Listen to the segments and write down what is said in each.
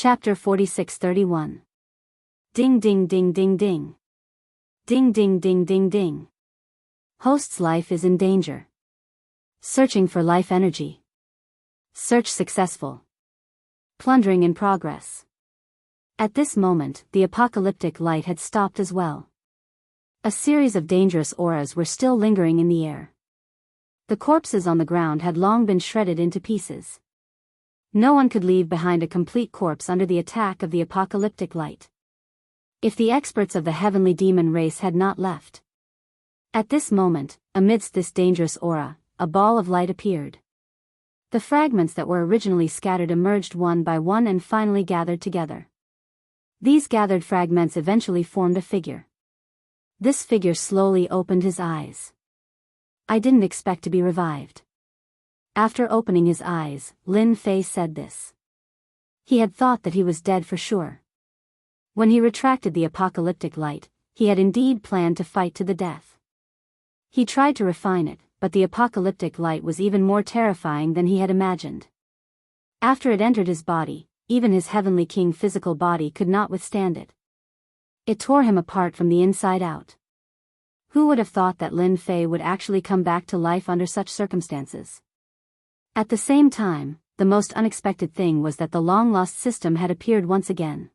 Chapter 46-31. Ding ding ding ding ding. Ding ding ding ding ding. Host's life is in danger. Searching for life energy. Search successful. Plundering in progress. At this moment, the apocalyptic light had stopped as well. A series of dangerous auras were still lingering in the air. The corpses on the ground had long been shredded into pieces. No one could leave behind a complete corpse under the attack of the apocalyptic light. If the experts of the heavenly demon race had not left. At this moment, amidst this dangerous aura, a ball of light appeared. The fragments that were originally scattered emerged one by one and finally gathered together. These gathered fragments eventually formed a figure. This figure slowly opened his eyes. I didn't expect to be revived. After opening his eyes, Lin Fei said this. He had thought that he was dead for sure. When he retracted the apocalyptic light, he had indeed planned to fight to the death. He tried to refine it, but the apocalyptic light was even more terrifying than he had imagined. After it entered his body, even his heavenly king physical body could not withstand it. It tore him apart from the inside out. Who would have thought that Lin Fei would actually come back to life under such circumstances? At the same time, the most unexpected thing was that the long-lost system had appeared once again.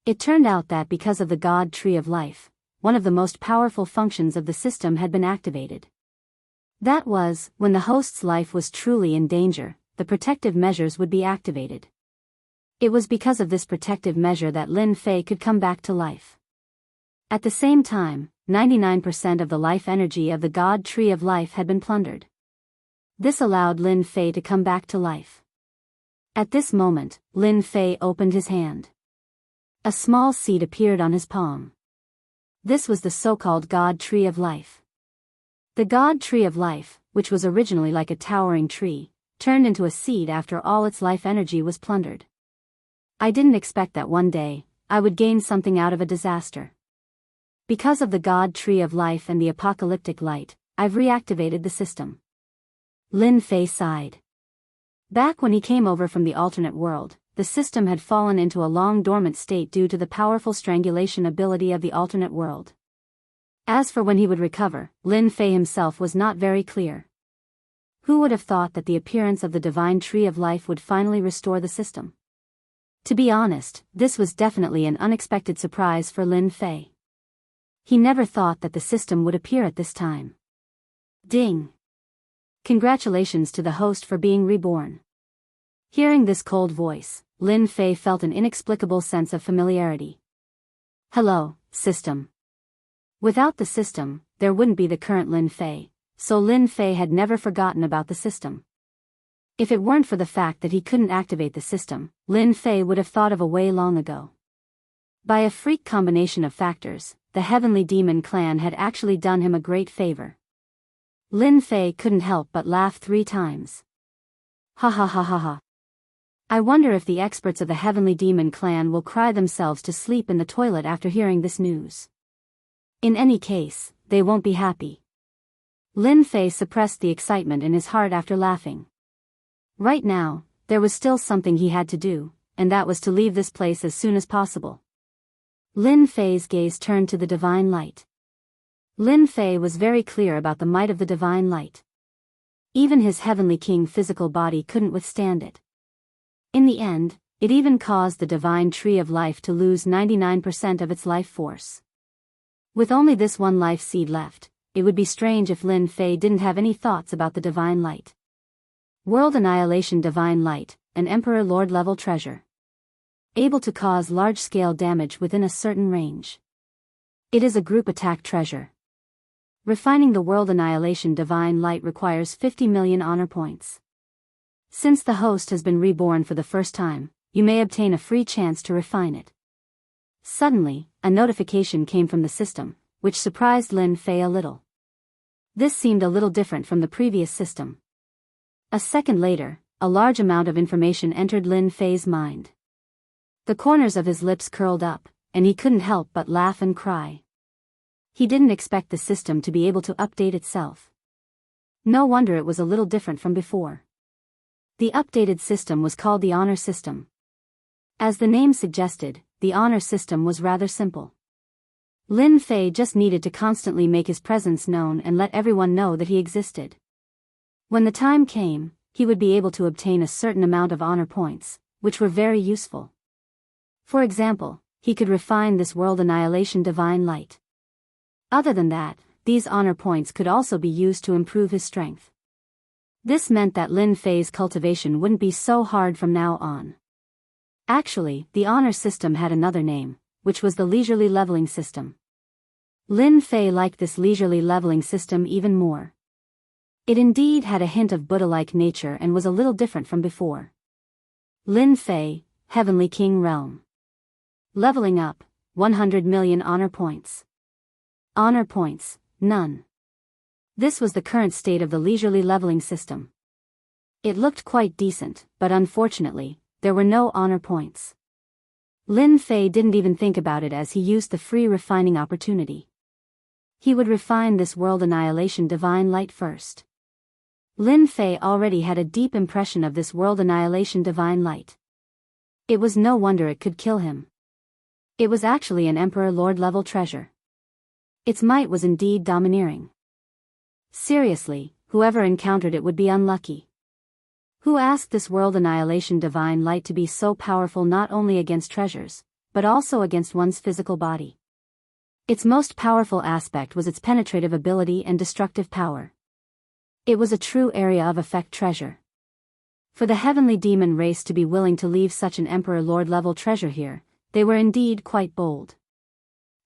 It turned out that because of the God Tree of Life, one of the most powerful functions of the system had been activated. That was, when the host's life was truly in danger, the protective measures would be activated. It was because of this protective measure that Lin Fei could come back to life. At the same time, 99% of the life energy of the God Tree of Life had been plundered. This allowed Lin Fei to come back to life. At this moment, Lin Fei opened his hand. A small seed appeared on his palm. This was the so-called God Tree of Life. The God Tree of Life, which was originally like a towering tree, turned into a seed after all its life energy was plundered. I didn't expect that one day, I would gain something out of a disaster. Because of the God Tree of Life and the apocalyptic light, I've reactivated the system. Lin Fei sighed. Back when he came over from the alternate world, the system had fallen into a long dormant state due to the powerful strangulation ability of the alternate world. As for when he would recover, Lin Fei himself was not very clear. Who would have thought that the appearance of the divine tree of life would finally restore the system? To be honest, this was definitely an unexpected surprise for Lin Fei. He never thought that the system would appear at this time. Ding! Congratulations to the host for being reborn. Hearing this cold voice, Lin Fei felt an inexplicable sense of familiarity. Hello, system. Without the system, there wouldn't be the current Lin Fei, so Lin Fei had never forgotten about the system. If it weren't for the fact that he couldn't activate the system, Lin Fei would have thought of a way long ago. By a freak combination of factors, the Heavenly Demon clan had actually done him a great favor. Lin Fei couldn't help but laugh 3 times. Ha ha ha ha ha. I wonder if the experts of the Heavenly Demon clan will cry themselves to sleep in the toilet after hearing this news. In any case, they won't be happy. Lin Fei suppressed the excitement in his heart after laughing. Right now, there was still something he had to do, and that was to leave this place as soon as possible. Lin Fei's gaze turned to the divine light. Lin Fei was very clear about the might of the divine light. Even his heavenly king physical body couldn't withstand it. In the end, it even caused the divine tree of life to lose 99% of its life force. With only this one life seed left, it would be strange if Lin Fei didn't have any thoughts about the divine light. World Annihilation Divine Light, an Emperor Lord level treasure. Able to cause large-scale damage within a certain range. It is a group attack treasure. Refining the World Annihilation Divine Light requires 50 million honor points. Since the host has been reborn for the first time, you may obtain a free chance to refine it. Suddenly, a notification came from the system, which surprised Lin Fei a little. This seemed a little different from the previous system. A second later, a large amount of information entered Lin Fei's mind. The corners of his lips curled up, and he couldn't help but laugh and cry. He didn't expect the system to be able to update itself. No wonder it was a little different from before. The updated system was called the Honor System. As the name suggested, the honor system was rather simple. Lin Fei just needed to constantly make his presence known and let everyone know that he existed. When the time came, he would be able to obtain a certain amount of honor points, which were very useful. For example, he could refine this world annihilation divine light. Other than that, these honor points could also be used to improve his strength. This meant that Lin Fei's cultivation wouldn't be so hard from now on. Actually, the honor system had another name, which was the leisurely leveling system. Lin Fei liked this leisurely leveling system even more. It indeed had a hint of Buddha-like nature and was a little different from before. Lin Fei, Heavenly King Realm. Leveling up, 100 million honor points. Honor points, none. This was the current state of the leisurely leveling system. It looked quite decent, but unfortunately, there were no honor points. Lin Fei didn't even think about it as he used the free refining opportunity. He would refine this world annihilation divine light first. Lin Fei already had a deep impression of this world annihilation divine light. It was no wonder it could kill him. It was actually an Emperor Lord level treasure. Its might was indeed domineering. Seriously, whoever encountered it would be unlucky. Who asked this world annihilation divine light to be so powerful not only against treasures, but also against one's physical body? Its most powerful aspect was its penetrative ability and destructive power. It was a true area of effect treasure. For the heavenly demon race to be willing to leave such an Emperor Lord level treasure here, they were indeed quite bold.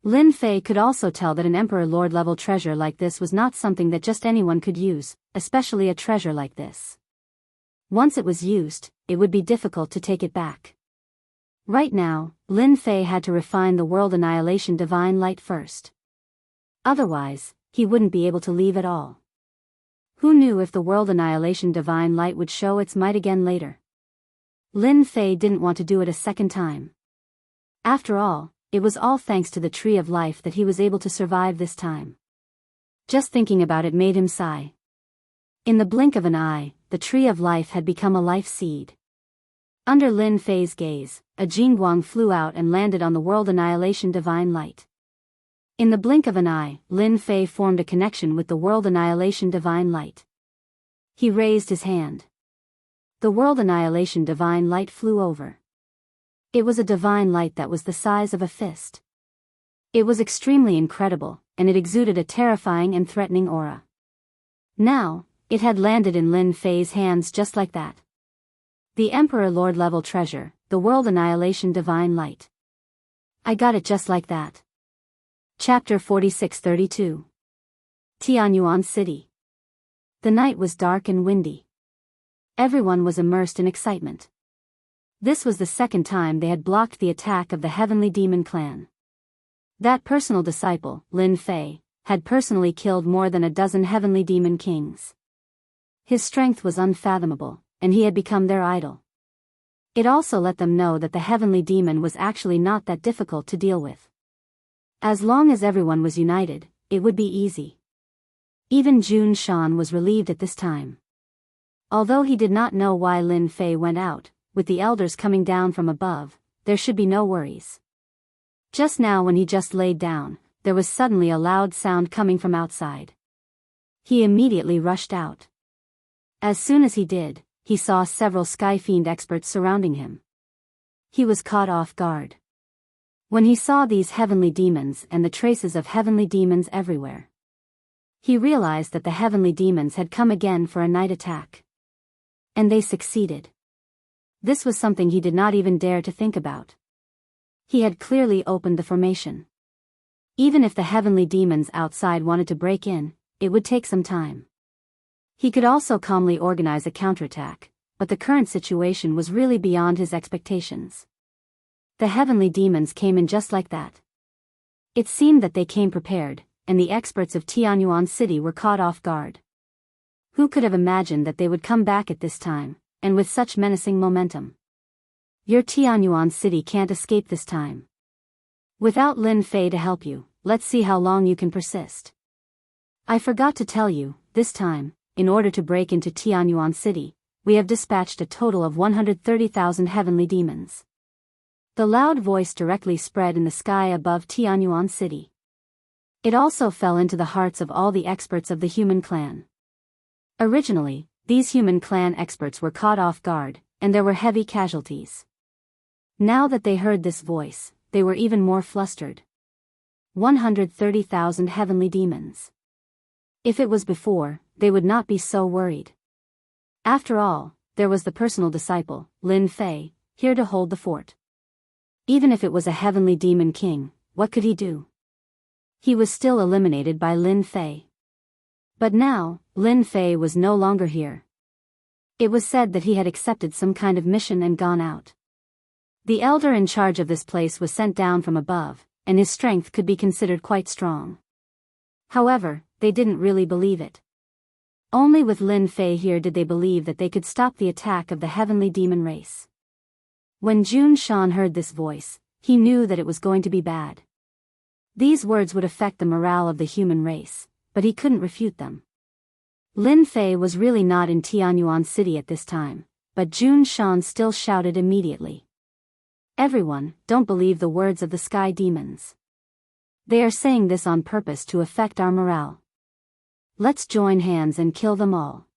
Lin Fei could also tell that an Emperor Lord level treasure like this was not something that just anyone could use, especially a treasure like this. Once it was used, it would be difficult to take it back. Right now, Lin Fei had to refine the world annihilation divine light first. Otherwise, he wouldn't be able to leave at all. Who knew if the world annihilation divine light would show its might again later? Lin Fei didn't want to do it a second time. After all, it was all thanks to the tree of life that he was able to survive this time. Just thinking about it made him sigh. In the blink of an eye, the tree of life had become a life seed. Under Lin Fei's gaze, a jingguang flew out and landed on the world annihilation divine light. In the blink of an eye, Lin Fei formed a connection with the world annihilation divine light. He raised his hand. The world annihilation divine light flew over. It was a divine light that was the size of a fist. It was extremely incredible, and it exuded a terrifying and threatening aura. Now, it had landed in Lin Fei's hands just like that. The Emperor Lord level treasure, the world annihilation divine light. I got it just like that. Chapter 4632. Tianyuan City. The night was dark and windy. Everyone was immersed in excitement. This was the second time they had blocked the attack of the Heavenly Demon Clan. That personal disciple, Lin Fei, had personally killed more than a dozen Heavenly Demon Kings. His strength was unfathomable, and he had become their idol. It also let them know that the Heavenly Demon was actually not that difficult to deal with. As long as everyone was united, it would be easy. Even Jun Shan was relieved at this time. Although he did not know why Lin Fei went out, with the elders coming down from above, there should be no worries. Just now when he just laid down, there was suddenly a loud sound coming from outside. He immediately rushed out. As soon as he did, he saw several Sky Fiend experts surrounding him. He was caught off guard. When he saw these heavenly demons and the traces of heavenly demons everywhere, he realized that the heavenly demons had come again for a night attack. And they succeeded. This was something he did not even dare to think about. He had clearly opened the formation. Even if the heavenly demons outside wanted to break in, it would take some time. He could also calmly organize a counterattack, but the current situation was really beyond his expectations. The heavenly demons came in just like that. It seemed that they came prepared, and the experts of Tianyuan City were caught off guard. Who could have imagined that they would come back at this time, and with such menacing momentum? Your Tianyuan City can't escape this time. Without Lin Fei to help you, let's see how long you can persist. I forgot to tell you, this time, in order to break into Tianyuan City, we have dispatched a total of 130,000 heavenly demons. The loud voice directly spread in the sky above Tianyuan City. It also fell into the hearts of all the experts of the human clan. Originally, these human clan experts were caught off guard, and there were heavy casualties. Now that they heard this voice, they were even more flustered. 130,000 heavenly demons. If it was before, they would not be so worried. After all, there was the personal disciple, Lin Fei, here to hold the fort. Even if it was a heavenly demon king, what could he do? He was still eliminated by Lin Fei. But now, Lin Fei was no longer here. It was said that he had accepted some kind of mission and gone out. The elder in charge of this place was sent down from above, and his strength could be considered quite strong. However, they didn't really believe it. Only with Lin Fei here did they believe that they could stop the attack of the heavenly demon race. When Jun Shan heard this voice, he knew that it was going to be bad. These words would affect the morale of the human race, but he couldn't refute them. Lin Fei was really not in Tianyuan City at this time, but Jun Shan still shouted immediately. Everyone, don't believe the words of the sky demons. They are saying this on purpose to affect our morale. Let's join hands and kill them all.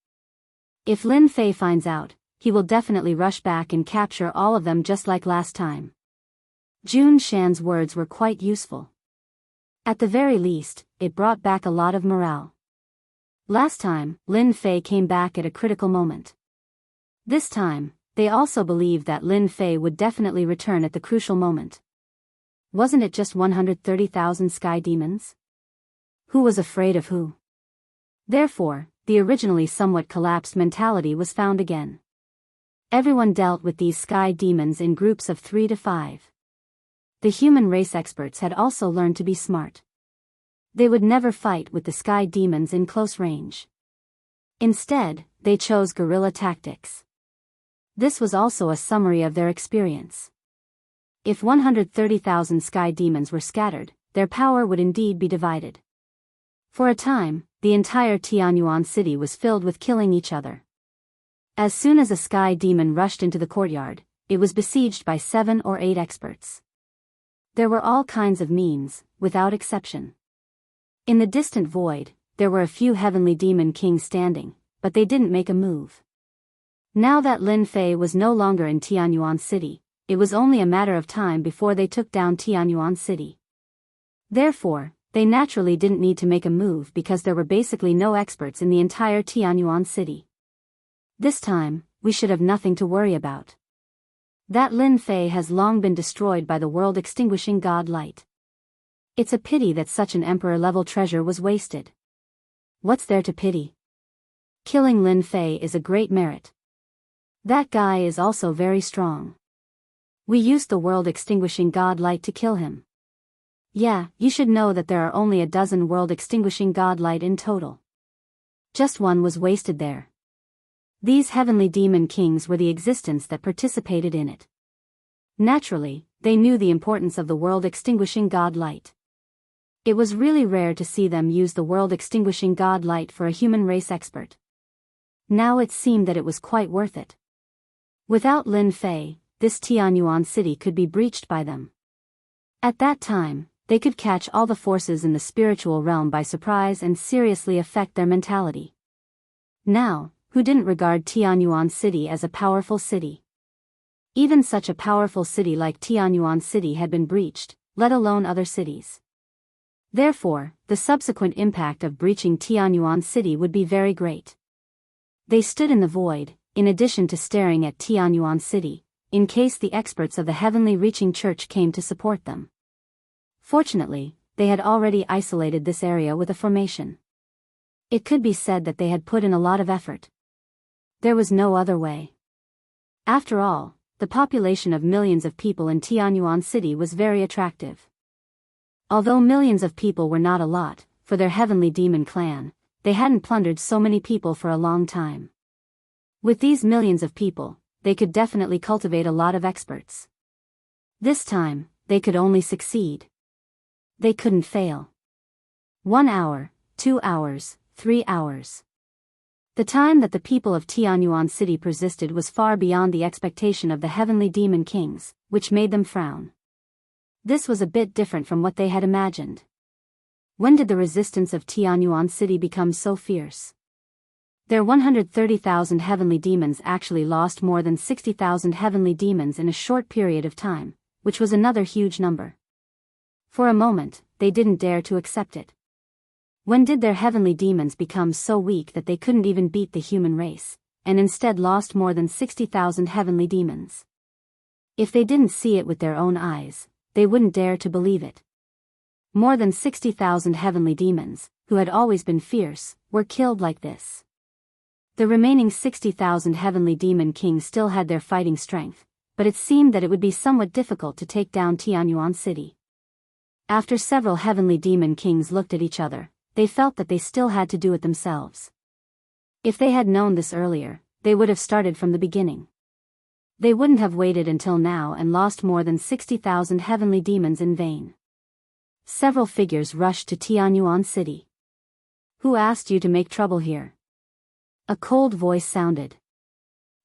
If Lin Fei finds out, he will definitely rush back and capture all of them just like last time. Jun Shan's words were quite useful. At the very least, it brought back a lot of morale. Last time, Lin Fei came back at a critical moment. This time, they also believed that Lin Fei would definitely return at the crucial moment. Wasn't it just 130,000 sky demons? Who was afraid of who? Therefore, the originally somewhat collapsed mentality was found again. Everyone dealt with these sky demons in groups of 3 to 5. The human race experts had also learned to be smart. They would never fight with the sky demons in close range. Instead, they chose guerrilla tactics. This was also a summary of their experience. If 130,000 sky demons were scattered, their power would indeed be divided. For a time, the entire Tianyuan city was filled with killing each other. As soon as a sky demon rushed into the courtyard, it was besieged by 7 or 8 experts. There were all kinds of means, without exception. In the distant void, there were a few heavenly demon kings standing, but they didn't make a move. Now that Lin Fei was no longer in Tianyuan City, it was only a matter of time before they took down Tianyuan City. Therefore, they naturally didn't need to make a move because there were basically no experts in the entire Tianyuan City. This time, we should have nothing to worry about. That Lin Fei has long been destroyed by the world-extinguishing god light. It's a pity that such an emperor-level treasure was wasted. What's there to pity? Killing Lin Fei is a great merit. That guy is also very strong. We used the world-extinguishing god light to kill him. Yeah, you should know that there are only a dozen world-extinguishing god light in total. Just one was wasted there. These heavenly demon kings were the existence that participated in it. Naturally, they knew the importance of the world-extinguishing god light. It was really rare to see them use the world-extinguishing god light for a human race expert. Now it seemed that it was quite worth it. Without Lin Fei, this Tianyuan city could be breached by them. At that time, they could catch all the forces in the spiritual realm by surprise and seriously affect their mentality. Now, who didn't regard Tianyuan City as a powerful city? Even such a powerful city like Tianyuan City had been breached, let alone other cities. Therefore, the subsequent impact of breaching Tianyuan City would be very great. They stood in the void, in addition to staring at Tianyuan City, in case the experts of the Heavenly Reaching Church came to support them. Fortunately, they had already isolated this area with a formation. It could be said that they had put in a lot of effort. There was no other way. After all, the population of millions of people in Tianyuan City was very attractive. Although millions of people were not a lot, for their heavenly demon clan, they hadn't plundered so many people for a long time. With these millions of people, they could definitely cultivate a lot of experts. This time, they could only succeed. They couldn't fail. 1 hour, 2 hours, 3 hours. The time that the people of Tianyuan City persisted was far beyond the expectation of the heavenly demon kings, which made them frown. This was a bit different from what they had imagined. When did the resistance of Tianyuan City become so fierce? Their 130,000 heavenly demons actually lost more than 60,000 heavenly demons in a short period of time, which was another huge number. For a moment, they didn't dare to accept it. When did their heavenly demons become so weak that they couldn't even beat the human race, and instead lost more than 60,000 heavenly demons? If they didn't see it with their own eyes, they wouldn't dare to believe it. More than 60,000 heavenly demons, who had always been fierce, were killed like this. The remaining 60,000 heavenly demon kings still had their fighting strength, but it seemed that it would be somewhat difficult to take down Tianyuan City. After several heavenly demon kings looked at each other, they felt that they still had to do it themselves. If they had known this earlier, they would have started from the beginning. They wouldn't have waited until now and lost more than 60,000 heavenly demons in vain. Several figures rushed to Tianyuan City. "Who asked you to make trouble here?" A cold voice sounded.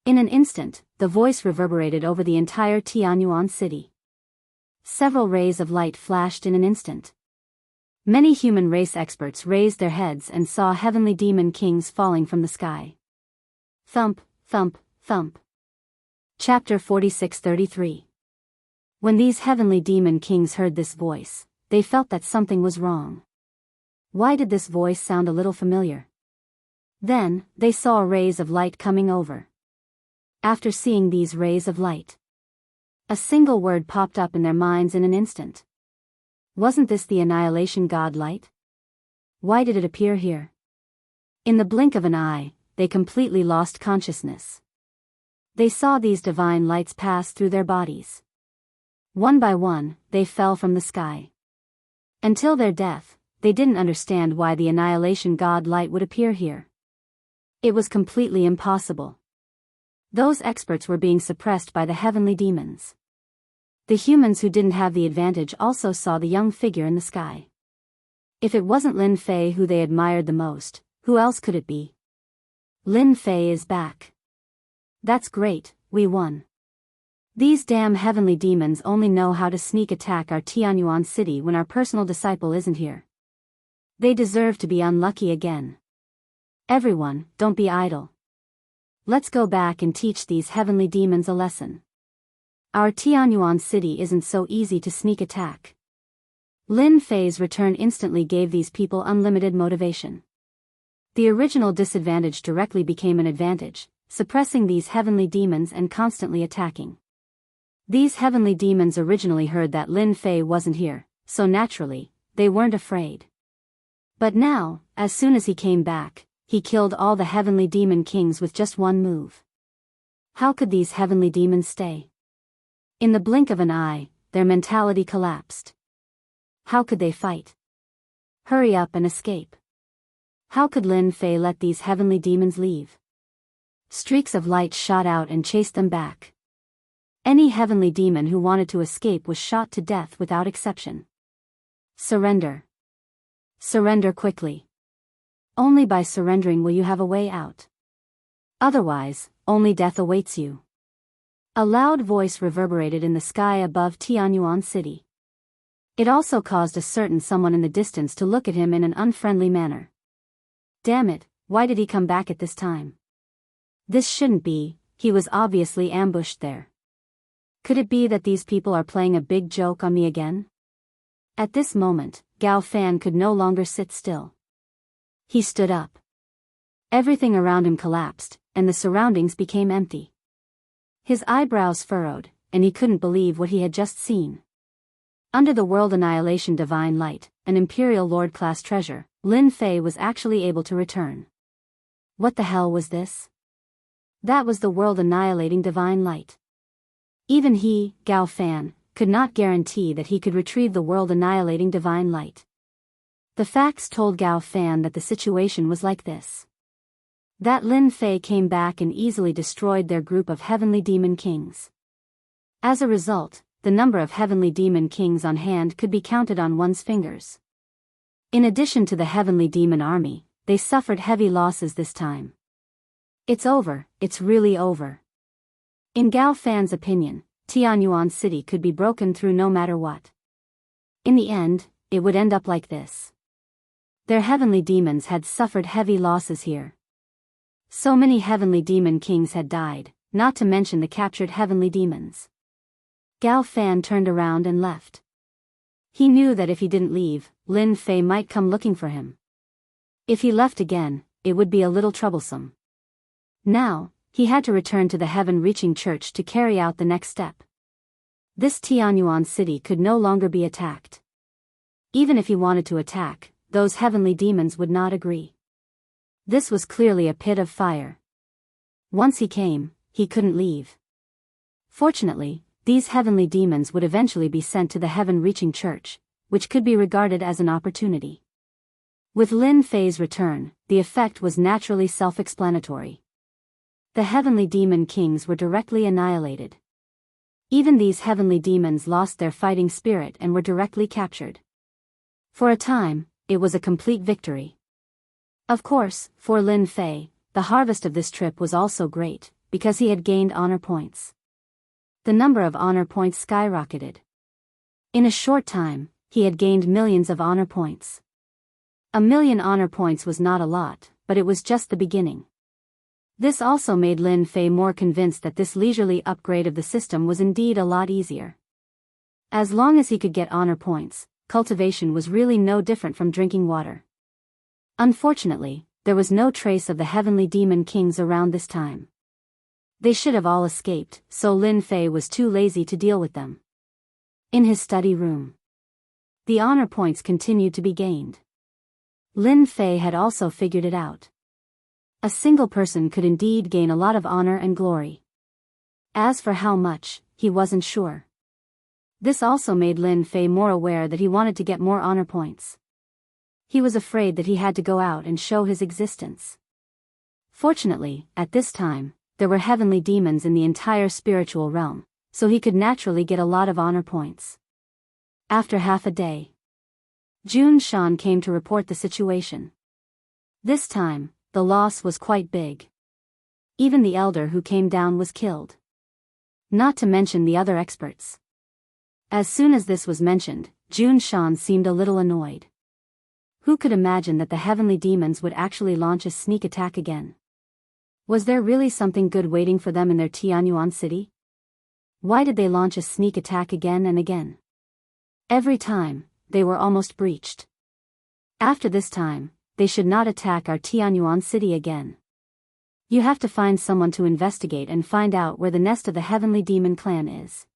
In an instant, the voice reverberated over the entire Tianyuan City. Several rays of light flashed in an instant. Many human race experts raised their heads and saw heavenly demon kings falling from the sky. Thump, thump, thump. Chapter 46-33. When these heavenly demon kings heard this voice, they felt that something was wrong. Why did this voice sound a little familiar? Then, they saw rays of light coming over. After seeing these rays of light, a single word popped up in their minds in an instant. Wasn't this the annihilation god light? Why did it appear here? In the blink of an eye, they completely lost consciousness. They saw these divine lights pass through their bodies. One by one, they fell from the sky. Until their death, they didn't understand why the annihilation god light would appear here. It was completely impossible. Those experts were being suppressed by the heavenly demons. The humans who didn't have the advantage also saw the young figure in the sky. If it wasn't Lin Fei who they admired the most, who else could it be? Lin Fei is back. That's great, we won. These damn heavenly demons only know how to sneak attack our Tianyuan City when our personal disciple isn't here. They deserve to be unlucky again. Everyone, don't be idle. Let's go back and teach these heavenly demons a lesson. Our Tianyuan City isn't so easy to sneak attack. Lin Fei's return instantly gave these people unlimited motivation. The original disadvantage directly became an advantage, suppressing these heavenly demons and constantly attacking. These heavenly demons originally heard that Lin Fei wasn't here, so naturally, they weren't afraid. But now, as soon as he came back, he killed all the heavenly demon kings with just one move. How could these heavenly demons stay? In the blink of an eye, their mentality collapsed. How could they fight? Hurry up and escape. How could Lin Fei let these heavenly demons leave? Streaks of light shot out and chased them back. Any heavenly demon who wanted to escape was shot to death without exception. Surrender. Surrender quickly. Only by surrendering will you have a way out. Otherwise, only death awaits you. A loud voice reverberated in the sky above Tianyuan City. It also caused a certain someone in the distance to look at him in an unfriendly manner. Damn it, why did he come back at this time? This shouldn't be, he was obviously ambushed there. Could it be that these people are playing a big joke on me again? At this moment, Gao Fan could no longer sit still. He stood up. Everything around him collapsed, and the surroundings became empty. His eyebrows furrowed, and he couldn't believe what he had just seen. Under the World Annihilation Divine Light, an Imperial Lord-class treasure, Lin Fei was actually able to return. What the hell was this? That was the World Annihilating Divine Light. Even he, Gao Fan, could not guarantee that he could retrieve the World Annihilating Divine Light. The facts told Gao Fan that the situation was like this. That Lin Fei came back and easily destroyed their group of heavenly demon kings. As a result, the number of heavenly demon kings on hand could be counted on one's fingers. In addition to the heavenly demon army, they suffered heavy losses this time. It's over, it's really over. In Gao Fan's opinion, Tianyuan City could be broken through no matter what. In the end, it would end up like this. Their heavenly demons had suffered heavy losses here. So many heavenly demon kings had died, not to mention the captured heavenly demons. Gao Fan turned around and left. He knew that if he didn't leave, Lin Fei might come looking for him. If he left again, it would be a little troublesome. Now, he had to return to the heaven-reaching church to carry out the next step. This Tianyuan city could no longer be attacked. Even if he wanted to attack, those heavenly demons would not agree. This was clearly a pit of fire. Once he came, he couldn't leave. Fortunately, these heavenly demons would eventually be sent to the heaven-reaching church, which could be regarded as an opportunity. With Lin Fei's return, the effect was naturally self-explanatory. The heavenly demon kings were directly annihilated. Even these heavenly demons lost their fighting spirit and were directly captured. For a time, it was a complete victory. Of course, for Lin Fei, the harvest of this trip was also great, because he had gained honor points. The number of honor points skyrocketed. In a short time, he had gained millions of honor points. 1,000,000 honor points was not a lot, but it was just the beginning. This also made Lin Fei more convinced that this leisurely upgrade of the system was indeed a lot easier. As long as he could get honor points, cultivation was really no different from drinking water. Unfortunately, there was no trace of the heavenly demon kings around this time. They should have all escaped, so Lin Fei was too lazy to deal with them. In his study room, the honor points continued to be gained. Lin Fei had also figured it out. A single person could indeed gain a lot of honor and glory. As for how much, he wasn't sure. This also made Lin Fei more aware that he wanted to get more honor points. He was afraid that he had to go out and show his existence. Fortunately, at this time, there were heavenly demons in the entire spiritual realm, so he could naturally get a lot of honor points. After half a day, Jun Shan came to report the situation. This time, the loss was quite big. Even the elder who came down was killed. Not to mention the other experts. As soon as this was mentioned, Jun Shan seemed a little annoyed. Who could imagine that the heavenly demons would actually launch a sneak attack again? Was there really something good waiting for them in their Tianyuan city? Why did they launch a sneak attack again and again? Every time, they were almost breached. After this time, they should not attack our Tianyuan city again. You have to find someone to investigate and find out where the nest of the heavenly demon clan is.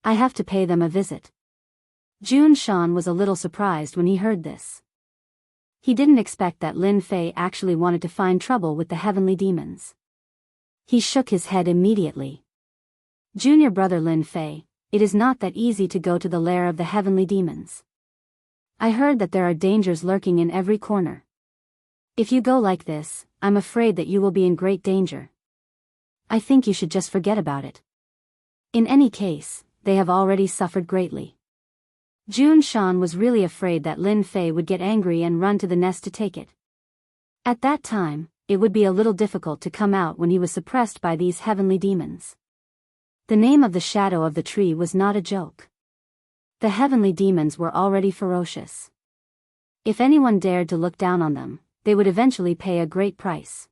I have to pay them a visit. Jun Shan was a little surprised when he heard this. He didn't expect that Lin Fei actually wanted to find trouble with the heavenly demons. He shook his head immediately. Junior brother Lin Fei, it is not that easy to go to the lair of the heavenly demons. I heard that there are dangers lurking in every corner. If you go like this, I'm afraid that you will be in great danger. I think you should just forget about it. In any case, they have already suffered greatly. Jun Shan was really afraid that Lin Fei would get angry and run to the nest to take it. At that time, it would be a little difficult to come out when he was suppressed by these heavenly demons. The name of the shadow of the tree was not a joke. The heavenly demons were already ferocious. If anyone dared to look down on them, they would eventually pay a great price.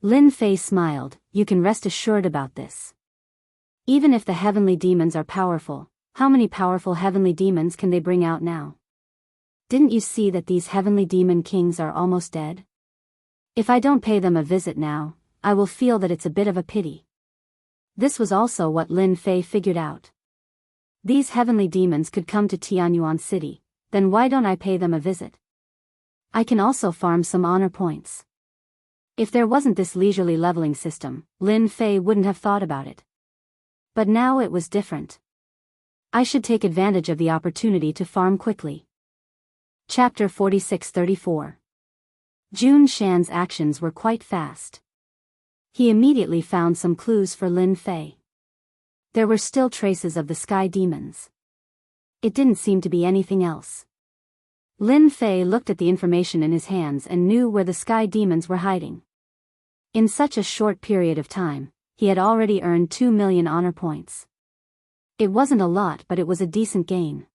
Lin Fei smiled, you can rest assured about this. Even if the heavenly demons are powerful, how many powerful heavenly demons can they bring out now? Didn't you see that these heavenly demon kings are almost dead? If I don't pay them a visit now, I will feel that it's a bit of a pity. This was also what Lin Fei figured out. These heavenly demons could come to Tianyuan City, then why don't I pay them a visit? I can also farm some honor points. If there wasn't this leisurely leveling system, Lin Fei wouldn't have thought about it. But now it was different. I should take advantage of the opportunity to farm quickly. Chapter 46-34. Jun Shan's actions were quite fast. He immediately found some clues for Lin Fei. There were still traces of the sky demons. It didn't seem to be anything else. Lin Fei looked at the information in his hands and knew where the sky demons were hiding. In such a short period of time, he had already earned 2 million honor points. It wasn't a lot, but it was a decent gain.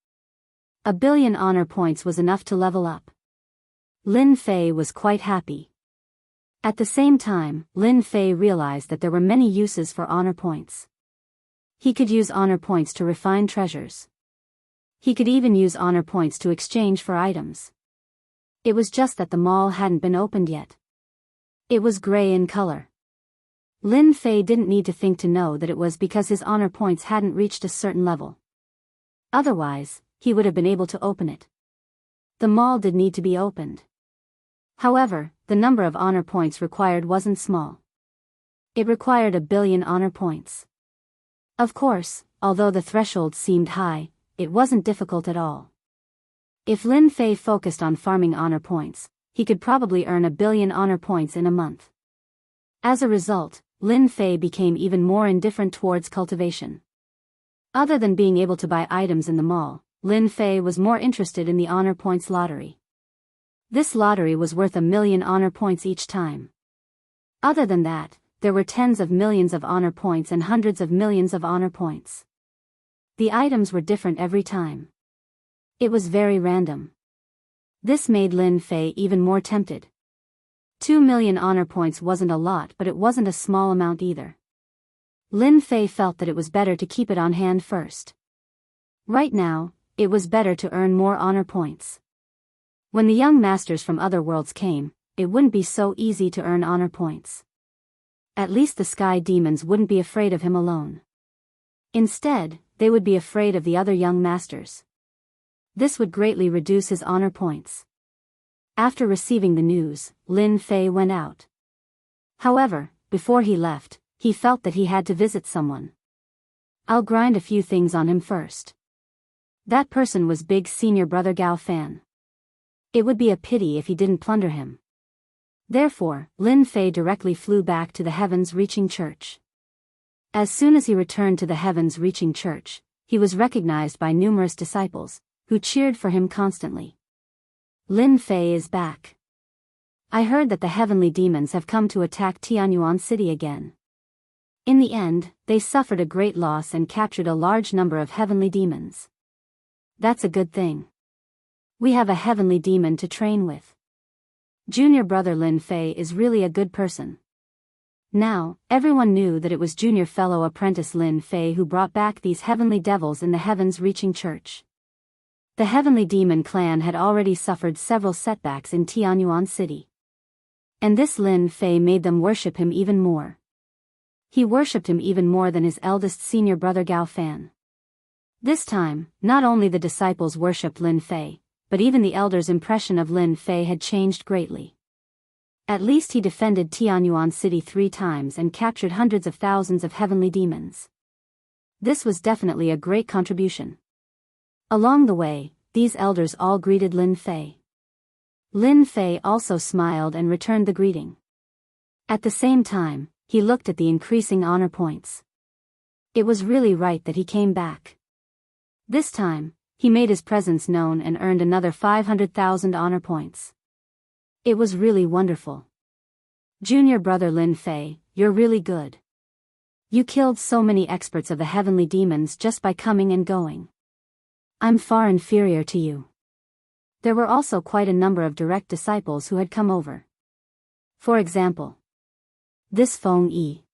1 billion honor points was enough to level up. Lin Fei was quite happy. At the same time, Lin Fei realized that there were many uses for honor points. He could use honor points to refine treasures. He could even use honor points to exchange for items. It was just that the mall hadn't been opened yet. It was gray in color. Lin Fei didn't need to think to know that it was because his honor points hadn't reached a certain level. Otherwise, he would have been able to open it. The mall did need to be opened. However, the number of honor points required wasn't small. It required 1 billion honor points. Of course, although the threshold seemed high, it wasn't difficult at all. If Lin Fei focused on farming honor points, he could probably earn 1 billion honor points in a month. As a result, Lin Fei became even more indifferent towards cultivation. Other than being able to buy items in the mall, Lin Fei was more interested in the honor points lottery. This lottery was worth 1 million honor points each time. Other than that, there were tens of millions of honor points and hundreds of millions of honor points. The items were different every time. It was very random. This made Lin Fei even more tempted. 2 million honor points wasn't a lot, but it wasn't a small amount either. Lin Fei felt that it was better to keep it on hand first. Right now, it was better to earn more honor points. When the young masters from other worlds came, it wouldn't be so easy to earn honor points. At least the sky demons wouldn't be afraid of him alone. Instead, they would be afraid of the other young masters. This would greatly reduce his honor points. After receiving the news, Lin Fei went out. However, before he left, he felt that he had to visit someone. I'll grind a few things on him first. That person was Big Senior Brother Gao Fan. It would be a pity if he didn't plunder him. Therefore, Lin Fei directly flew back to the heavens-reaching church. As soon as he returned to the heavens-reaching church, he was recognized by numerous disciples, who cheered for him constantly. Lin Fei is back. I heard that the heavenly demons have come to attack Tianyuan City again. In the end, they suffered a great loss and captured a large number of heavenly demons. That's a good thing. We have a heavenly demon to train with. Junior brother Lin Fei is really a good person. Now, everyone knew that it was junior fellow apprentice Lin Fei who brought back these heavenly devils in the heavens-reaching church. The heavenly demon clan had already suffered several setbacks in Tianyuan City. And this Lin Fei made them worship him even more. He worshipped him even more than his eldest senior brother Gao Fan. This time, not only the disciples worshipped Lin Fei, but even the elders' impression of Lin Fei had changed greatly. At least he defended Tianyuan City 3 times and captured hundreds of thousands of heavenly demons. This was definitely a great contribution. Along the way, these elders all greeted Lin Fei. Lin Fei also smiled and returned the greeting. At the same time, he looked at the increasing honor points. It was really right that he came back. This time, he made his presence known and earned another 500,000 honor points. It was really wonderful. Junior brother Lin Fei, you're really good. You killed so many experts of the heavenly demons just by coming and going. I'm far inferior to you. There were also quite a number of direct disciples who had come over. For example, this Feng Yi.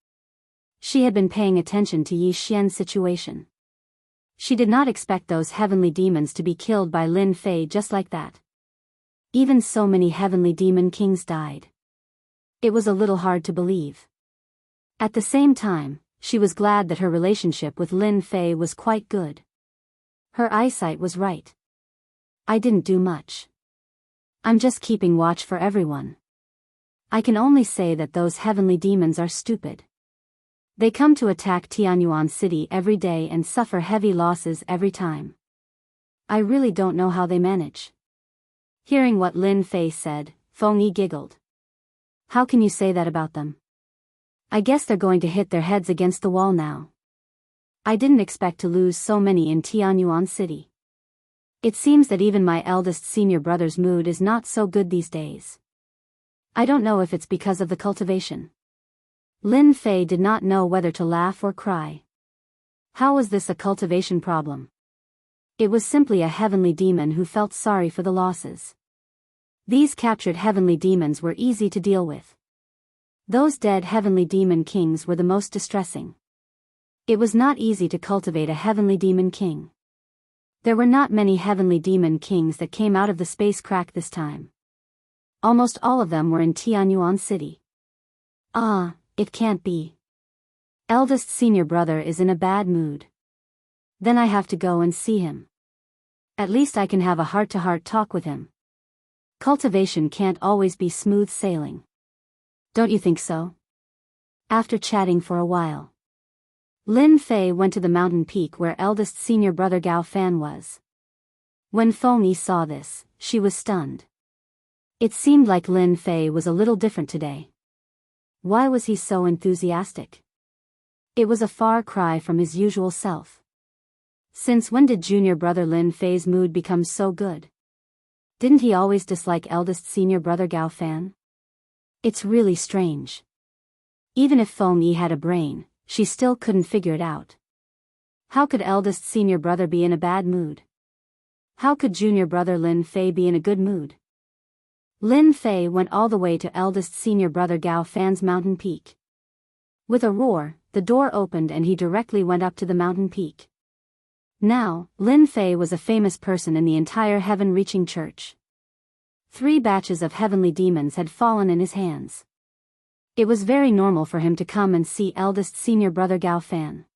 She had been paying attention to Yi Xian's situation. She did not expect those heavenly demons to be killed by Lin Fei just like that. Even so many heavenly demon kings died. It was a little hard to believe. At the same time, she was glad that her relationship with Lin Fei was quite good. Her eyesight was right. I didn't do much. I'm just keeping watch for everyone. I can only say that those heavenly demons are stupid. They come to attack Tianyuan City every day and suffer heavy losses every time. I really don't know how they manage. Hearing what Lin Fei said, Feng Yi giggled. How can you say that about them? I guess they're going to hit their heads against the wall now. I didn't expect to lose so many in Tianyuan City. It seems that even my eldest senior brother's mood is not so good these days. I don't know if it's because of the cultivation. Lin Fei did not know whether to laugh or cry. How was this a cultivation problem? It was simply a heavenly demon who felt sorry for the losses. These captured heavenly demons were easy to deal with. Those dead heavenly demon kings were the most distressing. It was not easy to cultivate a heavenly demon king. There were not many heavenly demon kings that came out of the space crack this time. Almost all of them were in Tianyuan City. Ah, it can't be. Eldest senior brother is in a bad mood. Then I have to go and see him. At least I can have a heart-to-heart talk with him. Cultivation can't always be smooth sailing. Don't you think so? After chatting for a while, Lin Fei went to the mountain peak where eldest senior brother Gao Fan was. When Feng Yi saw this, she was stunned. It seemed like Lin Fei was a little different today. Why was he so enthusiastic? It was a far cry from his usual self. Since when did junior brother Lin Fei's mood become so good? Didn't he always dislike eldest senior brother Gao Fan? It's really strange. Even if Feng Yi had a brain, she still couldn't figure it out. How could eldest senior brother be in a bad mood? How could junior brother Lin Fei be in a good mood? Lin Fei went all the way to eldest senior brother Gao Fan's mountain peak. With a roar, the door opened and he directly went up to the mountain peak. Now, Lin Fei was a famous person in the entire heaven-reaching church. 3 batches of heavenly demons had fallen in his hands. It was very normal for him to come and see eldest senior brother Gao Fan.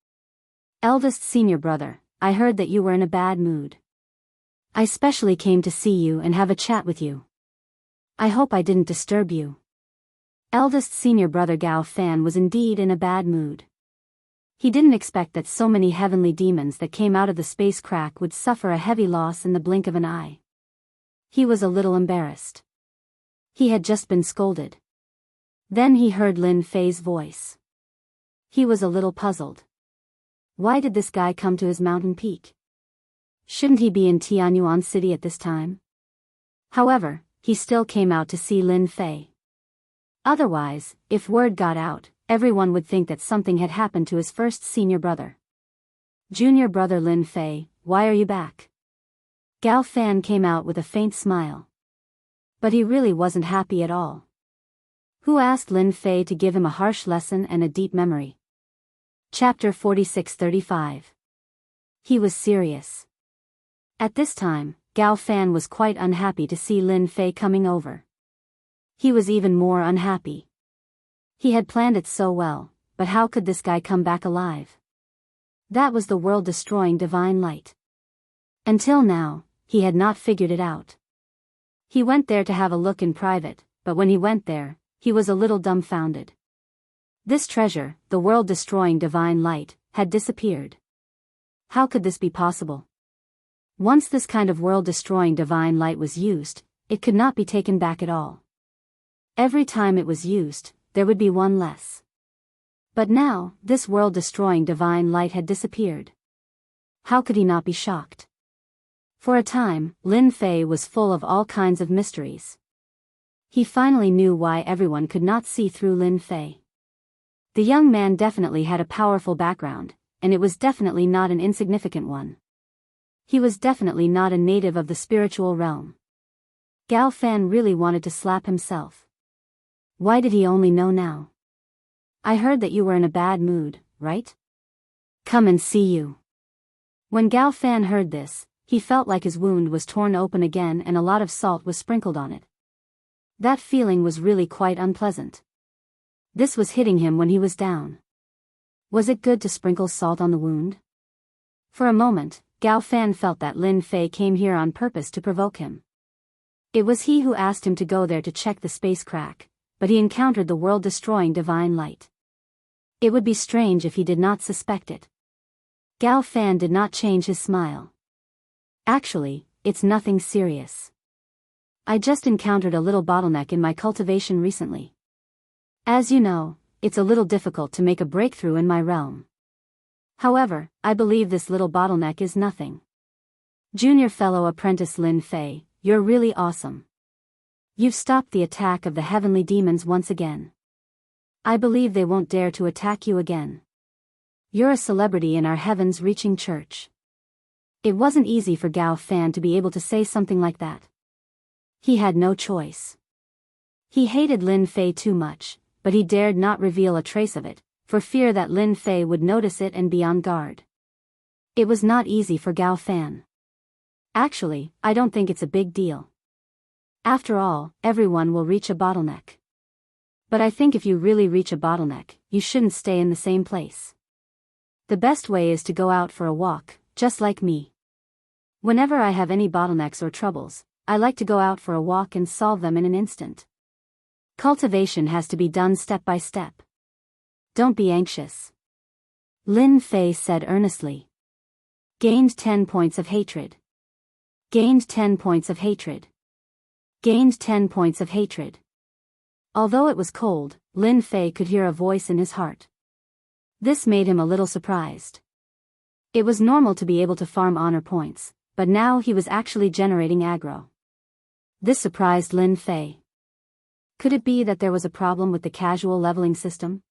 Eldest senior brother, I heard that you were in a bad mood. I specially came to see you and have a chat with you. I hope I didn't disturb you. Eldest senior brother Gao Fan was indeed in a bad mood. He didn't expect that so many heavenly demons that came out of the space crack would suffer a heavy loss in the blink of an eye. He was a little embarrassed. He had just been scolded. Then he heard Lin Fei's voice. He was a little puzzled. Why did this guy come to his mountain peak? Shouldn't he be in Tianyuan City at this time? However, he still came out to see Lin Fei. Otherwise, if word got out, everyone would think that something had happened to his first senior brother. Junior brother Lin Fei, why are you back? Gao Fan came out with a faint smile. But he really wasn't happy at all. Who asked Lin Fei to give him a harsh lesson and a deep memory? Chapter 46-35. He was serious. At this time, Gao Fan was quite unhappy to see Lin Fei coming over. He was even more unhappy. He had planned it so well, but how could this guy come back alive? That was the world-destroying divine light. Until now, he had not figured it out. He went there to have a look in private, but when he went there, he was a little dumbfounded. This treasure, the world-destroying divine light, had disappeared. How could this be possible? Once this kind of world-destroying divine light was used, it could not be taken back at all. Every time it was used, there would be one less. But now, this world-destroying divine light had disappeared. How could he not be shocked? For a time, Lin Fei was full of all kinds of mysteries. He finally knew why everyone could not see through Lin Fei. The young man definitely had a powerful background, and it was definitely not an insignificant one. He was definitely not a native of the spiritual realm. Gao Fan really wanted to slap himself. Why did he only know now? I heard that you were in a bad mood, right? Come and see you. When Gao Fan heard this, he felt like his wound was torn open again and a lot of salt was sprinkled on it. That feeling was really quite unpleasant. This was hitting him when he was down. Was it good to sprinkle salt on the wound? For a moment, Gao Fan felt that Lin Fei came here on purpose to provoke him. It was he who asked him to go there to check the space crack, but he encountered the world-destroying divine light. It would be strange if he did not suspect it. Gao Fan did not change his smile. Actually, it's nothing serious. I just encountered a little bottleneck in my cultivation recently. As you know, it's a little difficult to make a breakthrough in my realm. However, I believe this little bottleneck is nothing. Junior fellow apprentice Lin Fei, you're really awesome. You've stopped the attack of the heavenly demons once again. I believe they won't dare to attack you again. You're a celebrity in our heavens-reaching church. It wasn't easy for Gao Fan to be able to say something like that. He had no choice. He hated Lin Fei too much, but he dared not reveal a trace of it, for fear that Lin Fei would notice it and be on guard. It was not easy for Gao Fan. Actually, I don't think it's a big deal. After all, everyone will reach a bottleneck. But I think if you really reach a bottleneck, you shouldn't stay in the same place. The best way is to go out for a walk, just like me. Whenever I have any bottlenecks or troubles, I like to go out for a walk and solve them in an instant. Cultivation has to be done step by step. Don't be anxious. Lin Fei said earnestly. Gained 10 points of hatred. Gained 10 points of hatred. Gained 10 points of hatred. Although it was cold, Lin Fei could hear a voice in his heart. This made him a little surprised. It was normal to be able to farm honor points, but now he was actually generating aggro. This surprised Lin Fei. Could it be that there was a problem with the casual leveling system?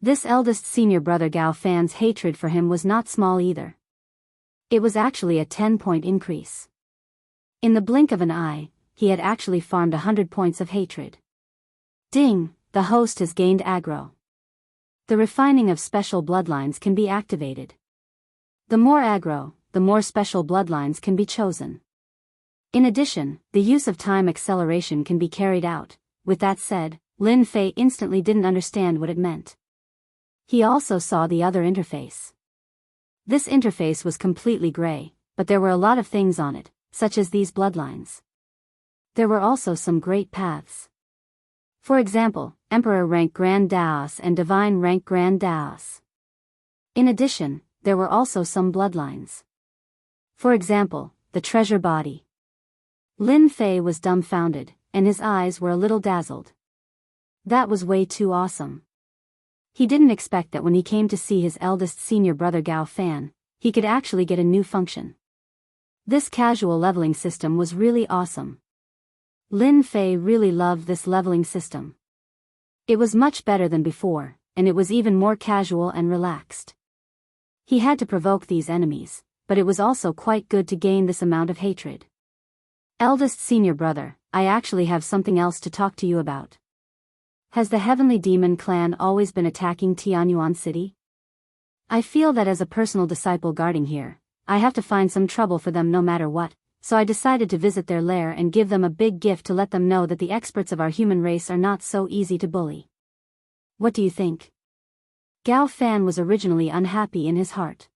This eldest senior brother Gao Fan's hatred for him was not small either. It was actually a 10-point increase. In the blink of an eye, he had actually farmed 100 points of hatred. Ding, the host has gained aggro. The refining of special bloodlines can be activated. The more aggro, the more special bloodlines can be chosen. In addition, the use of time acceleration can be carried out. With that said, Lin Fei instantly didn't understand what it meant. He also saw the other interface. This interface was completely gray, but there were a lot of things on it, such as these bloodlines. There were also some great paths. For example, Emperor rank Grand Daoist and Divine rank Grand Daoist. In addition, there were also some bloodlines. For example, the treasure body. Lin Fei was dumbfounded, and his eyes were a little dazzled. That was way too awesome. He didn't expect that when he came to see his eldest senior brother Gao Fan, he could actually get a new function. This casual leveling system was really awesome. Lin Fei really loved this leveling system. It was much better than before, and it was even more casual and relaxed. He had to provoke these enemies, but it was also quite good to gain this amount of hatred. Eldest senior brother, I actually have something else to talk to you about. Has the Heavenly Demon clan always been attacking Tianyuan City? I feel that as a personal disciple guarding here, I have to find some trouble for them no matter what, so I decided to visit their lair and give them a big gift to let them know that the experts of our human race are not so easy to bully. What do you think? Gao Fan was originally unhappy in his heart.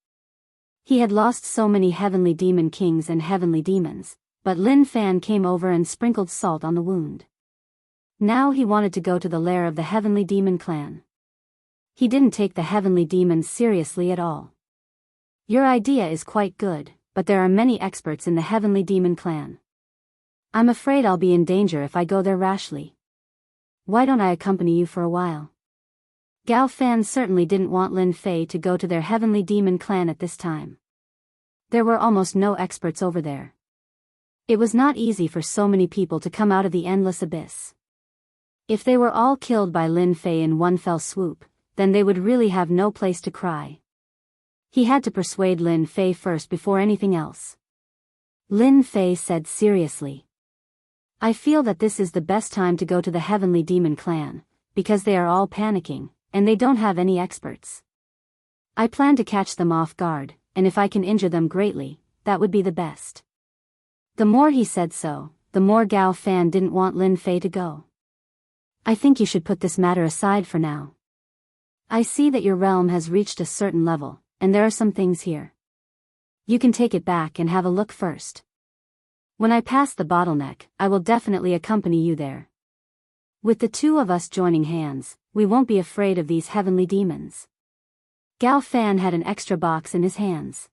He had lost so many Heavenly Demon Kings and Heavenly Demons, but Lin Fan came over and sprinkled salt on the wound. Now he wanted to go to the lair of the Heavenly Demon clan. He didn't take the Heavenly Demons seriously at all. Your idea is quite good, but there are many experts in the Heavenly Demon clan. I'm afraid I'll be in danger if I go there rashly. Why don't I accompany you for a while? Gao Fan certainly didn't want Lin Fei to go to their Heavenly Demon clan at this time. There were almost no experts over there. It was not easy for so many people to come out of the endless abyss. If they were all killed by Lin Fei in one fell swoop, then they would really have no place to cry. He had to persuade Lin Fei first before anything else. Lin Fei said seriously. I feel that this is the best time to go to the Heavenly Demon clan, because they are all panicking, and they don't have any experts. I plan to catch them off guard, and if I can injure them greatly, that would be the best. The more he said so, the more Gao Fan didn't want Lin Fei to go. I think you should put this matter aside for now. I see that your realm has reached a certain level, and there are some things here. You can take it back and have a look first. When I pass the bottleneck, I will definitely accompany you there. With the two of us joining hands, we won't be afraid of these heavenly demons. Gao Fan had an extra box in his hands.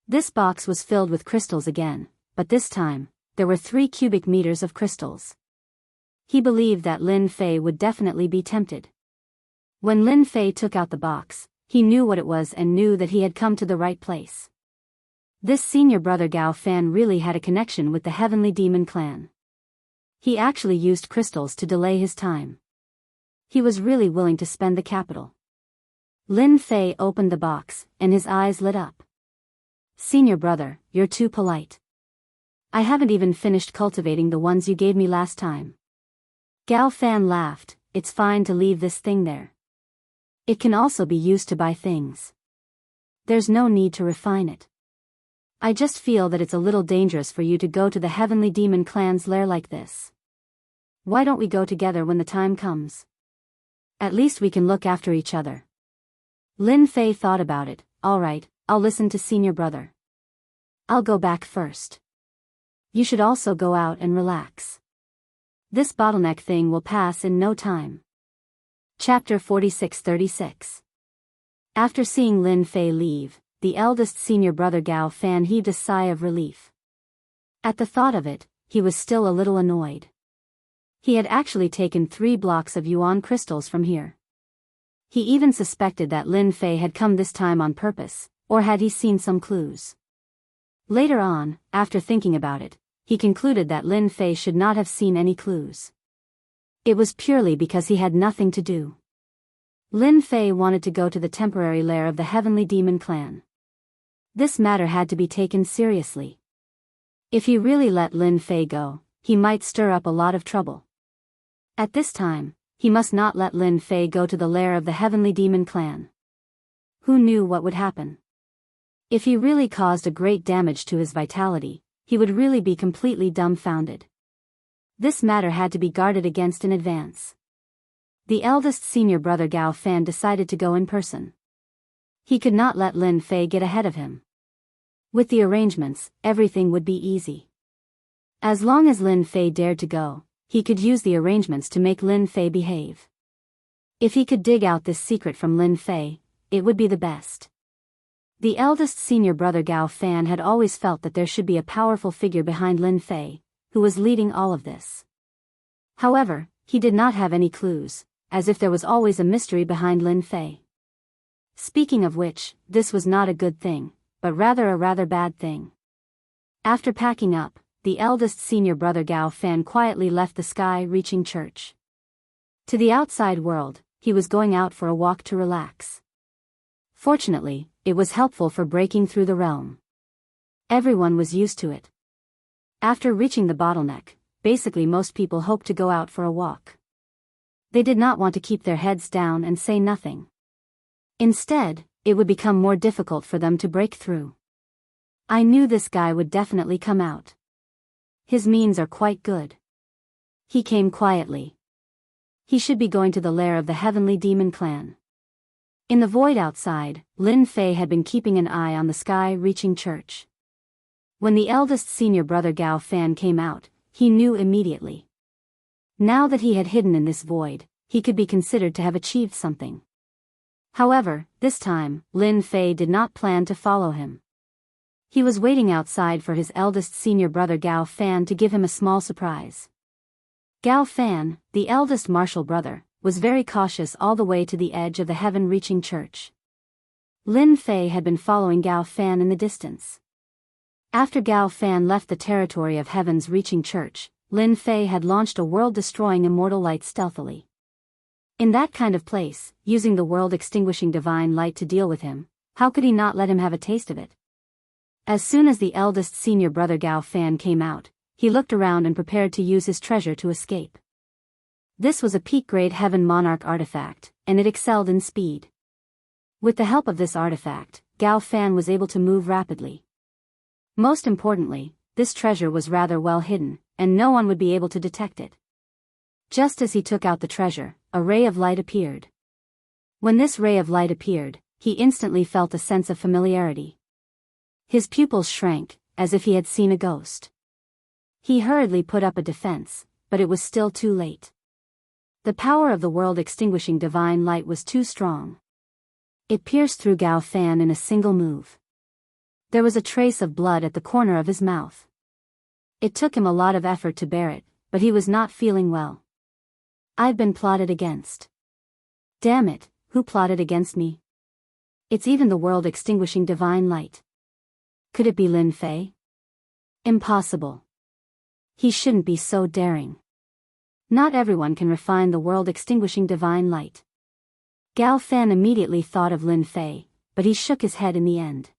This box was filled with crystals again, but this time, there were 3 cubic meters of crystals. He believed that Lin Fei would definitely be tempted. When Lin Fei took out the box, he knew what it was and knew that he had come to the right place. This senior brother Gao Fan really had a connection with the Heavenly Demon clan. He actually used crystals to delay his time. He was really willing to spend the capital. Lin Fei opened the box, and his eyes lit up. Senior brother, you're too polite. I haven't even finished cultivating the ones you gave me last time. Gao Fan laughed. It's fine to leave this thing there. It can also be used to buy things. There's no need to refine it. I just feel that it's a little dangerous for you to go to the Heavenly Demon Clan's lair like this. Why don't we go together when the time comes? At least we can look after each other. Lin Fei thought about it. All right, I'll listen to senior brother. I'll go back first. You should also go out and relax. This bottleneck thing will pass in no time. Chapter 46-36. After seeing Lin Fei leave, the eldest senior brother Gao Fan heaved a sigh of relief. At the thought of it, he was still a little annoyed. He had actually taken 3 blocks of yuan crystals from here. He even suspected that Lin Fei had come this time on purpose, or had he seen some clues. Later on, after thinking about it, he concluded that Lin Fei should not have seen any clues. It was purely because he had nothing to do. Lin Fei wanted to go to the temporary lair of the Heavenly Demon Clan. This matter had to be taken seriously. If he really let Lin Fei go, he might stir up a lot of trouble. At this time, he must not let Lin Fei go to the lair of the Heavenly Demon Clan. Who knew what would happen? If he really caused a great damage to his vitality, he would really be completely dumbfounded. This matter had to be guarded against in advance. The eldest senior brother Gao Fan decided to go in person. He could not let Lin Fei get ahead of him. With the arrangements, everything would be easy. As long as Lin Fei dared to go, he could use the arrangements to make Lin Fei behave. If he could dig out this secret from Lin Fei, it would be the best. The eldest senior brother Gao Fan had always felt that there should be a powerful figure behind Lin Fei, who was leading all of this. However, he did not have any clues, as if there was always a mystery behind Lin Fei. Speaking of which, this was not a good thing, but rather a rather bad thing. After packing up, the eldest senior brother Gao Fan quietly left the sky-reaching church. To the outside world, he was going out for a walk to relax. Fortunately, it was helpful for breaking through the realm. Everyone was used to it. After reaching the bottleneck, basically most people hoped to go out for a walk. They did not want to keep their heads down and say nothing. Instead, it would become more difficult for them to break through. I knew this guy would definitely come out. His means are quite good. He came quietly. He should be going to the lair of the Heavenly Demon Clan. In the void outside, Lin Fei had been keeping an eye on the sky-reaching church. When the eldest senior brother Gao Fan came out, he knew immediately. Now that he had hidden in this void, he could be considered to have achieved something. However, this time, Lin Fei did not plan to follow him. He was waiting outside for his eldest senior brother Gao Fan to give him a small surprise. Gao Fan, the eldest martial brother, was very cautious all the way to the edge of the heaven-reaching church. Lin Fei had been following Gao Fan in the distance. After Gao Fan left the territory of Heaven's reaching church, Lin Fei had launched a world-destroying immortal light stealthily. In that kind of place, using the world-extinguishing divine light to deal with him, how could he not let him have a taste of it? As soon as the eldest senior brother Gao Fan came out, he looked around and prepared to use his treasure to escape. This was a peak-grade Heaven Monarch artifact, and it excelled in speed. With the help of this artifact, Gao Fan was able to move rapidly. Most importantly, this treasure was rather well hidden, and no one would be able to detect it. Just as he took out the treasure, a ray of light appeared. When this ray of light appeared, he instantly felt a sense of familiarity. His pupils shrank, as if he had seen a ghost. He hurriedly put up a defense, but it was still too late. The power of the world-extinguishing divine light was too strong. It pierced through Gao Fan in a single move. There was a trace of blood at the corner of his mouth. It took him a lot of effort to bear it, but he was not feeling well. I've been plotted against. Damn it, who plotted against me? It's even the world-extinguishing divine light. Could it be Lin Fei? Impossible. He shouldn't be so daring. Not everyone can refine the world-extinguishing divine light. Gao Fan immediately thought of Lin Fei, but he shook his head in the end.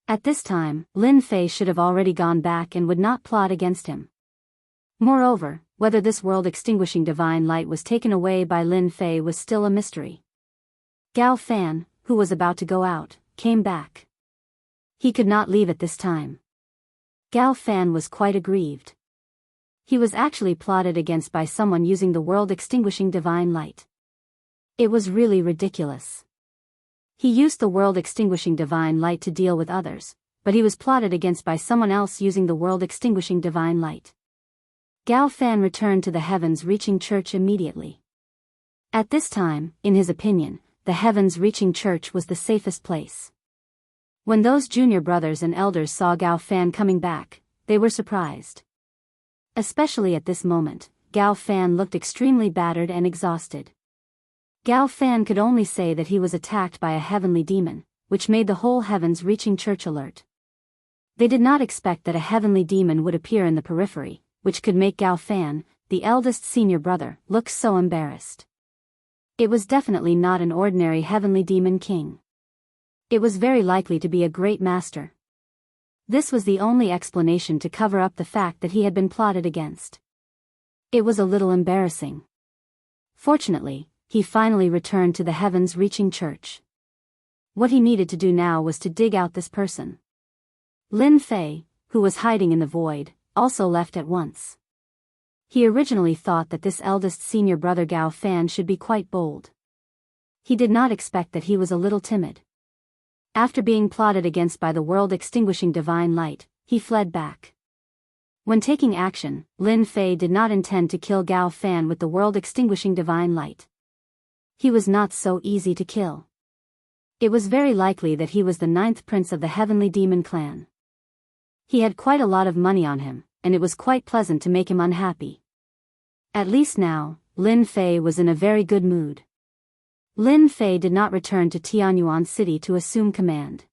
At this time, Lin Fei should have already gone back and would not plot against him. Moreover, whether this world-extinguishing divine light was taken away by Lin Fei was still a mystery. Gao Fan, who was about to go out, came back. He could not leave at this time. Gao Fan was quite aggrieved. He was actually plotted against by someone using the world-extinguishing divine light. It was really ridiculous. He used the world-extinguishing divine light to deal with others, but he was plotted against by someone else using the world-extinguishing divine light. Gao Fan returned to the heavens-reaching church immediately. At this time, in his opinion, the heavens-reaching church was the safest place. When those junior brothers and elders saw Gao Fan coming back, they were surprised. Especially at this moment, Gao Fan looked extremely battered and exhausted. Gao Fan could only say that he was attacked by a heavenly demon, which made the whole heavens-reaching church alert. They did not expect that a heavenly demon would appear in the periphery, which could make Gao Fan, the eldest senior brother, look so embarrassed. It was definitely not an ordinary heavenly demon king. It was very likely to be a great master. This was the only explanation to cover up the fact that he had been plotted against. It was a little embarrassing. Fortunately, he finally returned to the heavens-reaching church. What he needed to do now was to dig out this person. Lin Fei, who was hiding in the void, also left at once. He originally thought that this eldest senior brother Gao Fan should be quite bold. He did not expect that he was a little timid. After being plotted against by the world-extinguishing divine light, he fled back. When taking action, Lin Fei did not intend to kill Gao Fan with the world-extinguishing divine light. He was not so easy to kill. It was very likely that he was the 9th prince of the heavenly demon clan. He had quite a lot of money on him, and it was quite pleasant to make him unhappy. At least now, Lin Fei was in a very good mood. Lin Fei did not return to Tianyuan City to assume command.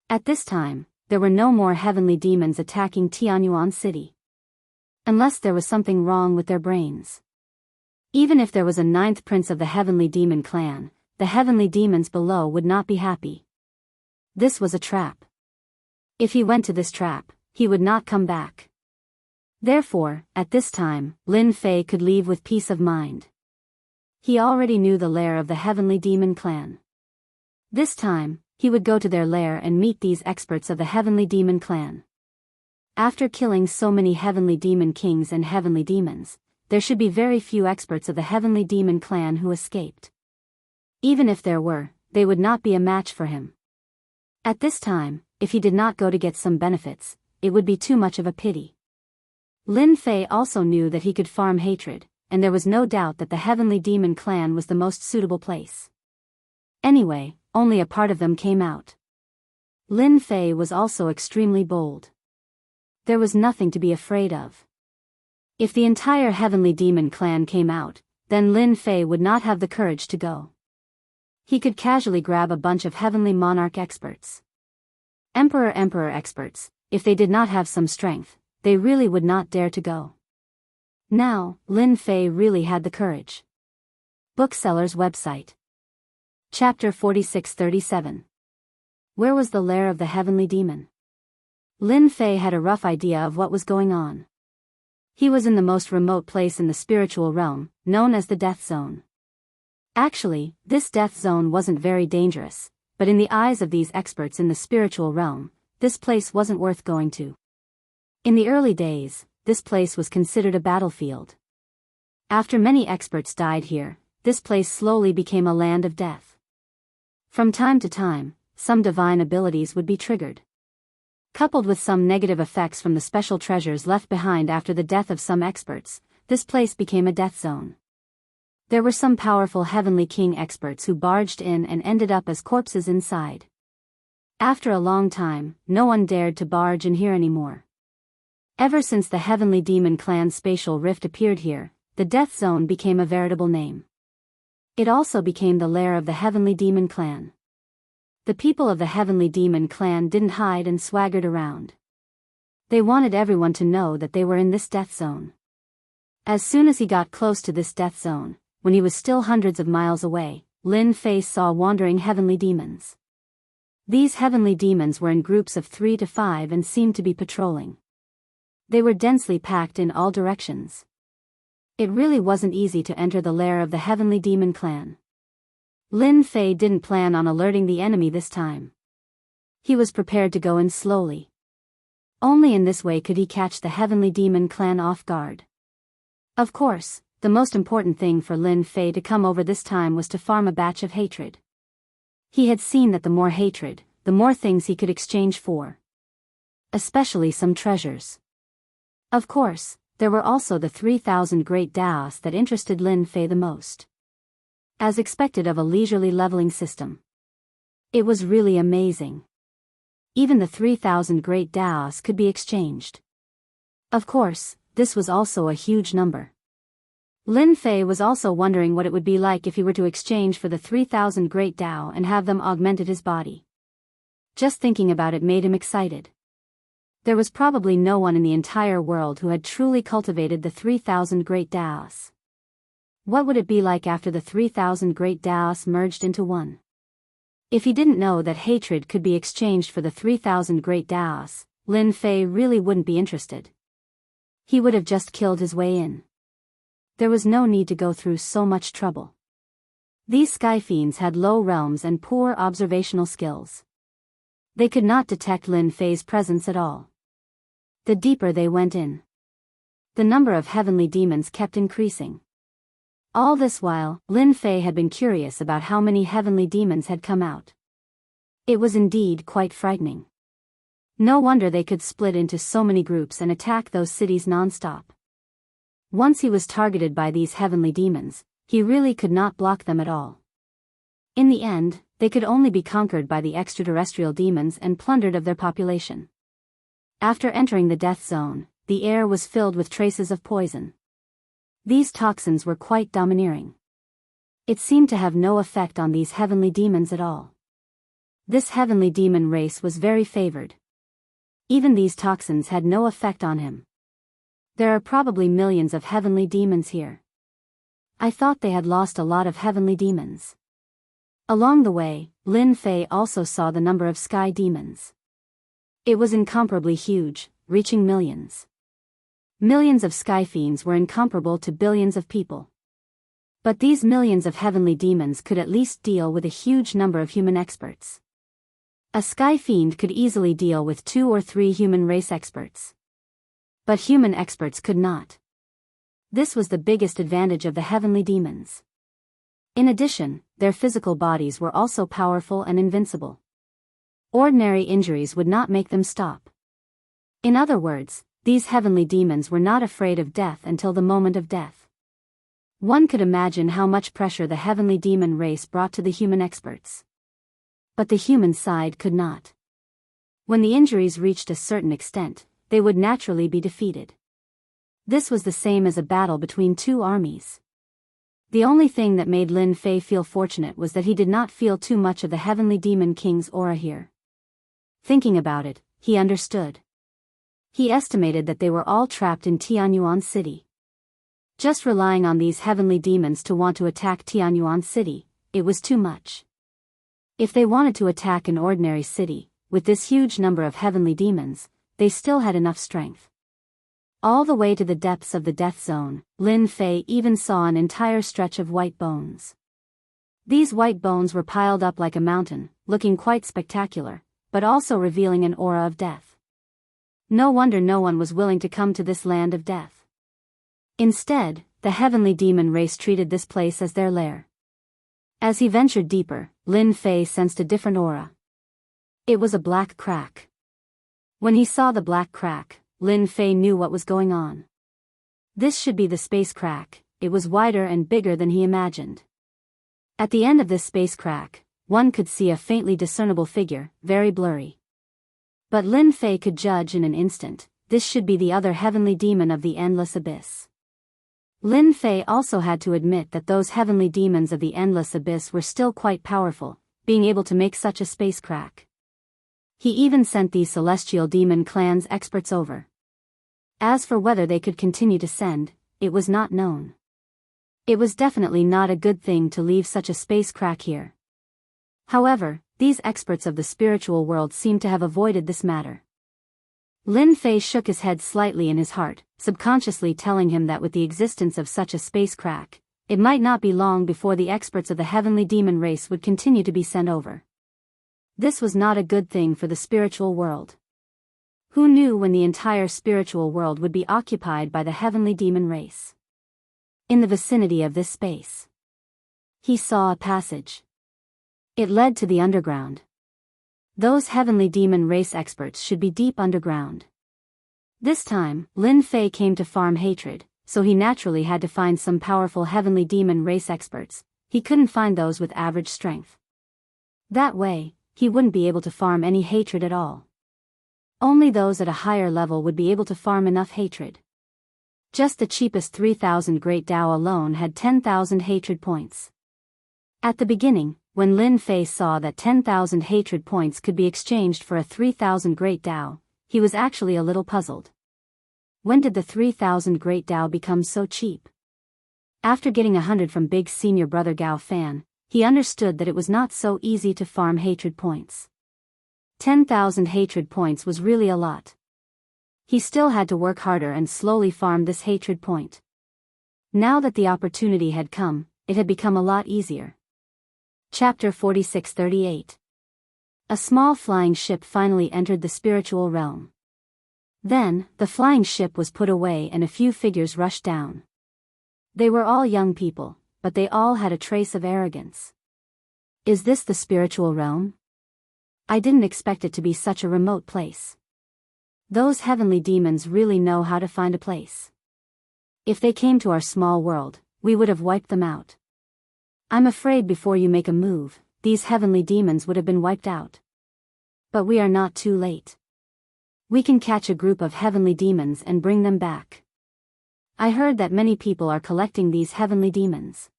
At this time, there were no more heavenly demons attacking Tianyuan City. Unless there was something wrong with their brains. Even if there was a 9th prince of the heavenly demon clan, the heavenly demons below would not be happy. This was a trap. If he went to this trap, he would not come back. Therefore, at this time, Lin Fei could leave with peace of mind. He already knew the lair of the heavenly demon clan. This time, he would go to their lair and meet these experts of the heavenly demon clan. After killing so many heavenly demon kings and heavenly demons, there should be very few experts of the heavenly demon clan who escaped. Even if there were, they would not be a match for him. At this time, if he did not go to get some benefits, it would be too much of a pity. Lin Fei also knew that he could farm hatred, and there was no doubt that the heavenly demon clan was the most suitable place. Anyway, only a part of them came out. Lin Fei was also extremely bold. There was nothing to be afraid of. If the entire heavenly demon clan came out, then Lin Fei would not have the courage to go. He could casually grab a bunch of heavenly monarch experts. Emperor experts, if they did not have some strength, they really would not dare to go. Now, Lin Fei really had the courage. Bookseller's website. Chapter 46-37. Where was the lair of the heavenly demon? Lin Fei had a rough idea of what was going on. He was in the most remote place in the spiritual realm, known as the Death Zone. Actually, this Death Zone wasn't very dangerous, but in the eyes of these experts in the spiritual realm, this place wasn't worth going to. In the early days, this place was considered a battlefield. After many experts died here, this place slowly became a land of death. From time to time, some divine abilities would be triggered. Coupled with some negative effects from the special treasures left behind after the death of some experts, this place became a death zone. There were some powerful heavenly king experts who barged in and ended up as corpses inside. After a long time, no one dared to barge in here anymore. Ever since the heavenly demon clan's spatial rift appeared here, the death zone became a veritable name. It also became the lair of the heavenly demon clan. The people of the heavenly demon clan didn't hide and swaggered around. They wanted everyone to know that they were in this death zone. As soon as he got close to this death zone, when he was still hundreds of miles away, Lin Fei saw wandering heavenly demons. These heavenly demons were in groups of 3 to 5 and seemed to be patrolling. They were densely packed in all directions. It really wasn't easy to enter the lair of the heavenly demon clan. Lin Fei didn't plan on alerting the enemy this time. He was prepared to go in slowly. Only in this way could he catch the heavenly demon clan off guard. Of course, the most important thing for Lin Fei to come over this time was to farm a batch of hatred. He had seen that the more hatred, the more things he could exchange for. Especially some treasures. Of course, there were also the 3,000 great Daoists that interested Lin Fei the most. As expected of a leisurely leveling system. It was really amazing. Even the 3,000 great Daoists could be exchanged. Of course, this was also a huge number. Lin Fei was also wondering what it would be like if he were to exchange for the 3,000 great Dao and have them augmented his body. Just thinking about it made him excited. There was probably no one in the entire world who had truly cultivated the 3,000 great Daoists. What would it be like after the 3,000 great Daoists merged into one? If he didn't know that hatred could be exchanged for the 3,000 great Daoists, Lin Fei really wouldn't be interested. He would have just killed his way in. There was no need to go through so much trouble. These sky fiends had low realms and poor observational skills. They could not detect Lin Fei's presence at all. The deeper they went in, the number of heavenly demons kept increasing. All this while, Lin Fei had been curious about how many heavenly demons had come out. It was indeed quite frightening. No wonder they could split into so many groups and attack those cities non-stop. Once he was targeted by these heavenly demons, he really could not block them at all. In the end, they could only be conquered by the extraterrestrial demons and plundered of their population. After entering the death zone, the air was filled with traces of poison. These toxins were quite domineering. It seemed to have no effect on these heavenly demons at all. This heavenly demon race was very favored. Even these toxins had no effect on him. There are probably millions of heavenly demons here. I thought they had lost a lot of heavenly demons. Along the way, Lin Fei also saw the number of sky demons. It was incomparably huge, reaching millions. Millions of sky fiends were incomparable to billions of people. But these millions of heavenly demons could at least deal with a huge number of human experts. A sky fiend could easily deal with 2 or 3 human race experts. But human experts could not. This was the biggest advantage of the heavenly demons. In addition, their physical bodies were also powerful and invincible. Ordinary injuries would not make them stop. In other words, these heavenly demons were not afraid of death until the moment of death. One could imagine how much pressure the heavenly demon race brought to the human experts. But the human side could not. When the injuries reached a certain extent, they would naturally be defeated. This was the same as a battle between 2 armies. The only thing that made Lin Fei feel fortunate was that he did not feel too much of the heavenly demon king's aura here. Thinking about it, he understood. He estimated that they were all trapped in Tianyuan City. Just relying on these heavenly demons to want to attack Tianyuan City, it was too much. If they wanted to attack an ordinary city, with this huge number of heavenly demons, they still had enough strength. All the way to the depths of the death zone, Lin Fei even saw an entire stretch of white bones. These white bones were piled up like a mountain, looking quite spectacular, but also revealing an aura of death. No wonder no one was willing to come to this land of death. Instead, the heavenly demon race treated this place as their lair. As he ventured deeper, Lin Fei sensed a different aura. It was a black crack. When he saw the black crack, Lin Fei knew what was going on. This should be the space crack. It was wider and bigger than he imagined. At the end of this space crack, one could see a faintly discernible figure, very blurry. But Lin Fei could judge in an instant, this should be the other heavenly demon of the endless abyss. Lin Fei also had to admit that those heavenly demons of the endless abyss were still quite powerful, being able to make such a space crack. He even sent these celestial demon clans experts over. As for whether they could continue to send, it was not known. It was definitely not a good thing to leave such a space crack here. However, these experts of the spiritual world seemed to have avoided this matter. Lin Fei shook his head slightly in his heart, subconsciously telling him that with the existence of such a space crack, it might not be long before the experts of the heavenly demon race would continue to be sent over. This was not a good thing for the spiritual world. Who knew when the entire spiritual world would be occupied by the heavenly demon race? In the vicinity of this space, he saw a passage. It led to the underground. Those heavenly demon race experts should be deep underground. This time, Lin Fei came to farm hatred, so he naturally had to find some powerful heavenly demon race experts. He couldn't find those with average strength. That way, he wouldn't be able to farm any hatred at all. Only those at a higher level would be able to farm enough hatred. Just the cheapest 3,000 Great Dao alone had 10,000 hatred points. At the beginning, when Lin Fei saw that 10,000 hatred points could be exchanged for a 3,000 Great Dao, he was actually a little puzzled. When did the 3,000 Great Dao become so cheap? After getting 100 from Big Senior Brother Gao Fan, he understood that it was not so easy to farm hatred points. 10,000 hatred points was really a lot. He still had to work harder and slowly farm this hatred point. Now that the opportunity had come, it had become a lot easier. Chapter 46-38. A small flying ship finally entered the spiritual realm. Then, the flying ship was put away and a few figures rushed down. They were all young people, but they all had a trace of arrogance. Is this the spiritual realm? I didn't expect it to be such a remote place. Those heavenly demons really know how to find a place. If they came to our small world, we would have wiped them out. I'm afraid before you make a move, these heavenly demons would have been wiped out. But we are not too late. We can catch a group of heavenly demons and bring them back. I heard that many people are collecting these heavenly demons.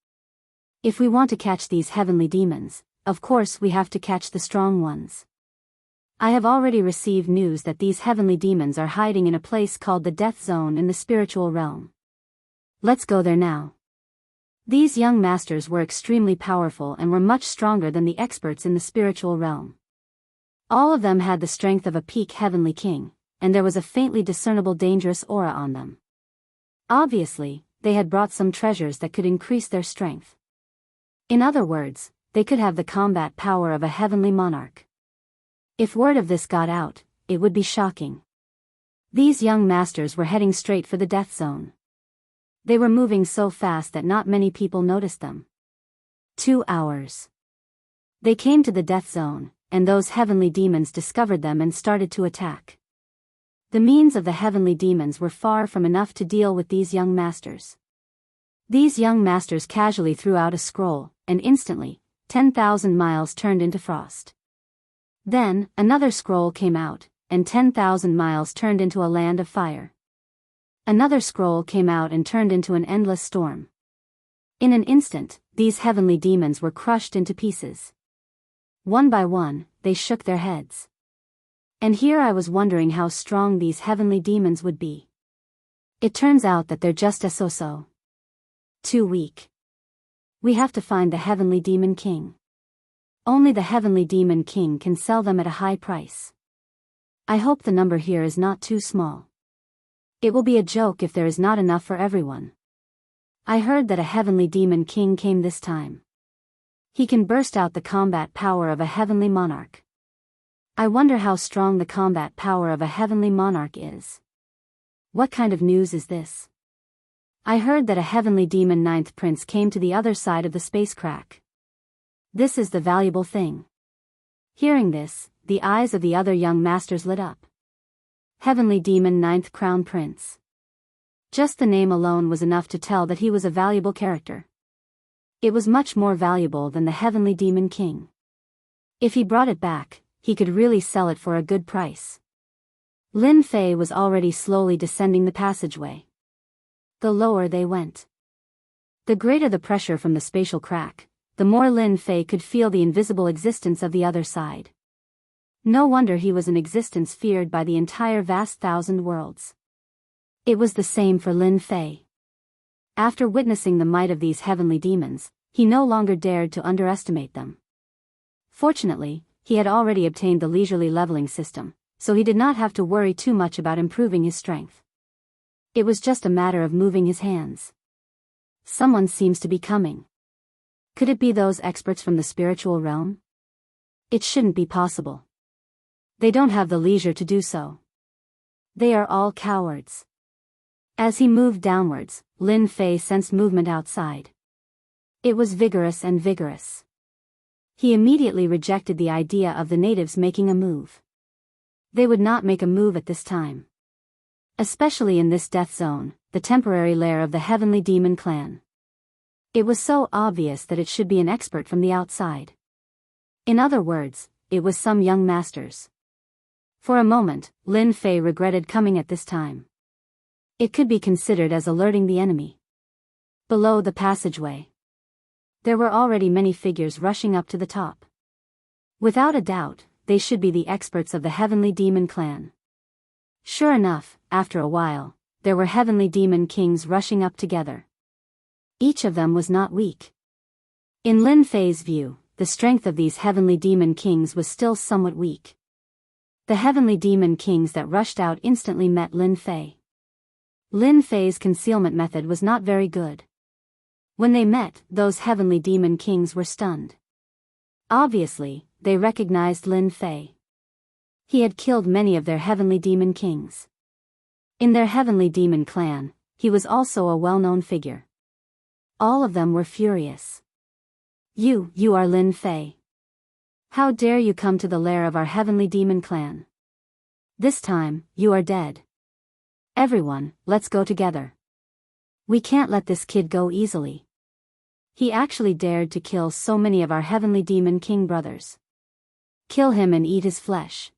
If we want to catch these heavenly demons, of course we have to catch the strong ones. I have already received news that these heavenly demons are hiding in a place called the Death Zone in the spiritual realm. Let's go there now. These young masters were extremely powerful and were much stronger than the experts in the spiritual realm. All of them had the strength of a peak heavenly king, and there was a faintly discernible dangerous aura on them. Obviously, they had brought some treasures that could increase their strength. In other words, they could have the combat power of a heavenly monarch. If word of this got out, it would be shocking. These young masters were heading straight for the Death Zone. They were moving so fast that not many people noticed them. 2 hours. They came to the Death Zone, and those heavenly demons discovered them and started to attack. The means of the heavenly demons were far from enough to deal with these young masters. These young masters casually threw out a scroll, and instantly, 10,000 miles turned into frost. Then, another scroll came out, and 10,000 miles turned into a land of fire. Another scroll came out and turned into an endless storm. In an instant, these heavenly demons were crushed into pieces. One by one, they shook their heads. And here I was wondering how strong these heavenly demons would be. It turns out that they're just a so-so. Too weak. We have to find the heavenly demon king. Only the heavenly demon king can sell them at a high price. I hope the number here is not too small. It will be a joke if there is not enough for everyone. I heard that a heavenly demon king came this time. He can burst out the combat power of a heavenly monarch. I wonder how strong the combat power of a heavenly monarch is. What kind of news is this? I heard that a heavenly demon ninth prince came to the other side of the space crack. This is the valuable thing. Hearing this, the eyes of the other young masters lit up. Heavenly Demon Ninth Crown Prince. Just the name alone was enough to tell that he was a valuable character. It was much more valuable than the Heavenly Demon King. If he brought it back, he could really sell it for a good price. Lin Fei was already slowly descending the passageway. The lower they went, the greater the pressure from the spatial crack, the more Lin Fei could feel the invisible existence of the other side. No wonder he was an existence feared by the entire vast thousand worlds. It was the same for Lin Fei. After witnessing the might of these heavenly demons, he no longer dared to underestimate them. Fortunately, he had already obtained the leisurely leveling system, so he did not have to worry too much about improving his strength. It was just a matter of moving his hands. Someone seems to be coming. Could it be those experts from the spiritual realm? It shouldn't be possible. They don't have the leisure to do so. They are all cowards. As he moved downwards, Lin Fei sensed movement outside. It was vigorous and vigorous. He immediately rejected the idea of the natives making a move. They would not make a move at this time. Especially in this death zone, the temporary lair of the heavenly demon clan. It was so obvious that it should be an expert from the outside. In other words, it was some young masters. For a moment, Lin Fei regretted coming at this time. It could be considered as alerting the enemy. Below the passageway, there were already many figures rushing up to the top. Without a doubt, they should be the experts of the heavenly demon clan. Sure enough, after a while, there were heavenly demon kings rushing up together. Each of them was not weak. In Lin Fei's view, the strength of these heavenly demon kings was still somewhat weak. The heavenly demon kings that rushed out instantly met Lin Fei. Lin Fei's concealment method was not very good. When they met, those heavenly demon kings were stunned. Obviously, they recognized Lin Fei. He had killed many of their heavenly demon kings. In their heavenly demon clan, he was also a well-known figure. All of them were furious. You are Lin Fei. How dare you come to the lair of our heavenly demon clan? This time, you are dead. Everyone, let's go together. We can't let this kid go easily. He actually dared to kill so many of our heavenly demon king brothers. Kill him and eat his flesh.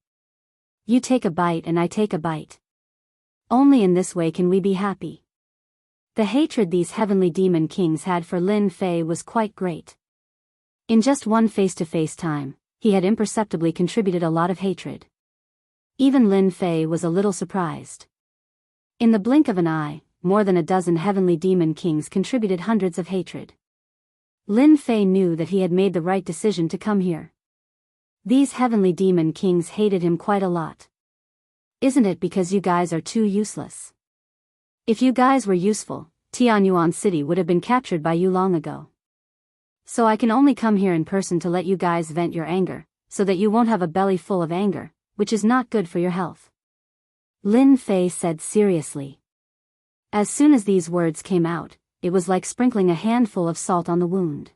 You take a bite and I take a bite. Only in this way can we be happy. The hatred these heavenly demon kings had for Lin Fei was quite great. In just one face-to-face time, he had imperceptibly contributed a lot of hatred. Even Lin Fei was a little surprised. In the blink of an eye, more than a dozen heavenly demon kings contributed hundreds of hatred. Lin Fei knew that he had made the right decision to come here. These heavenly demon kings hated him quite a lot. Isn't it because you guys are too useless? If you guys were useful, Tianyuan City would have been captured by you long ago. So I can only come here in person to let you guys vent your anger, so that you won't have a belly full of anger, which is not good for your health. Lin Fei said seriously. As soon as these words came out, it was like sprinkling a handful of salt on the wound.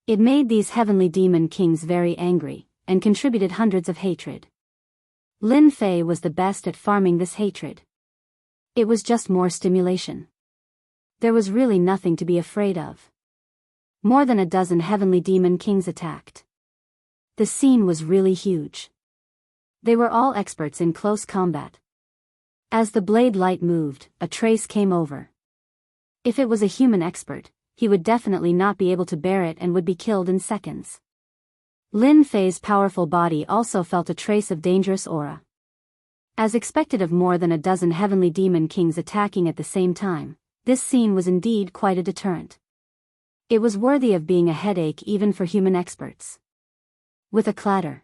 It made these heavenly demon kings very angry, and contributed hundreds of hatred. Lin Fei was the best at farming this hatred. It was just more stimulation. There was really nothing to be afraid of. More than a dozen heavenly demon kings attacked. The scene was really huge. They were all experts in close combat. As the blade light moved, a trace came over. If it was a human expert, he would definitely not be able to bear it and would be killed in seconds. Lin Fei's powerful body also felt a trace of dangerous aura. As expected of more than a dozen heavenly demon kings attacking at the same time, this scene was indeed quite a deterrent. It was worthy of being a headache even for human experts. With a clatter,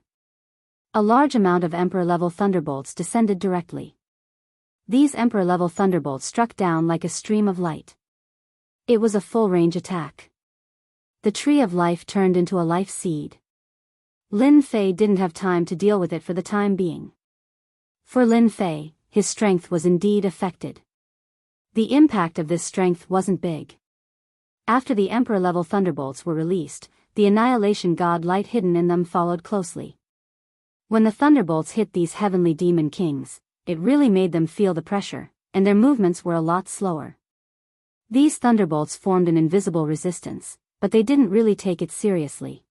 a large amount of Emperor-level thunderbolts descended directly. These Emperor-level thunderbolts struck down like a stream of light. It was a full-range attack. The tree of life turned into a life seed. Lin Fei didn't have time to deal with it for the time being. For Lin Fei, his strength was indeed affected. The impact of this strength wasn't big. After the Emperor-level thunderbolts were released, the annihilation god light hidden in them followed closely. When the thunderbolts hit these heavenly demon kings, it really made them feel the pressure, and their movements were a lot slower. These thunderbolts formed an invisible resistance, but they didn't really take it seriously.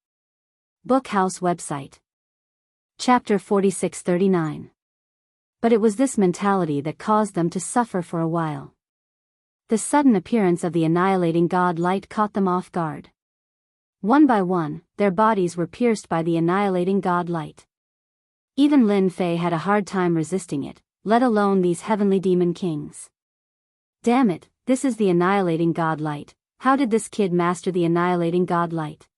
Bookhouse website. Chapter 4639. But it was this mentality that caused them to suffer for a while. The sudden appearance of the annihilating god light caught them off guard. One by one, their bodies were pierced by the annihilating god light. Even Lin Fei had a hard time resisting it, let alone these heavenly demon kings. Damn it, This is the annihilating god light. How did this kid master the annihilating god light?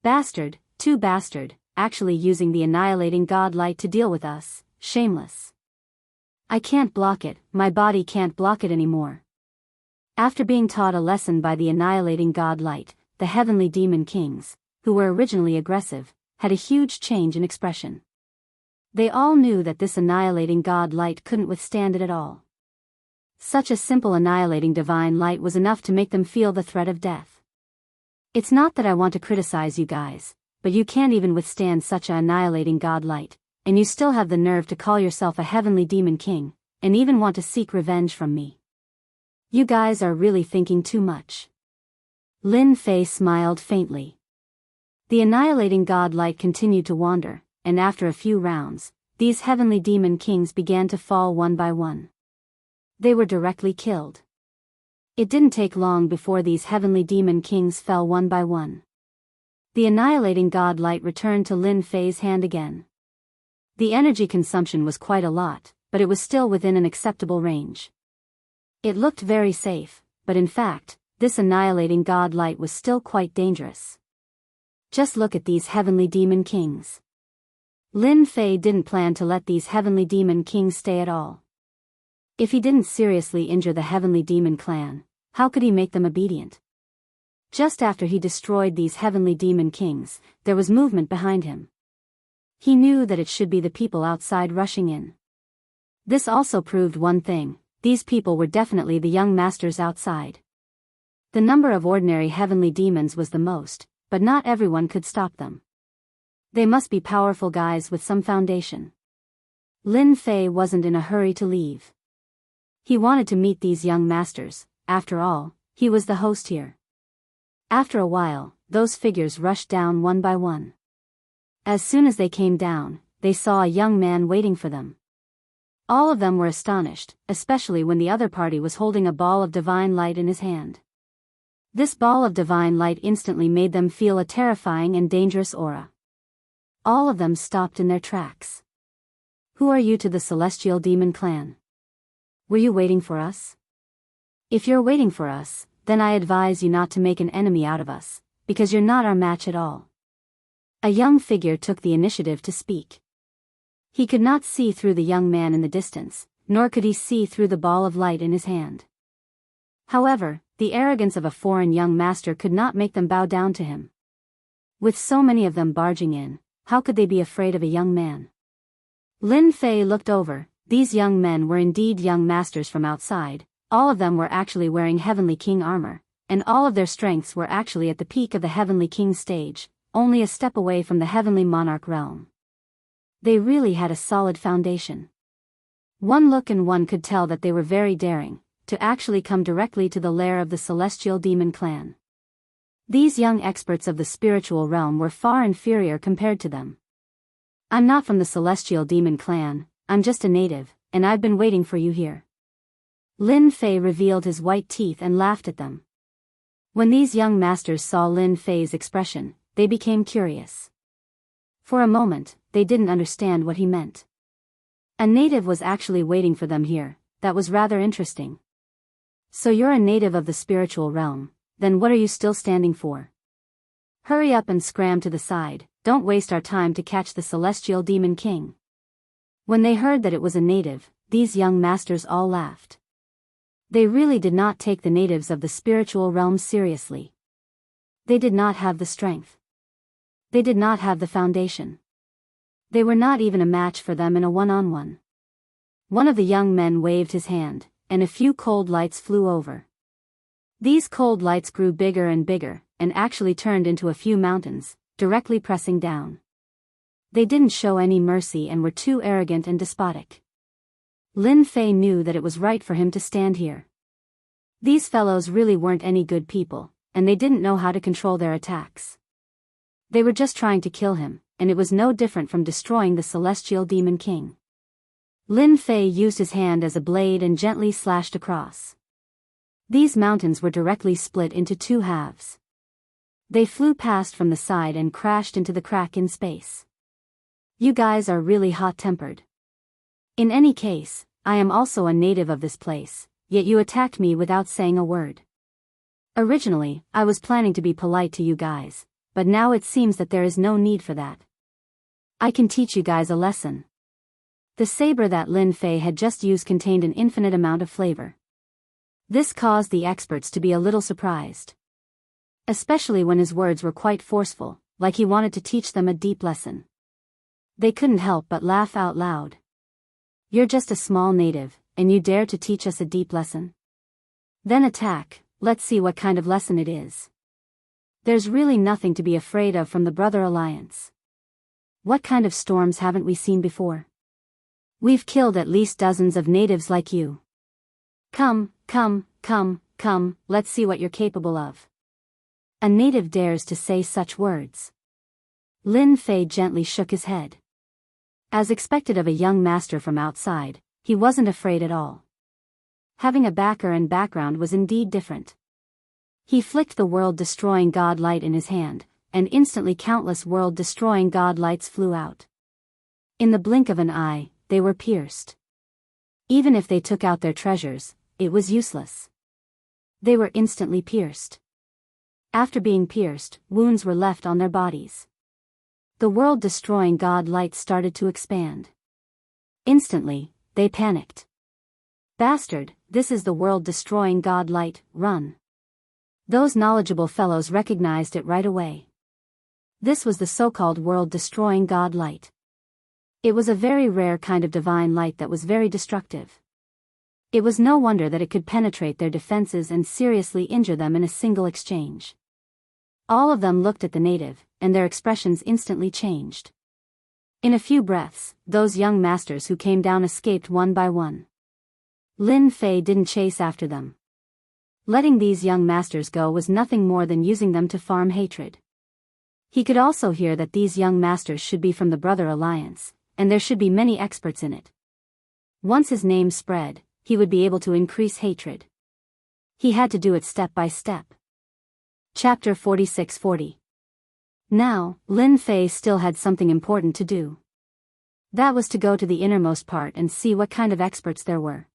Bastard, too bastard, actually using the annihilating god light to deal with us, shameless. I can't block it, my body can't block it anymore. After being taught a lesson by the annihilating god light, the heavenly demon kings, who were originally aggressive, had a huge change in expression. They all knew that this annihilating god light couldn't withstand it at all. Such a simple annihilating divine light was enough to make them feel the threat of death. It's not that I want to criticize you guys, but you can't even withstand such an annihilating god light, and you still have the nerve to call yourself a heavenly demon king, and even want to seek revenge from me. You guys are really thinking too much. Lin Fei smiled faintly. The annihilating god light continued to wander, and after a few rounds, these heavenly demon kings began to fall one by one. They were directly killed. It didn't take long before these heavenly demon kings fell one by one. The annihilating god light returned to Lin Fei's hand again. The energy consumption was quite a lot, but it was still within an acceptable range. It looked very safe, but in fact, this annihilating god light was still quite dangerous. Just look at these heavenly demon kings. Lin Fei didn't plan to let these heavenly demon kings stay at all. If he didn't seriously injure the heavenly demon clan, how could he make them obedient? Just after he destroyed these heavenly demon kings, there was movement behind him. He knew that it should be the people outside rushing in. This also proved one thing: these people were definitely the young masters outside. The number of ordinary heavenly demons was the most, but not everyone could stop them. They must be powerful guys with some foundation. Lin Fei wasn't in a hurry to leave. He wanted to meet these young masters. After all, he was the host here. After a while, those figures rushed down one by one. As soon as they came down, they saw a young man waiting for them. All of them were astonished, especially when the other party was holding a ball of divine light in his hand. This ball of divine light instantly made them feel a terrifying and dangerous aura. All of them stopped in their tracks. Who are you to the Celestial Demon Clan? Were you waiting for us? If you're waiting for us, then I advise you not to make an enemy out of us, because you're not our match at all. A young figure took the initiative to speak. He could not see through the young man in the distance, nor could he see through the ball of light in his hand. However, the arrogance of a foreign young master could not make them bow down to him. With so many of them barging in, how could they be afraid of a young man? Lin Fei looked over. These young men were indeed young masters from outside. All of them were actually wearing Heavenly King armor, and all of their strengths were actually at the peak of the Heavenly King stage, only a step away from the Heavenly Monarch realm. They really had a solid foundation. One look and one could tell that they were very daring, to actually come directly to the lair of the Celestial Demon Clan. These young experts of the spiritual realm were far inferior compared to them. I'm not from the Celestial Demon Clan, I'm just a native, and I've been waiting for you here. Lin Fei revealed his white teeth and laughed at them. When these young masters saw Lin Fei's expression, they became curious. For a moment, they didn't understand what he meant. A native was actually waiting for them here. That was rather interesting. So you're a native of the spiritual realm, then what are you still standing for? Hurry up and scram to the side, don't waste our time to catch the Celestial Demon King. When they heard that it was a native, these young masters all laughed. They really did not take the natives of the spiritual realm seriously. They did not have the strength. They did not have the foundation. They were not even a match for them in a one-on-one. One of the young men waved his hand, and a few cold lights flew over. These cold lights grew bigger and bigger, and actually turned into a few mountains, directly pressing down. They didn't show any mercy and were too arrogant and despotic. Lin Fei knew that it was right for him to stand here. These fellows really weren't any good people, and they didn't know how to control their attacks. They were just trying to kill him, and it was no different from destroying the Celestial Demon King. Lin Fei used his hand as a blade and gently slashed across. These mountains were directly split into two halves. They flew past from the side and crashed into the crack in space. You guys are really hot-tempered. In any case, I am also a native of this place. yet you attacked me without saying a word. Originally, I was planning to be polite to you guys, but now it seems that there is no need for that. I can teach you guys a lesson. The saber that Lin Fei had just used contained an infinite amount of flavor. This caused the experts to be a little surprised. Especially when his words were quite forceful, like he wanted to teach them a deep lesson. They couldn't help but laugh out loud. You're just a small native, and you dare to teach us a deep lesson? Then attack, let's see what kind of lesson it is. There's really nothing to be afraid of from the Brother Alliance. What kind of storms haven't we seen before? We've killed at least dozens of natives like you. Come, let's see what you're capable of. A native dares to say such words. Lin Fei gently shook his head. As expected of a young master from outside, he wasn't afraid at all. Having a backer and background was indeed different. He flicked the world-destroying god light in his hand, and instantly countless world-destroying god lights flew out. In the blink of an eye, they were pierced. Even if they took out their treasures, it was useless. They were instantly pierced. After being pierced, wounds were left on their bodies. The world-destroying god light started to expand. Instantly, they panicked. Bastard, this is the world-destroying god light, run. Those knowledgeable fellows recognized it right away. This was the so-called world-destroying god light. It was a very rare kind of divine light that was very destructive. It was no wonder that it could penetrate their defenses and seriously injure them in a single exchange. All of them looked at the native, and their expressions instantly changed. In a few breaths, those young masters who came down escaped one by one. Lin Fei didn't chase after them. Letting these young masters go was nothing more than using them to farm hatred. He could also hear that these young masters should be from the Brother Alliance, and there should be many experts in it. Once his name spread, he would be able to increase hatred. He had to do it step by step. Chapter 46-40. Now, Lin Fei still had something important to do. That was to go to the innermost part and see what kind of experts there were.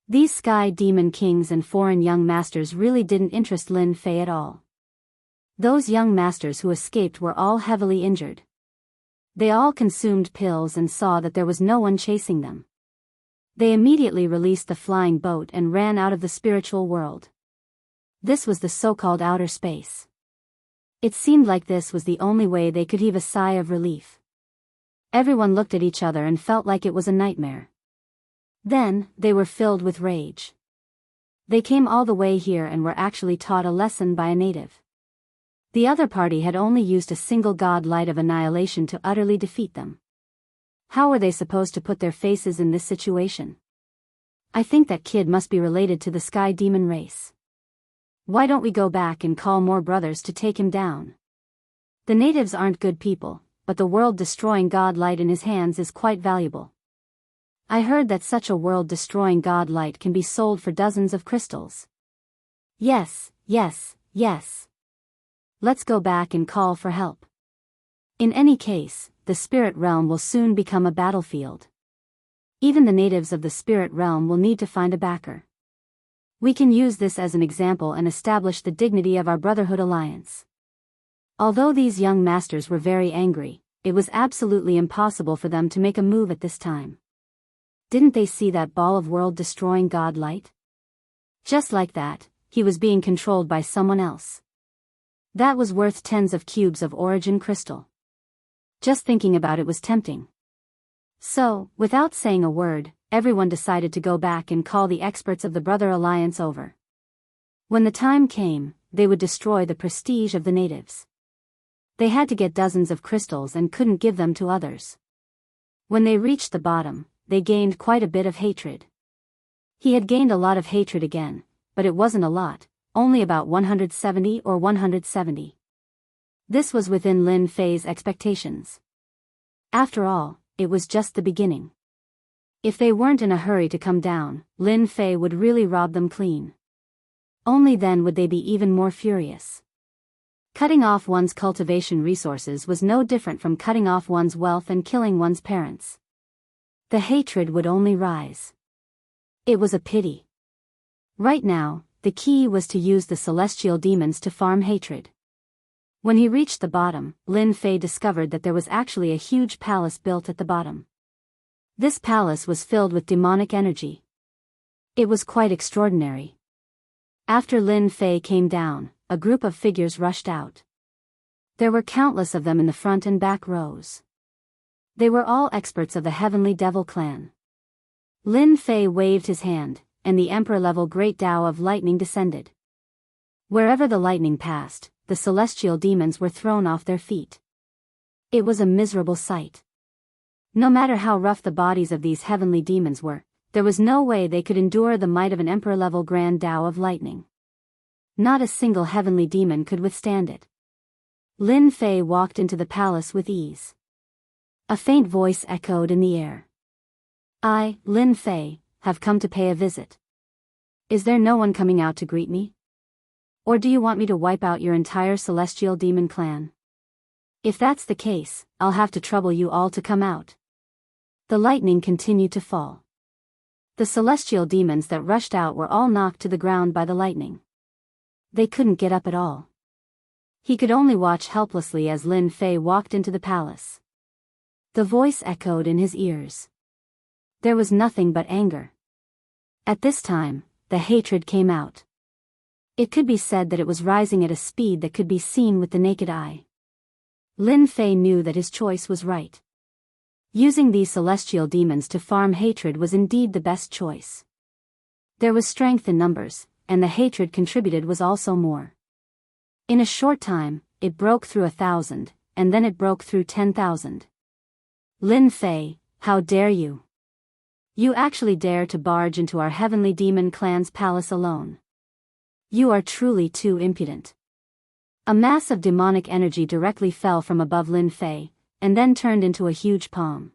These sky demon kings and foreign young masters really didn't interest Lin Fei at all. Those young masters who escaped were all heavily injured. They all consumed pills and saw that there was no one chasing them. They immediately released the flying boat and ran out of the spiritual world. This was the so-called outer space. It seemed like this was the only way they could heave a sigh of relief. Everyone looked at each other and felt like it was a nightmare. Then, they were filled with rage. They came all the way here and were actually taught a lesson by a native. The other party had only used a single god light of annihilation to utterly defeat them. How were they supposed to put their faces in this situation? I think that kid must be related to the sky demon race. Why don't we go back and call more brothers to take him down? The natives aren't good people, but the world-destroying god light in his hands is quite valuable. I heard that such a world-destroying god light can be sold for dozens of crystals. Yes. Let's go back and call for help. In any case, the spirit realm will soon become a battlefield. Even the natives of the spirit realm will need to find a backer. We can use this as an example and establish the dignity of our Brotherhood Alliance. Although these young masters were very angry, it was absolutely impossible for them to make a move at this time. Didn't they see that ball of world-destroying god light? Just like that, he was being controlled by someone else. That was worth tens of cubes of origin crystal. Just thinking about it was tempting. So, without saying a word, everyone decided to go back and call the experts of the Brother Alliance over. When the time came, they would destroy the prestige of the natives. They had to get dozens of crystals and couldn't give them to others. When they reached the bottom, they gained quite a bit of hatred. He had gained a lot of hatred again, but it wasn't a lot, only about 170 or 170. This was within Lin Fei's expectations. After all, it was just the beginning. If they weren't in a hurry to come down, Lin Fei would really rob them clean. Only then would they be even more furious. Cutting off one's cultivation resources was no different from cutting off one's wealth and killing one's parents. The hatred would only rise. It was a pity. Right now, the key was to use the celestial demons to farm hatred. When he reached the bottom, Lin Fei discovered that there was actually a huge palace built at the bottom. This palace was filled with demonic energy. It was quite extraordinary. After Lin Fei came down, a group of figures rushed out. There were countless of them in the front and back rows. They were all experts of the Heavenly Devil clan. Lin Fei waved his hand, and the emperor-level Great Tao of Lightning descended. Wherever the lightning passed, the celestial demons were thrown off their feet. It was a miserable sight. No matter how rough the bodies of these heavenly demons were, there was no way they could endure the might of an emperor-level Grand Tao of Lightning. Not a single heavenly demon could withstand it. Lin Fei walked into the palace with ease. A faint voice echoed in the air. I, Lin Fei, have come to pay a visit. Is there no one coming out to greet me? Or do you want me to wipe out your entire celestial demon clan? If that's the case, I'll have to trouble you all to come out. The lightning continued to fall. The celestial demons that rushed out were all knocked to the ground by the lightning. They couldn't get up at all. He could only watch helplessly as Lin Fei walked into the palace. The voice echoed in his ears. There was nothing but anger. At this time, the hatred came out. It could be said that it was rising at a speed that could be seen with the naked eye. Lin Fei knew that his choice was right. Using these celestial demons to farm hatred was indeed the best choice. There was strength in numbers, and the hatred contributed was also more. In a short time, it broke through 1,000, and then it broke through 10,000. Lin Fei, how dare you? You actually dare to barge into our heavenly demon clan's palace alone. You are truly too impudent. A mass of demonic energy directly fell from above Lin Fei, and then turned into a huge palm.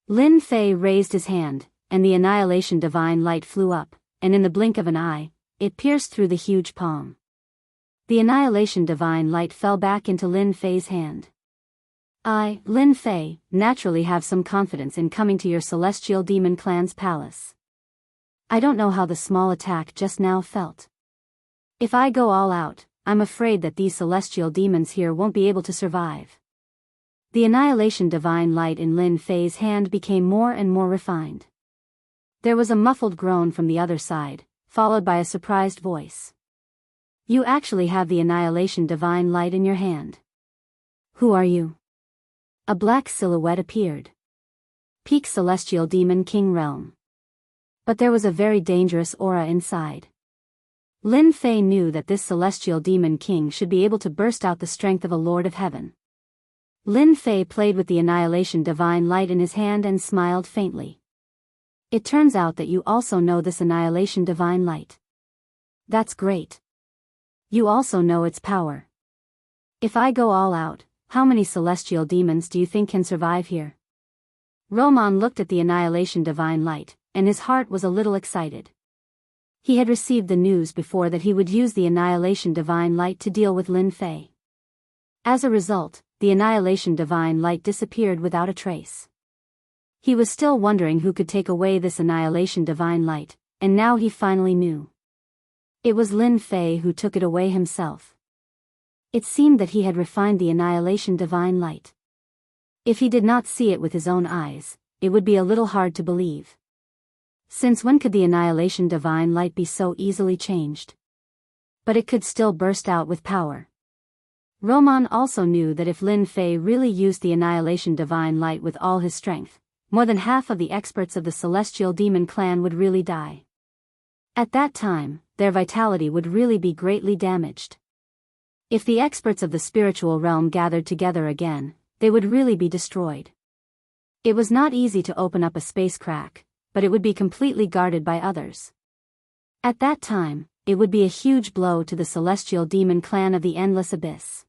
Lin Fei raised his hand, and the annihilation divine light flew up, and in the blink of an eye, it pierced through the huge palm. The annihilation divine light fell back into Lin Fei's hand. I, Lin Fei, naturally have some confidence in coming to your celestial demon clan's palace. I don't know how the small attack just now felt. If I go all out, I'm afraid that these celestial demons here won't be able to survive. The annihilation divine light in Lin Fei's hand became more and more refined. There was a muffled groan from the other side, followed by a surprised voice. You actually have the annihilation divine light in your hand. Who are you? A black silhouette appeared. Peak Celestial Demon King Realm. But there was a very dangerous aura inside. Lin Fei knew that this Celestial Demon King should be able to burst out the strength of a Lord of Heaven. Lin Fei played with the annihilation divine light in his hand and smiled faintly. It turns out that you also know this annihilation divine light. That's great. You also know its power. If I go all out, how many celestial demons do you think can survive here? Roman looked at the annihilation divine light, and his heart was a little excited. He had received the news before that he would use the annihilation divine light to deal with Lin Fei. As a result, the annihilation divine light disappeared without a trace. He was still wondering who could take away this annihilation divine light, and now he finally knew. It was Lin Fei who took it away himself. It seemed that he had refined the annihilation divine light. If he did not see it with his own eyes, it would be a little hard to believe. Since when could the annihilation divine light be so easily changed? But it could still burst out with power. Roman also knew that if Lin Fei really used the annihilation divine light with all his strength, more than half of the experts of the Celestial Demon Clan would really die. At that time, their vitality would really be greatly damaged. If the experts of the spiritual realm gathered together again, they would really be destroyed. It was not easy to open up a space crack, but it would be completely guarded by others. At that time, it would be a huge blow to the Celestial Demon Clan of the Endless Abyss.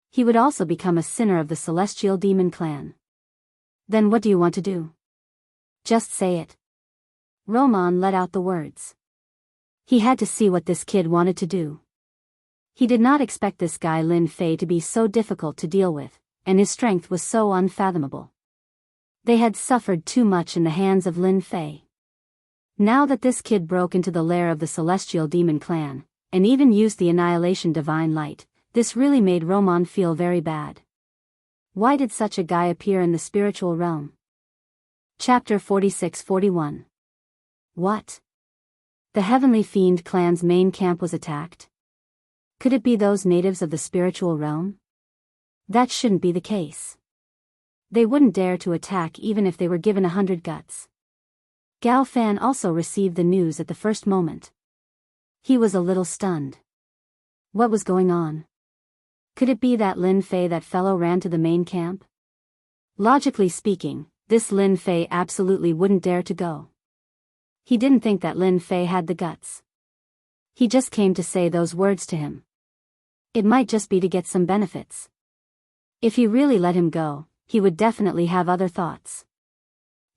He would also become a sinner of the Celestial Demon Clan. Then what do you want to do? Just say it. Roman let out the words. He had to see what this kid wanted to do. He did not expect this guy Lin Fei to be so difficult to deal with, and his strength was so unfathomable. They had suffered too much in the hands of Lin Fei. Now that this kid broke into the lair of the Celestial Demon Clan, and even used the Annihilation Divine Light, this really made Roman feel very bad. Why did such a guy appear in the spiritual realm? Chapter 46-41. What? The Heavenly Fiend clan's main camp was attacked? Could it be those natives of the spiritual realm? That shouldn't be the case. They wouldn't dare to attack even if they were given 100 guts. Gao Fan also received the news at the first moment. He was a little stunned. What was going on? Could it be that Lin Fei, that fellow, ran to the main camp? Logically speaking, this Lin Fei absolutely wouldn't dare to go. He didn't think that Lin Fei had the guts. He just came to say those words to him. It might just be to get some benefits. If he really let him go, he would definitely have other thoughts.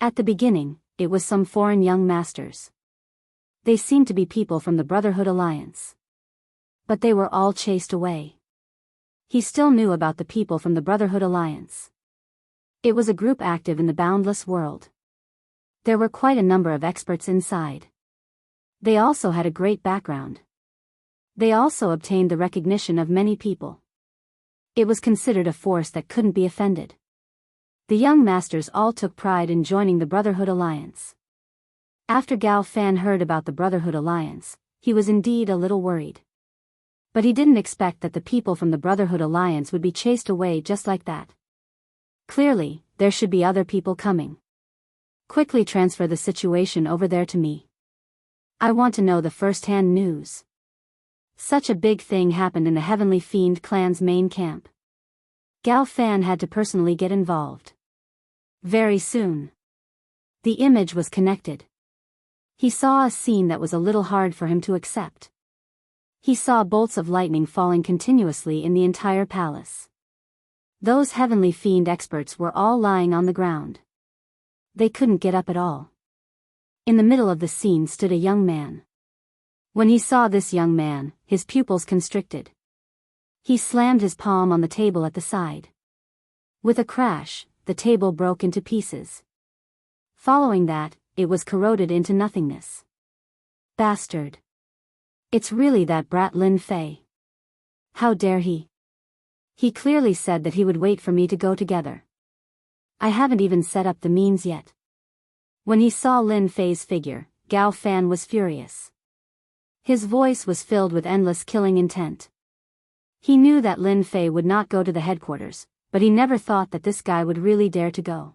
At the beginning, it was some foreign young masters. They seemed to be people from the Brotherhood Alliance. But they were all chased away. He still knew about the people from the Brotherhood Alliance. It was a group active in the boundless world. There were quite a number of experts inside. They also had a great background. They also obtained the recognition of many people. It was considered a force that couldn't be offended. The young masters all took pride in joining the Brotherhood Alliance. After Gao Fan heard about the Brotherhood Alliance, he was indeed a little worried. But he didn't expect that the people from the Brotherhood Alliance would be chased away just like that. Clearly, there should be other people coming. Quickly transfer the situation over there to me. I want to know the first-hand news. Such a big thing happened in the Heavenly Fiend clan's main camp. Gao Fan had to personally get involved. Very soon. The image was connected. He saw a scene that was a little hard for him to accept. He saw bolts of lightning falling continuously in the entire palace. Those Heavenly Fiend experts were all lying on the ground. They couldn't get up at all. In the middle of the scene stood a young man. When he saw this young man, his pupils constricted. He slammed his palm on the table at the side. With a crash, the table broke into pieces. Following that, it was corroded into nothingness. Bastard. It's really that brat Lin Fei. How dare he? He clearly said that he would wait for me to go together. I haven't even set up the means yet. When he saw Lin Fei's figure, Gao Fan was furious. His voice was filled with endless killing intent. He knew that Lin Fei would not go to the headquarters, but he never thought that this guy would really dare to go.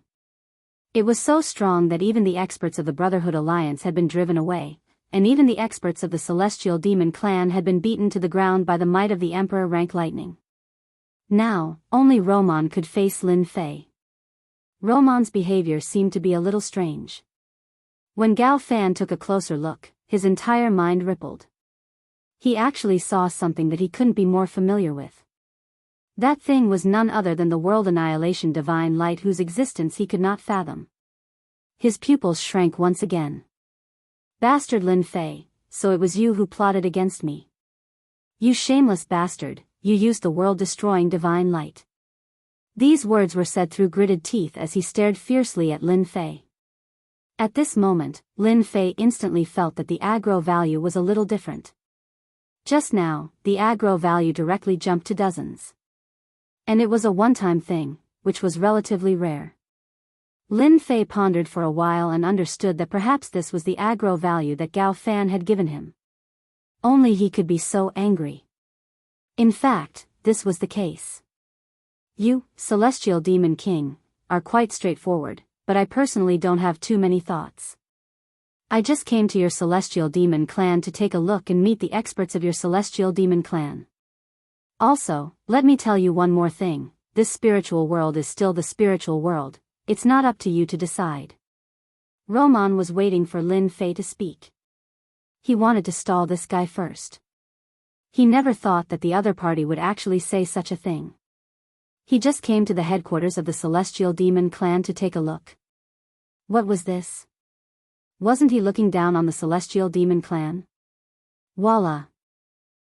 It was so strong that even the experts of the Brotherhood Alliance had been driven away, and even the experts of the Celestial Demon Clan had been beaten to the ground by the might of the Emperor rank lightning. Now, only Roman could face Lin Fei. Roman's behavior seemed to be a little strange. When Gao Fan took a closer look, his entire mind rippled. He actually saw something that he couldn't be more familiar with. That thing was none other than the World Annihilation Divine Light, whose existence he could not fathom. His pupils shrank once again. Bastard Lin Fei, so it was you who plotted against me. You shameless bastard, you used the world-destroying divine light. These words were said through gritted teeth as he stared fiercely at Lin Fei. At this moment, Lin Fei instantly felt that the aggro value was a little different. Just now, the aggro value directly jumped to dozens. And it was a one-time thing, which was relatively rare. Lin Fei pondered for a while and understood that perhaps this was the aggro value that Gao Fan had given him. Only he could be so angry. In fact, this was the case. You, Celestial Demon King, are quite straightforward, but I personally don't have too many thoughts. I just came to your Celestial Demon Clan to take a look and meet the experts of your Celestial Demon Clan. Also, let me tell you one more thing, this spiritual world is still the spiritual world, it's not up to you to decide. Roman was waiting for Lin Fei to speak. He wanted to stall this guy first. He never thought that the other party would actually say such a thing. He just came to the headquarters of the Celestial Demon Clan to take a look. What was this? Wasn't he looking down on the Celestial Demon Clan? Voila!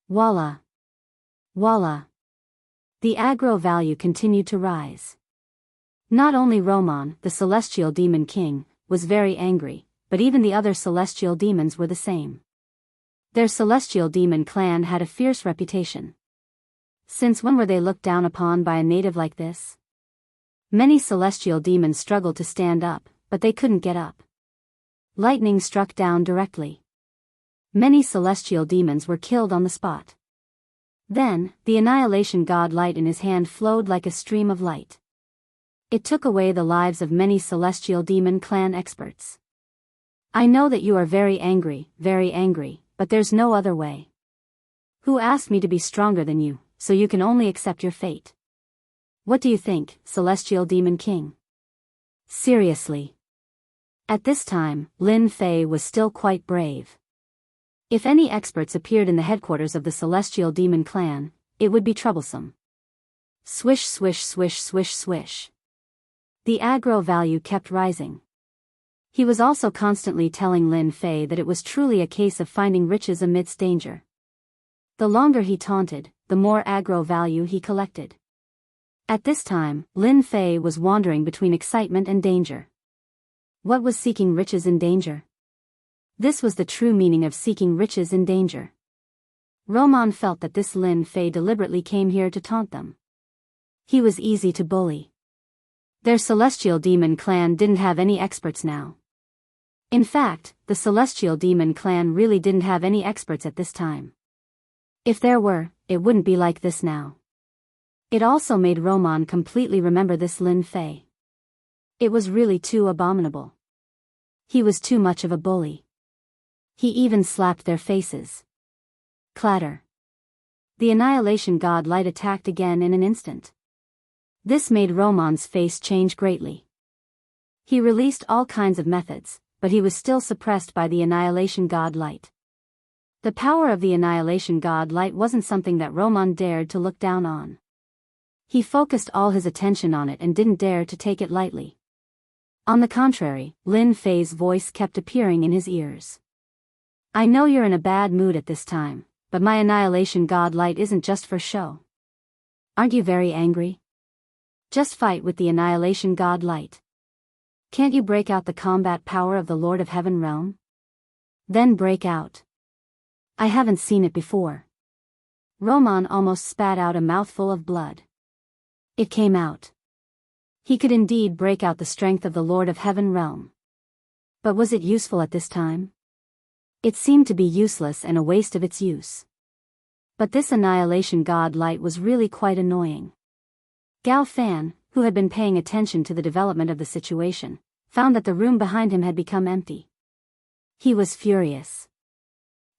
Voila! Voila! The aggro value continued to rise. Not only Roman, the Celestial Demon King, was very angry, but even the other celestial demons were the same. Their celestial demon clan had a fierce reputation. Since when were they looked down upon by a native like this? Many celestial demons struggled to stand up, but they couldn't get up. Lightning struck down directly. Many celestial demons were killed on the spot. Then, the annihilation god light in his hand flowed like a stream of light. It took away the lives of many celestial demon clan experts. I know that you are very angry, but there's no other way. Who asked me to be stronger than you, so you can only accept your fate? What do you think, Celestial Demon King? Seriously. At this time, Lin Fei was still quite brave. If any experts appeared in the headquarters of the Celestial Demon Clan, it would be troublesome. Swish swish swish swish swish. The aggro value kept rising. He was also constantly telling Lin Fei that it was truly a case of finding riches amidst danger. The longer he taunted, the more aggro value he collected. At this time, Lin Fei was wandering between excitement and danger. What was seeking riches in danger? This was the true meaning of seeking riches in danger. Roman felt that this Lin Fei deliberately came here to taunt them. He was easy to bully. Their celestial demon clan didn't have any experts now. In fact, the celestial demon clan really didn't have any experts at this time. If there were, it wouldn't be like this now. It also made Roman completely remember this Lin Fei. It was really too abominable. He was too much of a bully. He even slapped their faces. Clatter. The annihilation god light attacked again in an instant. This made Roman's face change greatly. He released all kinds of methods, but he was still suppressed by the annihilation god light. The power of the annihilation god light wasn't something that Roman dared to look down on. He focused all his attention on it and didn't dare to take it lightly. On the contrary, Lin Fei's voice kept appearing in his ears. I know you're in a bad mood at this time, but my annihilation god light isn't just for show. Aren't you very angry? Just fight with the annihilation god light. Can't you break out the combat power of the Lord of Heaven realm? Then break out. I haven't seen it before. Roman almost spat out a mouthful of blood. It came out. He could indeed break out the strength of the Lord of Heaven realm. But was it useful at this time? It seemed to be useless and a waste of its use. But this annihilation god light was really quite annoying. Gao Fan, who had been paying attention to the development of the situation, found that the room behind him had become empty. He was furious.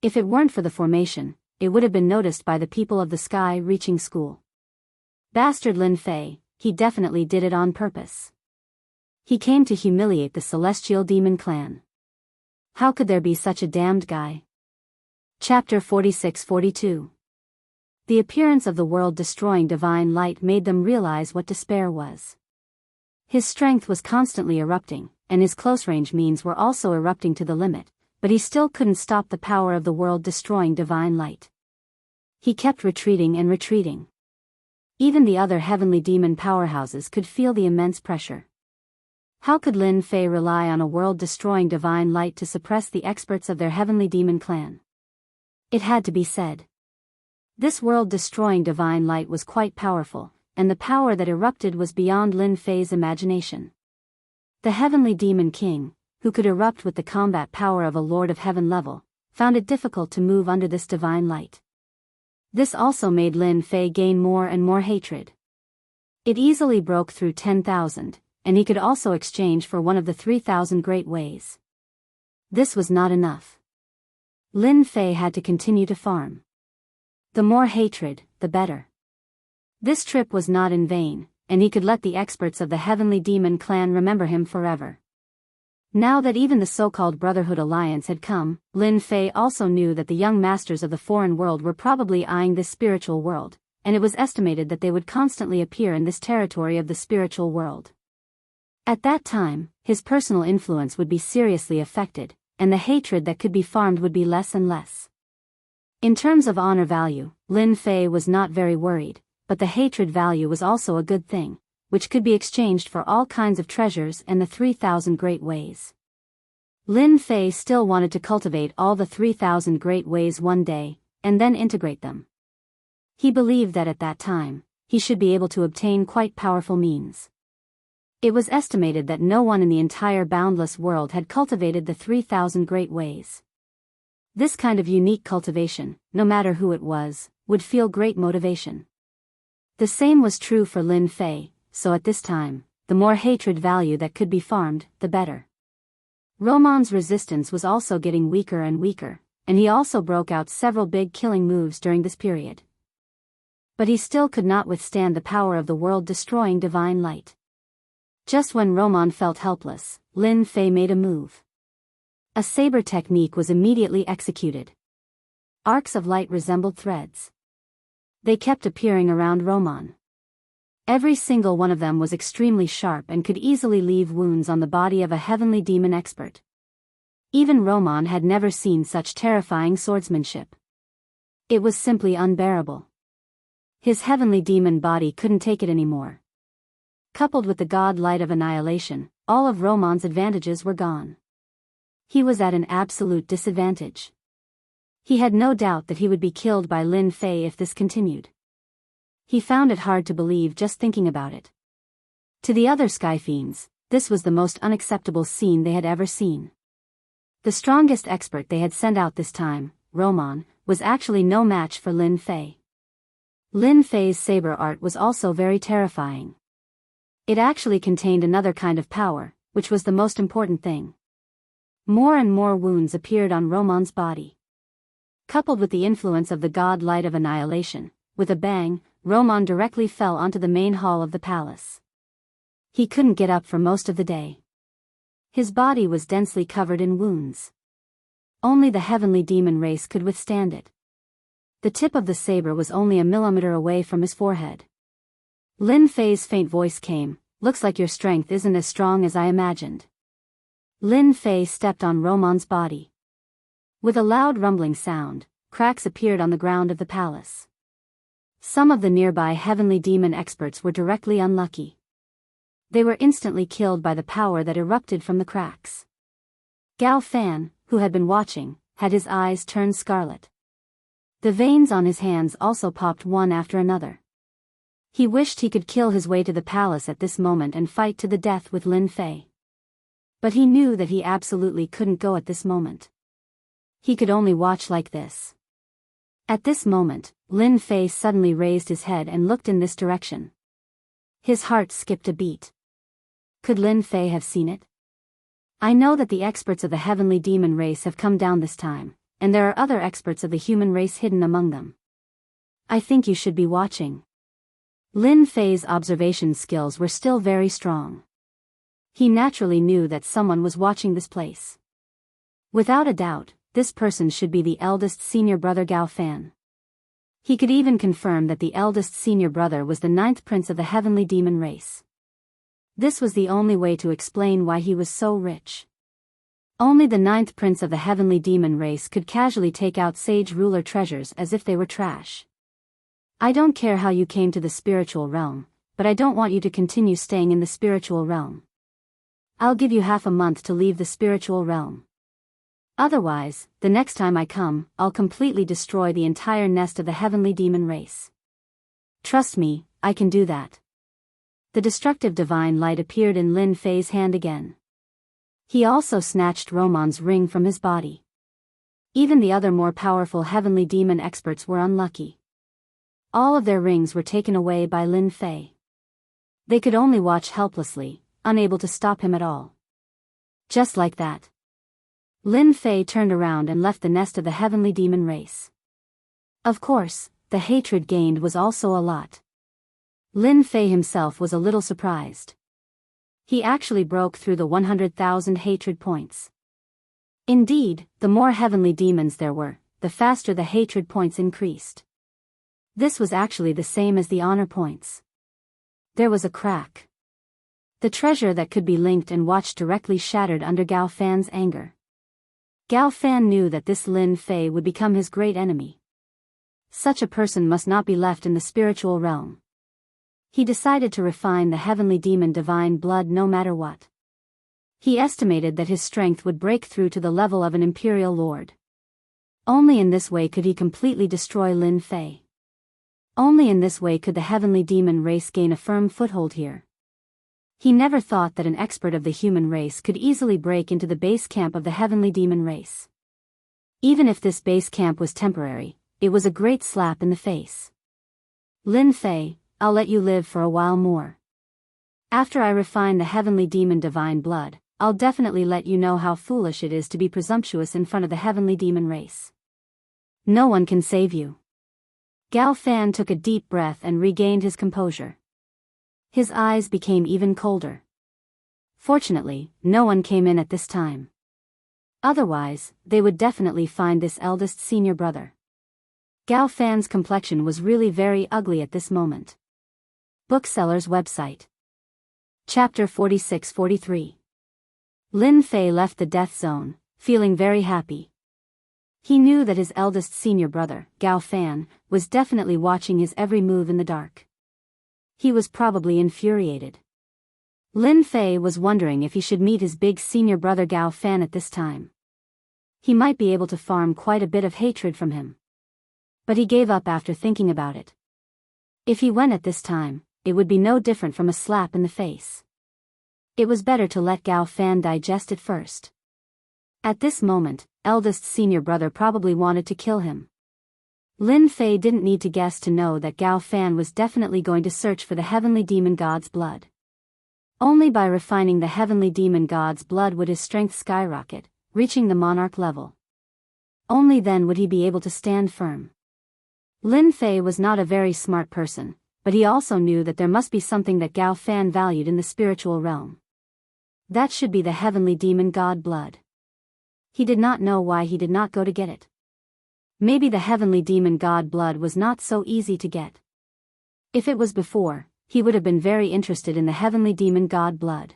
If it weren't for the formation, it would have been noticed by the people of the sky reaching school. Bastard Lin Fei, he definitely did it on purpose. He came to humiliate the Celestial Demon Clan. How could there be such a damned guy? Chapter 46-42. The appearance of the world-destroying divine light made them realize what despair was. His strength was constantly erupting, and his close-range means were also erupting to the limit, but he still couldn't stop the power of the world-destroying divine light. He kept retreating and retreating. Even the other heavenly demon powerhouses could feel the immense pressure. How could Lin Fei rely on a world-destroying divine light to suppress the experts of their heavenly demon clan? It had to be said. This world-destroying divine light was quite powerful, and the power that erupted was beyond Lin Fei's imagination. The heavenly demon king, who could erupt with the combat power of a Lord of Heaven level, found it difficult to move under this divine light. This also made Lin Fei gain more and more hatred. It easily broke through 10,000, and he could also exchange for one of the 3,000 great ways. This was not enough. Lin Fei had to continue to farm. The more hatred, the better. This trip was not in vain, and he could let the experts of the heavenly demon clan remember him forever. Now that even the so-called Brotherhood Alliance had come, Lin Fei also knew that the young masters of the foreign world were probably eyeing this spiritual world, and it was estimated that they would constantly appear in this territory of the spiritual world. At that time, his personal influence would be seriously affected, and the hatred that could be farmed would be less and less. In terms of honor value, Lin Fei was not very worried, but the hatred value was also a good thing, which could be exchanged for all kinds of treasures and the 3,000 great ways. Lin Fei still wanted to cultivate all the 3,000 great ways one day, and then integrate them. He believed that at that time, he should be able to obtain quite powerful means. It was estimated that no one in the entire boundless world had cultivated the 3,000 great ways. This kind of unique cultivation, no matter who it was, would feel great motivation. The same was true for Lin Fei, so at this time, the more hatred value that could be farmed, the better. Roman's resistance was also getting weaker and weaker, and he also broke out several big killing moves during this period. But he still could not withstand the power of the world-destroying divine light. Just when Roman felt helpless, Lin Fei made a move. A saber technique was immediately executed. Arcs of light resembled threads. They kept appearing around Roman. Every single one of them was extremely sharp and could easily leave wounds on the body of a heavenly demon expert. Even Roman had never seen such terrifying swordsmanship. It was simply unbearable. His heavenly demon body couldn't take it anymore. Coupled with the god light of annihilation, all of Roman's advantages were gone. He was at an absolute disadvantage. He had no doubt that he would be killed by Lin Fei if this continued. He found it hard to believe just thinking about it. To the other sky fiends, this was the most unacceptable scene they had ever seen. The strongest expert they had sent out this time, Roman, was actually no match for Lin Fei. Lin Fei's saber art was also very terrifying. It actually contained another kind of power, which was the most important thing. More and more wounds appeared on Roman's body. Coupled with the influence of the god light of annihilation, with a bang, Roman directly fell onto the main hall of the palace. He couldn't get up for most of the day. His body was densely covered in wounds. Only the heavenly demon race could withstand it. The tip of the saber was only a millimeter away from his forehead. Lin Fei's faint voice came, "Looks like your strength isn't as strong as I imagined." Lin Fei stepped on Roman's body. With a loud rumbling sound, cracks appeared on the ground of the palace. Some of the nearby heavenly demon experts were directly unlucky. They were instantly killed by the power that erupted from the cracks. Gao Fan, who had been watching, had his eyes turn scarlet. The veins on his hands also popped one after another. He wished he could kill his way to the palace at this moment and fight to the death with Lin Fei. But he knew that he absolutely couldn't go at this moment. He could only watch like this. At this moment, Lin Fei suddenly raised his head and looked in this direction. His heart skipped a beat. Could Lin Fei have seen it? I know that the experts of the heavenly demon race have come down this time, and there are other experts of the human race hidden among them. I think you should be watching. Lin Fei's observation skills were still very strong. He naturally knew that someone was watching this place. Without a doubt, this person should be the eldest senior brother Gao Fan. He could even confirm that the eldest senior brother was the 9th prince of the heavenly demon race. This was the only way to explain why he was so rich. Only the 9th prince of the heavenly demon race could casually take out sage ruler treasures as if they were trash. I don't care how you came to the spiritual realm, but I don't want you to continue staying in the spiritual realm. I'll give you half a month to leave the spiritual realm. Otherwise, the next time I come, I'll completely destroy the entire nest of the heavenly demon race. Trust me, I can do that. The destructive divine light appeared in Lin Fei's hand again. He also snatched Roman's ring from his body. Even the other more powerful heavenly demon experts were unlucky. All of their rings were taken away by Lin Fei. They could only watch helplessly, unable to stop him at all. Just like that, Lin Fei turned around and left the nest of the heavenly demon race. Of course, the hatred gained was also a lot. Lin Fei himself was a little surprised. He actually broke through the 100,000 hatred points. Indeed, the more heavenly demons there were, the faster the hatred points increased. This was actually the same as the honor points. There was a crack. The treasure that could be linked and watched directly shattered under Gao Fan's anger. Gao Fan knew that this Lin Fei would become his great enemy. Such a person must not be left in the spiritual realm. He decided to refine the heavenly demon divine blood no matter what. He estimated that his strength would break through to the level of an imperial lord. Only in this way could he completely destroy Lin Fei. Only in this way could the heavenly demon race gain a firm foothold here. He never thought that an expert of the human race could easily break into the base camp of the heavenly demon race. Even if this base camp was temporary, it was a great slap in the face. Lin Fei, I'll let you live for a while more. After I refine the heavenly demon divine blood, I'll definitely let you know how foolish it is to be presumptuous in front of the heavenly demon race. No one can save you. Gao Fan took a deep breath and regained his composure. His eyes became even colder. Fortunately, no one came in at this time. Otherwise, they would definitely find this eldest senior brother. Gao Fan's complexion was really very ugly at this moment. Bookseller's website. Chapter 46-43. Lin Fei left the death zone, feeling very happy. He knew that his eldest senior brother, Gao Fan, was definitely watching his every move in the dark. He was probably infuriated. Lin Fei was wondering if he should meet his big senior brother Gao Fan at this time. He might be able to farm quite a bit of hatred from him. But he gave up after thinking about it. If he went at this time, it would be no different from a slap in the face. It was better to let Gao Fan digest it first. At this moment, eldest senior brother probably wanted to kill him. Lin Fei didn't need to guess to know that Gao Fan was definitely going to search for the heavenly demon god's blood. Only by refining the heavenly demon god's blood would his strength skyrocket, reaching the monarch level. Only then would he be able to stand firm. Lin Fei was not a very smart person, but he also knew that there must be something that Gao Fan valued in the spiritual realm. That should be the heavenly demon god blood. He did not know why he did not go to get it. Maybe the heavenly demon god blood was not so easy to get. If it was before, he would have been very interested in the heavenly demon god blood.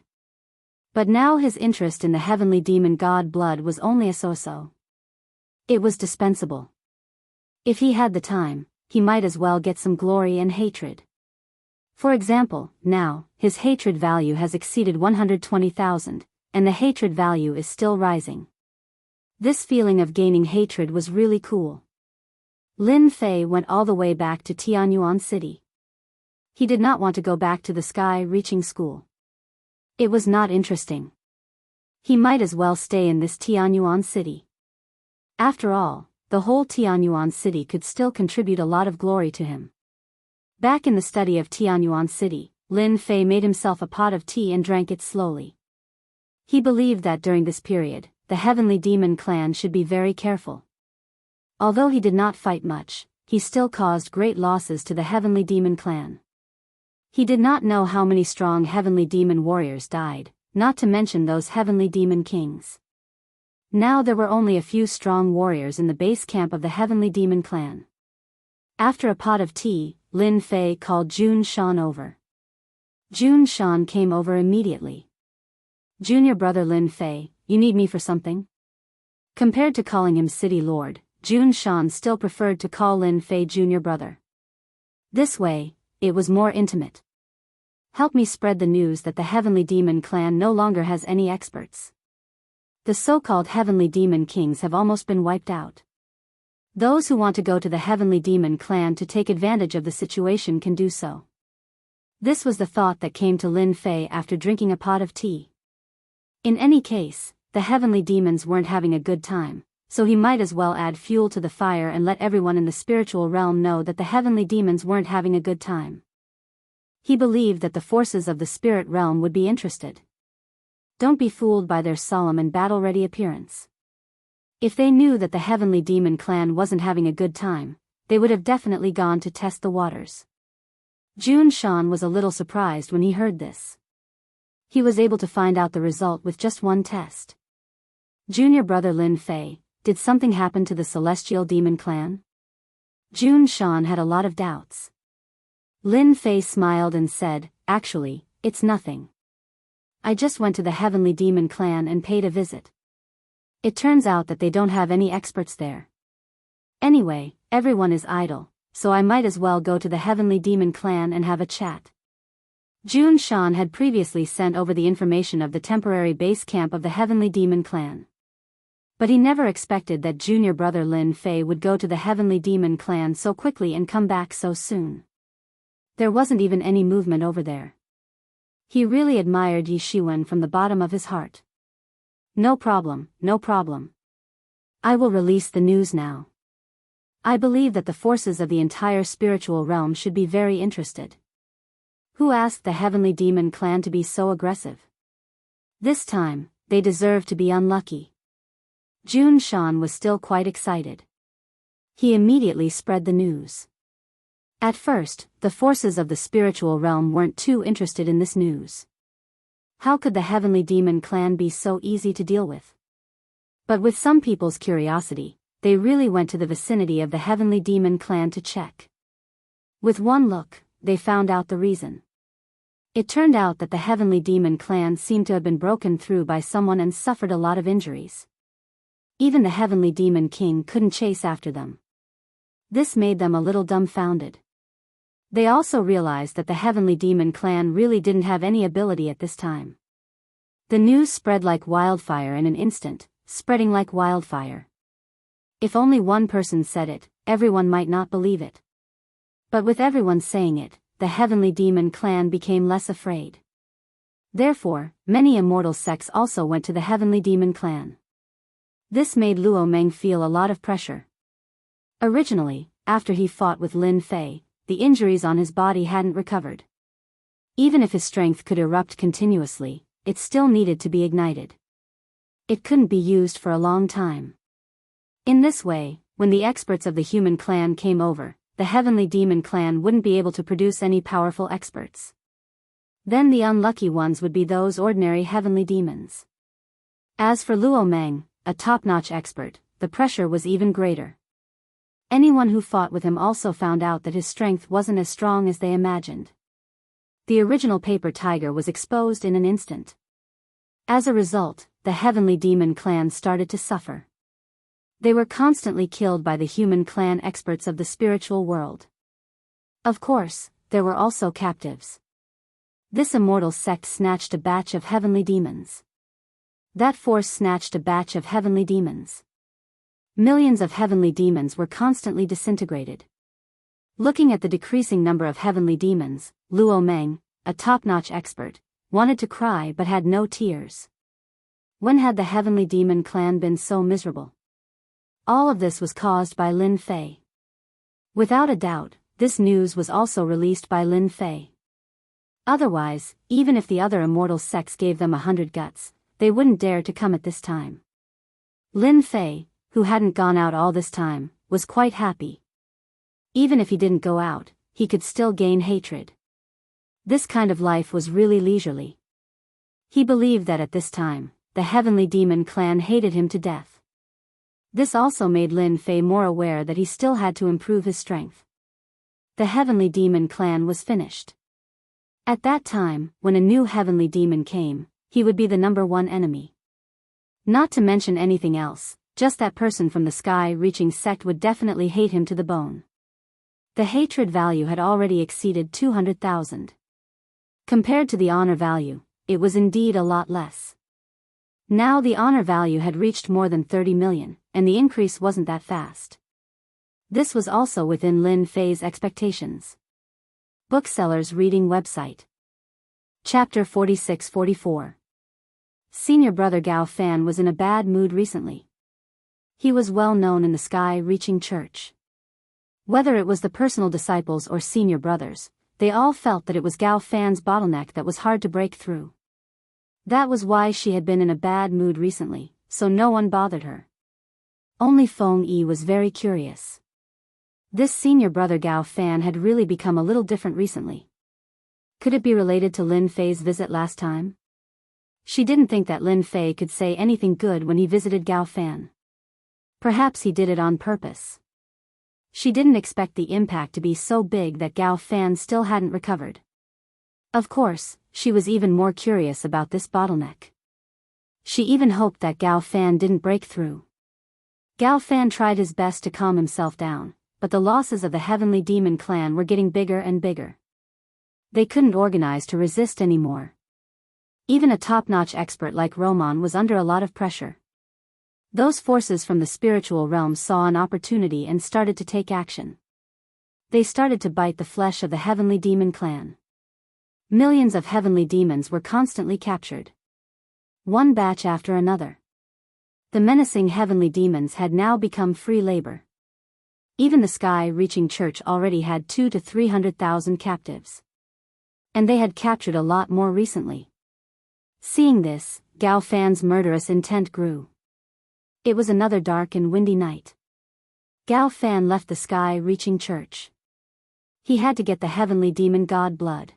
But now his interest in the heavenly demon god blood was only a so-so. It was dispensable. If he had the time, he might as well get some glory and hatred. For example, now, his hatred value has exceeded 120,000, and the hatred value is still rising. This feeling of gaining hatred was really cool. Lin Fei went all the way back to Tianyuan City. He did not want to go back to the sky-reaching school. It was not interesting. He might as well stay in this Tianyuan City. After all, the whole Tianyuan City could still contribute a lot of glory to him. Back in the study of Tianyuan City, Lin Fei made himself a pot of tea and drank it slowly. He believed that during this period, the heavenly demon clan should be very careful. Although he did not fight much, he still caused great losses to the heavenly demon clan. He did not know how many strong heavenly demon warriors died, not to mention those heavenly demon kings. Now there were only a few strong warriors in the base camp of the heavenly demon clan. After a pot of tea, Lin Fei called Jun Shan over. Jun Shan came over immediately. Junior brother Lin Fei, you need me for something? Compared to calling him city lord, Jun Shan still preferred to call Lin Fei junior brother. This way, it was more intimate. Help me spread the news that the heavenly demon clan no longer has any experts. The so-called heavenly demon kings have almost been wiped out. Those who want to go to the heavenly demon clan to take advantage of the situation can do so. This was the thought that came to Lin Fei after drinking a pot of tea. In any case, the heavenly demons weren't having a good time, so he might as well add fuel to the fire and let everyone in the spiritual realm know that the heavenly demons weren't having a good time. He believed that the forces of the spirit realm would be interested. Don't be fooled by their solemn and battle-ready appearance. If they knew that the heavenly demon clan wasn't having a good time, they would have definitely gone to test the waters. Jun Shan was a little surprised when he heard this. He was able to find out the result with just one test. Junior brother Lin Fei, did something happen to the celestial demon clan? Jun Shan had a lot of doubts. Lin Fei smiled and said, actually, it's nothing. I just went to the heavenly demon clan and paid a visit. It turns out that they don't have any experts there. Anyway, everyone is idle, so I might as well go to the heavenly demon clan and have a chat. Jun Shan had previously sent over the information of the temporary base camp of the Heavenly Demon Clan. But he never expected that junior brother Lin Fei would go to the Heavenly Demon Clan so quickly and come back so soon. There wasn't even any movement over there. He really admired Yi Shiwen from the bottom of his heart. No problem, no problem. I will release the news now. I believe that the forces of the entire spiritual realm should be very interested. Who asked the Heavenly Demon Clan to be so aggressive? This time, they deserve to be unlucky. Jun Shan was still quite excited. He immediately spread the news. At first, the forces of the spiritual realm weren't too interested in this news. How could the Heavenly Demon Clan be so easy to deal with? But with some people's curiosity, they really went to the vicinity of the Heavenly Demon Clan to check. With one look, they found out the reason. It turned out that the Heavenly Demon Clan seemed to have been broken through by someone and suffered a lot of injuries. Even the Heavenly Demon King couldn't chase after them. This made them a little dumbfounded. They also realized that the Heavenly Demon Clan really didn't have any ability at this time. The news spread like wildfire in an instant, spreading like wildfire. If only one person said it, everyone might not believe it. But with everyone saying it, the Heavenly Demon Clan became less afraid. Therefore, many immortal sects also went to the Heavenly Demon Clan. This made Luo Meng feel a lot of pressure. Originally, after he fought with Lin Fei, the injuries on his body hadn't recovered. Even if his strength could erupt continuously, it still needed to be ignited. It couldn't be used for a long time. In this way, when the experts of the human clan came over, the Heavenly Demon Clan wouldn't be able to produce any powerful experts. Then the unlucky ones would be those ordinary heavenly demons. As for Luo Meng, a top-notch expert, the pressure was even greater. Anyone who fought with him also found out that his strength wasn't as strong as they imagined. The original paper tiger was exposed in an instant. As a result, the Heavenly Demon Clan started to suffer. They were constantly killed by the human clan experts of the spiritual world. Of course, there were also captives. This immortal sect snatched a batch of heavenly demons. That force snatched a batch of heavenly demons. Millions of heavenly demons were constantly disintegrated. Looking at the decreasing number of heavenly demons, Luo Meng, a top-notch expert, wanted to cry but had no tears. When had the Heavenly Demon Clan been so miserable? All of this was caused by Lin Fei. Without a doubt, this news was also released by Lin Fei. Otherwise, even if the other immortal sects gave them 100 guts, they wouldn't dare to come at this time. Lin Fei, who hadn't gone out all this time, was quite happy. Even if he didn't go out, he could still gain hatred. This kind of life was really leisurely. He believed that at this time, the Heavenly Demon Clan hated him to death. This also made Lin Fei more aware that he still had to improve his strength. The Heavenly Demon Clan was finished. At that time, when a new Heavenly Demon came, he would be the #1 enemy. Not to mention anything else, just that person from the sky-reaching sect would definitely hate him to the bone. The hatred value had already exceeded 200,000. Compared to the honor value, it was indeed a lot less. Now the honor value had reached more than 30 million, and the increase wasn't that fast. This was also within Lin Fei's expectations. Booksellers Reading Website. Chapter 46-44. Senior brother Gao Fan was in a bad mood recently. He was well known in the sky-reaching church. Whether it was the personal disciples or senior brothers, they all felt that it was Gao Fan's bottleneck that was hard to break through. That was why she had been in a bad mood recently, so no one bothered her. Only Feng Yi was very curious. This senior brother Gao Fan had really become a little different recently. Could it be related to Lin Fei's visit last time? She didn't think that Lin Fei could say anything good when he visited Gao Fan. Perhaps he did it on purpose. She didn't expect the impact to be so big that Gao Fan still hadn't recovered. Of course, she was even more curious about this bottleneck. She even hoped that Gao Fan didn't break through. Gao Fan tried his best to calm himself down, but the losses of the Heavenly Demon Clan were getting bigger and bigger. They couldn't organize to resist anymore. Even a top-notch expert like Roman was under a lot of pressure. Those forces from the spiritual realm saw an opportunity and started to take action. They started to bite the flesh of the heavenly demon clan. Millions of heavenly demons were constantly captured. One batch after another. The menacing heavenly demons had now become free labor. Even the sky-reaching church already had 200,000 to 300,000 captives. And they had captured a lot more recently. Seeing this, Gao Fan's murderous intent grew. It was another dark and windy night. Gao Fan left the sky-reaching church. He had to get the heavenly demon god blood.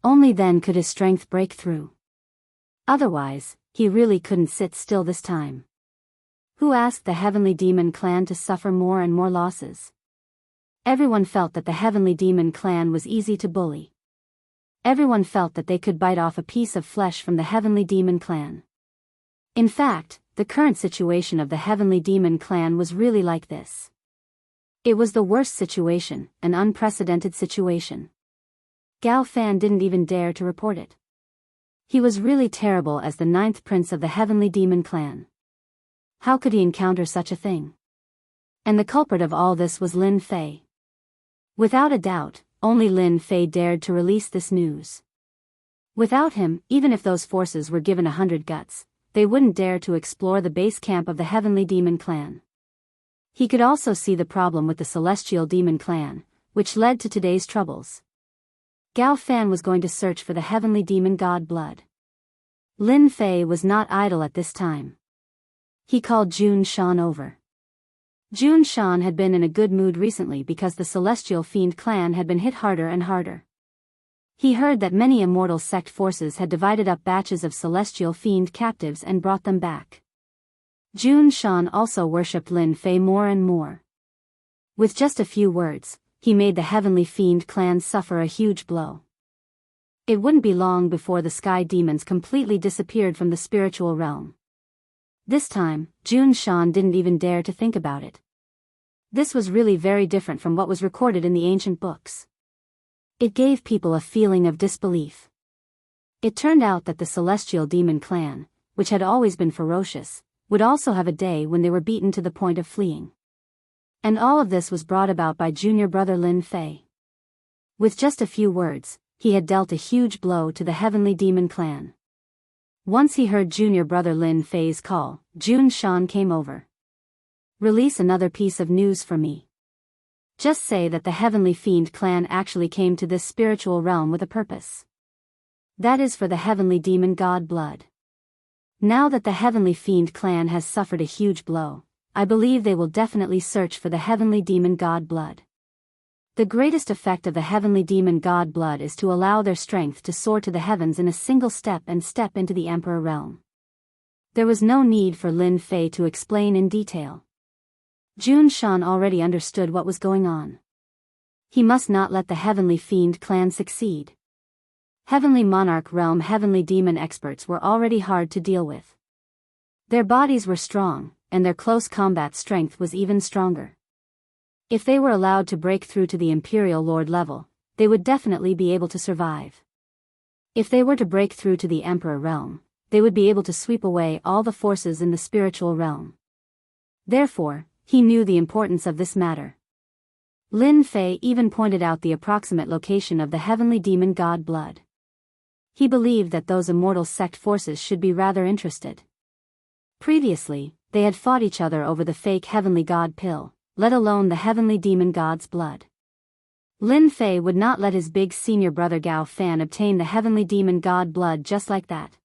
Only then could his strength break through. Otherwise, he really couldn't sit still this time. Who asked the heavenly demon clan to suffer more and more losses? Everyone felt that the heavenly demon clan was easy to bully. Everyone felt that they could bite off a piece of flesh from the heavenly demon clan. In fact, the current situation of the heavenly demon clan was really like this. It was the worst situation, an unprecedented situation. Gao Fan didn't even dare to report it. He was really terrible as the 9th prince of the heavenly demon clan. How could he encounter such a thing? And the culprit of all this was Lin Fei. Without a doubt, only Lin Fei dared to release this news. Without him, even if those forces were given 100 guts, they wouldn't dare to explore the base camp of the heavenly demon clan. He could also see the problem with the celestial demon clan, which led to today's troubles. Gao Fan was going to search for the heavenly demon god blood. Lin Fei was not idle at this time. He called Jun Shan over. Jun Shan had been in a good mood recently because the celestial fiend clan had been hit harder and harder. He heard that many immortal sect forces had divided up batches of celestial fiend captives and brought them back. Jun Shan also worshipped Lin Fei more and more. With just a few words, he made the heavenly fiend clan suffer a huge blow. It wouldn't be long before the sky demons completely disappeared from the spiritual realm. This time, Jun Shan didn't even dare to think about it. This was really very different from what was recorded in the ancient books. It gave people a feeling of disbelief. It turned out that the celestial demon clan, which had always been ferocious, would also have a day when they were beaten to the point of fleeing. And all of this was brought about by junior brother Lin Fei. With just a few words, he had dealt a huge blow to the heavenly demon clan. Once he heard junior brother Lin Fei's call, Jun Shan came over. Release another piece of news for me. Just say that the heavenly fiend clan actually came to this spiritual realm with a purpose. That is for the heavenly demon god blood. Now that the heavenly fiend clan has suffered a huge blow, I believe they will definitely search for the heavenly demon god blood. The greatest effect of the heavenly demon god blood is to allow their strength to soar to the heavens in a single step and step into the emperor realm. There was no need for Lin Fei to explain in detail. Jun Shan already understood what was going on. He must not let the heavenly fiend clan succeed. Heavenly monarch realm heavenly demon experts were already hard to deal with. Their bodies were strong, and their close combat strength was even stronger. If they were allowed to break through to the Imperial Lord level, they would definitely be able to survive. If they were to break through to the Emperor realm, they would be able to sweep away all the forces in the spiritual realm. Therefore, he knew the importance of this matter. Lin Fei even pointed out the approximate location of the heavenly demon god blood. He believed that those immortal sect forces should be rather interested. Previously, they had fought each other over the fake heavenly god pill, let alone the heavenly demon god's blood. Lin Fei would not let his big senior brother Gao Fan obtain the heavenly demon god blood just like that.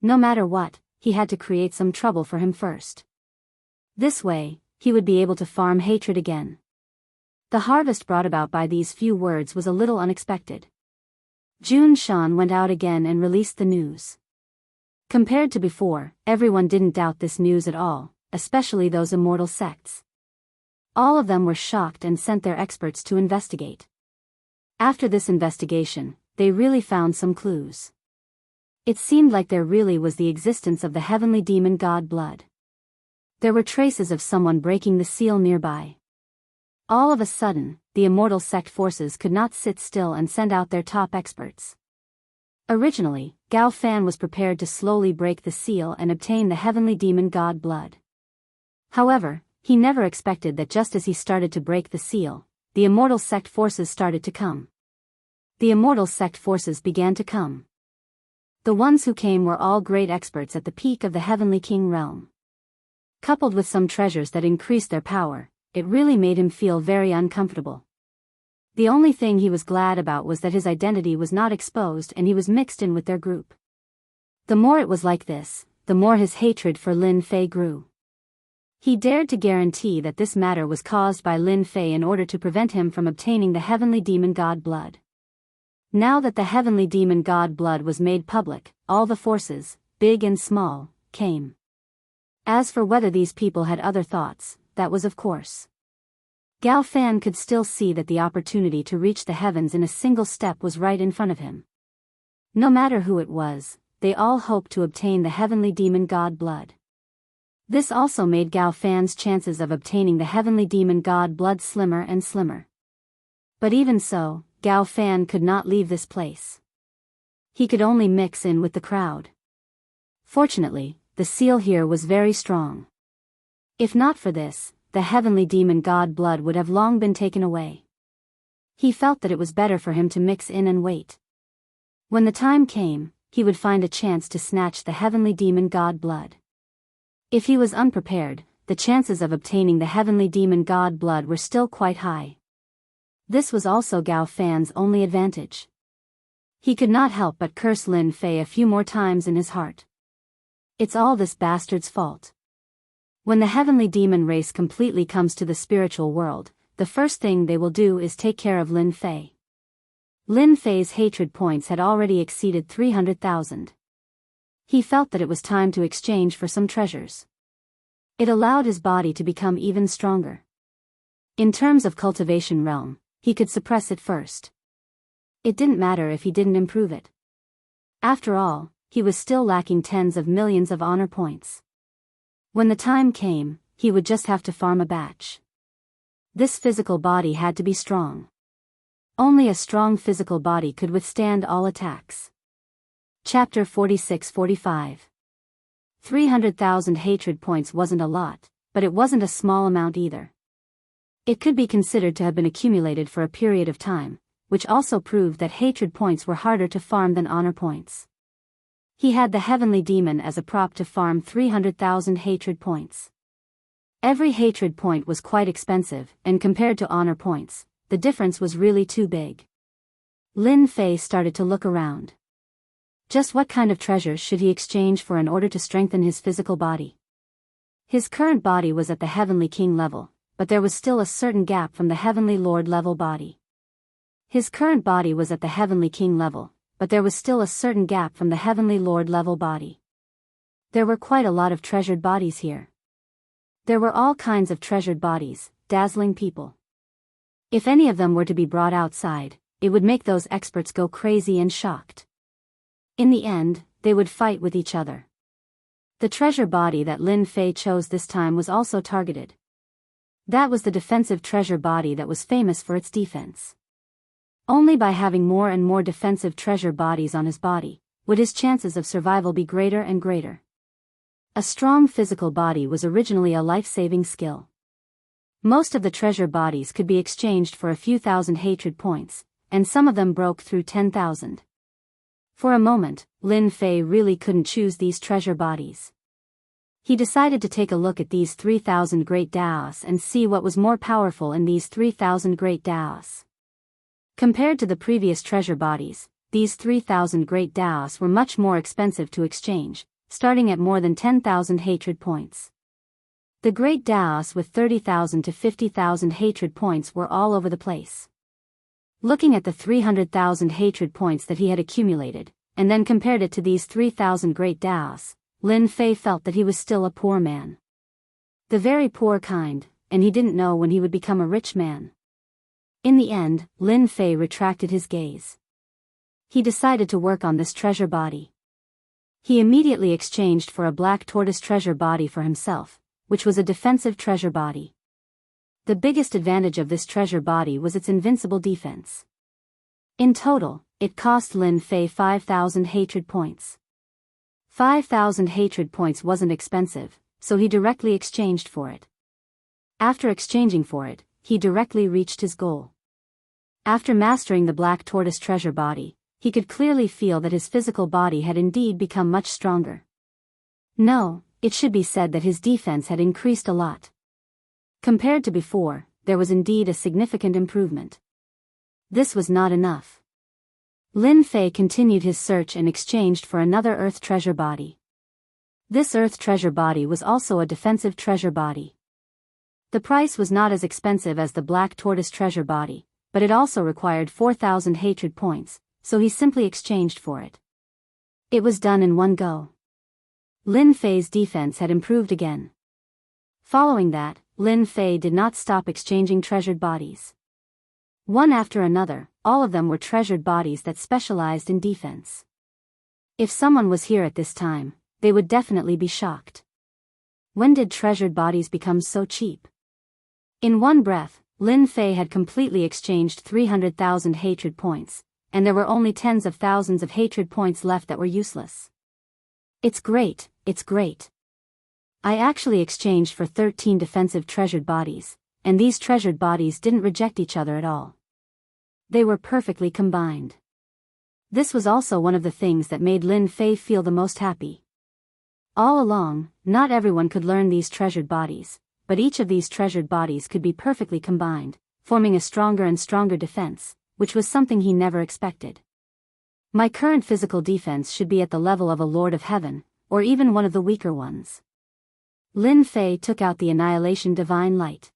No matter what, he had to create some trouble for him first. This way, he would be able to farm hatred again. The harvest brought about by these few words was a little unexpected. Jun Shan went out again and released the news. Compared to before, everyone didn't doubt this news at all, especially those immortal sects. All of them were shocked and sent their experts to investigate. After this investigation, they really found some clues. It seemed like there really was the existence of the heavenly demon god blood. There were traces of someone breaking the seal nearby. All of a sudden, the immortal sect forces could not sit still and send out their top experts. Originally, Gao Fan was prepared to slowly break the seal and obtain the heavenly demon god blood. However, he never expected that just as he started to break the seal, the immortal sect forces started to come. The immortal sect forces began to come. The ones who came were all great experts at the peak of the heavenly king realm. Coupled with some treasures that increased their power, it really made him feel very uncomfortable. The only thing he was glad about was that his identity was not exposed and he was mixed in with their group. The more it was like this, the more his hatred for Lin Fei grew. He dared to guarantee that this matter was caused by Lin Fei in order to prevent him from obtaining the heavenly demon god blood. Now that the heavenly demon god blood was made public, all the forces, big and small, came. As for whether these people had other thoughts, that was of course. Gao Fan could still see that the opportunity to reach the heavens in a single step was right in front of him. No matter who it was, they all hoped to obtain the heavenly demon god blood. This also made Gao Fan's chances of obtaining the heavenly demon god blood slimmer and slimmer. But even so, Gao Fan could not leave this place. He could only mix in with the crowd. Fortunately, the seal here was very strong. If not for this, the heavenly demon god blood would have long been taken away. He felt that it was better for him to mix in and wait. When the time came, he would find a chance to snatch the heavenly demon god blood. If he was unprepared, the chances of obtaining the heavenly demon god blood were still quite high. This was also Gao Fan's only advantage. He could not help but curse Lin Fei a few more times in his heart. It's all this bastard's fault. When the heavenly demon race completely comes to the spiritual world, the first thing they will do is take care of Lin Fei. Lin Fei's hatred points had already exceeded 300,000. He felt that it was time to exchange for some treasures. It allowed his body to become even stronger. In terms of cultivation realm, he could suppress it first. It didn't matter if he didn't improve it. After all, he was still lacking tens of millions of honor points. When the time came, he would just have to farm a batch. This physical body had to be strong. Only a strong physical body could withstand all attacks. Chapter 46-45. 300,000 hatred points wasn't a lot, but it wasn't a small amount either. It could be considered to have been accumulated for a period of time, which also proved that hatred points were harder to farm than honor points. He had the heavenly demon as a prop to farm 300,000 hatred points. Every hatred point was quite expensive, and compared to honor points, the difference was really too big. Lin Fei started to look around. Just what kind of treasures should he exchange for in order to strengthen his physical body? His current body was at the heavenly king level, but there was still a certain gap from the heavenly lord level body. His current body was at the heavenly king level, but there was still a certain gap from the heavenly lord level body. There were quite a lot of treasured bodies here. There were all kinds of treasured bodies, dazzling people. If any of them were to be brought outside, it would make those experts go crazy and shocked. In the end, they would fight with each other. The treasure body that Lin Fei chose this time was also targeted. That was the defensive treasure body that was famous for its defense. Only by having more and more defensive treasure bodies on his body, would his chances of survival be greater and greater. A strong physical body was originally a life-saving skill. Most of the treasure bodies could be exchanged for a few thousand hatred points, and some of them broke through 10,000. For a moment, Lin Fei really couldn't choose these treasure bodies. He decided to take a look at these 3,000 great Daoists and see what was more powerful in these 3,000 great Daoists. Compared to the previous treasure bodies, these 3,000 great Daoists were much more expensive to exchange, starting at more than 10,000 hatred points. The great Daoists with 30,000 to 50,000 hatred points were all over the place. Looking at the 300,000 hatred points that he had accumulated, and then compared it to these 3,000 great Daoists, Lin Fei felt that he was still a poor man. The very poor kind, and he didn't know when he would become a rich man. In the end, Lin Fei retracted his gaze. He decided to work on this treasure body. He immediately exchanged for a black tortoise treasure body for himself, which was a defensive treasure body. The biggest advantage of this treasure body was its invincible defense. In total, it cost Lin Fei 5,000 hatred points. 5,000 hatred points wasn't expensive, so he directly exchanged for it. After exchanging for it, he directly reached his goal. After mastering the black tortoise treasure body, he could clearly feel that his physical body had indeed become much stronger. No, it should be said that his defense had increased a lot. Compared to before, there was indeed a significant improvement. This was not enough. Lin Fei continued his search and exchanged for another earth treasure body. This earth treasure body was also a defensive treasure body. The price was not as expensive as the black tortoise treasure body, but it also required 4,000 hatred points, so he simply exchanged for it. It was done in one go. Lin Fei's defense had improved again. Following that, Lin Fei did not stop exchanging treasured bodies. One after another, all of them were treasured bodies that specialized in defense. If someone was here at this time, they would definitely be shocked. When did treasured bodies become so cheap? In one breath, Lin Fei had completely exchanged 300,000 hatred points, and there were only tens of thousands of hatred points left that were useless. It's great, it's great. I actually exchanged for 13 defensive treasured bodies, and these treasured bodies didn't reject each other at all. They were perfectly combined. This was also one of the things that made Lin Fei feel the most happy. All along, not everyone could learn these treasured bodies, but each of these treasured bodies could be perfectly combined, forming a stronger and stronger defense, which was something he never expected. My current physical defense should be at the level of a Lord of Heaven, or even one of the weaker ones. Lin Fei took out the Annihilation Divine Light.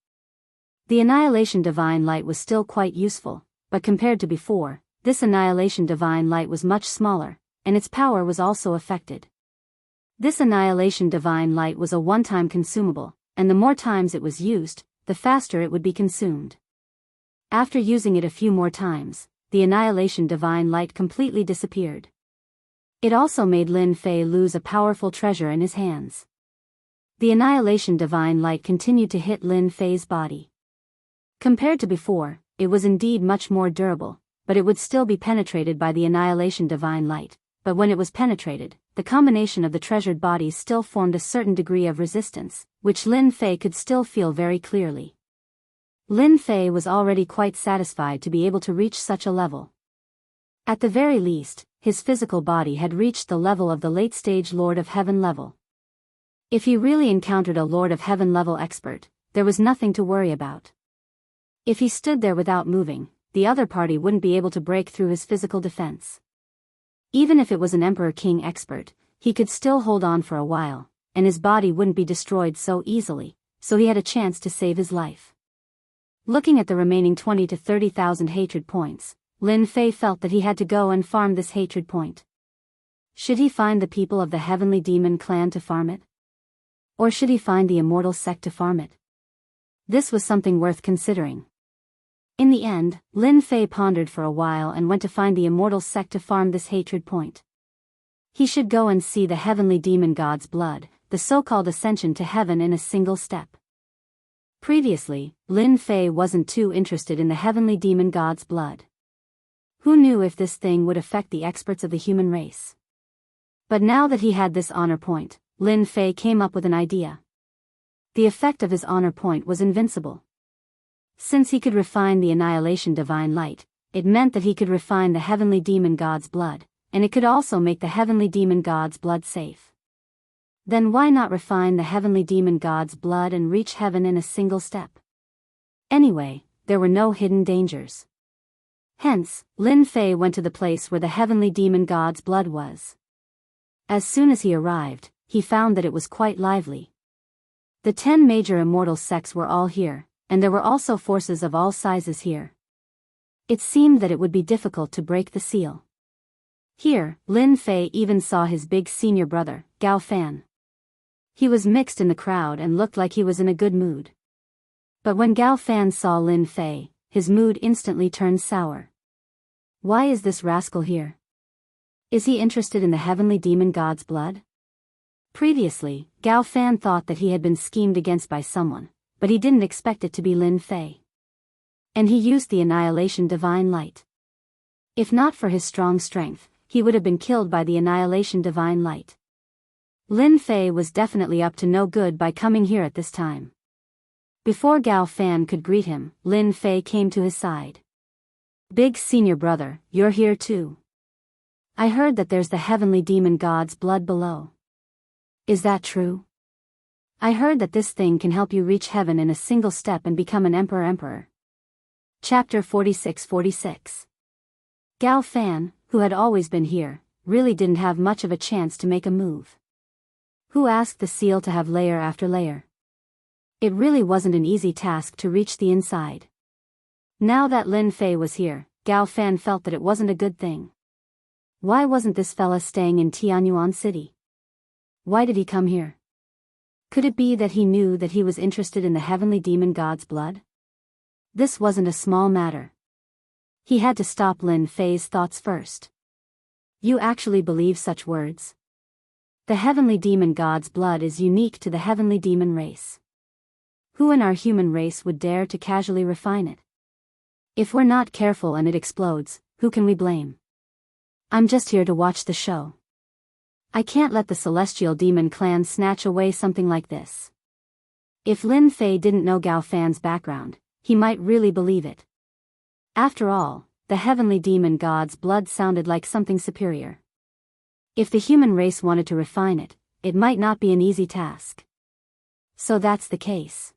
The Annihilation Divine Light was still quite useful, but compared to before, this Annihilation Divine Light was much smaller, and its power was also affected. This Annihilation Divine Light was a one-time consumable, and the more times it was used, the faster it would be consumed. After using it a few more times, the Annihilation Divine Light completely disappeared. It also made Lin Fei lose a powerful treasure in his hands. The Annihilation Divine Light continued to hit Lin Fei's body. Compared to before, it was indeed much more durable, but it would still be penetrated by the Annihilation Divine Light, but when it was penetrated, the combination of the treasured bodies still formed a certain degree of resistance, which Lin Fei could still feel very clearly. Lin Fei was already quite satisfied to be able to reach such a level. At the very least, his physical body had reached the level of the late-stage Lord of Heaven level. If he really encountered a Lord of Heaven level expert, there was nothing to worry about. If he stood there without moving, the other party wouldn't be able to break through his physical defense. Even if it was an Emperor King expert, he could still hold on for a while, and his body wouldn't be destroyed so easily, so he had a chance to save his life. Looking at the remaining 20 to 30,000 hatred points, Lin Fei felt that he had to go and farm this hatred point. Should he find the people of the Heavenly Demon clan to farm it? Or should he find the immortal sect to farm it? This was something worth considering. In the end, Lin Fei pondered for a while and went to find the immortal sect to farm this hatred point. He should go and see the heavenly demon god's blood, the so-called ascension to heaven in a single step. Previously, Lin Fei wasn't too interested in the heavenly demon god's blood. Who knew if this thing would affect the experts of the human race? But now that he had this honor point, Lin Fei came up with an idea. The effect of his honor point was invincible. Since he could refine the Annihilation Divine Light, it meant that he could refine the heavenly demon god's blood, and it could also make the heavenly demon god's blood safe. Then why not refine the heavenly demon god's blood and reach heaven in a single step? Anyway, there were no hidden dangers. Hence, Lin Fei went to the place where the heavenly demon god's blood was. As soon as he arrived, he found that it was quite lively. The 10 major immortal sects were all here, and there were also forces of all sizes here. It seemed that it would be difficult to break the seal. Here, Lin Fei even saw his big senior brother, Gao Fan. He was mixed in the crowd and looked like he was in a good mood. But when Gao Fan saw Lin Fei, his mood instantly turned sour. Why is this rascal here? Is he interested in the heavenly demon god's blood? Previously, Gao Fan thought that he had been schemed against by someone, but he didn't expect it to be Lin Fei. And he used the Annihilation Divine Light. If not for his strong strength, he would have been killed by the Annihilation Divine Light. Lin Fei was definitely up to no good by coming here at this time. Before Gao Fan could greet him, Lin Fei came to his side. "Big senior brother, you're here too. I heard that there's the heavenly demon god's blood below. Is that true? I heard that this thing can help you reach heaven in a single step and become an emperor. Chapter 46-46. Gao Fan, who had always been here, really didn't have much of a chance to make a move. Who asked the seal to have layer after layer? It really wasn't an easy task to reach the inside. Now that Lin Fei was here, Gao Fan felt that it wasn't a good thing. Why wasn't this fella staying in Tianyuan City? Why did he come here? Could it be that he knew that he was interested in the heavenly demon god's blood? This wasn't a small matter. He had to stop Lin Fei's thoughts first. You actually believe such words? The heavenly demon god's blood is unique to the heavenly demon race. Who in our human race would dare to casually refine it? If we're not careful and it explodes, who can we blame? I'm just here to watch the show. I can't let the celestial demon clan snatch away something like this. If Lin Fei didn't know Gao Fan's background, he might really believe it. After all, the heavenly demon god's blood sounded like something superior. If the human race wanted to refine it, it might not be an easy task. So that's the case.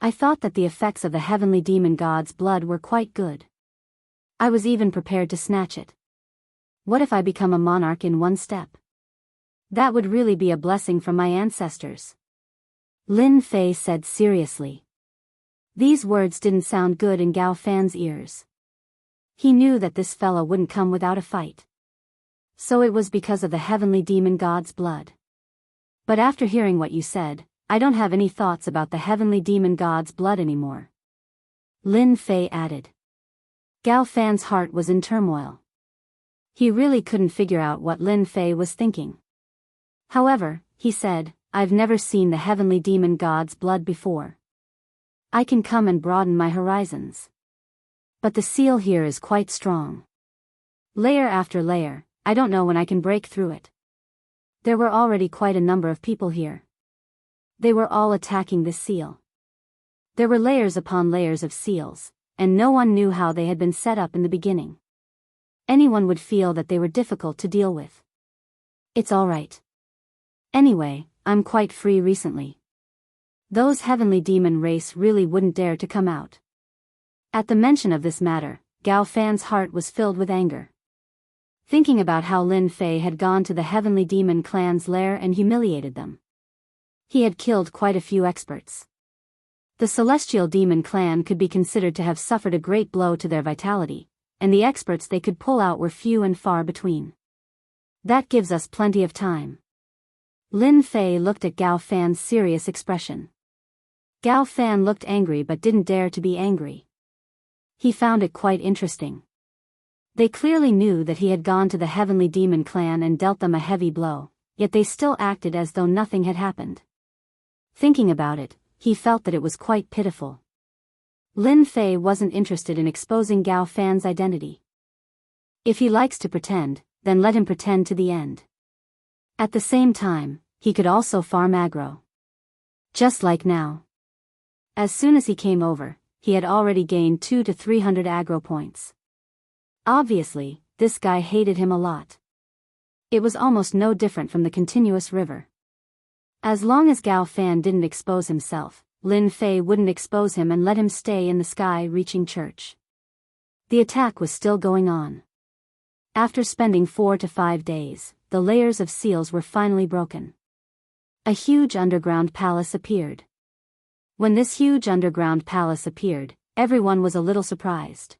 I thought that the effects of the heavenly demon god's blood were quite good. I was even prepared to snatch it. What if I become a monarch in one step? That would really be a blessing from my ancestors. Lin Fei said seriously. These words didn't sound good in Gao Fan's ears. He knew that this fella wouldn't come without a fight. So it was because of the heavenly demon god's blood. But after hearing what you said, I don't have any thoughts about the heavenly demon god's blood anymore. Lin Fei added. Gao Fan's heart was in turmoil. He really couldn't figure out what Lin Fei was thinking. However, he said, I've never seen the heavenly demon god's blood before. I can come and broaden my horizons. But the seal here is quite strong. Layer after layer, I don't know when I can break through it. There were already quite a number of people here. They were all attacking this seal. There were layers upon layers of seals, and no one knew how they had been set up in the beginning. Anyone would feel that they were difficult to deal with. It's all right. Anyway, I'm quite free recently. Those heavenly demon race really wouldn't dare to come out. At the mention of this matter, Gao Fan's heart was filled with anger. Thinking about how Lin Fei had gone to the heavenly demon clan's lair and humiliated them. He had killed quite a few experts. The celestial demon clan could be considered to have suffered a great blow to their vitality, and the experts they could pull out were few and far between. That gives us plenty of time. Lin Fei looked at Gao Fan's serious expression. Gao Fan looked angry but didn't dare to be angry. He found it quite interesting. They clearly knew that he had gone to the heavenly demon clan and dealt them a heavy blow, yet they still acted as though nothing had happened. Thinking about it, he felt that it was quite pitiful. Lin Fei wasn't interested in exposing Gao Fan's identity. If he likes to pretend, then let him pretend to the end. At the same time, he could also farm aggro. Just like now. As soon as he came over, he had already gained 200 to 300 aggro points. Obviously, this guy hated him a lot. It was almost no different from the continuous river. As long as Gao Fan didn't expose himself, Lin Fei wouldn't expose him and let him stay in the sky-reaching church. The attack was still going on. After spending 4 to 5 days, the layers of seals were finally broken. A huge underground palace appeared. When this huge underground palace appeared, everyone was a little surprised.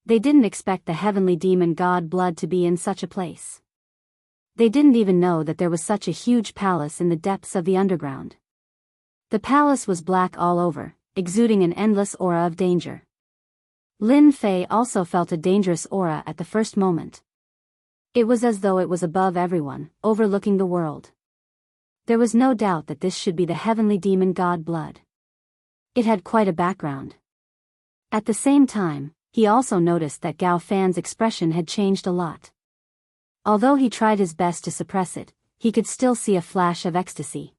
They didn't expect the heavenly demon god blood to be in such a place. They didn't even know that there was such a huge palace in the depths of the underground. The palace was black all over, exuding an endless aura of danger. Lin Fei also felt a dangerous aura at the first moment. It was as though it was above everyone, overlooking the world. There was no doubt that this should be the heavenly demon god blood. It had quite a background. At the same time, he also noticed that Gao Fan's expression had changed a lot. Although he tried his best to suppress it, he could still see a flash of ecstasy.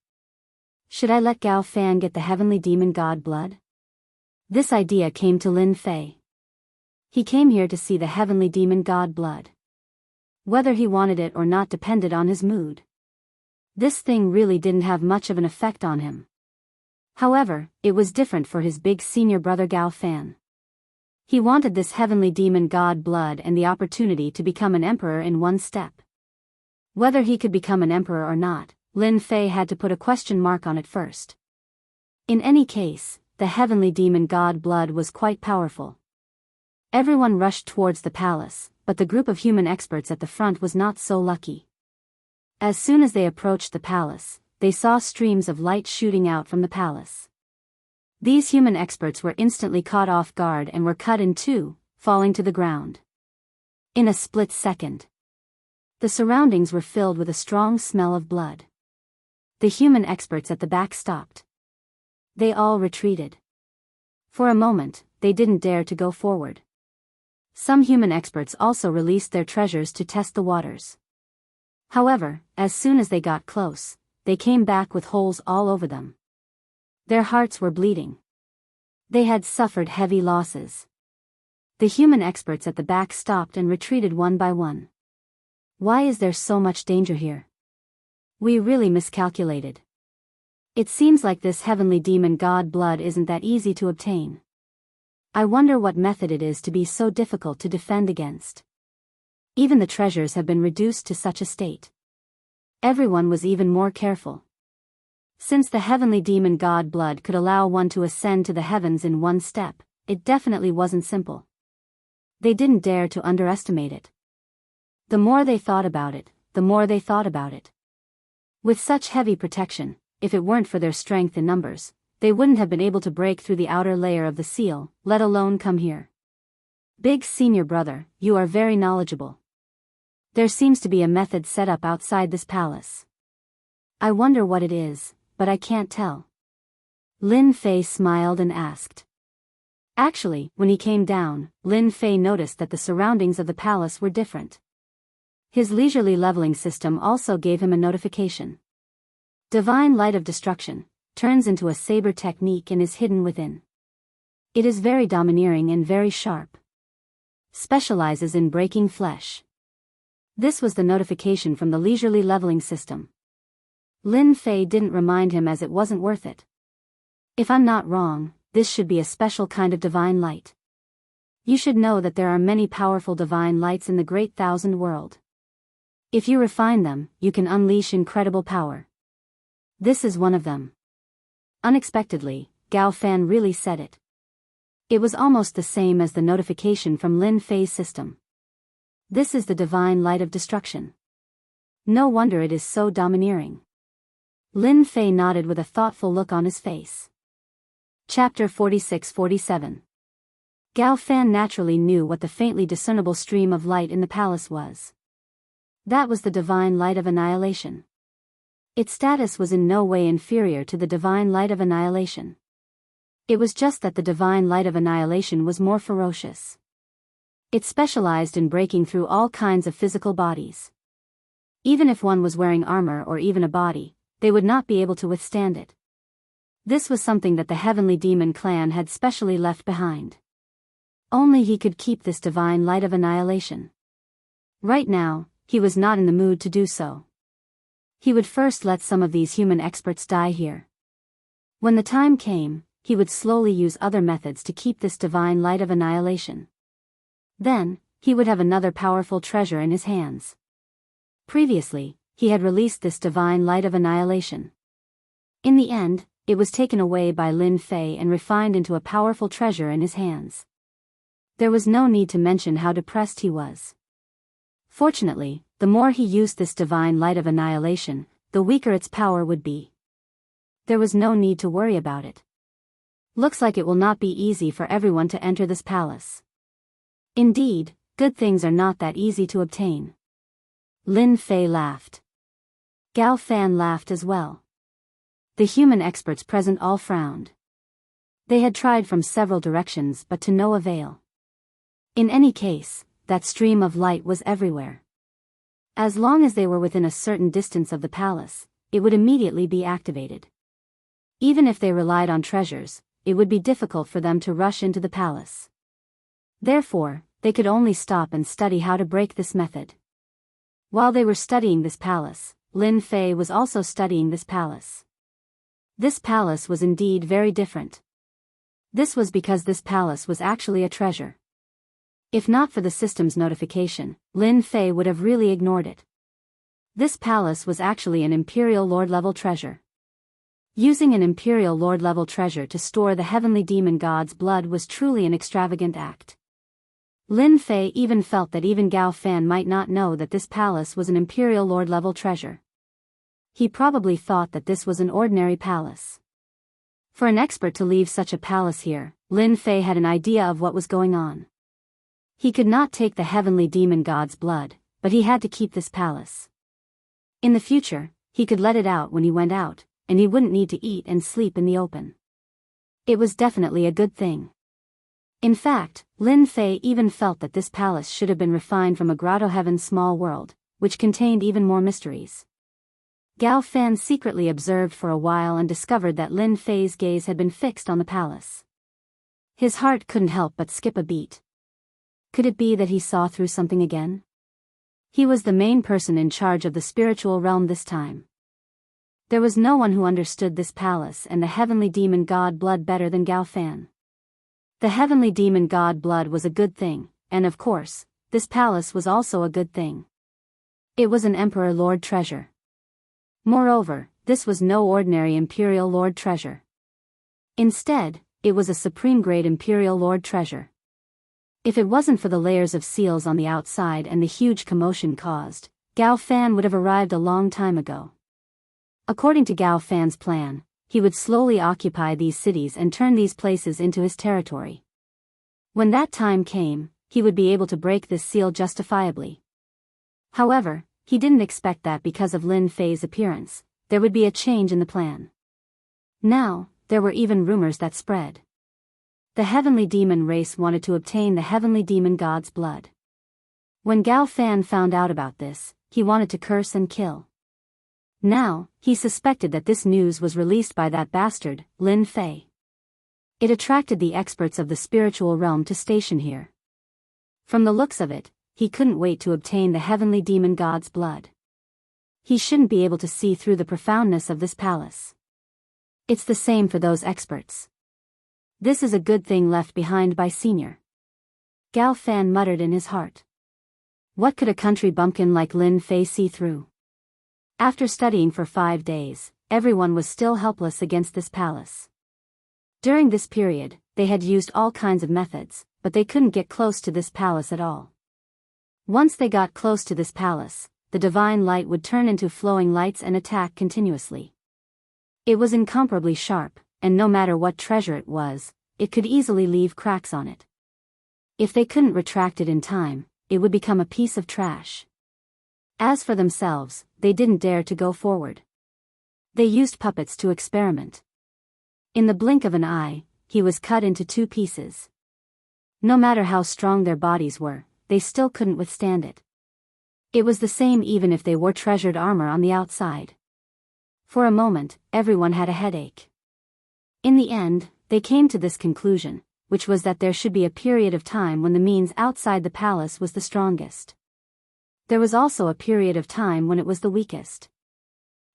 Should I let Gao Fan get the heavenly demon god blood? This idea came to Lin Fei. He came here to see the heavenly demon god blood. Whether he wanted it or not depended on his mood. This thing really didn't have much of an effect on him. However, it was different for his big senior brother Gao Fan. He wanted this heavenly demon god blood and the opportunity to become an emperor in one step. Whether he could become an emperor or not, Lin Fei had to put a question mark on it first. In any case, the heavenly demon god blood was quite powerful. Everyone rushed towards the palace, but the group of human experts at the front was not so lucky. As soon as they approached the palace, they saw streams of light shooting out from the palace. These human experts were instantly caught off guard and were cut in two, falling to the ground. In a split second, the surroundings were filled with a strong smell of blood. The human experts at the back stopped. They all retreated. For a moment, they didn't dare to go forward. Some human experts also released their treasures to test the waters. However, as soon as they got close, they came back with holes all over them. Their hearts were bleeding. They had suffered heavy losses. The human experts at the back stopped and retreated one by one. Why is there so much danger here? We really miscalculated. It seems like this heavenly demon god blood isn't that easy to obtain. I wonder what method it is to be so difficult to defend against. Even the treasures have been reduced to such a state. Everyone was even more careful. Since the heavenly demon god blood could allow one to ascend to the heavens in one step, it definitely wasn't simple. They didn't dare to underestimate it. The more they thought about it, the more they thought about it. With such heavy protection, if it weren't for their strength in numbers, they wouldn't have been able to break through the outer layer of the seal, let alone come here. Big senior brother, you are very knowledgeable. There seems to be a method set up outside this palace. I wonder what it is, but I can't tell. Lin Fei smiled and asked. Actually, when he came down, Lin Fei noticed that the surroundings of the palace were different. His leisurely leveling system also gave him a notification. Divine Light of Destruction turns into a saber technique and is hidden within. It is very domineering and very sharp. Specializes in breaking flesh. This was the notification from the leisurely leveling system. Lin Fei didn't remind him as it wasn't worth it. If I'm not wrong, this should be a special kind of divine light. You should know that there are many powerful divine lights in the Great Thousand World. If you refine them, you can unleash incredible power. This is one of them. Unexpectedly, Gao Fan really said it. It was almost the same as the notification from Lin Fei's system. This is the divine light of destruction. No wonder it is so domineering. Lin Fei nodded with a thoughtful look on his face. Chapter 46-47. Gao Fan naturally knew what the faintly discernible stream of light in the palace was. That was the divine light of annihilation. Its status was in no way inferior to the divine light of annihilation. It was just that the divine light of annihilation was more ferocious. It specialized in breaking through all kinds of physical bodies. Even if one was wearing armor or even a body, they would not be able to withstand it. This was something that the heavenly demon clan had specially left behind. Only he could keep this divine light of annihilation. Right now, he was not in the mood to do so. He would first let some of these human experts die here. When the time came, he would slowly use other methods to keep this divine light of annihilation. Then, he would have another powerful treasure in his hands. Previously, he had released this divine light of annihilation. In the end, it was taken away by Lin Fei and refined into a powerful treasure in his hands. There was no need to mention how depressed he was. Fortunately, the more he used this divine light of annihilation, the weaker its power would be. There was no need to worry about it. Looks like it will not be easy for everyone to enter this palace. Indeed, good things are not that easy to obtain. Lin Fei laughed. Gao Fan laughed as well. The human experts present all frowned. They had tried from several directions but to no avail. In any case, that stream of light was everywhere. As long as they were within a certain distance of the palace, it would immediately be activated. Even if they relied on treasures, it would be difficult for them to rush into the palace. Therefore, they could only stop and study how to break this method. While they were studying this palace, Lin Fei was also studying this palace. This palace was indeed very different. This was because this palace was actually a treasure. If not for the system's notification, Lin Fei would have really ignored it. This palace was actually an Imperial Lord-level treasure. Using an Imperial Lord-level treasure to store the heavenly demon god's blood was truly an extravagant act. Lin Fei even felt that even Gao Fan might not know that this palace was an Imperial Lord-level treasure. He probably thought that this was an ordinary palace. For an expert to leave such a palace here, Lin Fei had an idea of what was going on. He could not take the heavenly demon god's blood, but he had to keep this palace. In the future, he could let it out when he went out, and he wouldn't need to eat and sleep in the open. It was definitely a good thing. In fact, Lin Fei even felt that this palace should have been refined from a grotto heaven's small world, which contained even more mysteries. Gao Fan secretly observed for a while and discovered that Lin Fei's gaze had been fixed on the palace. His heart couldn't help but skip a beat. Could it be that he saw through something again? He was the main person in charge of the spiritual realm this time. There was no one who understood this palace and the heavenly demon god blood better than Gao Fan. The heavenly demon god blood was a good thing, and of course, this palace was also a good thing. It was an Emperor Lord treasure. Moreover, this was no ordinary Imperial Lord treasure. Instead, it was a supreme-grade Imperial Lord treasure. If it wasn't for the layers of seals on the outside and the huge commotion caused, Gao Fan would have arrived a long time ago. According to Gao Fan's plan, he would slowly occupy these cities and turn these places into his territory. When that time came, he would be able to break this seal justifiably. However, he didn't expect that because of Lin Fei's appearance, there would be a change in the plan. Now, there were even rumors that spread. The heavenly demon race wanted to obtain the heavenly demon god's blood. When Gao Fan found out about this, he wanted to curse and kill. Now, he suspected that this news was released by that bastard, Lin Fei. It attracted the experts of the spiritual realm to station here. From the looks of it, he couldn't wait to obtain the heavenly demon god's blood. He shouldn't be able to see through the profoundness of this palace. It's the same for those experts. This is a good thing left behind by Senior. Gao Fan muttered in his heart. What could a country bumpkin like Lin Fei see through? After studying for 5 days, everyone was still helpless against this palace. During this period, they had used all kinds of methods, but they couldn't get close to this palace at all. Once they got close to this palace, the divine light would turn into flowing lights and attack continuously. It was incomparably sharp, and no matter what treasure it was, it could easily leave cracks on it. If they couldn't retract it in time, it would become a piece of trash. As for themselves, they didn't dare to go forward. They used puppets to experiment. In the blink of an eye, he was cut into 2 pieces. No matter how strong their bodies were, they still couldn't withstand it. It was the same even if they wore treasured armor on the outside. For a moment, everyone had a headache. In the end, they came to this conclusion, which was that there should be a period of time when the means outside the palace was the strongest. There was also a period of time when it was the weakest.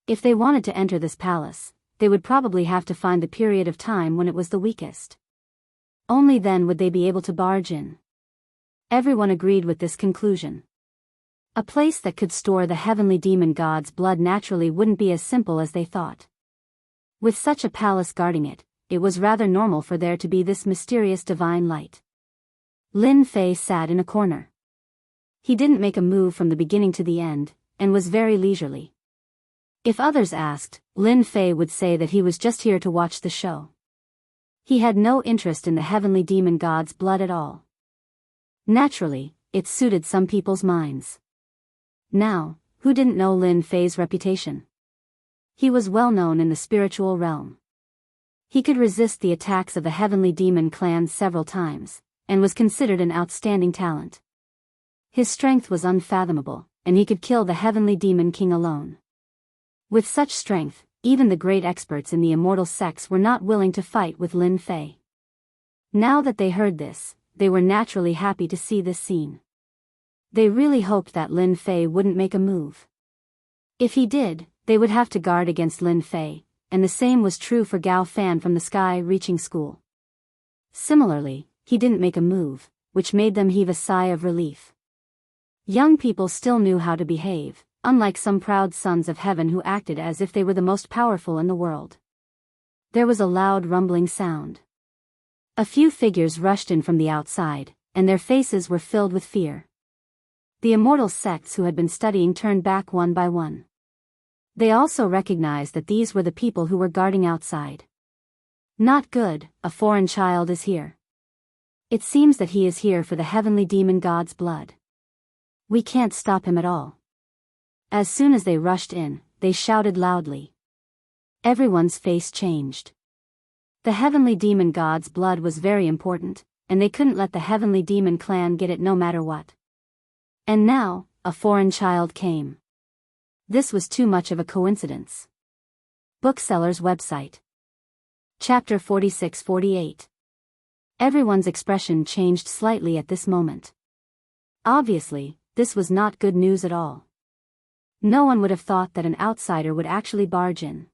If they wanted to enter this palace, they would probably have to find the period of time when it was the weakest. Only then would they be able to barge in. Everyone agreed with this conclusion. A place that could store the heavenly demon god's blood naturally wouldn't be as simple as they thought. With such a palace guarding it, it was rather normal for there to be this mysterious divine light. Lin Fei sat in a corner. He didn't make a move from the beginning to the end, and was very leisurely. If others asked, Lin Fei would say that he was just here to watch the show. He had no interest in the heavenly demon god's blood at all. Naturally, it suited some people's minds. Now, who didn't know Lin Fei's reputation? He was well known in the spiritual realm. He could resist the attacks of the Heavenly Demon clan several times, and was considered an outstanding talent. His strength was unfathomable, and he could kill the Heavenly Demon King alone. With such strength, even the great experts in the immortal sects were not willing to fight with Lin Fei. Now that they heard this, they were naturally happy to see this scene. They really hoped that Lin Fei wouldn't make a move. If he did, they would have to guard against Lin Fei, and the same was true for Gao Fan from the Sky Reaching School. Similarly, he didn't make a move, which made them heave a sigh of relief. Young people still knew how to behave, unlike some proud sons of heaven who acted as if they were the most powerful in the world. There was a loud rumbling sound. A few figures rushed in from the outside, and their faces were filled with fear. The immortal sects who had been studying turned back one by one. They also recognized that these were the people who were guarding outside. Not good, a foreign child is here. It seems that he is here for the heavenly demon god's blood. We can't stop him at all. As soon as they rushed in, they shouted loudly. Everyone's face changed. The heavenly demon god's blood was very important, and they couldn't let the heavenly demon clan get it no matter what. And now, a foreign child came. This was too much of a coincidence. Bookseller's website. Chapter 46-48. Everyone's expression changed slightly at this moment. Obviously, this was not good news at all. No one would have thought that an outsider would actually barge in.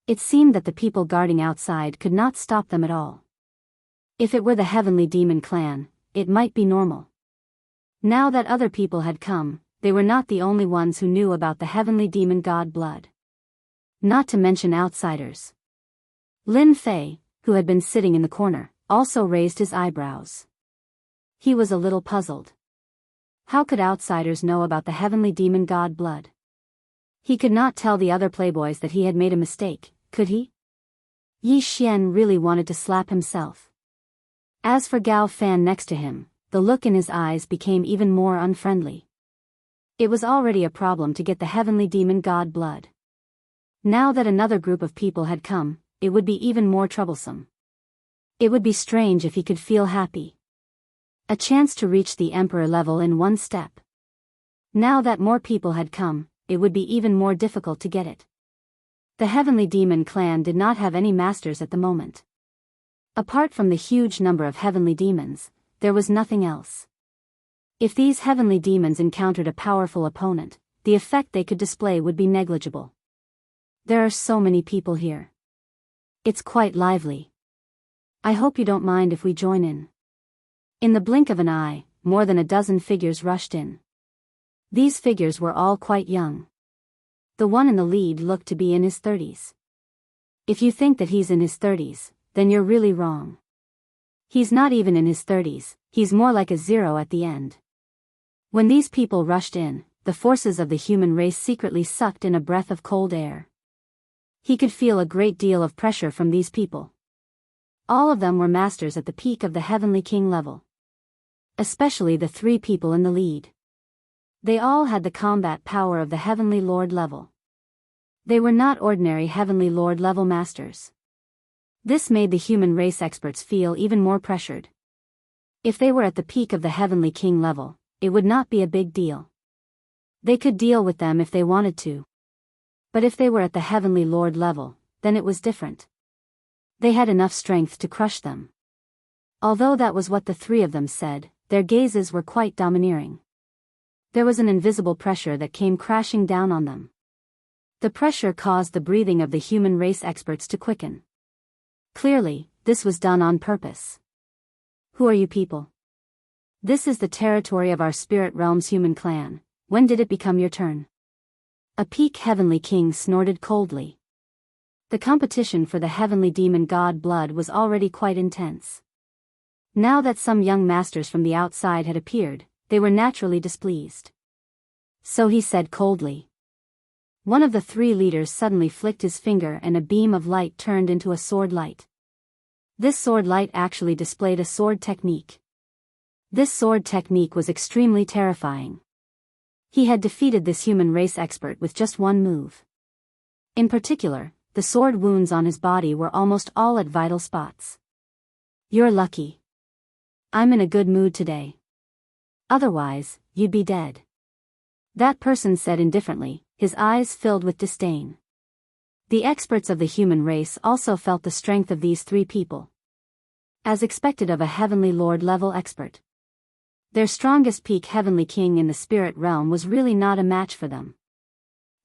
It seemed that the people guarding outside could not stop them at all. If it were the heavenly demon clan, it might be normal. Now that other people had come, they were not the only ones who knew about the heavenly demon god blood. Not to mention outsiders. Lin Fei, who had been sitting in the corner, also raised his eyebrows. He was a little puzzled. How could outsiders know about the heavenly demon god blood? He could not tell the other playboys that he had made a mistake, could he? Yi Xian really wanted to slap himself. As for Gao Fan next to him, the look in his eyes became even more unfriendly. It was already a problem to get the heavenly demon god blood. Now that another group of people had come, it would be even more troublesome. It would be strange if he could feel happy. A chance to reach the emperor level in one step. Now that more people had come, it would be even more difficult to get it. The heavenly demon clan did not have any masters at the moment. Apart from the huge number of heavenly demons, there was nothing else. If these heavenly demons encountered a powerful opponent, the effect they could display would be negligible. There are so many people here. It's quite lively. I hope you don't mind if we join in. In the blink of an eye, more than a dozen figures rushed in. These figures were all quite young. The one in the lead looked to be in his 30s. If you think that he's in his 30s, then you're really wrong. He's not even in his 30s, he's more like a zero at the end. When these people rushed in, the forces of the human race secretly sucked in a breath of cold air. He could feel a great deal of pressure from these people. All of them were masters at the peak of the heavenly king level. Especially the three people in the lead. They all had the combat power of the heavenly lord level. They were not ordinary heavenly lord level masters. This made the human race experts feel even more pressured. If they were at the peak of the heavenly king level, it would not be a big deal. They could deal with them if they wanted to. But if they were at the heavenly lord level, then it was different. They had enough strength to crush them. Although that was what the three of them said, their gazes were quite domineering. There was an invisible pressure that came crashing down on them. The pressure caused the breathing of the human race experts to quicken. Clearly, this was done on purpose. Who are you people? This is the territory of our spirit realm's human clan. When did it become your turn? A peak heavenly king snorted coldly. The competition for the heavenly demon god blood was already quite intense. Now that some young masters from the outside had appeared, they were naturally displeased. So he said coldly. One of the three leaders suddenly flicked his finger and a beam of light turned into a sword light. This sword light actually displayed a sword technique. This sword technique was extremely terrifying. He had defeated this human race expert with just one move. In particular, the sword wounds on his body were almost all at vital spots. "You're lucky. I'm in a good mood today. Otherwise, you'd be dead," that person said indifferently, his eyes filled with disdain. The experts of the human race also felt the strength of these three people. As expected of a Heavenly Lord-level expert. Their strongest peak Heavenly King in the spirit realm was really not a match for them.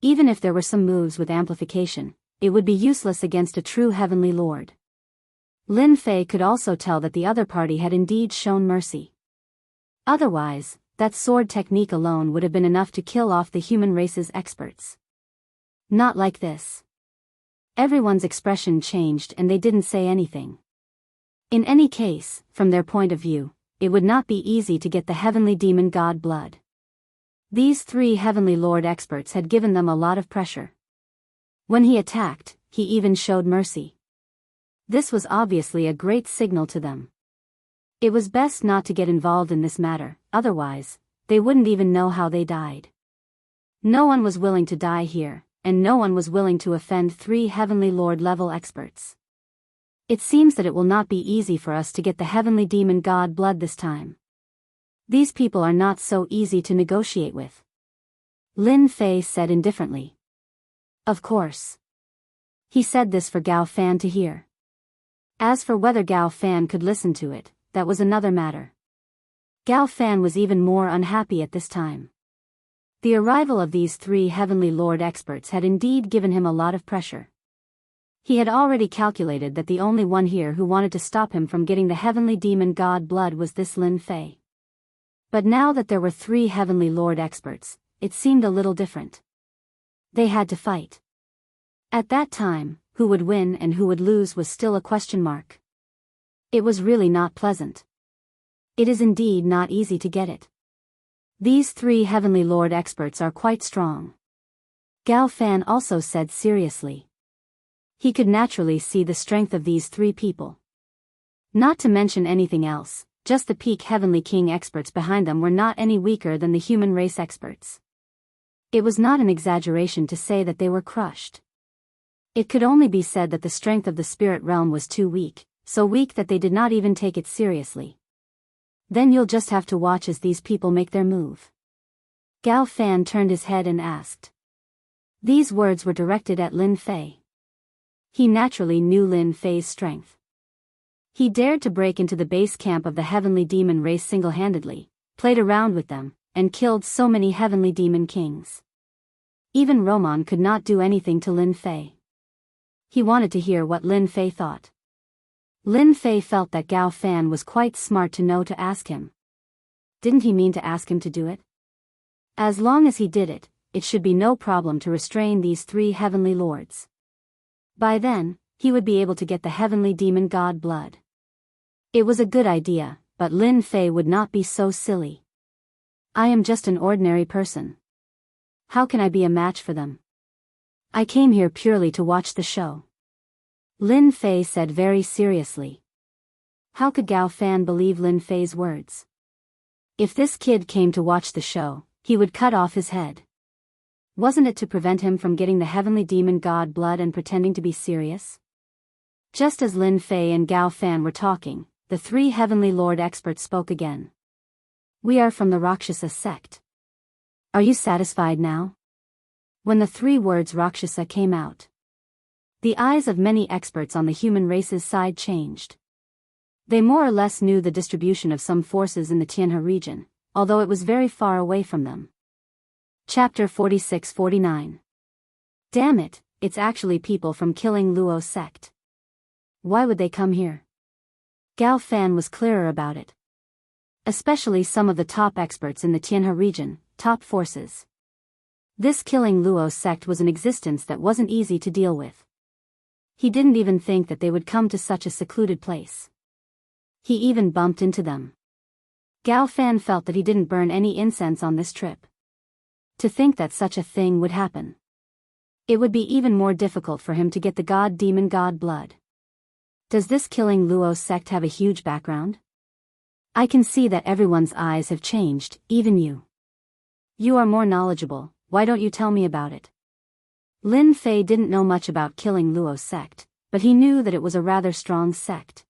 Even if there were some moves with amplification, it would be useless against a true Heavenly Lord. Lin Fei could also tell that the other party had indeed shown mercy. Otherwise, that sword technique alone would have been enough to kill off the human race's experts. Not like this. Everyone's expression changed and they didn't say anything. In any case, from their point of view, it would not be easy to get the heavenly demon god blood. These three Heavenly Lord experts had given them a lot of pressure. When he attacked, he even showed mercy. This was obviously a great signal to them. It was best not to get involved in this matter, otherwise, they wouldn't even know how they died. No one was willing to die here, and no one was willing to offend three Heavenly Lord-level experts. It seems that it will not be easy for us to get the heavenly demon god blood this time. These people are not so easy to negotiate with, Lin Fei said indifferently. Of course. He said this for Gao Fan to hear. As for whether Gao Fan could listen to it, that was another matter. Gao Fan was even more unhappy at this time. The arrival of these three Heavenly Lord experts had indeed given him a lot of pressure. He had already calculated that the only one here who wanted to stop him from getting the heavenly demon god blood was this Lin Fei. But now that there were three Heavenly Lord experts, it seemed a little different. They had to fight. At that time, who would win and who would lose was still a question mark. It was really not pleasant. It is indeed not easy to get it. These three Heavenly Lord experts are quite strong. Gao Fan also said seriously. He could naturally see the strength of these three people. Not to mention anything else, just the peak Heavenly King experts behind them were not any weaker than the human race experts. It was not an exaggeration to say that they were crushed. It could only be said that the strength of the spirit realm was too weak, so weak that they did not even take it seriously. Then you'll just have to watch as these people make their move. Gao Fan turned his head and asked. These words were directed at Lin Fei. He naturally knew Lin Fei's strength. He dared to break into the base camp of the heavenly demon race single-handedly, played around with them, and killed so many heavenly demon kings. Even Roman could not do anything to Lin Fei. He wanted to hear what Lin Fei thought. Lin Fei felt that Gao Fan was quite smart to know to ask him. Didn't he mean to ask him to do it? As long as he did it, it should be no problem to restrain these three heavenly lords. By then, he would be able to get the heavenly demon god blood. It was a good idea, but Lin Fei would not be so silly. I am just an ordinary person. How can I be a match for them? I came here purely to watch the show. Lin Fei said very seriously. How could Gao Fan believe Lin Fei's words? If this kid came to watch the show, he would cut off his head. Wasn't it to prevent him from getting the heavenly demon god blood and pretending to be serious? Just as Lin Fei and Gao Fan were talking, the three Heavenly Lord experts spoke again. We are from the Rakshasa sect. Are you satisfied now? When the three words Rakshasa came out, the eyes of many experts on the human race's side changed. They more or less knew the distribution of some forces in the Jianghu region, although it was very far away from them. Chapter 46-49. Damn it, it's actually people from Killing Luo sect. Why would they come here? Gao Fan was clearer about it. Especially some of the top experts in the Jianghu region, top forces. This Killing Luo sect was an existence that wasn't easy to deal with. He didn't even think that they would come to such a secluded place. He even bumped into them. Gao Fan felt that he didn't burn any incense on this trip. To think that such a thing would happen. It would be even more difficult for him to get the demon god blood. Does this Killing Luo sect have a huge background? I can see that everyone's eyes have changed, even you. You are more knowledgeable, why don't you tell me about it? Lin Fei didn't know much about killing Luo's sect, but he knew that it was a rather strong sect.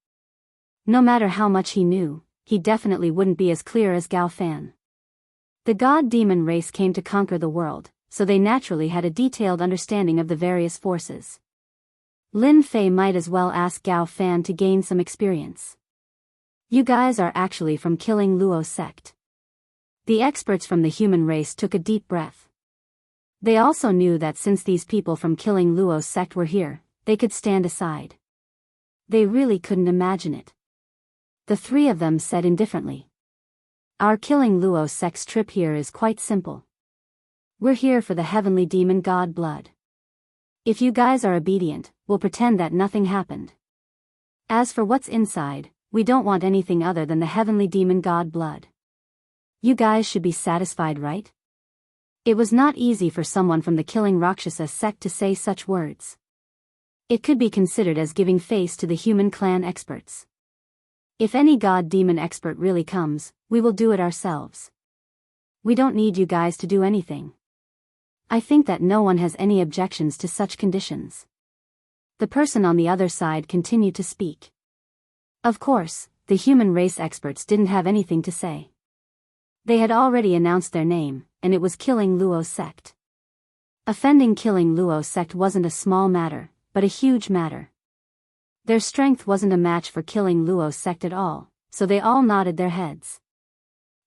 No matter how much he knew, he definitely wouldn't be as clear as Gao Fan. The god-demon race came to conquer the world, so they naturally had a detailed understanding of the various forces. Lin Fei might as well ask Gao Fan to gain some experience. You guys are actually from killing Luo's sect. The experts from the human race took a deep breath. They also knew that since these people from killing Luo's sect were here, they could stand aside. They really couldn't imagine it. The three of them said indifferently. Our killing Luo's sect's trip here is quite simple. We're here for the heavenly demon god blood. If you guys are obedient, we'll pretend that nothing happened. As for what's inside, we don't want anything other than the heavenly demon god blood. You guys should be satisfied, right? It was not easy for someone from the killing Rakshasa sect to say such words. It could be considered as giving face to the human clan experts. If any god-demon expert really comes, we will do it ourselves. We don't need you guys to do anything. I think that no one has any objections to such conditions. The person on the other side continued to speak. Of course, the human race experts didn't have anything to say. They had already announced their name, and it was killing Luo's sect. Offending killing Luo's sect wasn't a small matter, but a huge matter. Their strength wasn't a match for killing Luo's sect at all, so they all nodded their heads.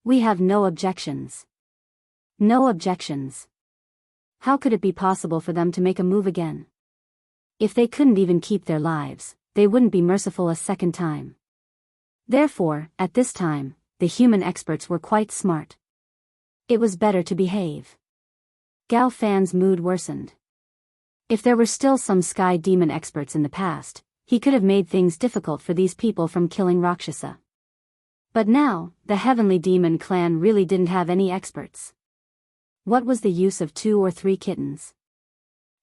We have no objections. No objections. How could it be possible for them to make a move again? If they couldn't even keep their lives, they wouldn't be merciful a second time. Therefore, at this time, the human experts were quite smart. It was better to behave. Gao Fan's mood worsened. If there were still some sky demon experts in the past, he could have made things difficult for these people from killing Rakshasa. But now, the heavenly demon clan really didn't have any experts. What was the use of 2 or 3 kittens?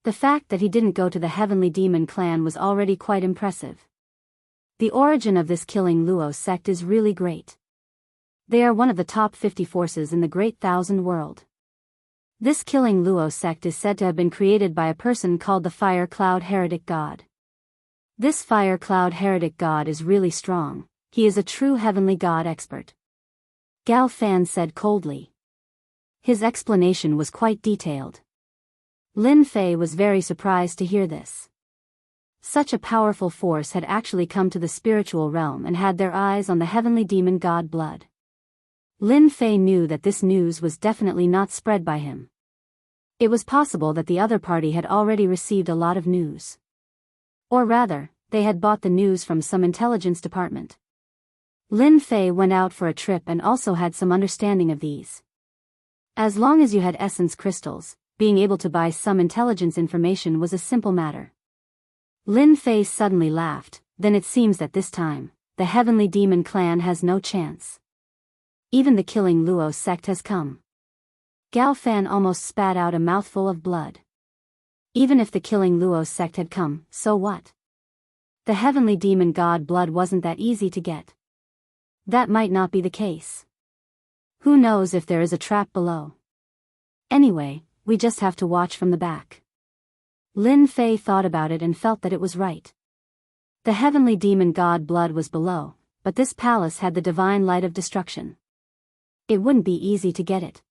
The fact that he didn't go to the heavenly demon clan was already quite impressive. The origin of this killing Luo sect is really great. They are one of the top 50 forces in the Great Thousand World. This killing Luo sect is said to have been created by a person called the Fire Cloud Heretic God. This Fire Cloud Heretic God is really strong. He is a true heavenly god expert. Gao Fan said coldly. His explanation was quite detailed. Lin Fei was very surprised to hear this. Such a powerful force had actually come to the spiritual realm and had their eyes on the heavenly demon god blood. Lin Fei knew that this news was definitely not spread by him. It was possible that the other party had already received a lot of news. Or rather, they had bought the news from some intelligence department. Lin Fei went out for a trip and also had some understanding of these. As long as you had essence crystals, being able to buy some intelligence information was a simple matter. Lin Fei suddenly laughed. Then it seems that this time, the heavenly demon clan has no chance. Even the killing Luo sect has come. Gao Fan almost spat out a mouthful of blood. Even if the killing Luo sect had come, so what? The heavenly demon god blood wasn't that easy to get. That might not be the case. Who knows if there is a trap below? Anyway, we just have to watch from the back. Lin Fei thought about it and felt that it was right. The heavenly demon god blood was below, but this palace had the divine light of destruction. It wouldn't be easy to get it.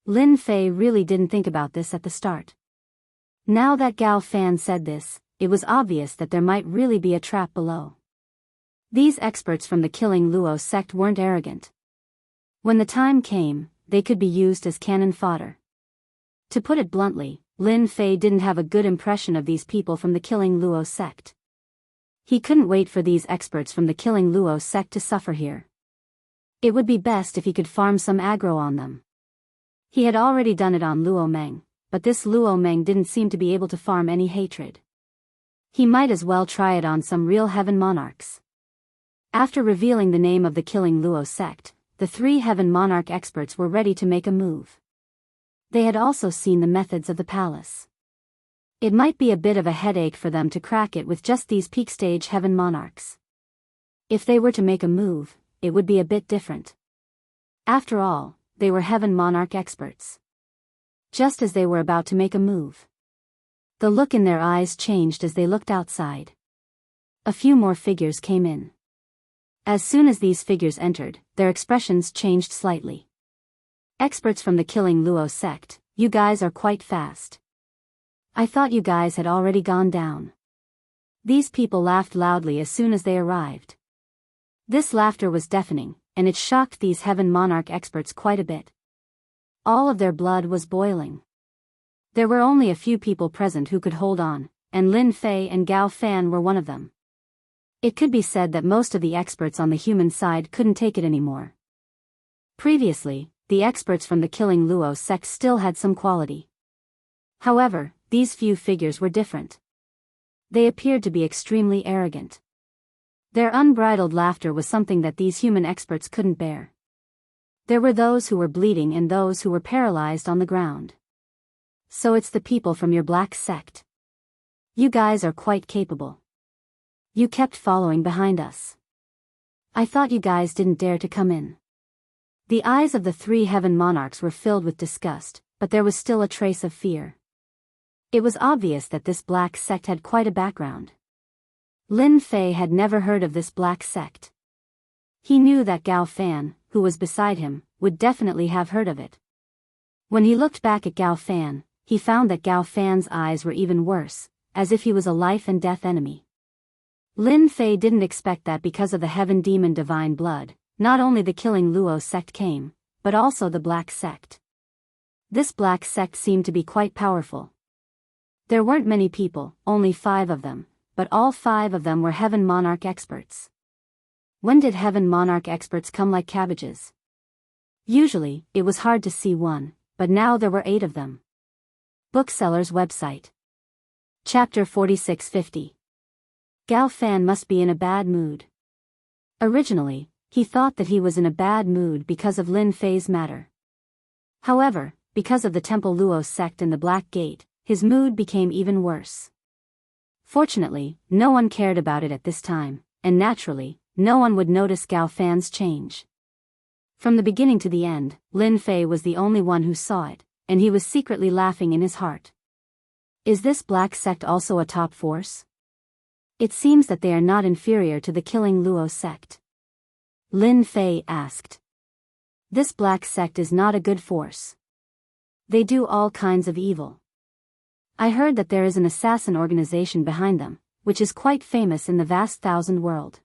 Lin Fei really didn't think about this at the start. Now that Gao Fan said this, it was obvious that there might really be a trap below. These experts from the killing Luo sect weren't arrogant. When the time came, they could be used as cannon fodder. To put it bluntly, Lin Fei didn't have a good impression of these people from the killing Luo sect. He couldn't wait for these experts from the killing Luo sect to suffer here. It would be best if he could farm some aggro on them. He had already done it on Luo Meng, but this Luo Meng didn't seem to be able to farm any hatred. He might as well try it on some real heaven monarchs. After revealing the name of the killing Luo sect, the 3 heaven monarch experts were ready to make a move. They had also seen the methods of the palace. It might be a bit of a headache for them to crack it with just these peak stage heaven monarchs. If they were to make a move, it would be a bit different. After all, they were heaven monarch experts. Just as they were about to make a move, The look in their eyes changed as they looked outside. A few more figures came in. As soon as these figures entered, their expressions changed slightly. Experts from the Killing Luo sect, you guys are quite fast. I thought you guys had already gone down. These people laughed loudly as soon as they arrived. This laughter was deafening, and it shocked these Heaven Monarch experts quite a bit. All of their blood was boiling. There were only a few people present who could hold on, and Lin Fei and Gao Fan were one of them. It could be said that most of the experts on the human side couldn't take it anymore. Previously, the experts from the Killing Luo sect still had some quality. However, these few figures were different. They appeared to be extremely arrogant. Their unbridled laughter was something that these human experts couldn't bear. There were those who were bleeding and those who were paralyzed on the ground. So it's the people from your black sect. You guys are quite capable. You kept following behind us. I thought you guys didn't dare to come in. The eyes of the three Heaven Monarchs were filled with disgust, but there was still a trace of fear. It was obvious that this black sect had quite a background. Lin Fei had never heard of this black sect. He knew that Gao Fan, who was beside him, would definitely have heard of it. When he looked back at Gao Fan, he found that Gao Fan's eyes were even worse, as if he was a life and death enemy. Lin Fei didn't expect that because of the Heaven Demon Divine Blood, not only the Killing Luo sect came, but also the Black Sect. This Black Sect seemed to be quite powerful. There weren't many people, only 5 of them, but all 5 of them were Heaven Monarch experts. When did Heaven Monarch experts come like cabbages? Usually, it was hard to see one, but now there were 8 of them. Bookseller's website. Chapter 4650. Gao Fan must be in a bad mood. Originally, he thought that he was in a bad mood because of Lin Fei's matter. However, because of the Temple Luo sect and the Black Gate, his mood became even worse. Fortunately, no one cared about it at this time, and naturally, no one would notice Gao Fan's change. From the beginning to the end, Lin Fei was the only one who saw it, and he was secretly laughing in his heart. Is this Black Sect also a top force? It seems that they are not inferior to the Killing Luo sect. Lin Fei asked. This Black Sect is not a good force. They do all kinds of evil. I heard that there is an assassin organization behind them, which is quite famous in the vast thousand world.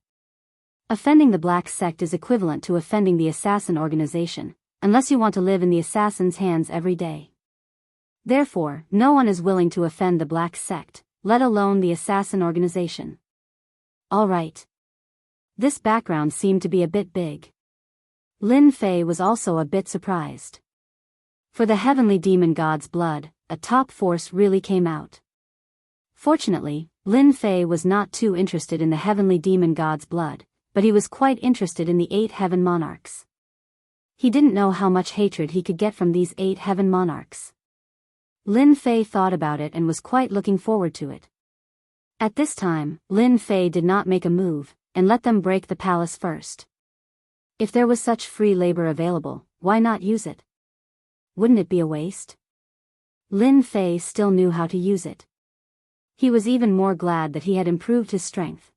Offending the Black Sect is equivalent to offending the assassin organization, unless you want to live in the assassin's hands every day. Therefore, no one is willing to offend the Black Sect, let alone the assassin organization. All right. This background seemed to be a bit big. Lin Fei was also a bit surprised. For the heavenly demon god's blood, a top force really came out. Fortunately, Lin Fei was not too interested in the heavenly demon god's blood, but he was quite interested in the 8 Heaven Monarchs. He didn't know how much hatred he could get from these 8 Heaven Monarchs. Lin Fei thought about it and was quite looking forward to it. At this time, Lin Fei did not make a move, and let them break the palace first. If there was such free labor available, why not use it? Wouldn't it be a waste? Lin Fei still knew how to use it. He was even more glad that he had improved his strength.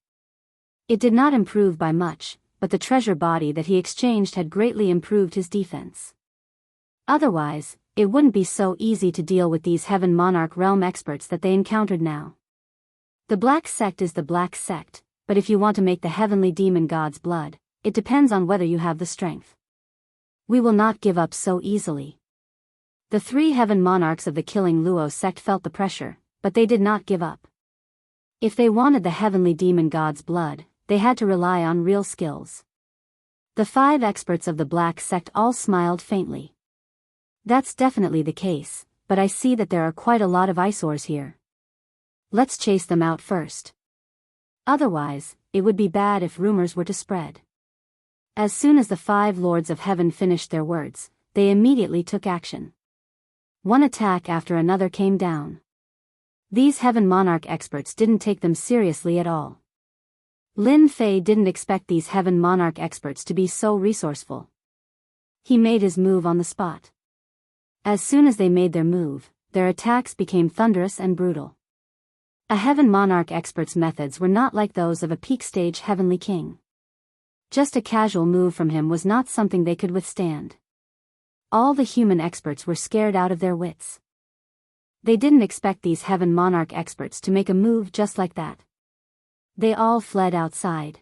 It did not improve by much, but the treasure body that he exchanged had greatly improved his defense. Otherwise, it wouldn't be so easy to deal with these Heaven Monarch realm experts that they encountered now. The Black Sect is the Black Sect, but if you want to make the heavenly demon god's blood, it depends on whether you have the strength. We will not give up so easily. The 3 Heaven Monarchs of the Killing Luo sect felt the pressure, but they did not give up. If they wanted the heavenly demon god's blood, they had to rely on real skills. The 5 experts of the Black Sect all smiled faintly. That's definitely the case, but I see that there are quite a lot of eyesores here. Let's chase them out first. Otherwise, it would be bad if rumors were to spread. As soon as the 5 Lords of Heaven finished their words, they immediately took action. One attack after another came down. These Heaven Monarch experts didn't take them seriously at all. Lin Fei didn't expect these Heaven Monarch experts to be so resourceful. He made his move on the spot. As soon as they made their move, their attacks became thunderous and brutal. A heaven monarch expert's methods were not like those of a peak-stage heavenly king. Just a casual move from him was not something they could withstand. All the human experts were scared out of their wits. They didn't expect these heaven monarch experts to make a move just like that. They all fled outside.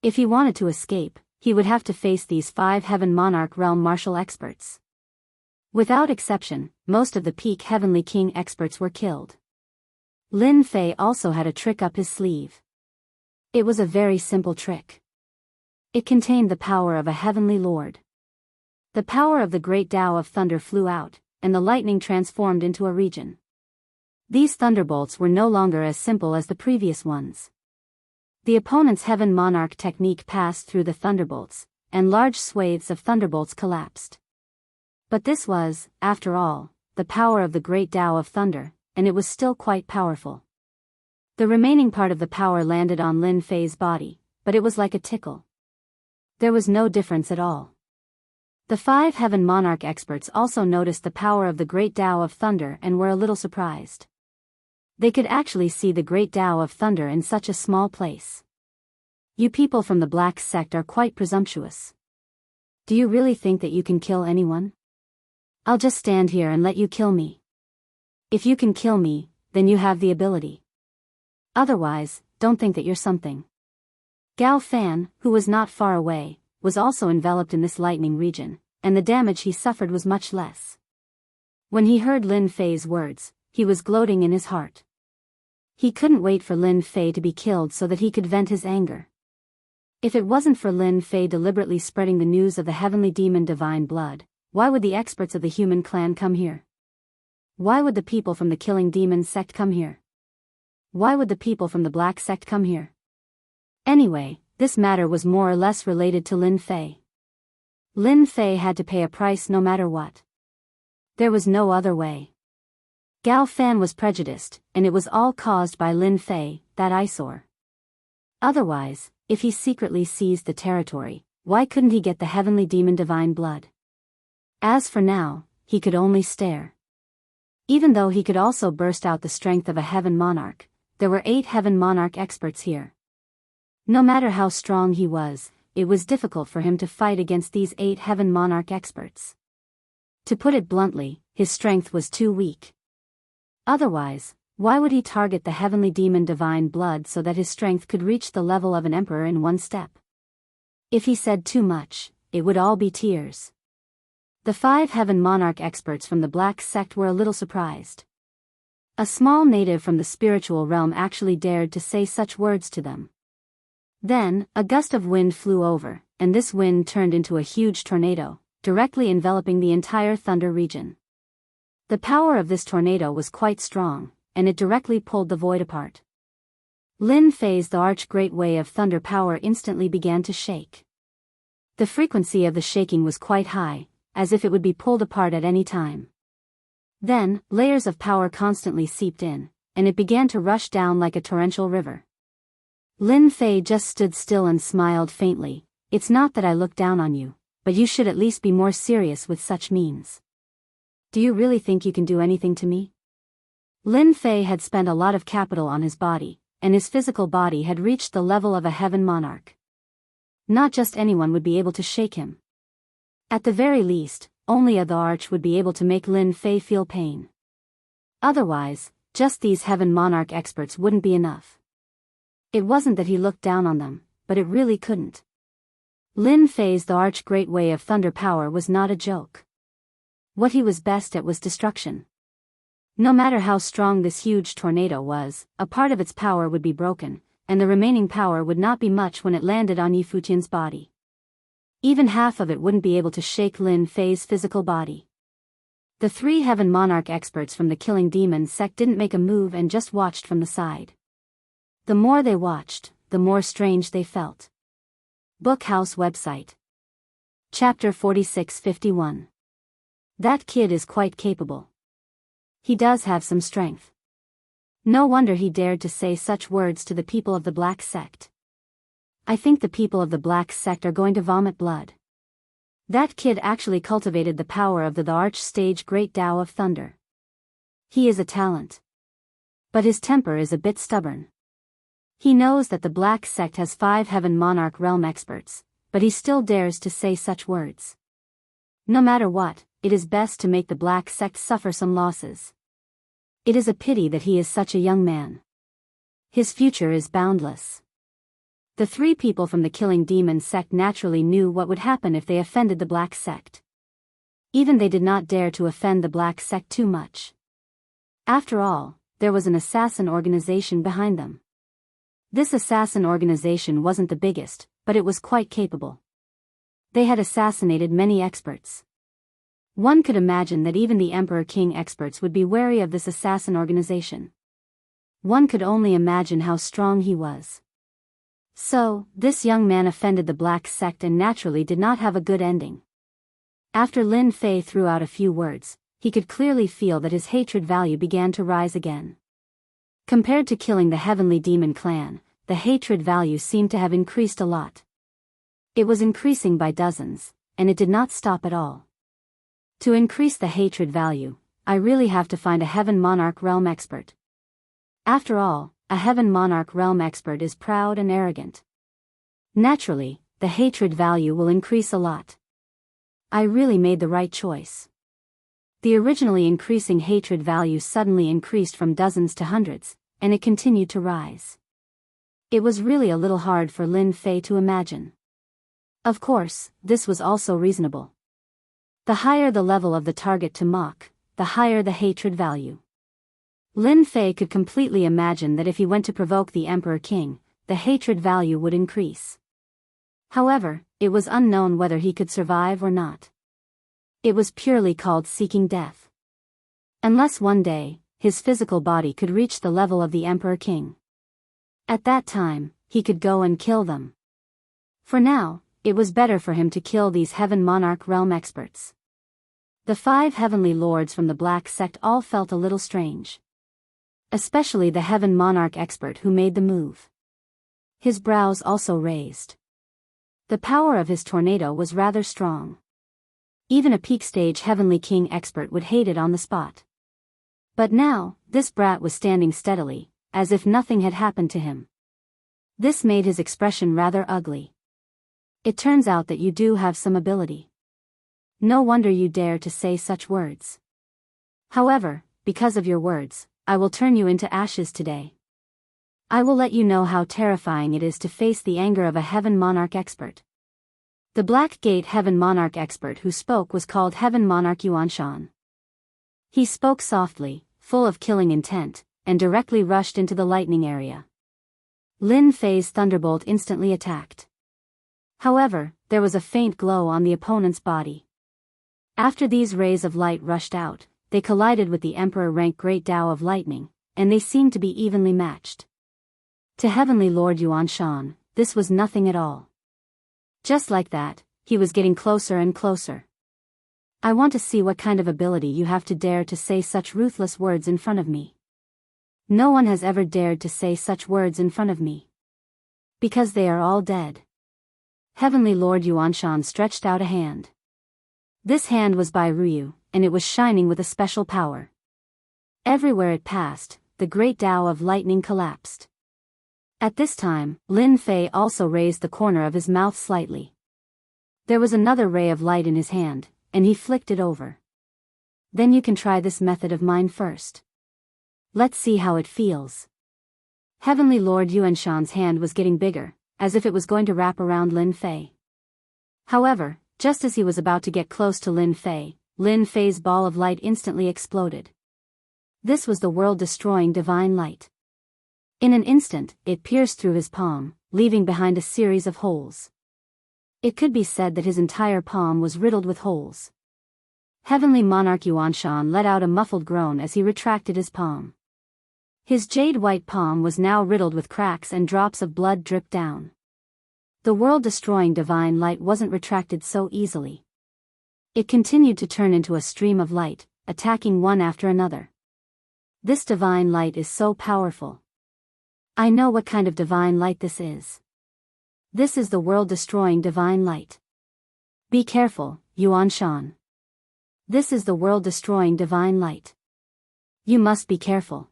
If he wanted to escape, he would have to face these 5 heaven monarch realm martial experts. Without exception, most of the peak heavenly king experts were killed. Lin Fei also had a trick up his sleeve. It was a very simple trick. It contained the power of a heavenly lord. The power of the great Tao of thunder flew out, and the lightning transformed into a region. These thunderbolts were no longer as simple as the previous ones. The opponent's heaven monarch technique passed through the thunderbolts, and large swathes of thunderbolts collapsed. But this was, after all, the power of the great Tao of thunder, and it was still quite powerful. The remaining part of the power landed on Lin Fei's body, but it was like a tickle. There was no difference at all. The 5 heaven monarch experts also noticed the power of the great Tao of thunder and were a little surprised. They could actually see the great Tao of thunder in such a small place. You people from the Black Sect are quite presumptuous. Do you really think that you can kill anyone? I'll just stand here and let you kill me. If you can kill me, then you have the ability. Otherwise, don't think that you're something. Gao Fan, who was not far away, was also enveloped in this lightning region, and the damage he suffered was much less. When he heard Lin Fei's words, he was gloating in his heart. He couldn't wait for Lin Fei to be killed so that he could vent his anger. If it wasn't for Lin Fei deliberately spreading the news of the heavenly demon divine blood, why would the experts of the human clan come here? Why would the people from the killing demon sect come here? Why would the people from the black sect come here? Anyway, this matter was more or less related to Lin Fei. Lin Fei had to pay a price no matter what. There was no other way. Gao Fan was prejudiced, and it was all caused by Lin Fei, that eyesore. Otherwise, if he secretly seized the territory, why couldn't he get the heavenly demon divine blood? As for now, he could only stare. Even though he could also burst out the strength of a heaven monarch, there were 8 heaven monarch experts here. No matter how strong he was, it was difficult for him to fight against these 8 heaven monarch experts. To put it bluntly, his strength was too weak. Otherwise, why would he target the heavenly demon divine blood so that his strength could reach the level of an emperor in one step? If he said too much, it would all be tears. The 5 heaven monarch experts from the black sect were a little surprised. A small native from the spiritual realm actually dared to say such words to them. Then, a gust of wind flew over, and this wind turned into a huge tornado, directly enveloping the entire thunder region. The power of this tornado was quite strong, and it directly pulled the void apart. Lin Fei's the arch-great way of thunder power instantly began to shake. The frequency of the shaking was quite high, as if it would be pulled apart at any time. Then, layers of power constantly seeped in, and it began to rush down like a torrential river. Lin Fei just stood still and smiled faintly. It's not that I look down on you, but you should at least be more serious with such means. Do you really think you can do anything to me? Lin Fei had spent a lot of capital on his body, and his physical body had reached the level of a heaven monarch. Not just anyone would be able to shake him. At the very least, only the arch would be able to make Lin Fei feel pain. Otherwise, just these heaven monarch experts wouldn't be enough. It wasn't that he looked down on them, but it really couldn't. Lin Fei's the arch-great way of thunder power was not a joke. What he was best at was destruction. No matter how strong this huge tornado was, a part of its power would be broken, and the remaining power would not be much when it landed on Yi Fuqian's body. Even half of it wouldn't be able to shake Lin Fei's physical body. The 3 heaven monarch experts from the killing demon sect didn't make a move and just watched from the side. The more they watched, the more strange they felt. Bookhouse website. Chapter 4651. That kid is quite capable. He does have some strength. No wonder he dared to say such words to the people of the Black Sect. I think the people of the Black Sect are going to vomit blood. That kid actually cultivated the power of the arch-stage Great Tao of Thunder. He is a talent. But his temper is a bit stubborn. He knows that the Black Sect has 5 Heaven Monarch realm experts, but he still dares to say such words. No matter what, it is best to make the Black Sect suffer some losses. It is a pity that he is such a young man. His future is boundless. The 3 people from the Killing Demon sect naturally knew what would happen if they offended the Black Sect. Even they did not dare to offend the Black Sect too much. After all, there was an assassin organization behind them. This assassin organization wasn't the biggest, but it was quite capable. They had assassinated many experts. One could imagine that even the Emperor King experts would be wary of this assassin organization. One could only imagine how strong he was. So, this young man offended the Black Sect and naturally did not have a good ending. After Lin Fei threw out a few words, he could clearly feel that his hatred value began to rise again. Compared to killing the Heavenly Demon clan, the hatred value seemed to have increased a lot. It was increasing by dozens, and it did not stop at all. To increase the hatred value, I really have to find a Heaven Monarch realm expert. After all, a Heaven Monarch realm expert is proud and arrogant. Naturally, the hatred value will increase a lot. I really made the right choice. The originally increasing hatred value suddenly increased from dozens to hundreds, and it continued to rise. It was really a little hard for Lin Fei to imagine. Of course, this was also reasonable. The higher the level of the target to mock, the higher the hatred value. Lin Fei could completely imagine that if he went to provoke the Emperor King, the hatred value would increase. However, it was unknown whether he could survive or not. It was purely called seeking death. Unless one day, his physical body could reach the level of the Emperor King. At that time, he could go and kill them. For now, it was better for him to kill these Heaven Monarch realm experts. The 5 heavenly lords from the Black Sect all felt a little strange. Especially the Heaven Monarch expert who made the move. His brows also raised. The power of his tornado was rather strong. Even a peak stage Heavenly King expert would hate it on the spot. But now, this brat was standing steadily, as if nothing had happened to him. This made his expression rather ugly. It turns out that you do have some ability. No wonder you dare to say such words. However, because of your words, I will turn you into ashes today. I will let you know how terrifying it is to face the anger of a Heaven Monarch expert. The Black Gate Heaven Monarch expert who spoke was called Heaven Monarch Yuanshan. He spoke softly, full of killing intent, and directly rushed into the lightning area. Lin Fei's thunderbolt instantly attacked. However, there was a faint glow on the opponent's body. After these rays of light rushed out, they collided with the Emperor rank Great Tao of Lightning, and they seemed to be evenly matched. To Heavenly Lord Yuanshan, this was nothing at all. Just like that, he was getting closer and closer. I want to see what kind of ability you have to dare to say such ruthless words in front of me. No one has ever dared to say such words in front of me. Because they are all dead. Heavenly Lord Yuanshan stretched out a hand. This hand was by Ryu, and it was shining with a special power. Everywhere it passed, the Great Tao of Lightning collapsed. At this time, Lin Fei also raised the corner of his mouth slightly. There was another ray of light in his hand, and he flicked it over. Then you can try this method of mine first. Let's see how it feels. Heavenly Lord Yuanshan's hand was getting bigger, as if it was going to wrap around Lin Fei. However, just as he was about to get close to Lin Fei's ball of light instantly exploded. This was the world-destroying divine light. In an instant, it pierced through his palm, leaving behind a series of holes. It could be said that his entire palm was riddled with holes. Heavenly Monarch Yuanshan let out a muffled groan as he retracted his palm. His jade-white palm was now riddled with cracks and drops of blood dripped down. The world-destroying divine light wasn't retracted so easily. It continued to turn into a stream of light, attacking one after another. This divine light is so powerful. I know what kind of divine light this is. This is the world-destroying divine light. Be careful, Yuanshan. This is the world-destroying divine light. You must be careful.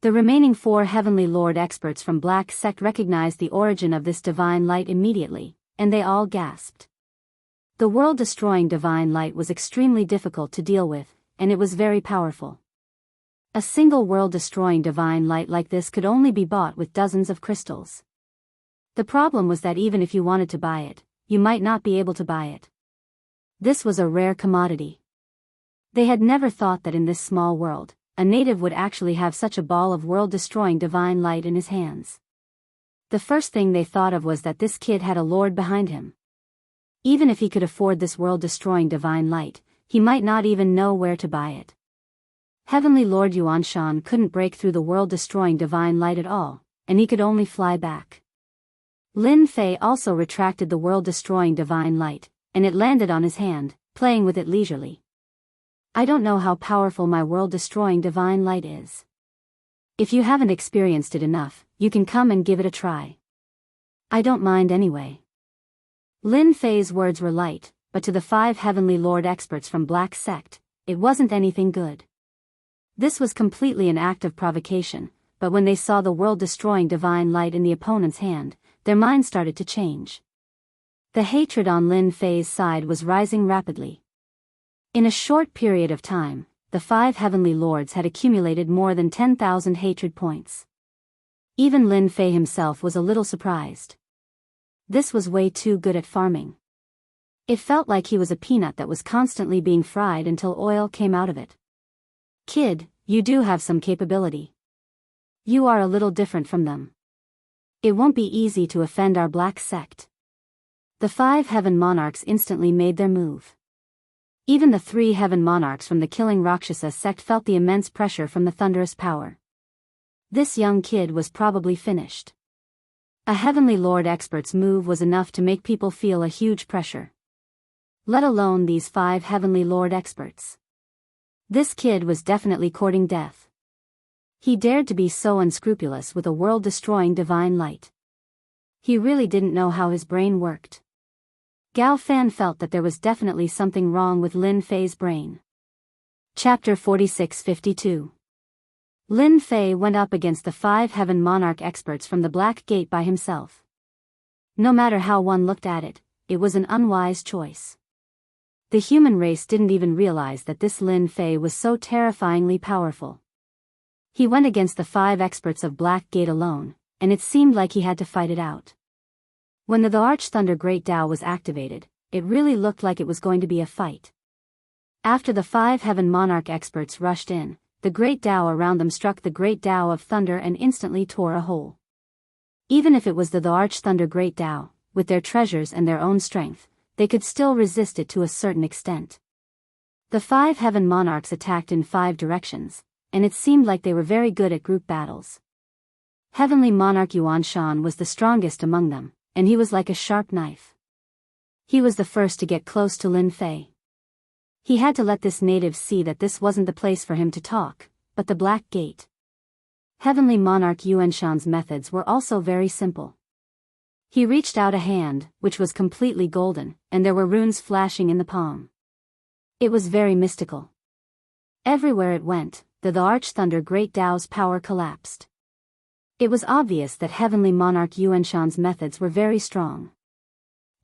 The remaining 4 Heavenly Lord experts from Black Sect recognized the origin of this divine light immediately, and they all gasped. The world-destroying divine light was extremely difficult to deal with, and it was very powerful. A single world-destroying divine light like this could only be bought with dozens of crystals. The problem was that even if you wanted to buy it, you might not be able to buy it. This was a rare commodity. They had never thought that in this small world, a native would actually have such a ball of world-destroying divine light in his hands. The first thing they thought of was that this kid had a lord behind him. Even if he could afford this world-destroying divine light, he might not even know where to buy it. Heavenly Lord Yuanshan couldn't break through the world-destroying divine light at all, and he could only fly back. Lin Fei also retracted the world-destroying divine light, and it landed on his hand, playing with it leisurely. I don't know how powerful my world-destroying divine light is. If you haven't experienced it enough, you can come and give it a try. I don't mind anyway. Lin Fei's words were light, but to the 5 Heavenly Lord experts from Black Sect, it wasn't anything good. This was completely an act of provocation, but when they saw the world-destroying divine light in the opponent's hand, their minds started to change. The hatred on Lin Fei's side was rising rapidly. In a short period of time, the 5 Heavenly Lords had accumulated more than 10,000 hatred points. Even Lin Fei himself was a little surprised. This was way too good at farming. It felt like he was a peanut that was constantly being fried until oil came out of it. Kid, you do have some capability. You are a little different from them. It won't be easy to offend our Black Sect. The 5 Heaven Monarchs instantly made their move. Even the 3 Heaven Monarchs from the Killing Rakshasa sect felt the immense pressure from the thunderous power. This young kid was probably finished. A Heavenly Lord expert's move was enough to make people feel a huge pressure. Let alone these 5 Heavenly Lord experts. This kid was definitely courting death. He dared to be so unscrupulous with a world-destroying divine light. He really didn't know how his brain worked. Gao Fan felt that there was definitely something wrong with Lin Fei's brain. Chapter 46-52. Lin Fei went up against the 5 Heaven Monarch experts from the Black Gate by himself. No matter how one looked at it, it was an unwise choice. The human race didn't even realize that this Lin Fei was so terrifyingly powerful. He went against the 5 experts of Black Gate alone, and it seemed like he had to fight it out. When the Archthunder Great Tao was activated, it really looked like it was going to be a fight. After the 5 Heaven Monarch experts rushed in, the Great Tao around them struck the Great Tao of Thunder and instantly tore a hole. Even if it was the Archthunder Great Tao, with their treasures and their own strength, they could still resist it to a certain extent. The 5 Heaven Monarchs attacked in 5 directions, and it seemed like they were very good at group battles. Heavenly Monarch Yuanshan was the strongest among them, and he was like a sharp knife. He was the first to get close to Lin Fei. He had to let this native see that this wasn't the place for him to talk, but the Black Gate. Heavenly Monarch Yuanshan's methods were also very simple. He reached out a hand, which was completely golden, and there were runes flashing in the palm. It was very mystical. Everywhere it went, the Archthunder Great Tao's power collapsed. It was obvious that Heavenly Monarch Yuanshan's methods were very strong.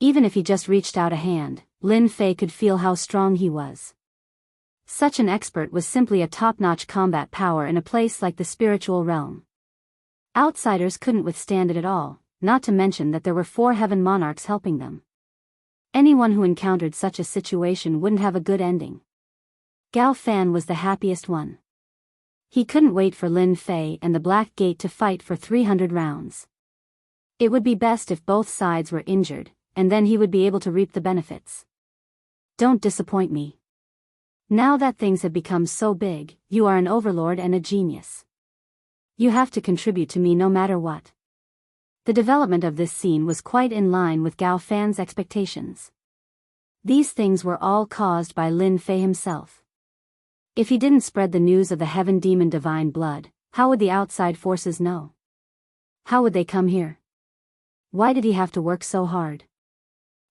Even if he just reached out a hand, Lin Fei could feel how strong he was. Such an expert was simply a top-notch combat power in a place like the spiritual realm. Outsiders couldn't withstand it at all, not to mention that there were 4 Heaven Monarchs helping them. Anyone who encountered such a situation wouldn't have a good ending. Gao Fan was the happiest one. He couldn't wait for Lin Fei and the Black Gate to fight for 300 rounds. It would be best if both sides were injured, and then he would be able to reap the benefits. Don't disappoint me. Now that things have become so big, you are an overlord and a genius. You have to contribute to me no matter what. The development of this scene was quite in line with Gao Fan's expectations. These things were all caused by Lin Fei himself. If he didn't spread the news of the Heaven Demon Divine Blood, how would the outside forces know? How would they come here? Why did he have to work so hard?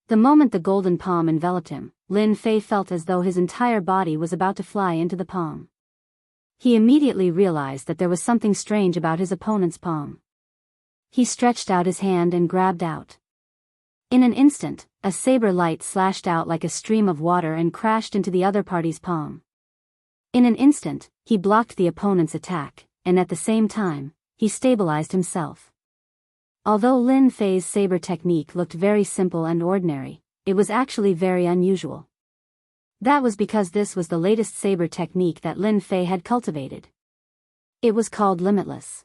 The moment the golden palm enveloped him, Lin Fei felt as though his entire body was about to fly into the palm. He immediately realized that there was something strange about his opponent's palm. He stretched out his hand and grabbed out. In an instant, a saber light slashed out like a stream of water and crashed into the other party's palm. In an instant, he blocked the opponent's attack, and at the same time, he stabilized himself. Although Lin Fei's saber technique looked very simple and ordinary, it was actually very unusual. That was because this was the latest saber technique that Lin Fei had cultivated. It was called Limitless.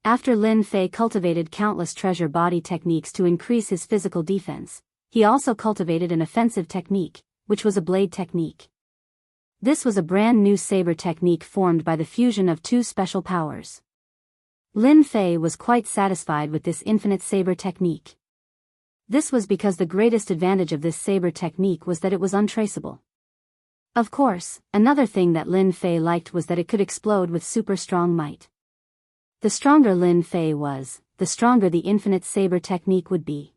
After Lin Fei cultivated countless treasure body techniques to increase his physical defense, he also cultivated an offensive technique, which was a blade technique. This was a brand new saber technique formed by the fusion of two special powers. Lin Fei was quite satisfied with this infinite saber technique. This was because the greatest advantage of this saber technique was that it was untraceable. Of course, another thing that Lin Fei liked was that it could explode with super strong might. The stronger Lin Fei was, the stronger the infinite saber technique would be.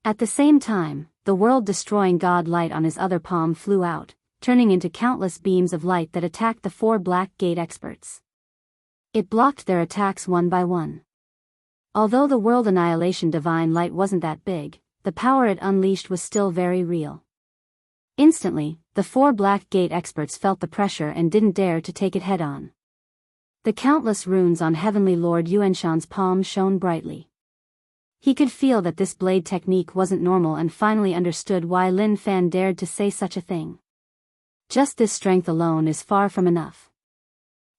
At the same time, the world-destroying god light on his other palm flew out, turning into countless beams of light that attacked the four Black Gate experts. It blocked their attacks one by one. Although the world annihilation divine light wasn't that big, the power it unleashed was still very real. Instantly, the four Black Gate experts felt the pressure and didn't dare to take it head-on. The countless runes on Heavenly Lord Yuanshan's palm shone brightly. He could feel that this blade technique wasn't normal and finally understood why Lin Fan dared to say such a thing. Just this strength alone is far from enough.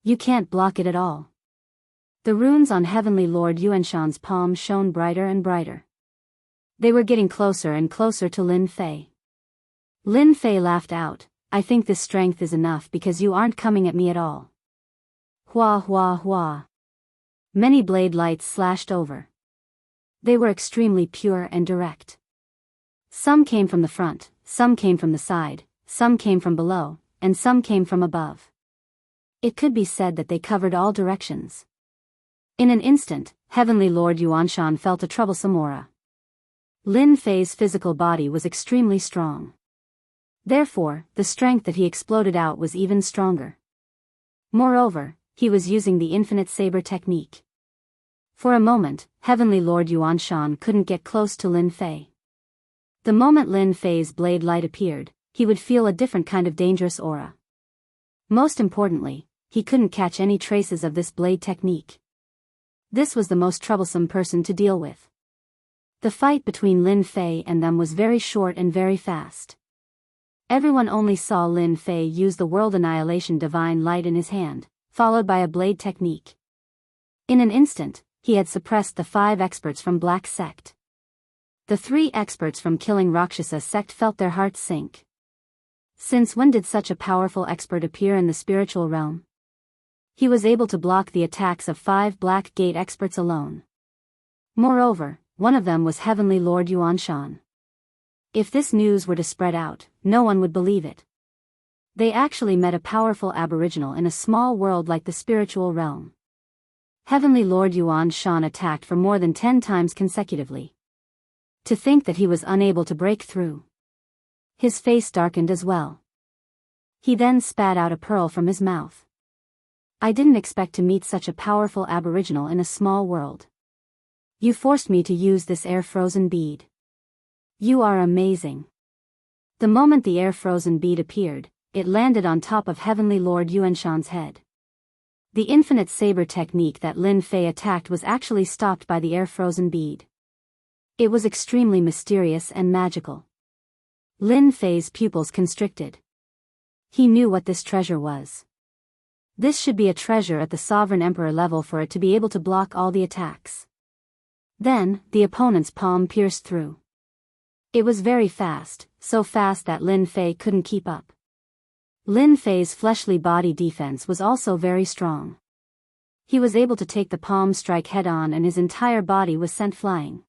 You can't block it at all. The runes on Heavenly Lord Yuanshan's palm shone brighter and brighter. They were getting closer and closer to Lin Fei. Lin Fei laughed out, "I think this strength is enough because you aren't coming at me at all." Hua hua hua. Many blade lights slashed over. They were extremely pure and direct. Some came from the front, some came from the side, some came from below, and some came from above. It could be said that they covered all directions. In an instant, Heavenly Lord Yuanshan felt a troublesome aura. Lin Fei's physical body was extremely strong. Therefore, the strength that he exploded out was even stronger. Moreover, he was using the infinite saber technique. For a moment, Heavenly Lord Yuanshan couldn't get close to Lin Fei. The moment Lin Fei's blade light appeared, he would feel a different kind of dangerous aura. Most importantly, he couldn't catch any traces of this blade technique. This was the most troublesome person to deal with. The fight between Lin Fei and them was very short and very fast. Everyone only saw Lin Fei use the world annihilation divine light in his hand, followed by a blade technique. In an instant, he had suppressed the 5 experts from Black Sect. The 3 experts from killing Rakshasa sect felt their hearts sink. Since when did such a powerful expert appear in the spiritual realm? He was able to block the attacks of 5 Black Gate experts alone. Moreover, one of them was Heavenly Lord Yuanshan. If this news were to spread out, no one would believe it. They actually met a powerful aboriginal in a small world like the spiritual realm. Heavenly Lord Yuanshan attacked for more than 10 times consecutively. To think that he was unable to break through. His face darkened as well. He then spat out a pearl from his mouth. I didn't expect to meet such a powerful aboriginal in a small world. You forced me to use this air-frozen bead. You are amazing. The moment the air-frozen bead appeared, it landed on top of Heavenly Lord Yuanshan's head. The infinite saber technique that Lin Fei attacked was actually stopped by the air-frozen bead. It was extremely mysterious and magical. Lin Fei's pupils constricted. He knew what this treasure was. This should be a treasure at the Sovereign Emperor level for it to be able to block all the attacks. Then, the opponent's palm pierced through. It was very fast, so fast that Lin Fei couldn't keep up. Lin Fei's fleshly body defense was also very strong. He was able to take the palm strike head-on and his entire body was sent flying.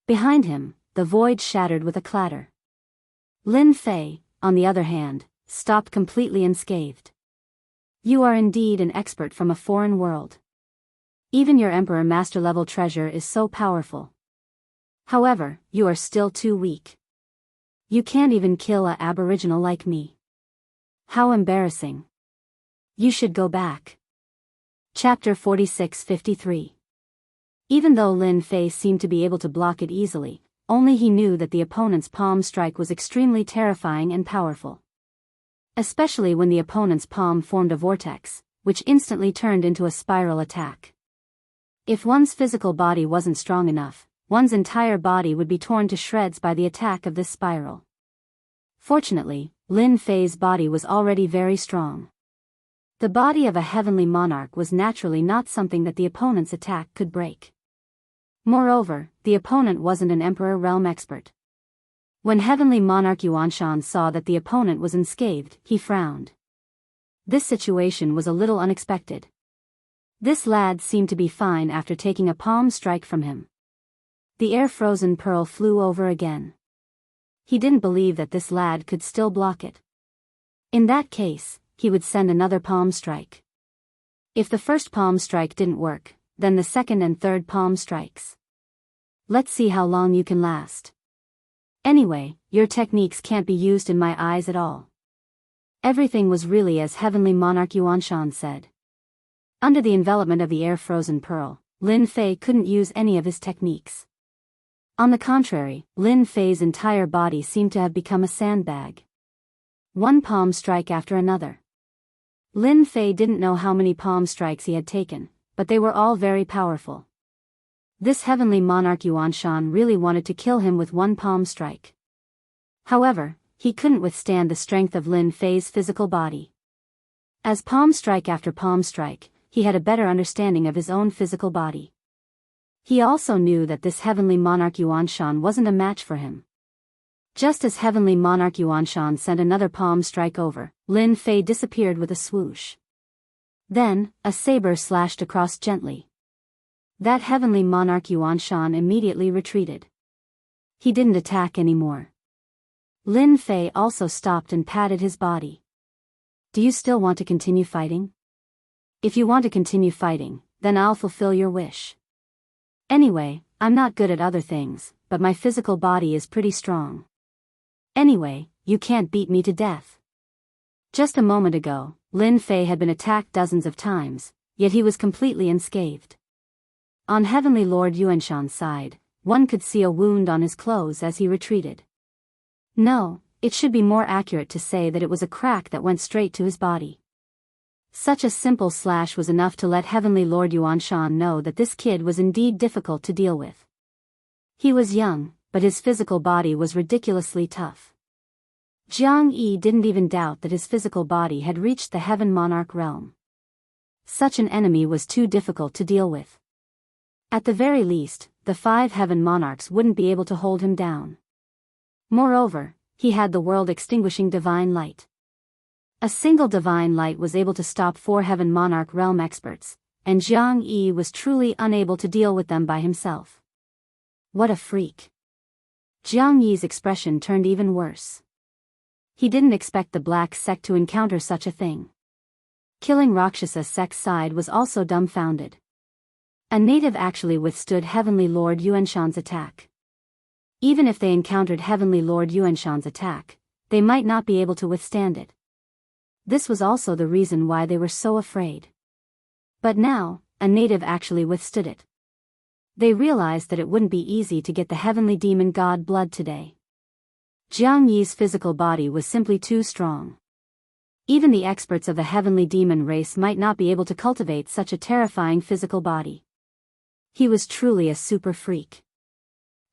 Behind him, the void shattered with a clatter. Lin Fei, on the other hand, stopped completely unscathed. You are indeed an expert from a foreign world. Even your Emperor Master-level treasure is so powerful. However, you are still too weak. You can't even kill a aboriginal like me. How embarrassing. You should go back. Chapter 46-53. Even though Lin Fei seemed to be able to block it easily, only he knew that the opponent's palm strike was extremely terrifying and powerful. Especially when the opponent's palm formed a vortex, which instantly turned into a spiral attack. If one's physical body wasn't strong enough, one's entire body would be torn to shreds by the attack of this spiral. Fortunately, Lin Fei's body was already very strong. The body of a heavenly monarch was naturally not something that the opponent's attack could break. Moreover, the opponent wasn't an Emperor realm expert. When heavenly monarch Yuanshan saw that the opponent was unscathed, he frowned. This situation was a little unexpected. This lad seemed to be fine after taking a palm strike from him. The air-frozen pearl flew over again. He didn't believe that this lad could still block it. In that case, he would send another palm strike. If the first palm strike didn't work, then the second and third palm strikes. Let's see how long you can last. Anyway, your techniques can't be used in my eyes at all. Everything was really as heavenly monarch Yuanshan said. Under the envelopment of the air-frozen pearl, Lin Fei couldn't use any of his techniques. On the contrary, Lin Fei's entire body seemed to have become a sandbag. One palm strike after another. Lin Fei didn't know how many palm strikes he had taken, but they were all very powerful. This heavenly monarch Yuanshan really wanted to kill him with one palm strike. However, he couldn't withstand the strength of Lin Fei's physical body. As palm strike after palm strike, he had a better understanding of his own physical body. He also knew that this heavenly monarch Yuanshan wasn't a match for him. Just as heavenly monarch Yuanshan sent another palm strike over, Lin Fei disappeared with a swoosh. Then, a saber slashed across gently. That heavenly monarch Yuanshan immediately retreated. He didn't attack anymore. Lin Fei also stopped and patted his body. Do you still want to continue fighting? If you want to continue fighting, then I'll fulfill your wish. Anyway, I'm not good at other things, but my physical body is pretty strong. Anyway, you can't beat me to death. Just a moment ago, Lin Fei had been attacked dozens of times, yet he was completely unscathed. On Heavenly Lord Yuanshan's side, one could see a wound on his clothes as he retreated. No, it should be more accurate to say that it was a crack that went straight to his body. Such a simple slash was enough to let Heavenly Lord Yuanshan know that this kid was indeed difficult to deal with. He was young, but his physical body was ridiculously tough. Jianghu didn't even doubt that his physical body had reached the Heaven Monarch realm. Such an enemy was too difficult to deal with. At the very least, the 5 Heaven Monarchs wouldn't be able to hold him down. Moreover, he had the world-extinguishing divine light. A single divine light was able to stop 4 Heaven Monarch realm experts, and Jianghu was truly unable to deal with them by himself. What a freak. Jianghu's expression turned even worse. He didn't expect the Black Sect to encounter such a thing. Killing Rakshasa Sect's side was also dumbfounded. A native actually withstood Heavenly Lord Yuanshan's attack. Even if they encountered Heavenly Lord Yuanshan's attack, they might not be able to withstand it. This was also the reason why they were so afraid. But now, a native actually withstood it. They realized that it wouldn't be easy to get the heavenly demon god blood today. Jianghu's physical body was simply too strong. Even the experts of the heavenly demon race might not be able to cultivate such a terrifying physical body. He was truly a super freak.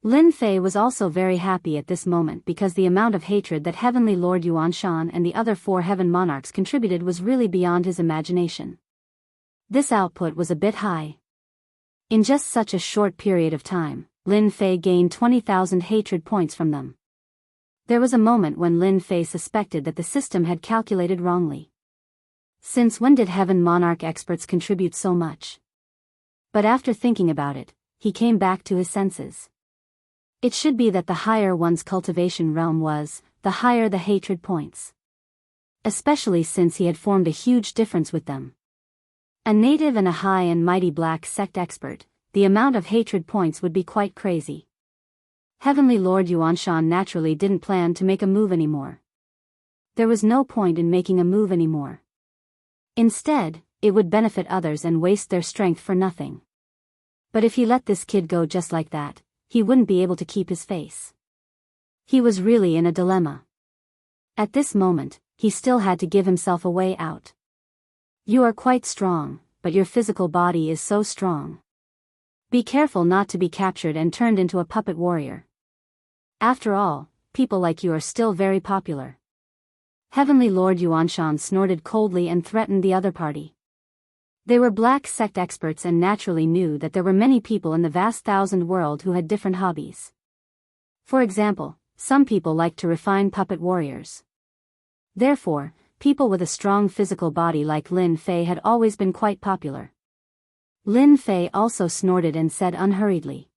Lin Fei was also very happy at this moment because the amount of hatred that Heavenly Lord Yuanshan and the other 4 Heaven Monarchs contributed was really beyond his imagination. This output was a bit high. In just such a short period of time, Lin Fei gained 20,000 hatred points from them. There was a moment when Lin Fei suspected that the system had calculated wrongly. Since when did Heaven Monarch experts contribute so much? But after thinking about it, he came back to his senses. It should be that the higher one's cultivation realm was, the higher the hatred points. Especially since he had formed a huge difference with them. A native and a high and mighty Black Sect expert, the amount of hatred points would be quite crazy. Heavenly Lord Yuanshan naturally didn't plan to make a move anymore. There was no point in making a move anymore. Instead, it would benefit others and waste their strength for nothing. But if he let this kid go just like that, he wouldn't be able to keep his face. He was really in a dilemma. At this moment, he still had to give himself a way out. You are quite strong, but your physical body is so strong. Be careful not to be captured and turned into a puppet warrior. After all, people like you are still very popular. Heavenly Lord Yuanshan snorted coldly and threatened the other party. They were black sect experts and naturally knew that there were many people in the vast thousand world who had different hobbies. For example, some people liked to refine puppet warriors. Therefore, people with a strong physical body like Lin Fei had always been quite popular. Lin Fei also snorted and said unhurriedly,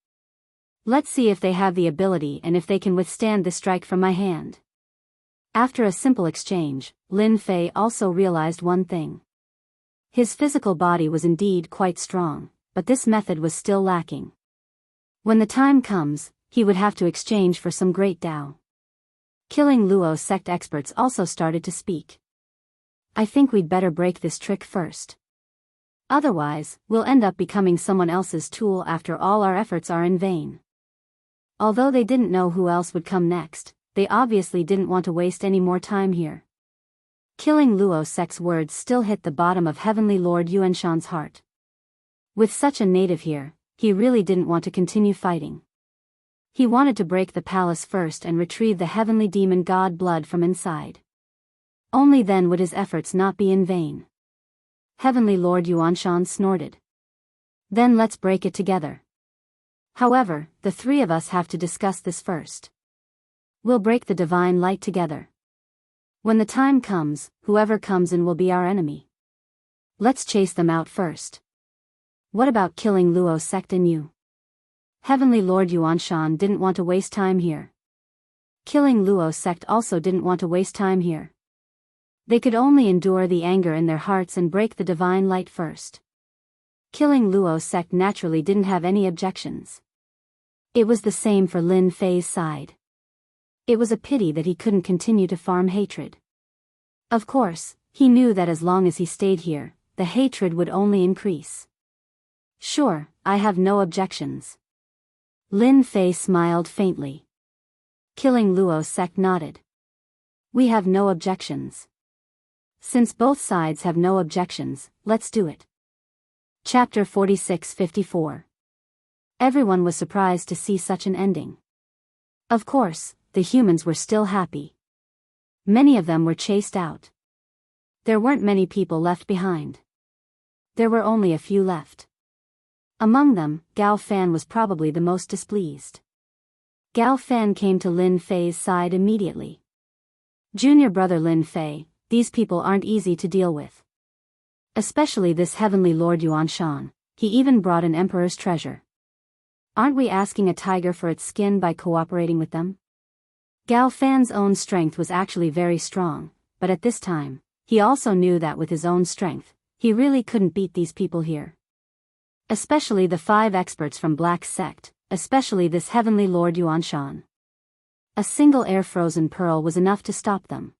"Let's see if they have the ability and if they can withstand the strike from my hand." After a simple exchange, Lin Fei also realized one thing. His physical body was indeed quite strong, but this method was still lacking. When the time comes, he would have to exchange for some great Dao. Killing Luo sect experts also started to speak. "I think we'd better break this trick first. Otherwise, we'll end up becoming someone else's tool after all our efforts are in vain." Although they didn't know who else would come next, they obviously didn't want to waste any more time here. Killing Luo sect's words still hit the bottom of Heavenly Lord Yuanshan's heart. With such a native here, he really didn't want to continue fighting. He wanted to break the palace first and retrieve the heavenly demon god blood from inside. Only then would his efforts not be in vain. Heavenly Lord Yuanshan snorted. "Then let's break it together. However, the three of us have to discuss this first. We'll break the divine light together. When the time comes, whoever comes in will be our enemy. Let's chase them out first. What about killing Luo sect and you?" Heavenly Lord Yuanshan didn't want to waste time here. Killing Luo sect also didn't want to waste time here. They could only endure the anger in their hearts and break the divine light first. Killing Luo sect naturally didn't have any objections. It was the same for Lin Fei's side. It was a pity that he couldn't continue to farm hatred. Of course, he knew that as long as he stayed here, the hatred would only increase. "Sure, I have no objections." Lin Fei smiled faintly. Killing Luo sect nodded. "We have no objections. Since both sides have no objections, let's do it." Chapter 46-54. Everyone was surprised to see such an ending. Of course, the humans were still happy. Many of them were chased out. There weren't many people left behind. There were only a few left. Among them, Gao Fan was probably the most displeased. Gao Fan came to Lin Fei's side immediately. "Junior brother Lin Fei, these people aren't easy to deal with. Especially this heavenly Lord Yuanshan, he even brought an emperor's treasure. Aren't we asking a tiger for its skin by cooperating with them?" Gao Fan's own strength was actually very strong, but at this time, he also knew that with his own strength, he really couldn't beat these people here. Especially the 5 experts from Black Sect, especially this heavenly Lord Yuanshan. A single air-frozen pearl was enough to stop them.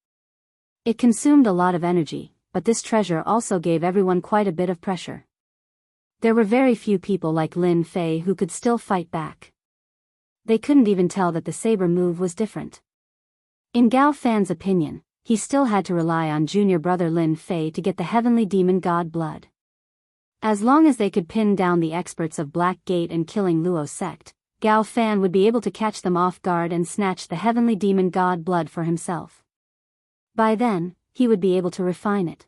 It consumed a lot of energy, but this treasure also gave everyone quite a bit of pressure. There were very few people like Lin Fei who could still fight back. They couldn't even tell that the saber move was different. In Gao Fan's opinion, he still had to rely on junior brother Lin Fei to get the heavenly demon god blood. As long as they could pin down the experts of Black Gate and killing Luo sect, Gao Fan would be able to catch them off guard and snatch the heavenly demon god blood for himself. By then, he would be able to refine it.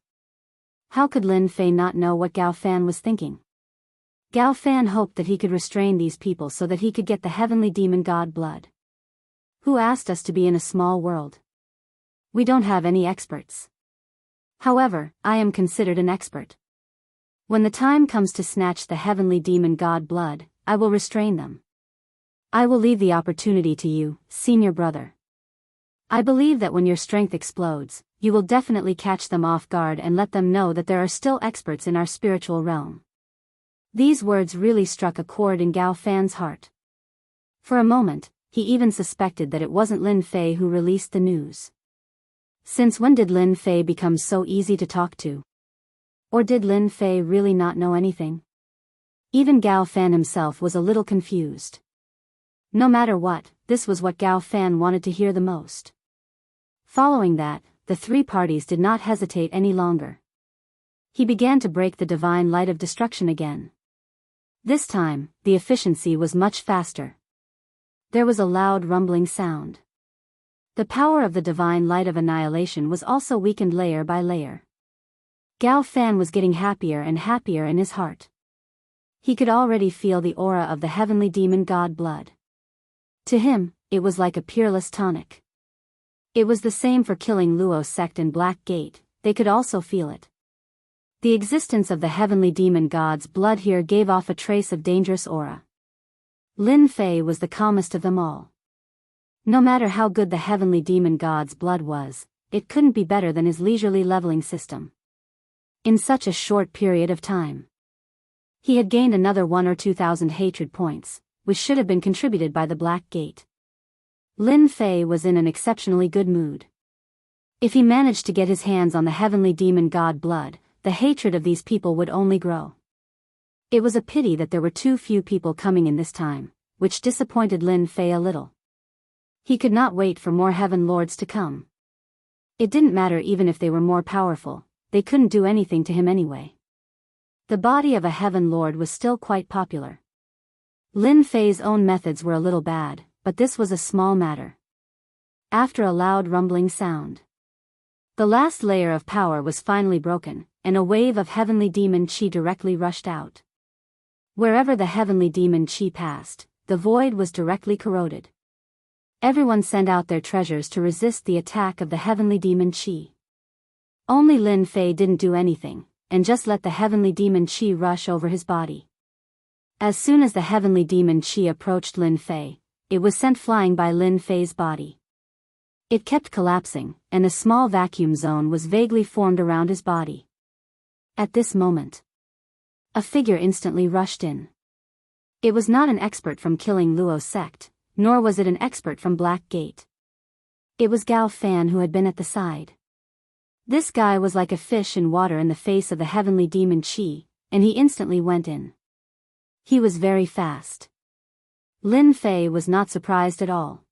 How could Lin Fei not know what Gao Fan was thinking? Gao Fan hoped that he could restrain these people so that he could get the heavenly demon god blood. "Who asked us to be in a small world? We don't have any experts. However, I am considered an expert. When the time comes to snatch the heavenly demon god blood, I will restrain them. I will leave the opportunity to you, senior brother. I believe that when your strength explodes, you will definitely catch them off guard and let them know that there are still experts in our spiritual realm." These words really struck a chord in Gao Fan's heart. For a moment, he even suspected that it wasn't Lin Fei who released the news. Since when did Lin Fei become so easy to talk to? Or did Lin Fei really not know anything? Even Gao Fan himself was a little confused. No matter what, this was what Gao Fan wanted to hear the most. Following that, the three parties did not hesitate any longer. He began to break the divine light of destruction again. This time, the efficiency was much faster. There was a loud rumbling sound. The power of the divine light of annihilation was also weakened layer by layer. Gao Fan was getting happier and happier in his heart. He could already feel the aura of the heavenly demon god blood. To him, it was like a peerless tonic. It was the same for killing Luo sect and Black Gate, they could also feel it. The existence of the heavenly demon god's blood here gave off a trace of dangerous aura. Lin Fei was the calmest of them all. No matter how good the heavenly demon god's blood was, it couldn't be better than his leisurely leveling system. In such a short period of time, he had gained another 1,000 or 2,000 hatred points, which should have been contributed by the Black Gate. Lin Fei was in an exceptionally good mood. If he managed to get his hands on the heavenly demon god blood, the hatred of these people would only grow. It was a pity that there were too few people coming in this time, which disappointed Lin Fei a little. He could not wait for more heaven lords to come. It didn't matter even if they were more powerful, they couldn't do anything to him anyway. The body of a heaven lord was still quite popular. Lin Fei's own methods were a little bad, but this was a small matter. After a loud rumbling sound, the last layer of power was finally broken, and a wave of heavenly demon chi directly rushed out. Wherever the heavenly demon chi passed, the void was directly corroded. Everyone sent out their treasures to resist the attack of the heavenly demon chi. Only Lin Fei didn't do anything, and just let the heavenly demon chi rush over his body. As soon as the heavenly demon chi approached Lin Fei, it was sent flying by Lin Fei's body. It kept collapsing, and a small vacuum zone was vaguely formed around his body. At this moment, a figure instantly rushed in. It was not an expert from killing Luo sect, nor was it an expert from Black Gate. It was Gao Fan who had been at the side. This guy was like a fish in water in the face of the heavenly demon chi, and he instantly went in. He was very fast. Lin Fei was not surprised at all.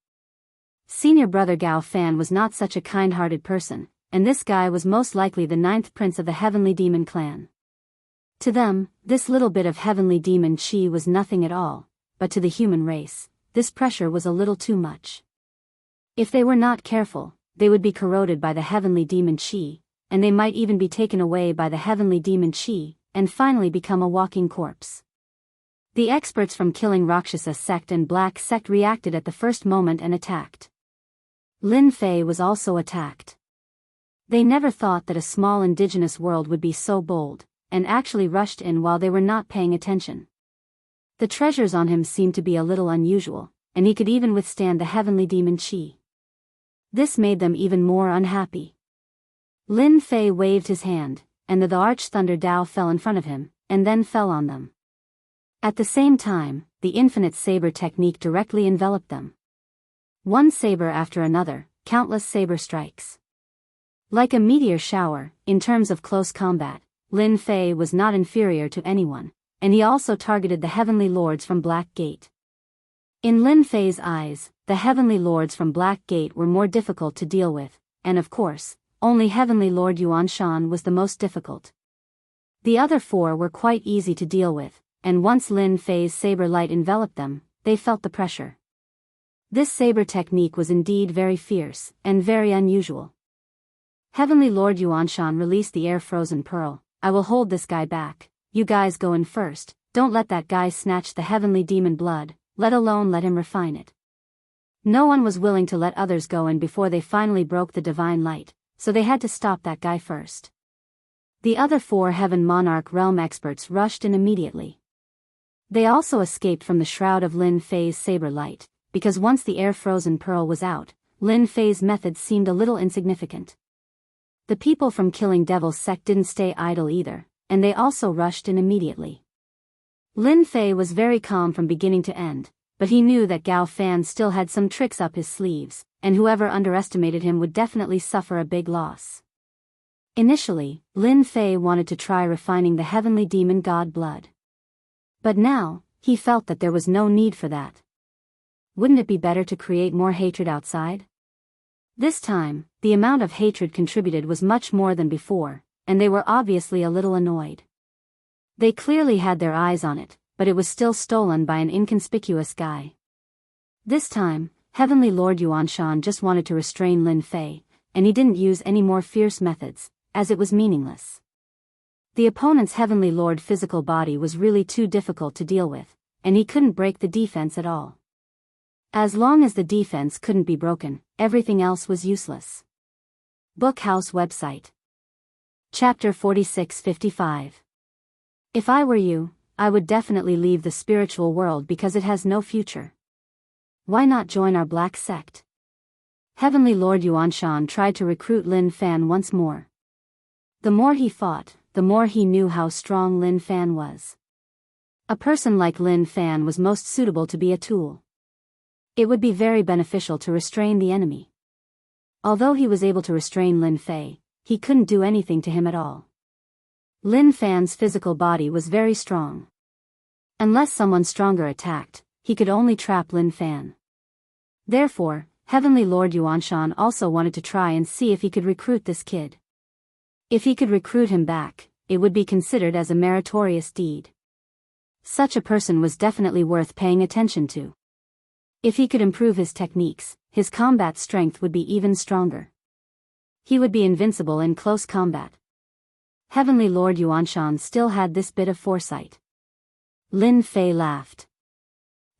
Senior brother Gao Fan was not such a kind-hearted person, and this guy was most likely the 9th prince of the heavenly demon clan. To them, this little bit of heavenly demon chi was nothing at all, but to the human race, this pressure was a little too much. If they were not careful, they would be corroded by the heavenly demon chi, and they might even be taken away by the heavenly demon chi, and finally become a walking corpse. The experts from killing Wuxia sect and Black sect reacted at the first moment and attacked. Lin Fei was also attacked. They never thought that a small indigenous world would be so bold, and actually rushed in while they were not paying attention. The treasures on him seemed to be a little unusual, and he could even withstand the heavenly demon chi. This made them even more unhappy. Lin Fei waved his hand, and the arch thunder Dao fell in front of him, and then fell on them. At the same time, the infinite saber technique directly enveloped them. One saber after another, countless saber strikes. Like a meteor shower, in terms of close combat, Lin Fei was not inferior to anyone, and he also targeted the heavenly lords from Black Gate. In Lin Fei's eyes, the heavenly lords from Black Gate were more difficult to deal with, and of course, only heavenly lord Yuan Shan was the most difficult. The other four were quite easy to deal with, and once Lin Fei's saber light enveloped them, they felt the pressure. This saber technique was indeed very fierce, and very unusual. Heavenly Lord Yuanshan released the air-frozen pearl. I will hold this guy back, you guys go in first, don't let that guy snatch the heavenly demon blood, let alone let him refine it. No one was willing to let others go in before they finally broke the divine light, so they had to stop that guy first. The other four Heaven Monarch realm experts rushed in immediately. They also escaped from the shroud of Lin Fei's saber light, because once the air-frozen pearl was out, Lin Fei's methods seemed a little insignificant. The people from Killing Devil's sect didn't stay idle either, and they also rushed in immediately. Lin Fei was very calm from beginning to end, but he knew that Gao Fan still had some tricks up his sleeves, and whoever underestimated him would definitely suffer a big loss. Initially, Lin Fei wanted to try refining the heavenly demon god blood. But now, he felt that there was no need for that. Wouldn't it be better to create more hatred outside? This time, the amount of hatred contributed was much more than before, and they were obviously a little annoyed. They clearly had their eyes on it, but it was still stolen by an inconspicuous guy. This time, Heavenly Lord Yuanshan just wanted to restrain Lin Fei, and he didn't use any more fierce methods, as it was meaningless. The opponent's Heavenly Lord physical body was really too difficult to deal with, and he couldn't break the defense at all. As long as the defense couldn't be broken, everything else was useless. Bookhouse website. Chapter 46-55. If I were you, I would definitely leave the spiritual world because it has no future. Why not join our black sect? Heavenly Lord Yuanshan tried to recruit Lin Fan once more. The more he fought, the more he knew how strong Lin Fan was. A person like Lin Fan was most suitable to be a tool. It would be very beneficial to restrain the enemy. Although he was able to restrain Lin Fei, he couldn't do anything to him at all. Lin Fan's physical body was very strong. Unless someone stronger attacked, he could only trap Lin Fan. Therefore, Heavenly Lord Yuanshan also wanted to try and see if he could recruit this kid. If he could recruit him back, it would be considered as a meritorious deed. Such a person was definitely worth paying attention to. If he could improve his techniques, his combat strength would be even stronger. He would be invincible in close combat. Heavenly Lord Yuanshan still had this bit of foresight. Lin Fei laughed.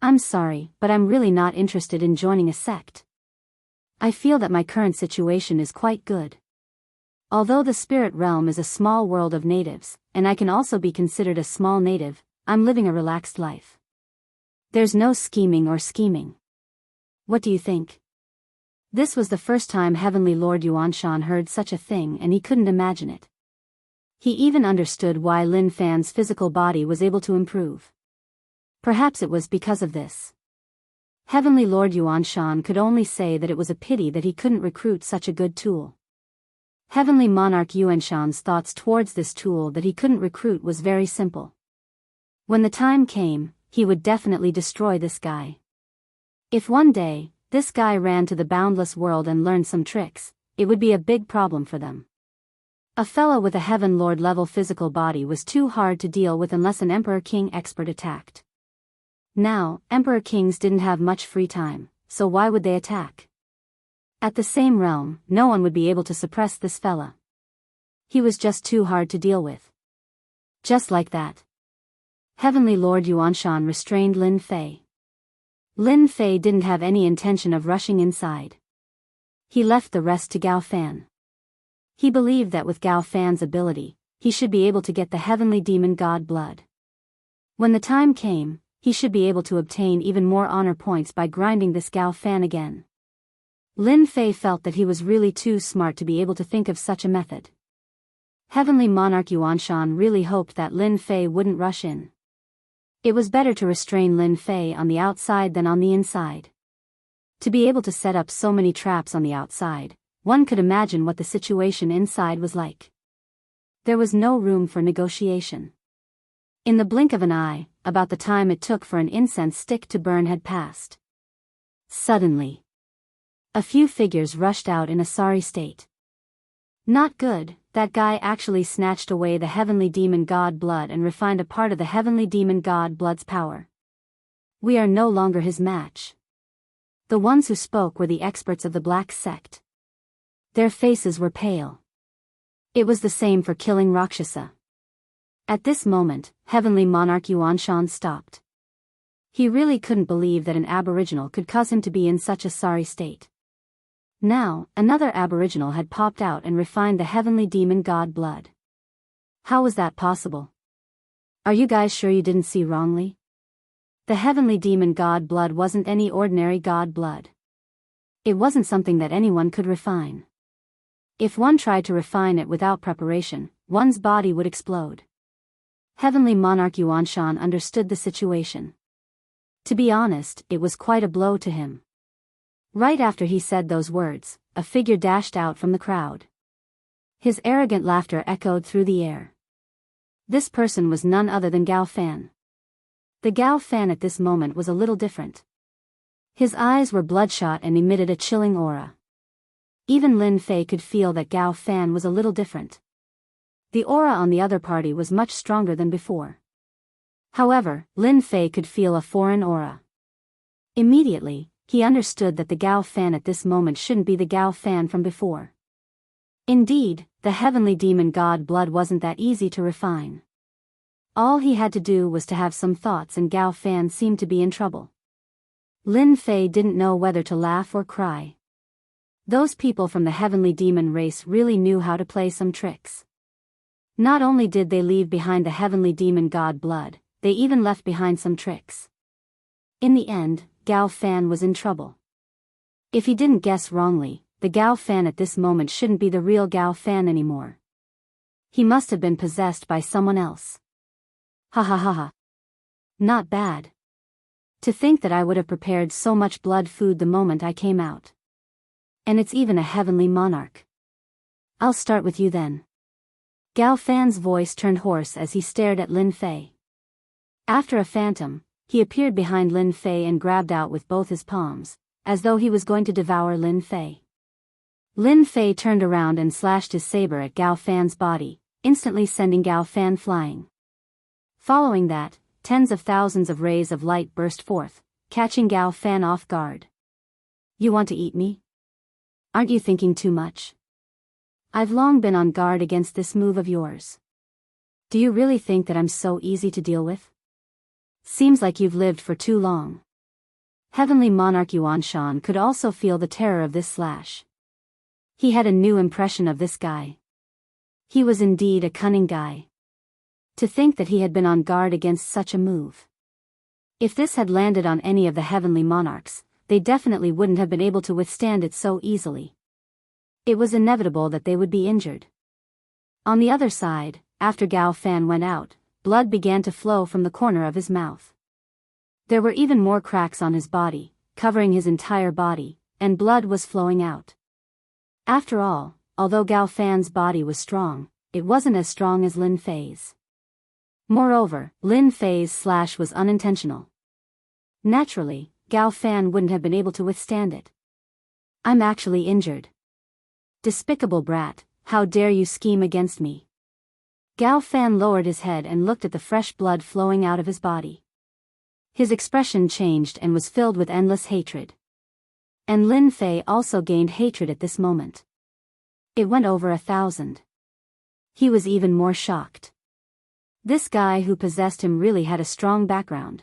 I'm sorry, but I'm really not interested in joining a sect. I feel that my current situation is quite good. Although the spirit realm is a small world of natives, and I can also be considered a small native, I'm living a relaxed life. There's no scheming or scheming. What do you think? This was the first time Heavenly Lord Yuanshan heard such a thing, and he couldn't imagine it. He even understood why Lin Fan's physical body was able to improve. Perhaps it was because of this. Heavenly Lord Yuanshan could only say that it was a pity that he couldn't recruit such a good tool. Heavenly Monarch Yuanshan's thoughts towards this tool that he couldn't recruit was very simple. When the time came, he would definitely destroy this guy. If one day, this guy ran to the boundless world and learned some tricks, it would be a big problem for them. A fellow with a Heaven Lord level physical body was too hard to deal with unless an Emperor King expert attacked. Now, Emperor Kings didn't have much free time, so why would they attack? At the same realm, no one would be able to suppress this fella. He was just too hard to deal with. Just like that. Heavenly Lord Yuanshan restrained Lin Fei. Lin Fei didn't have any intention of rushing inside. He left the rest to Gao Fan. He believed that with Gao Fan's ability, he should be able to get the heavenly demon god blood. When the time came, he should be able to obtain even more honor points by grinding this Gao Fan again. Lin Fei felt that he was really too smart to be able to think of such a method. Heavenly Monarch Yuanshan really hoped that Lin Fei wouldn't rush in. It was better to restrain Lin Fei on the outside than on the inside. To be able to set up so many traps on the outside, one could imagine what the situation inside was like. There was no room for negotiation. In the blink of an eye, about the time it took for an incense stick to burn had passed. Suddenly, a few figures rushed out in a sorry state. Not good, that guy actually snatched away the heavenly demon god blood and refined a part of the heavenly demon god blood's power. We are no longer his match. The ones who spoke were the experts of the black sect. Their faces were pale. It was the same for killing Rakshasa. At this moment, Heavenly Monarch Yuanshan stopped. He really couldn't believe that an aboriginal could cause him to be in such a sorry state. Now, another aboriginal had popped out and refined the heavenly demon god blood. How was that possible? Are you guys sure you didn't see wrongly? The heavenly demon god blood wasn't any ordinary god blood. It wasn't something that anyone could refine. If one tried to refine it without preparation, one's body would explode. Heavenly Monarch Yuanshan understood the situation. To be honest, it was quite a blow to him. Right after he said those words, a figure dashed out from the crowd. His arrogant laughter echoed through the air. This person was none other than Gao Fan. The Gao Fan at this moment was a little different. His eyes were bloodshot and emitted a chilling aura. Even Lin Fei could feel that Gao Fan was a little different. The aura on the other party was much stronger than before. However, Lin Fei could feel a foreign aura. Immediately, he understood that the Gao Fan at this moment shouldn't be the Gao Fan from before. Indeed, the heavenly demon god blood wasn't that easy to refine. All he had to do was to have some thoughts and Gao Fan seemed to be in trouble. Lin Fei didn't know whether to laugh or cry. Those people from the heavenly demon race really knew how to play some tricks. Not only did they leave behind the heavenly demon god blood, they even left behind some tricks. In the end, Gao Fan was in trouble. If he didn't guess wrongly, the Gao Fan at this moment shouldn't be the real Gao Fan anymore. He must have been possessed by someone else. Ha ha ha ha. Not bad. To think that I would have prepared so much blood food the moment I came out. And it's even a heavenly monarch. I'll start with you then. Gao Fan's voice turned hoarse as he stared at Lin Fei. After a phantom, he appeared behind Lin Fei and grabbed out with both his palms, as though he was going to devour Lin Fei. Lin Fei turned around and slashed his saber at Gao Fan's body, instantly sending Gao Fan flying. Following that, tens of thousands of rays of light burst forth, catching Gao Fan off guard. You want to eat me? Aren't you thinking too much? I've long been on guard against this move of yours. Do you really think that I'm so easy to deal with? Seems like you've lived for too long. Heavenly Monarch Yuanshan could also feel the terror of this slash. He had a new impression of this guy. He was indeed a cunning guy. To think that he had been on guard against such a move. If this had landed on any of the heavenly monarchs, they definitely wouldn't have been able to withstand it so easily. It was inevitable that they would be injured. On the other side, after Gao Fan went out, blood began to flow from the corner of his mouth. There were even more cracks on his body, covering his entire body, and blood was flowing out. After all, although Gao Fan's body was strong, it wasn't as strong as Lin Fei's. Moreover, Lin Fei's slash was unintentional. Naturally, Gao Fan wouldn't have been able to withstand it. I'm actually injured. Despicable brat, how dare you scheme against me? Gao Fan lowered his head and looked at the fresh blood flowing out of his body. His expression changed and was filled with endless hatred. And Lin Fei also gained hatred at this moment. It went over 1,000. He was even more shocked. This guy who possessed him really had a strong background.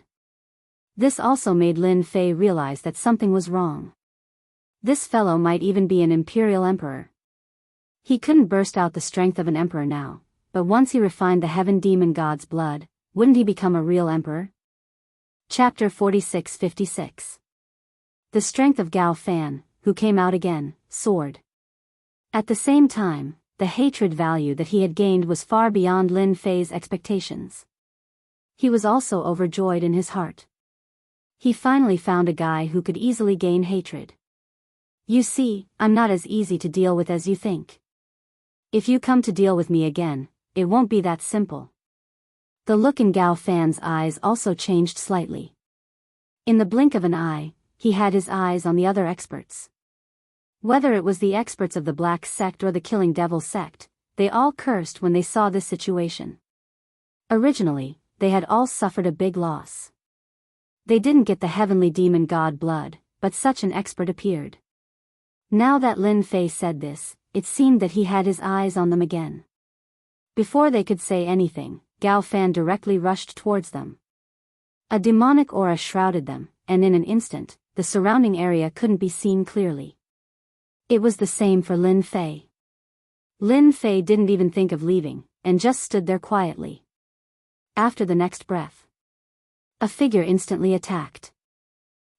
This also made Lin Fei realize that something was wrong. This fellow might even be an imperial emperor. He couldn't burst out the strength of an emperor now, but once he refined the heaven demon god's blood, wouldn't he become a real emperor? Chapter 46-56. The strength of Gao Fan, who came out again, soared. At the same time, the hatred value that he had gained was far beyond Lin Fei's expectations. He was also overjoyed in his heart. He finally found a guy who could easily gain hatred. You see, I'm not as easy to deal with as you think. If you come to deal with me again, it won't be that simple. The look in Gao Fan's eyes also changed slightly. In the blink of an eye, he had his eyes on the other experts. Whether it was the experts of the Black Sect or the Killing Devil Sect, they all cursed when they saw this situation. Originally, they had all suffered a big loss. They didn't get the heavenly demon god blood, but such an expert appeared. Now that Lin Fei said this, it seemed that he had his eyes on them again. Before they could say anything, Gao Fan directly rushed towards them. A demonic aura shrouded them, and in an instant, the surrounding area couldn't be seen clearly. It was the same for Lin Fei. Lin Fei didn't even think of leaving, and just stood there quietly. After the next breath, a figure instantly attacked.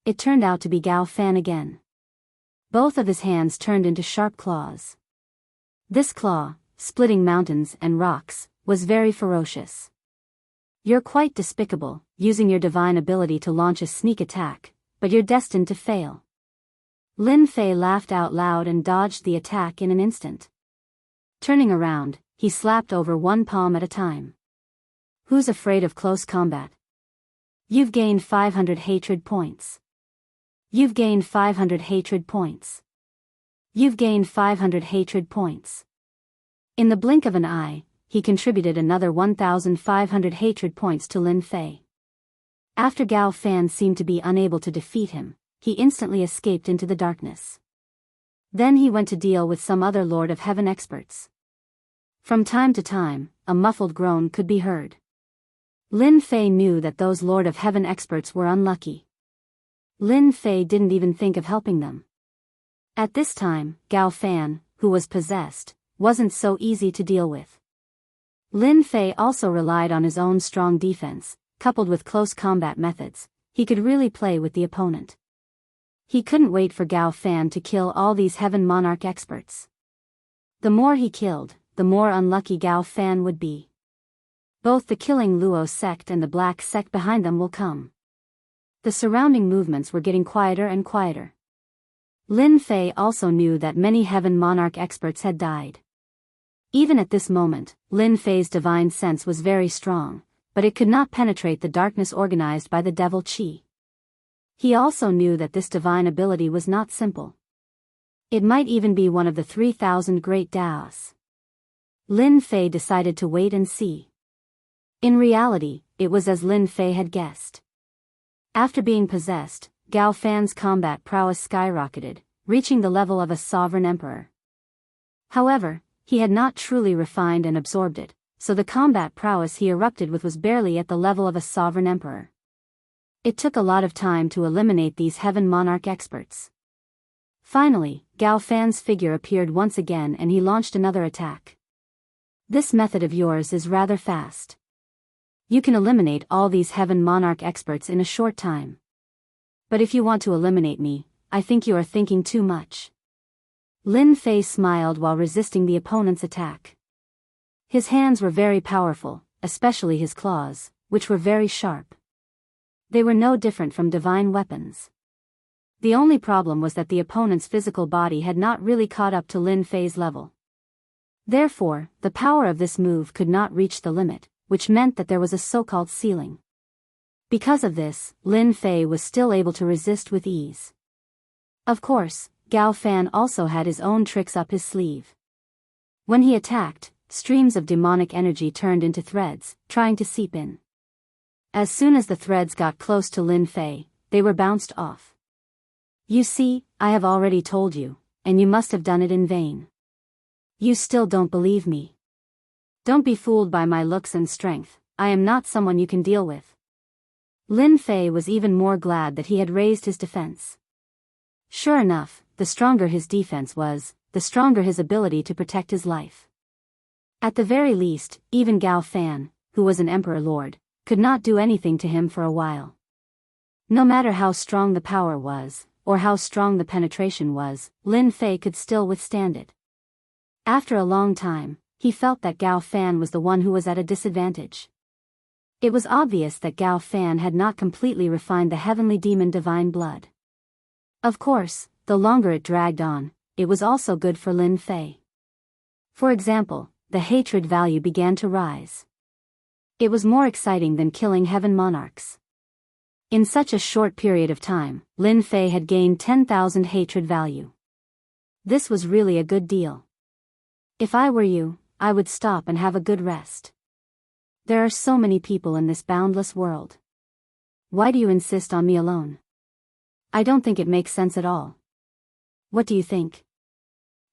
It turned out to be Gao Fan again. Both of his hands turned into sharp claws. This claw, splitting mountains and rocks, was very ferocious. You're quite despicable, using your divine ability to launch a sneak attack, but you're destined to fail. Lin Fei laughed out loud and dodged the attack in an instant. Turning around, he slapped over one palm at a time. Who's afraid of close combat? You've gained 500 hatred points. You've gained 500 hatred points. You've gained 500 hatred points. In the blink of an eye, he contributed another 1,500 hatred points to Lin Fei. After Gao Fan seemed to be unable to defeat him, he instantly escaped into the darkness. Then he went to deal with some other Lord of Heaven experts. From time to time, a muffled groan could be heard. Lin Fei knew that those Lord of Heaven experts were unlucky. Lin Fei didn't even think of helping them. At this time, Gao Fan, who was possessed, wasn't so easy to deal with. Lin Fei also relied on his own strong defense, coupled with close combat methods. He could really play with the opponent. He couldn't wait for Gao Fan to kill all these Heaven Monarch experts. The more he killed, the more unlucky Gao Fan would be. Both the Killing Luo sect and the Black sect behind them will come. The surrounding movements were getting quieter and quieter. Lin Fei also knew that many Heaven Monarch experts had died. Even at this moment, Lin Fei's divine sense was very strong, but it could not penetrate the darkness organized by the devil Qi. He also knew that this divine ability was not simple. It might even be one of the 3,000 great Daoists. Lin Fei decided to wait and see. In reality, it was as Lin Fei had guessed. After being possessed, Gao Fan's combat prowess skyrocketed, reaching the level of a sovereign emperor. However, he had not truly refined and absorbed it, so the combat prowess he erupted with was barely at the level of a sovereign emperor. It took a lot of time to eliminate these Heaven Monarch experts. Finally, Gao Fan's figure appeared once again and he launched another attack. This method of yours is rather fast. You can eliminate all these Heaven Monarch experts in a short time. But if you want to eliminate me, I think you are thinking too much. Lin Fei smiled while resisting the opponent's attack. His hands were very powerful, especially his claws, which were very sharp. They were no different from divine weapons. The only problem was that the opponent's physical body had not really caught up to Lin Fei's level. Therefore, the power of this move could not reach the limit, which meant that there was a so-called ceiling. Because of this, Lin Fei was still able to resist with ease. Of course, Gao Fan also had his own tricks up his sleeve. When he attacked, streams of demonic energy turned into threads, trying to seep in. As soon as the threads got close to Lin Fei, they were bounced off. You see, I have already told you, and you must have done it in vain. You still don't believe me. Don't be fooled by my looks and strength, I am not someone you can deal with. Lin Fei was even more glad that he had raised his defense. Sure enough, the stronger his defense was, the stronger his ability to protect his life. At the very least, even Gao Fan, who was an emperor lord, could not do anything to him for a while. No matter how strong the power was, or how strong the penetration was, Lin Fei could still withstand it. After a long time, he felt that Gao Fan was the one who was at a disadvantage. It was obvious that Gao Fan had not completely refined the heavenly demon divine blood. Of course, the longer it dragged on, it was also good for Lin Fei. For example, the hatred value began to rise. It was more exciting than killing Heaven Monarchs. In such a short period of time, Lin Fei had gained 10,000 hatred value. This was really a good deal. If I were you, I would stop and have a good rest. There are so many people in this boundless world. Why do you insist on me alone? I don't think it makes sense at all. What do you think?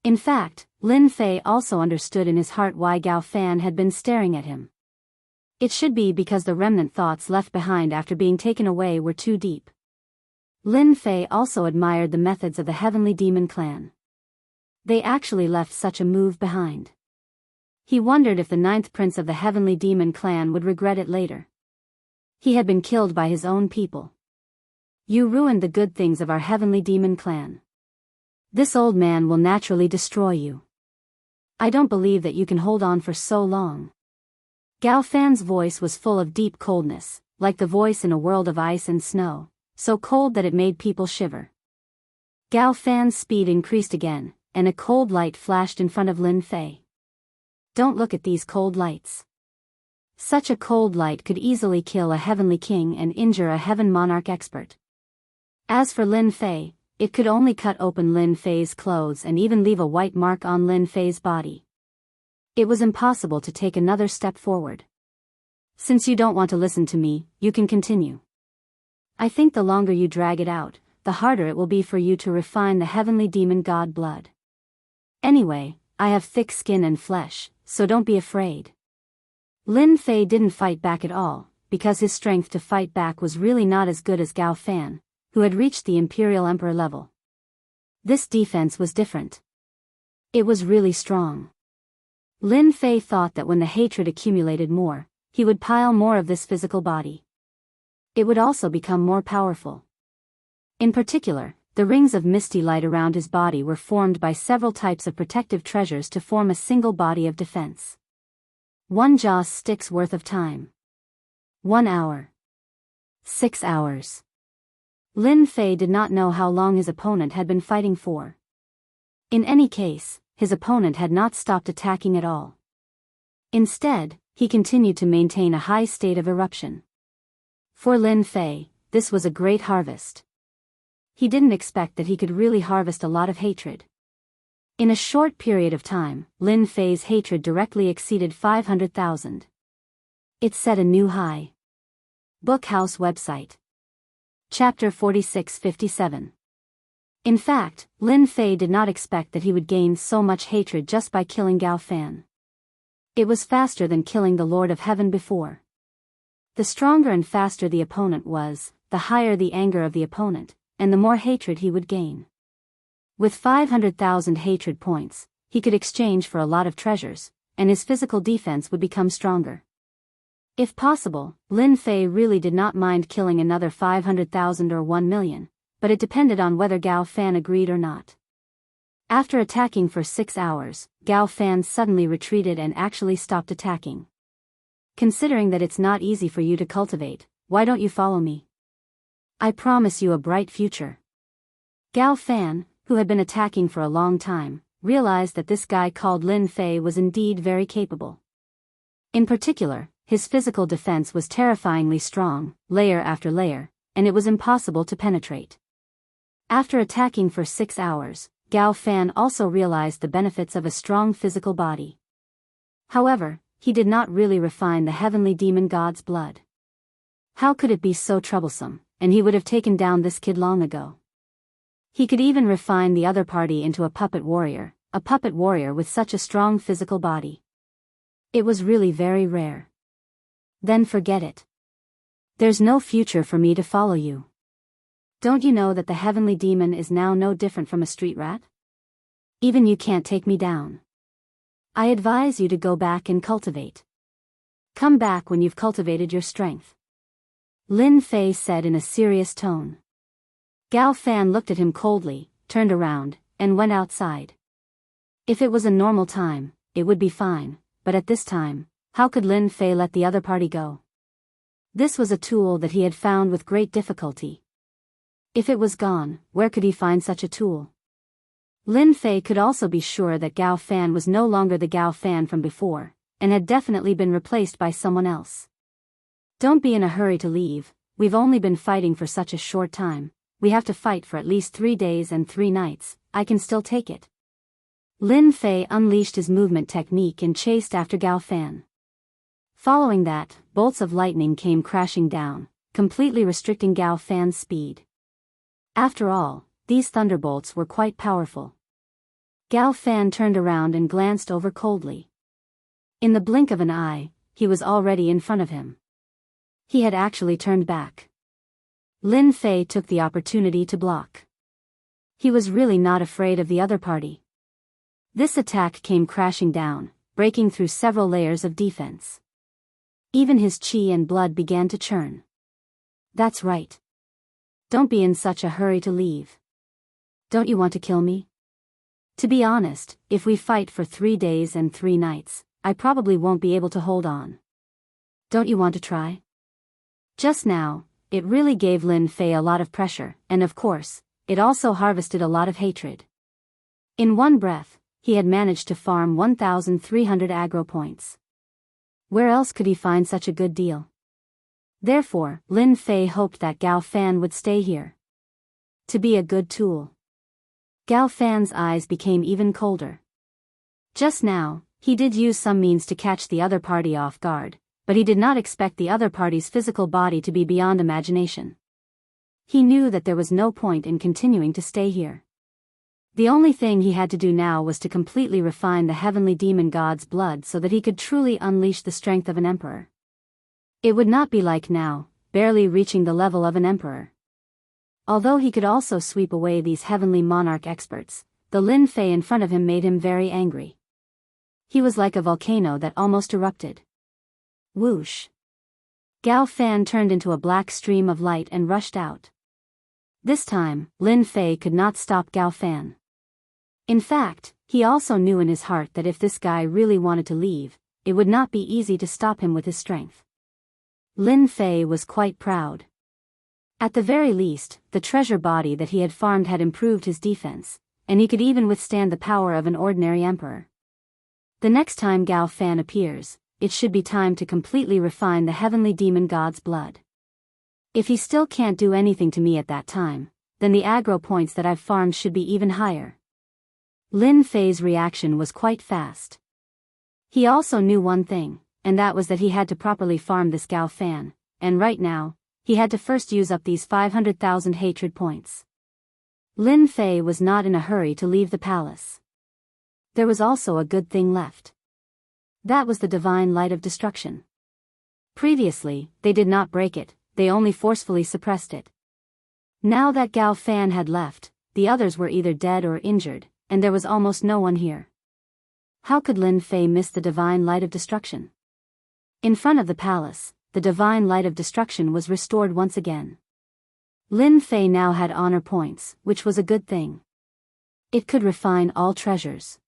In fact, Lin Fei also understood in his heart why Gao Fan had been staring at him. It should be because the remnant thoughts left behind after being taken away were too deep. Lin Fei also admired the methods of the Heavenly Demon Clan. They actually left such a move behind. He wondered if the 9th prince of the Heavenly Demon Clan would regret it later. He had been killed by his own people. You ruined the good things of our Heavenly Demon Clan. This old man will naturally destroy you. I don't believe that you can hold on for so long. Gao Fan's voice was full of deep coldness, like the voice in a world of ice and snow, so cold that it made people shiver. Gao Fan's speed increased again, and a cold light flashed in front of Lin Fei. Don't look at these cold lights. Such a cold light could easily kill a heavenly king and injure a heaven monarch expert. As for Lin Fei, it could only cut open Lin Fei's clothes and even leave a white mark on Lin Fei's body. It was impossible to take another step forward. Since you don't want to listen to me, you can continue. I think the longer you drag it out, the harder it will be for you to refine the heavenly demon god blood. Anyway, I have thick skin and flesh, so don't be afraid. Lin Fei didn't fight back at all, because his strength to fight back was really not as good as Gao Fan, who had reached the Imperial Emperor level. This defense was different. It was really strong. Lin Fei thought that when the hatred accumulated more, he would pile more of this physical body. It would also become more powerful. In particular, the rings of misty light around his body were formed by several types of protective treasures to form a single body of defense. 1 joss stick's worth of time. 1 hour. 6 hours. Lin Fei did not know how long his opponent had been fighting for. In any case, his opponent had not stopped attacking at all. Instead, he continued to maintain a high state of eruption. For Lin Fei, this was a great harvest. He didn't expect that he could really harvest a lot of hatred. In a short period of time, Lin Fei's hatred directly exceeded 500,000. It set a new high. Bookhouse website. Chapter 46-57. In fact, Lin Fei did not expect that he would gain so much hatred just by killing Gao Fan. It was faster than killing the Lord of Heaven before. The stronger and faster the opponent was, the higher the anger of the opponent, and the more hatred he would gain. With 500,000 hatred points, he could exchange for a lot of treasures, and his physical defense would become stronger. If possible, Lin Fei really did not mind killing another 500,000 or 1 million, but it depended on whether Gao Fan agreed or not. After attacking for 6 hours, Gao Fan suddenly retreated and actually stopped attacking. Considering that it's not easy for you to cultivate, why don't you follow me? I promise you a bright future. Gao Fan, who had been attacking for a long time, realized that this guy called Lin Fei was indeed very capable. In particular, his physical defense was terrifyingly strong, layer after layer, and it was impossible to penetrate. After attacking for 6 hours, Gao Fan also realized the benefits of a strong physical body. However, he did not really refine the heavenly demon god's blood. How could it be so troublesome, and he would have taken down this kid long ago. He could even refine the other party into a puppet warrior with such a strong physical body. It was really very rare. Then forget it. There's no future for me to follow you. Don't you know that the heavenly demon is now no different from a street rat? Even you can't take me down. I advise you to go back and cultivate. Come back when you've cultivated your strength. Lin Fei said in a serious tone. Gao Fan looked at him coldly, turned around, and went outside. If it was a normal time, it would be fine, but at this time, how could Lin Fei let the other party go? This was a tool that he had found with great difficulty. If it was gone, where could he find such a tool? Lin Fei could also be sure that Gao Fan was no longer the Gao Fan from before, and had definitely been replaced by someone else. Don't be in a hurry to leave, we've only been fighting for such a short time. We have to fight for at least 3 days and 3 nights, I can still take it. Lin Fei unleashed his movement technique and chased after Gao Fan. Following that, bolts of lightning came crashing down, completely restricting Gao Fan's speed. After all, these thunderbolts were quite powerful. Gao Fan turned around and glanced over coldly. In the blink of an eye, he was already in front of him. He had actually turned back. Lin Fei took the opportunity to block. He was really not afraid of the other party. This attack came crashing down, breaking through several layers of defense. Even his chi and blood began to churn. That's right. Don't be in such a hurry to leave. Don't you want to kill me? To be honest, if we fight for 3 days and 3 nights, I probably won't be able to hold on. Don't you want to try? Just now, it really gave Lin Fei a lot of pressure, and of course, it also harvested a lot of hatred. In one breath, he had managed to farm 1,300 aggro points. Where else could he find such a good deal? Therefore, Lin Fei hoped that Gao Fan would stay here to be a good tool. Gao Fan's eyes became even colder. Just now, he did use some means to catch the other party off guard, but he did not expect the other party's physical body to be beyond imagination. He knew that there was no point in continuing to stay here. The only thing he had to do now was to completely refine the heavenly demon god's blood so that he could truly unleash the strength of an emperor. It would not be like now, barely reaching the level of an emperor. Although he could also sweep away these heavenly monarch experts, the Lin Fei in front of him made him very angry. He was like a volcano that almost erupted. Whoosh! Gao Fan turned into a black stream of light and rushed out. This time, Lin Fei could not stop Gao Fan. In fact, he also knew in his heart that if this guy really wanted to leave, it would not be easy to stop him with his strength. Lin Fei was quite proud. At the very least, the treasure body that he had farmed had improved his defense, and he could even withstand the power of an ordinary emperor. The next time Gao Fan appears, it should be time to completely refine the heavenly demon god's blood. If he still can't do anything to me at that time, then the aggro points that I've farmed should be even higher. Lin Fei's reaction was quite fast. He also knew one thing, and that was that he had to properly farm this Gao Fan, and right now, he had to first use up these 500,000 hatred points. Lin Fei was not in a hurry to leave the palace. There was also a good thing left. That was the divine light of destruction. Previously, they did not break it, they only forcefully suppressed it. Now that Gao Fan had left, the others were either dead or injured, and there was almost no one here. How could Lin Fei miss the divine light of destruction? In front of the palace, the divine light of destruction was restored once again. Lin Fei now had honor points, which was a good thing. It could refine all treasures.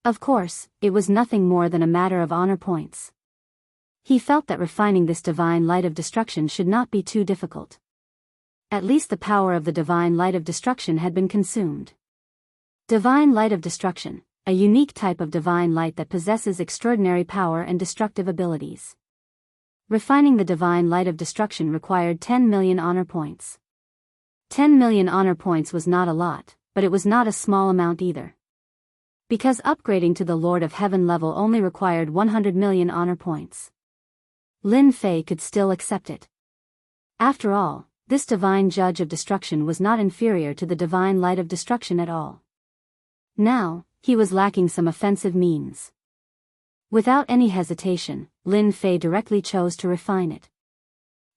Of course, it was nothing more than a matter of honor points. He felt that refining this divine light of destruction should not be too difficult. At least the power of the divine light of destruction had been consumed. Divine light of destruction, a unique type of divine light that possesses extraordinary power and destructive abilities. Refining the divine light of destruction required 10 million honor points. 10 million honor points was not a lot, but it was not a small amount either. Because upgrading to the Lord of Heaven level only required 100 million honor points. Lin Fei could still accept it. After all, this divine judge of destruction was not inferior to the divine light of destruction at all. Now, he was lacking some offensive means. Without any hesitation, Lin Fei directly chose to refine it.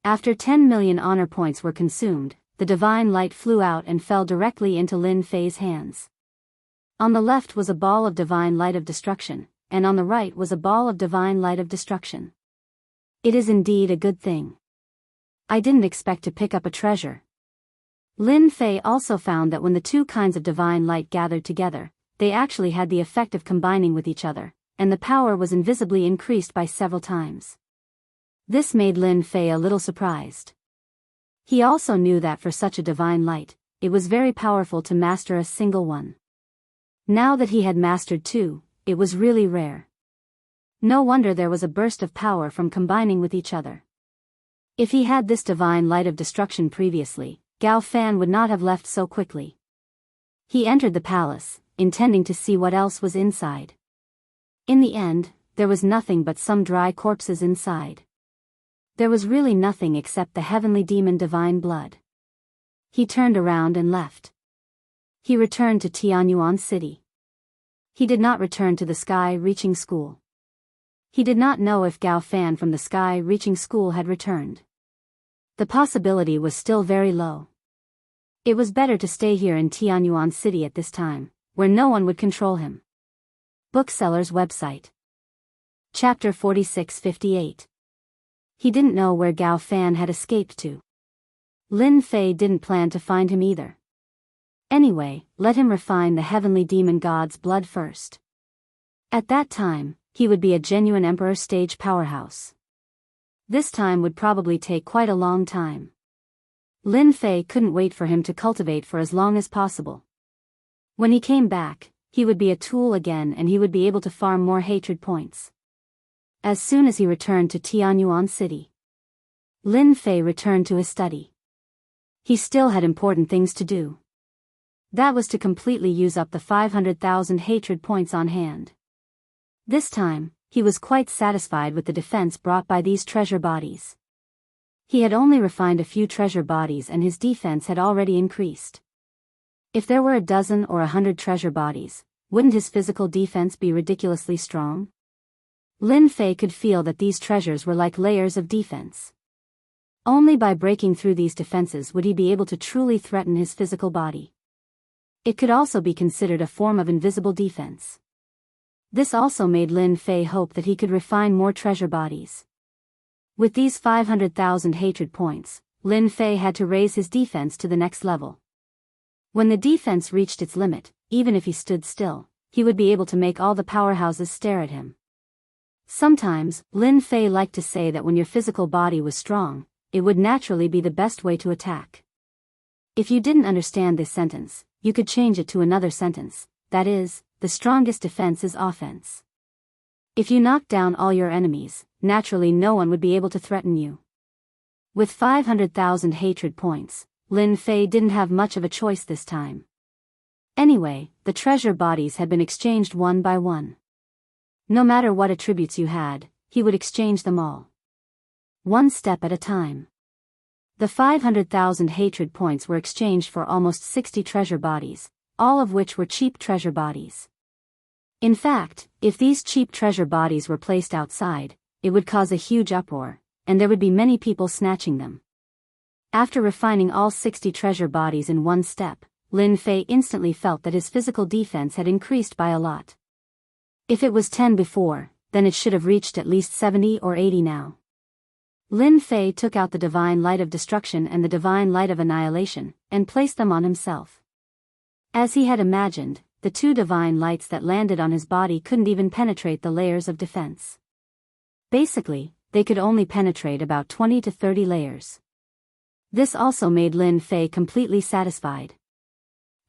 After 10 million honor points were consumed, the divine light flew out and fell directly into Lin Fei's hands. On the left was a ball of divine light of destruction, and on the right was a ball of divine light of destruction. It is indeed a good thing. I didn't expect to pick up a treasure. Lin Fei also found that when the two kinds of divine light gathered together, they actually had the effect of combining with each other, and the power was invisibly increased by several times. This made Lin Fei a little surprised. He also knew that for such a divine light, it was very powerful to master a single one. Now that he had mastered two, it was really rare. No wonder there was a burst of power from combining with each other. If he had this divine light of destruction previously, Gao Fan would not have left so quickly. He entered the palace, intending to see what else was inside. In the end, there was nothing but some dry corpses inside. There was really nothing except the heavenly demon divine blood. He turned around and left. He returned to Tianyuan City. He did not return to the sky-reaching school. He did not know if Gao Fan from the sky-reaching school had returned. The possibility was still very low. It was better to stay here in Tianyuan City at this time, where no one would control him. Bookseller's website. Chapter 46-58. He didn't know where Gao Fan had escaped to. Lin Fei didn't plan to find him either. Anyway, let him refine the heavenly demon god's blood first. At that time, he would be a genuine emperor stage powerhouse. This time would probably take quite a long time. Lin Fei couldn't wait for him to cultivate for as long as possible. When he came back, he would be a tool again and he would be able to farm more hatred points. As soon as he returned to Tianyuan City, Lin Fei returned to his study. He still had important things to do. That was to completely use up the 500,000 hatred points on hand. This time, he was quite satisfied with the defense brought by these treasure bodies. He had only refined a few treasure bodies and his defense had already increased. If there were a dozen or 100 treasure bodies, wouldn't his physical defense be ridiculously strong? Lin Fei could feel that these treasures were like layers of defense. Only by breaking through these defenses would he be able to truly threaten his physical body. It could also be considered a form of invisible defense. This also made Lin Fei hope that he could refine more treasure bodies. With these 500,000 hatred points, Lin Fei had to raise his defense to the next level. When the defense reached its limit, even if he stood still, he would be able to make all the powerhouses stare at him. Sometimes, Lin Fei liked to say that when your physical body was strong, it would naturally be the best way to attack. If you didn't understand this sentence, you could change it to another sentence, that is, the strongest defense is offense. If you knock down all your enemies, naturally no one would be able to threaten you. With 500,000 hatred points, Lin Fei didn't have much of a choice this time. Anyway, the treasure bodies had been exchanged one by one. No matter what attributes you had, he would exchange them all. One step at a time. The 500,000 hatred points were exchanged for almost 60 treasure bodies, all of which were cheap treasure bodies. In fact, if these cheap treasure bodies were placed outside, it would cause a huge uproar, and there would be many people snatching them. After refining all 60 treasure bodies in one step, Lin Fei instantly felt that his physical defense had increased by a lot. If it was 10 before, then it should have reached at least 70 or 80 now. Lin Fei took out the divine light of destruction and the divine light of annihilation, and placed them on himself. As he had imagined, the two divine lights that landed on his body couldn't even penetrate the layers of defense. Basically, they could only penetrate about 20 to 30 layers. This also made Lin Fei completely satisfied.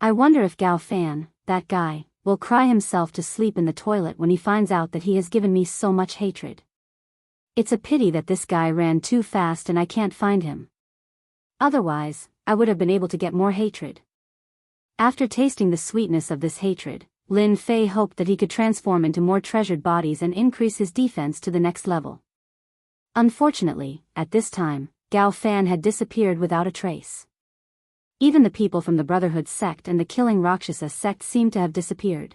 I wonder if Gao Fan, that guy, will cry himself to sleep in the toilet when he finds out that he has given me so much hatred. It's a pity that this guy ran too fast and I can't find him. Otherwise, I would have been able to get more hatred. After tasting the sweetness of this hatred, Lin Fei hoped that he could transform into more treasured bodies and increase his defense to the next level. Unfortunately, at this time, Gao Fan had disappeared without a trace. Even the people from the Brotherhood sect and the Killing Rakshasa sect seemed to have disappeared.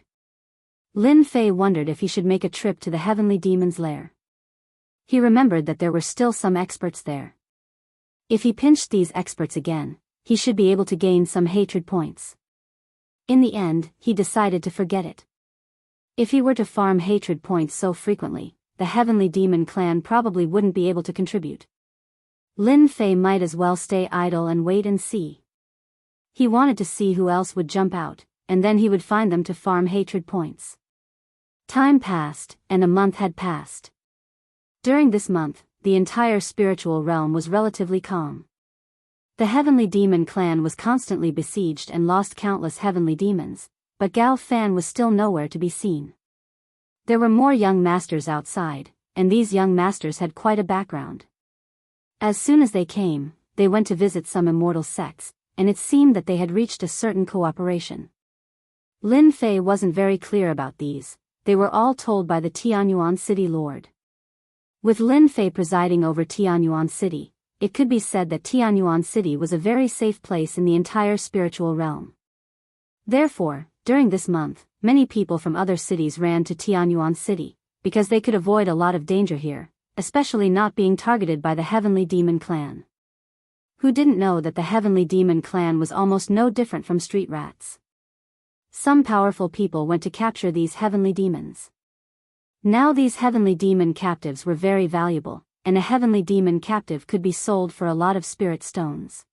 Lin Fei wondered if he should make a trip to the Heavenly Demon's lair. He remembered that there were still some experts there. If he pinched these experts again, he should be able to gain some hatred points. In the end, he decided to forget it. If he were to farm hatred points so frequently, the Heavenly Demon clan probably wouldn't be able to contribute. Lin Fei might as well stay idle and wait and see. He wanted to see who else would jump out, and then he would find them to farm hatred points. Time passed, and a month had passed. During this month, the entire spiritual realm was relatively calm. The Heavenly Demon clan was constantly besieged and lost countless heavenly demons, but Gao Fan was still nowhere to be seen. There were more young masters outside, and these young masters had quite a background. As soon as they came, they went to visit some immortal sects, and it seemed that they had reached a certain cooperation. Lin Fei wasn't very clear about these, they were all told by the Tianyuan City Lord. With Lin Fei presiding over Tianyuan City, it could be said that Tianyuan City was a very safe place in the entire spiritual realm. Therefore, during this month, many people from other cities ran to Tianyuan City, because they could avoid a lot of danger here, especially not being targeted by the Heavenly Demon clan. Who didn't know that the Heavenly Demon clan was almost no different from street rats? Some powerful people went to capture these heavenly demons. Now these heavenly demon captives were very valuable, and a heavenly demon captive could be sold for a lot of spirit stones.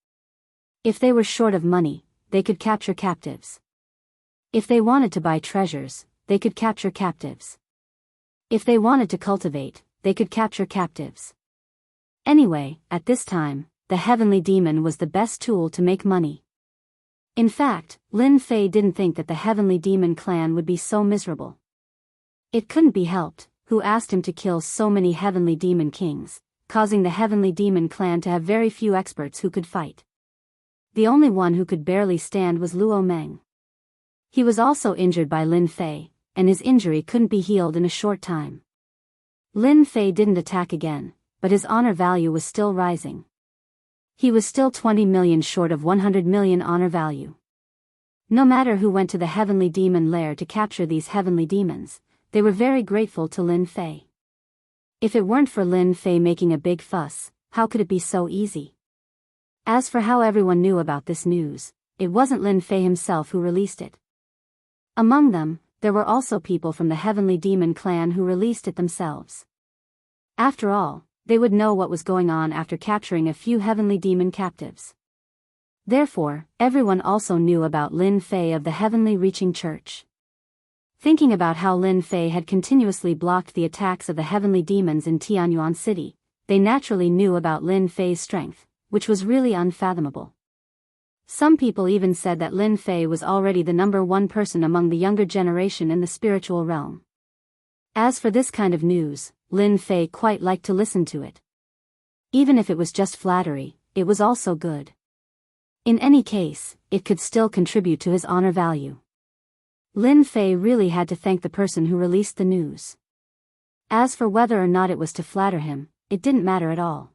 If they were short of money, they could capture captives. If they wanted to buy treasures, they could capture captives. If they wanted to cultivate, they could capture captives. Anyway, at this time, the heavenly demon was the best tool to make money. In fact, Lin Fei didn't think that the Heavenly Demon clan would be so miserable. It couldn't be helped, who asked him to kill so many Heavenly Demon kings, causing the Heavenly Demon clan to have very few experts who could fight. The only one who could barely stand was Luo Meng. He was also injured by Lin Fei, and his injury couldn't be healed in a short time. Lin Fei didn't attack again, but his honor value was still rising. He was still 20 million short of 100 million honor value. No matter who went to the Heavenly Demon lair to capture these Heavenly Demons, they were very grateful to Lin Fei. If it weren't for Lin Fei making a big fuss, how could it be so easy? As for how everyone knew about this news, it wasn't Lin Fei himself who released it. Among them, there were also people from the Heavenly Demon clan who released it themselves. After all, they would know what was going on after capturing a few Heavenly Demon captives. Therefore, everyone also knew about Lin Fei of the Heavenly Reaching Church. Thinking about how Lin Fei had continuously blocked the attacks of the Heavenly Demons in Tianyuan City, they naturally knew about Lin Fei's strength, which was really unfathomable. Some people even said that Lin Fei was already the #1 person among the younger generation in the spiritual realm. As for this kind of news, Lin Fei quite liked to listen to it. Even if it was just flattery, it was also good. In any case, it could still contribute to his honor value. Lin Fei really had to thank the person who released the news. As for whether or not it was to flatter him, it didn't matter at all.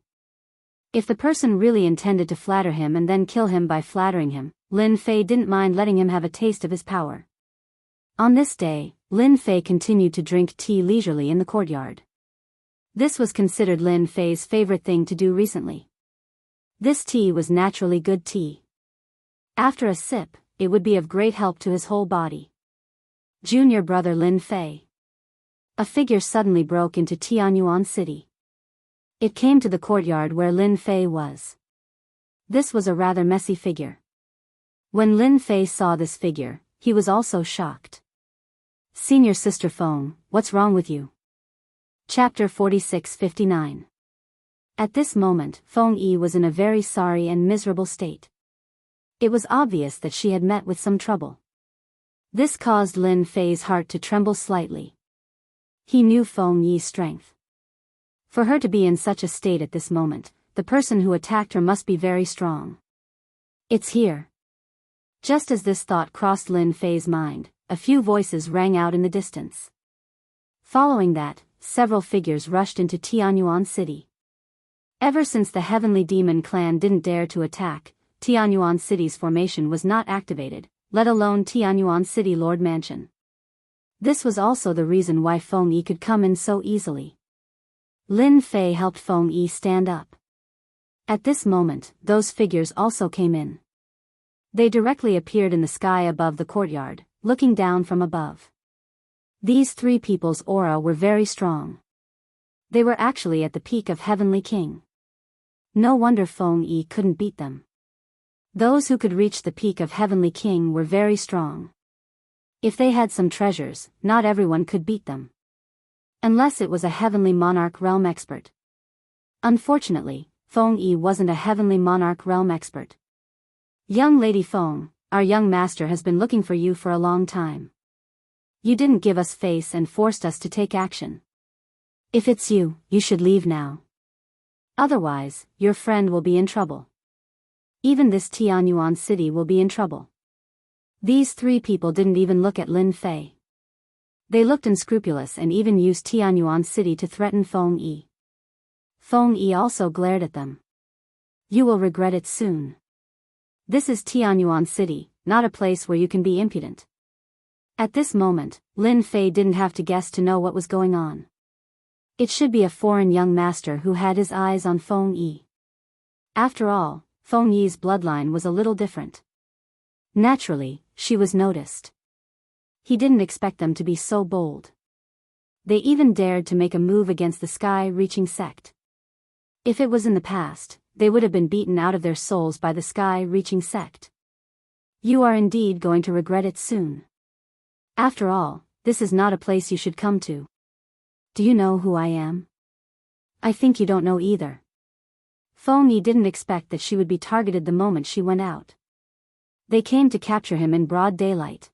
If the person really intended to flatter him and then kill him by flattering him, Lin Fei didn't mind letting him have a taste of his power. On this day, Lin Fei continued to drink tea leisurely in the courtyard. This was considered Lin Fei's favorite thing to do recently. This tea was naturally good tea. After a sip, it would be of great help to his whole body. Junior brother Lin Fei. A figure suddenly broke into Tianyuan City. It came to the courtyard where Lin Fei was. This was a rather messy figure. When Lin Fei saw this figure, he was also shocked. Senior Sister Feng, what's wrong with you? Chapter 46-59. At this moment, Feng Yi was in a very sorry and miserable state. It was obvious that she had met with some trouble. This caused Lin Fei's heart to tremble slightly. He knew Feng Yi's strength. For her to be in such a state at this moment, the person who attacked her must be very strong. It's here. Just as this thought crossed Lin Fei's mind, a few voices rang out in the distance. Following that, several figures rushed into Tianyuan City. Ever since the Heavenly Demon clan didn't dare to attack, Tianyuan City's formation was not activated, let alone Tianyuan City Lord Mansion. This was also the reason why Feng Yi could come in so easily. Lin Fei helped Feng Yi stand up. At this moment, those figures also came in. They directly appeared in the sky above the courtyard, looking down from above. These three people's aura were very strong. They were actually at the peak of Heavenly King. No wonder Feng Yi couldn't beat them. Those who could reach the peak of Heavenly King were very strong. If they had some treasures, not everyone could beat them. Unless it was a Heavenly Monarch Realm expert. Unfortunately, Feng Yi wasn't a Heavenly Monarch Realm expert. Young Lady Feng, our young master has been looking for you for a long time. You didn't give us face and forced us to take action. If it's you, you should leave now. Otherwise, your friend will be in trouble. Even this Tianyuan City will be in trouble. These three people didn't even look at Lin Fei. They looked unscrupulous and even used Tianyuan City to threaten Feng Yi. Feng Yi also glared at them. You will regret it soon. This is Tianyuan City, not a place where you can be impudent. At this moment, Lin Fei didn't have to guess to know what was going on. It should be a foreign young master who had his eyes on Feng Yi. After all, Feng Yi's bloodline was a little different. Naturally, she was noticed. He didn't expect them to be so bold. They even dared to make a move against the sky-reaching sect. If it was in the past, they would have been beaten out of their souls by the sky-reaching sect. You are indeed going to regret it soon. After all, this is not a place you should come to. Do you know who I am? I think you don't know either. Feng Yi didn't expect that she would be targeted the moment she went out. They came to capture him in broad daylight.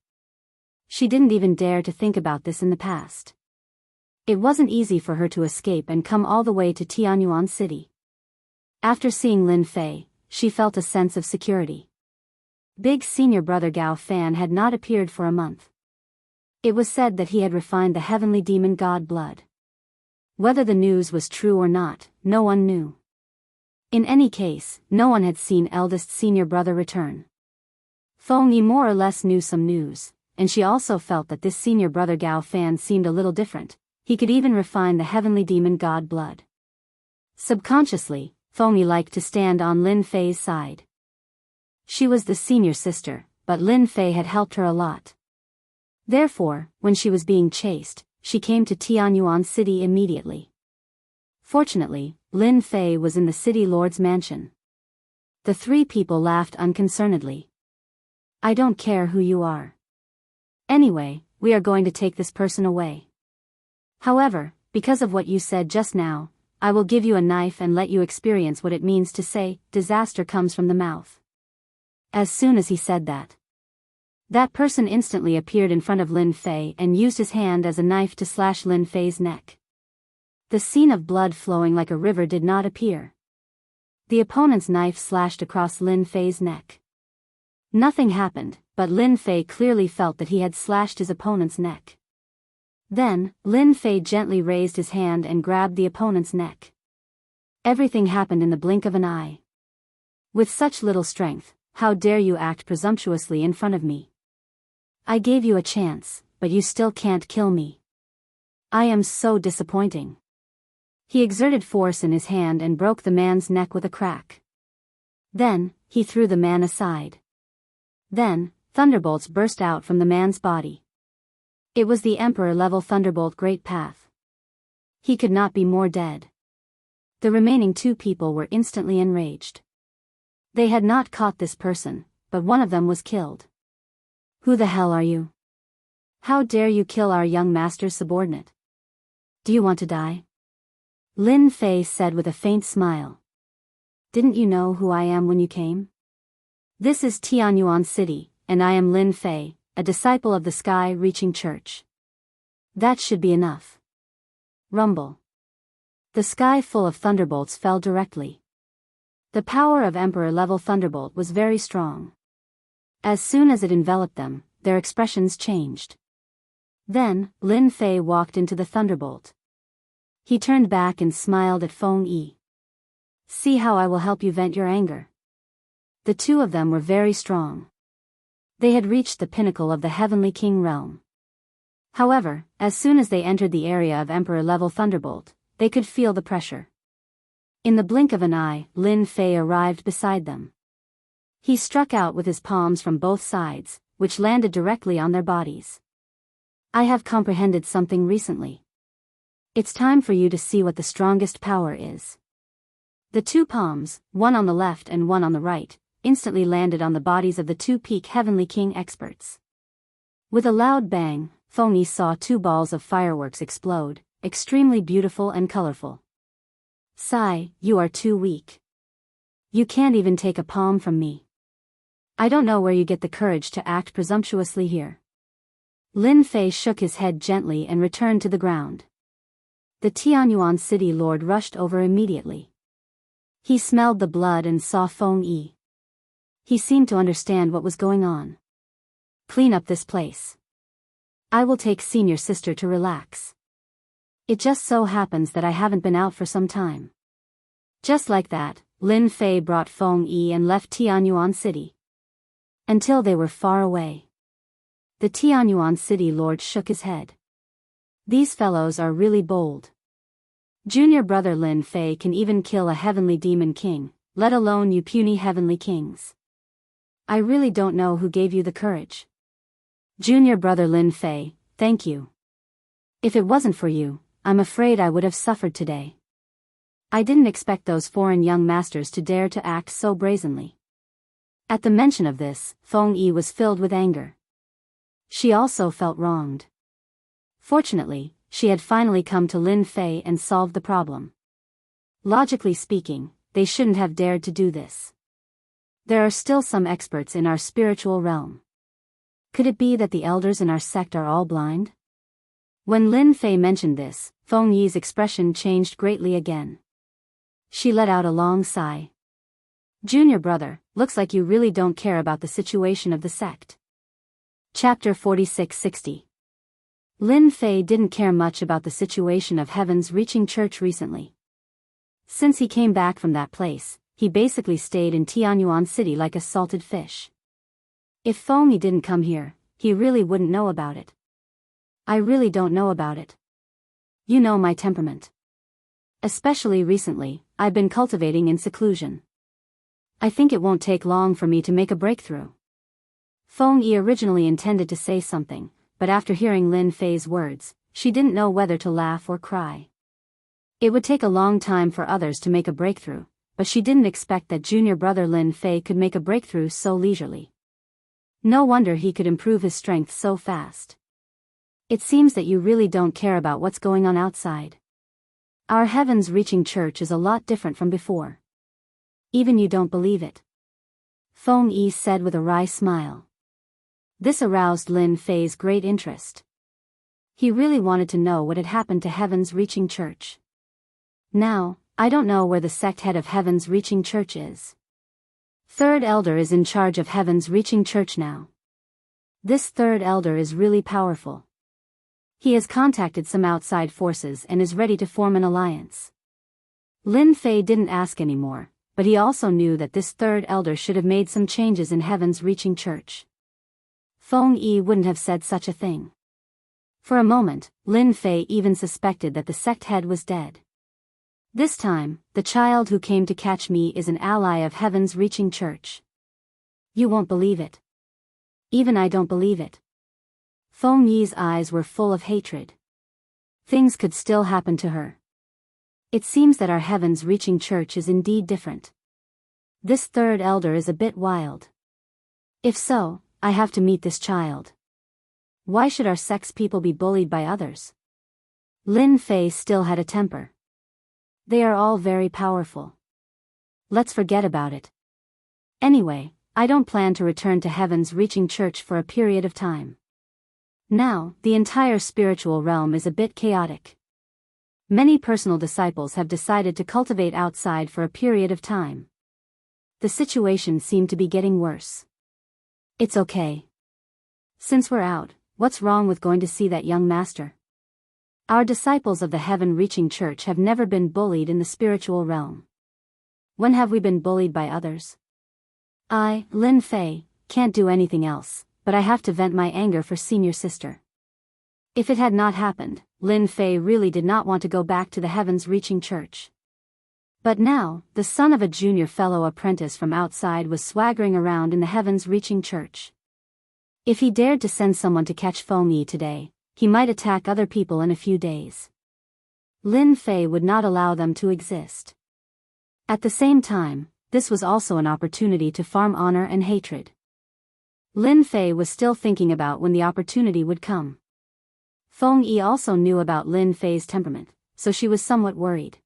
She didn't even dare to think about this in the past. It wasn't easy for her to escape and come all the way to Tianyuan City. After seeing Lin Fei, she felt a sense of security. Big senior brother Gao Fan had not appeared for a month. It was said that he had refined the heavenly demon god blood. Whether the news was true or not, no one knew. In any case, no one had seen eldest senior brother return. Feng Yi more or less knew some news, and she also felt that this senior brother Gao Fan seemed a little different. He could even refine the heavenly demon god blood. Subconsciously, Feng Yi liked to stand on Lin Fei's side. She was the senior sister, but Lin Fei had helped her a lot. Therefore, when she was being chased, she came to Tianyuan City immediately. Fortunately, Lin Fei was in the city lord's mansion. The three people laughed unconcernedly. I don't care who you are. Anyway, we are going to take this person away. However, because of what you said just now, I will give you a knife and let you experience what it means to say, disaster comes from the mouth. As soon as he said that person instantly appeared in front of Lin Fei and used his hand as a knife to slash Lin Fei's neck. The scene of blood flowing like a river did not appear. The opponent's knife slashed across Lin Fei's neck. Nothing happened, but Lin Fei clearly felt that he had slashed his opponent's neck. Then, Lin Fei gently raised his hand and grabbed the opponent's neck. Everything happened in the blink of an eye. With such little strength, how dare you act presumptuously in front of me? I gave you a chance, but you still can't kill me. I am so disappointing. He exerted force in his hand and broke the man's neck with a crack. Then, he threw the man aside. Then, thunderbolts burst out from the man's body. It was the Emperor-level Thunderbolt Great Path. He could not be more dead. The remaining two people were instantly enraged. They had not caught this person, but one of them was killed. Who the hell are you? How dare you kill our young master's subordinate? Do you want to die? Lin Fei said with a faint smile. Didn't you know who I am when you came? This is Tianyuan City, and I am Lin Fei, a disciple of the sky-reaching church. That should be enough. Rumble. The sky full of thunderbolts fell directly. The power of Emperor-level Thunderbolt was very strong. As soon as it enveloped them, their expressions changed. Then, Lin Fei walked into the thunderbolt. He turned back and smiled at Feng Yi. See how I will help you vent your anger. The two of them were very strong. They had reached the pinnacle of the Heavenly King realm. However, as soon as they entered the area of Emperor-level Thunderbolt, they could feel the pressure. In the blink of an eye, Lin Fei arrived beside them. He struck out with his palms from both sides, which landed directly on their bodies. I have comprehended something recently. It's time for you to see what the strongest power is. The two palms, one on the left and one on the right, instantly landed on the bodies of the two peak Heavenly King experts. With a loud bang, Feng Yi saw two balls of fireworks explode, extremely beautiful and colorful. Sigh, you are too weak. You can't even take a palm from me. I don't know where you get the courage to act presumptuously here. Lin Fei shook his head gently and returned to the ground. The Tianyuan City Lord rushed over immediately. He smelled the blood and saw Feng Yi. He seemed to understand what was going on. Clean up this place. I will take senior sister to relax. It just so happens that I haven't been out for some time. Just like that, Lin Fei brought Feng Yi and left Tianyuan City. Until they were far away. The Tianyuan City Lord shook his head. These fellows are really bold. Junior brother Lin Fei can even kill a heavenly demon king, let alone you puny heavenly kings. I really don't know who gave you the courage. Junior brother Lin Fei, thank you. If it wasn't for you, I'm afraid I would have suffered today. I didn't expect those foreign young masters to dare to act so brazenly. At the mention of this, Feng Yi was filled with anger. She also felt wronged. Fortunately, she had finally come to Lin Fei and solved the problem. Logically speaking, they shouldn't have dared to do this. There are still some experts in our spiritual realm. Could it be that the elders in our sect are all blind? When Lin Fei mentioned this, Feng Yi's expression changed greatly again. She let out a long sigh. Junior brother, looks like you really don't care about the situation of the sect. Chapter 46-60. Lin Fei didn't care much about the situation of Heaven's Reaching Church recently. Since he came back from that place, he basically stayed in Tianyuan City like a salted fish. If Feng Yi didn't come here, he really wouldn't know about it. I really don't know about it. You know my temperament. Especially recently, I've been cultivating in seclusion. I think it won't take long for me to make a breakthrough. Feng Yi originally intended to say something, but after hearing Lin Fei's words, she didn't know whether to laugh or cry. It would take a long time for others to make a breakthrough, but she didn't expect that junior brother Lin Fei could make a breakthrough so leisurely. No wonder he could improve his strength so fast. It seems that you really don't care about what's going on outside. Our Heaven's Reaching Church is a lot different from before. Even you don't believe it. Feng Yi said with a wry smile. This aroused Lin Fei's great interest. He really wanted to know what had happened to Heaven's Reaching Church. Now, I don't know where the sect head of Heaven's Reaching Church is. Third elder is in charge of Heaven's Reaching Church now. This third elder is really powerful. He has contacted some outside forces and is ready to form an alliance. Lin Fei didn't ask anymore, but he also knew that this third elder should have made some changes in Heaven's Reaching Church. Feng Yi wouldn't have said such a thing. For a moment, Lin Fei even suspected that the sect head was dead. This time, the child who came to catch me is an ally of Heaven's Reaching Church. You won't believe it. Even I don't believe it. Feng Yi's eyes were full of hatred. Things could still happen to her. It seems that our Heaven's Reaching Church is indeed different. This third elder is a bit wild. If so, I have to meet this child. Why should our sect's people be bullied by others? Lin Fei still had a temper. They are all very powerful. Let's forget about it. Anyway, I don't plan to return to Heaven's Reaching Church for a period of time. Now, the entire spiritual realm is a bit chaotic. Many personal disciples have decided to cultivate outside for a period of time. The situation seemed to be getting worse. It's okay. Since we're out, what's wrong with going to see that young master? Our disciples of the Heaven Reaching Church have never been bullied in the spiritual realm. When have we been bullied by others? I, Lin Fei, can't do anything else, but I have to vent my anger for senior sister. If it had not happened, Lin Fei really did not want to go back to the Heaven's Reaching Church. But now, the son of a junior fellow apprentice from outside was swaggering around in the Heaven's Reaching Church. If he dared to send someone to catch Feng Yi today, he might attack other people in a few days. Lin Fei would not allow them to exist. At the same time, this was also an opportunity to farm honor and hatred. Lin Fei was still thinking about when the opportunity would come. Feng Yi also knew about Lin Fei's temperament, so she was somewhat worried.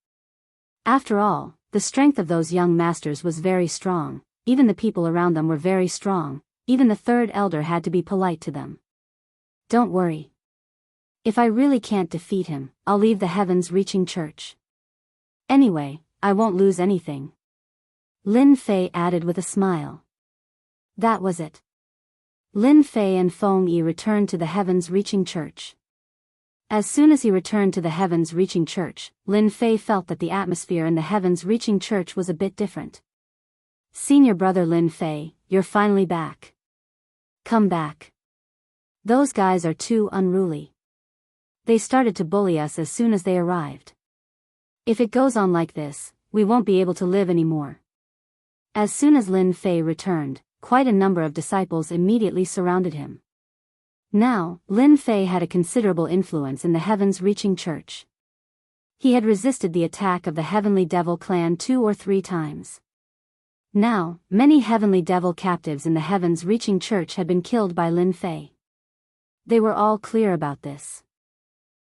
After all, the strength of those young masters was very strong, even the people around them were very strong, even the third elder had to be polite to them. Don't worry. If I really can't defeat him, I'll leave the Heaven's Reaching Church. Anyway, I won't lose anything. Lin Fei added with a smile. That was it. Lin Fei and Feng Yi returned to the Heaven's Reaching Church. As soon as he returned to the Heaven's Reaching Church, Lin Fei felt that the atmosphere in the Heaven's Reaching Church was a bit different. Senior brother Lin Fei, you're finally back. Come back. Those guys are too unruly. They started to bully us as soon as they arrived. If it goes on like this, we won't be able to live anymore. As soon as Lin Fei returned, quite a number of disciples immediately surrounded him. Now, Lin Fei had a considerable influence in the Heaven's Reaching Church. He had resisted the attack of the Heavenly Devil clan 2 or 3 times. Now, many Heavenly Devil captives in the Heaven's Reaching Church had been killed by Lin Fei. They were all clear about this.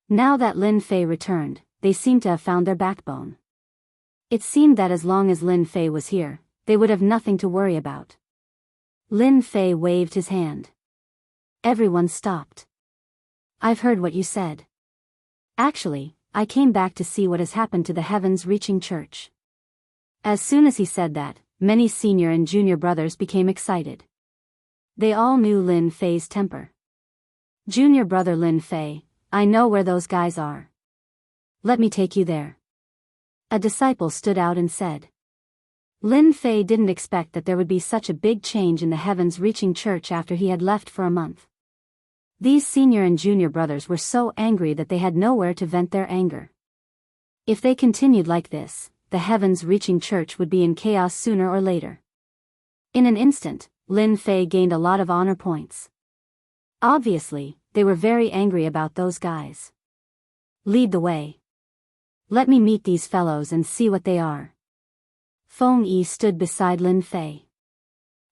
Now that Lin Fei returned, they seemed to have found their backbone. It seemed that as long as Lin Fei was here, they would have nothing to worry about. Lin Fei waved his hand. Everyone stopped. I've heard what you said. Actually, I came back to see what has happened to the heavens-reaching church. As soon as he said that, many senior and junior brothers became excited. They all knew Lin Fei's temper. Junior brother Lin Fei, I know where those guys are. Let me take you there. A disciple stood out and said. Lin Fei didn't expect that there would be such a big change in the heavens-reaching church after he had left for a month. These senior and junior brothers were so angry that they had nowhere to vent their anger. If they continued like this, the heavens-reaching church would be in chaos sooner or later. In an instant, Lin Fei gained a lot of honor points. Obviously, they were very angry about those guys. Lead the way. Let me meet these fellows and see what they are. Feng Yi stood beside Lin Fei.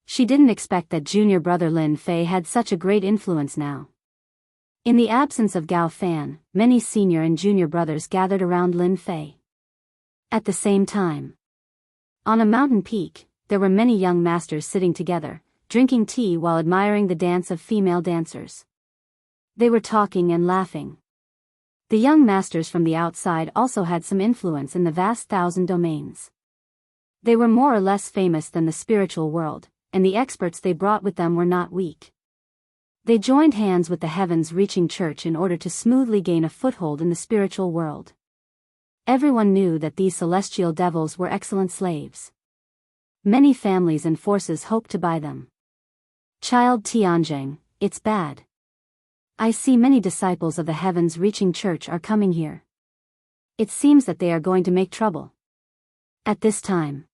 She didn't expect that junior brother Lin Fei had such a great influence now. In the absence of Gao Fan, many senior and junior brothers gathered around Lin Fei. At the same time, on a mountain peak, there were many young masters sitting together, drinking tea while admiring the dance of female dancers. They were talking and laughing. The young masters from the outside also had some influence in the vast 1,000 domains. They were more or less famous than the spiritual world, and the experts they brought with them were not weak. They joined hands with the heavens-reaching church in order to smoothly gain a foothold in the spiritual world. Everyone knew that these celestial devils were excellent slaves. Many families and forces hoped to buy them. Child Tianjing, it's bad. I see many disciples of the heavens-reaching church are coming here. It seems that they are going to make trouble. At this time,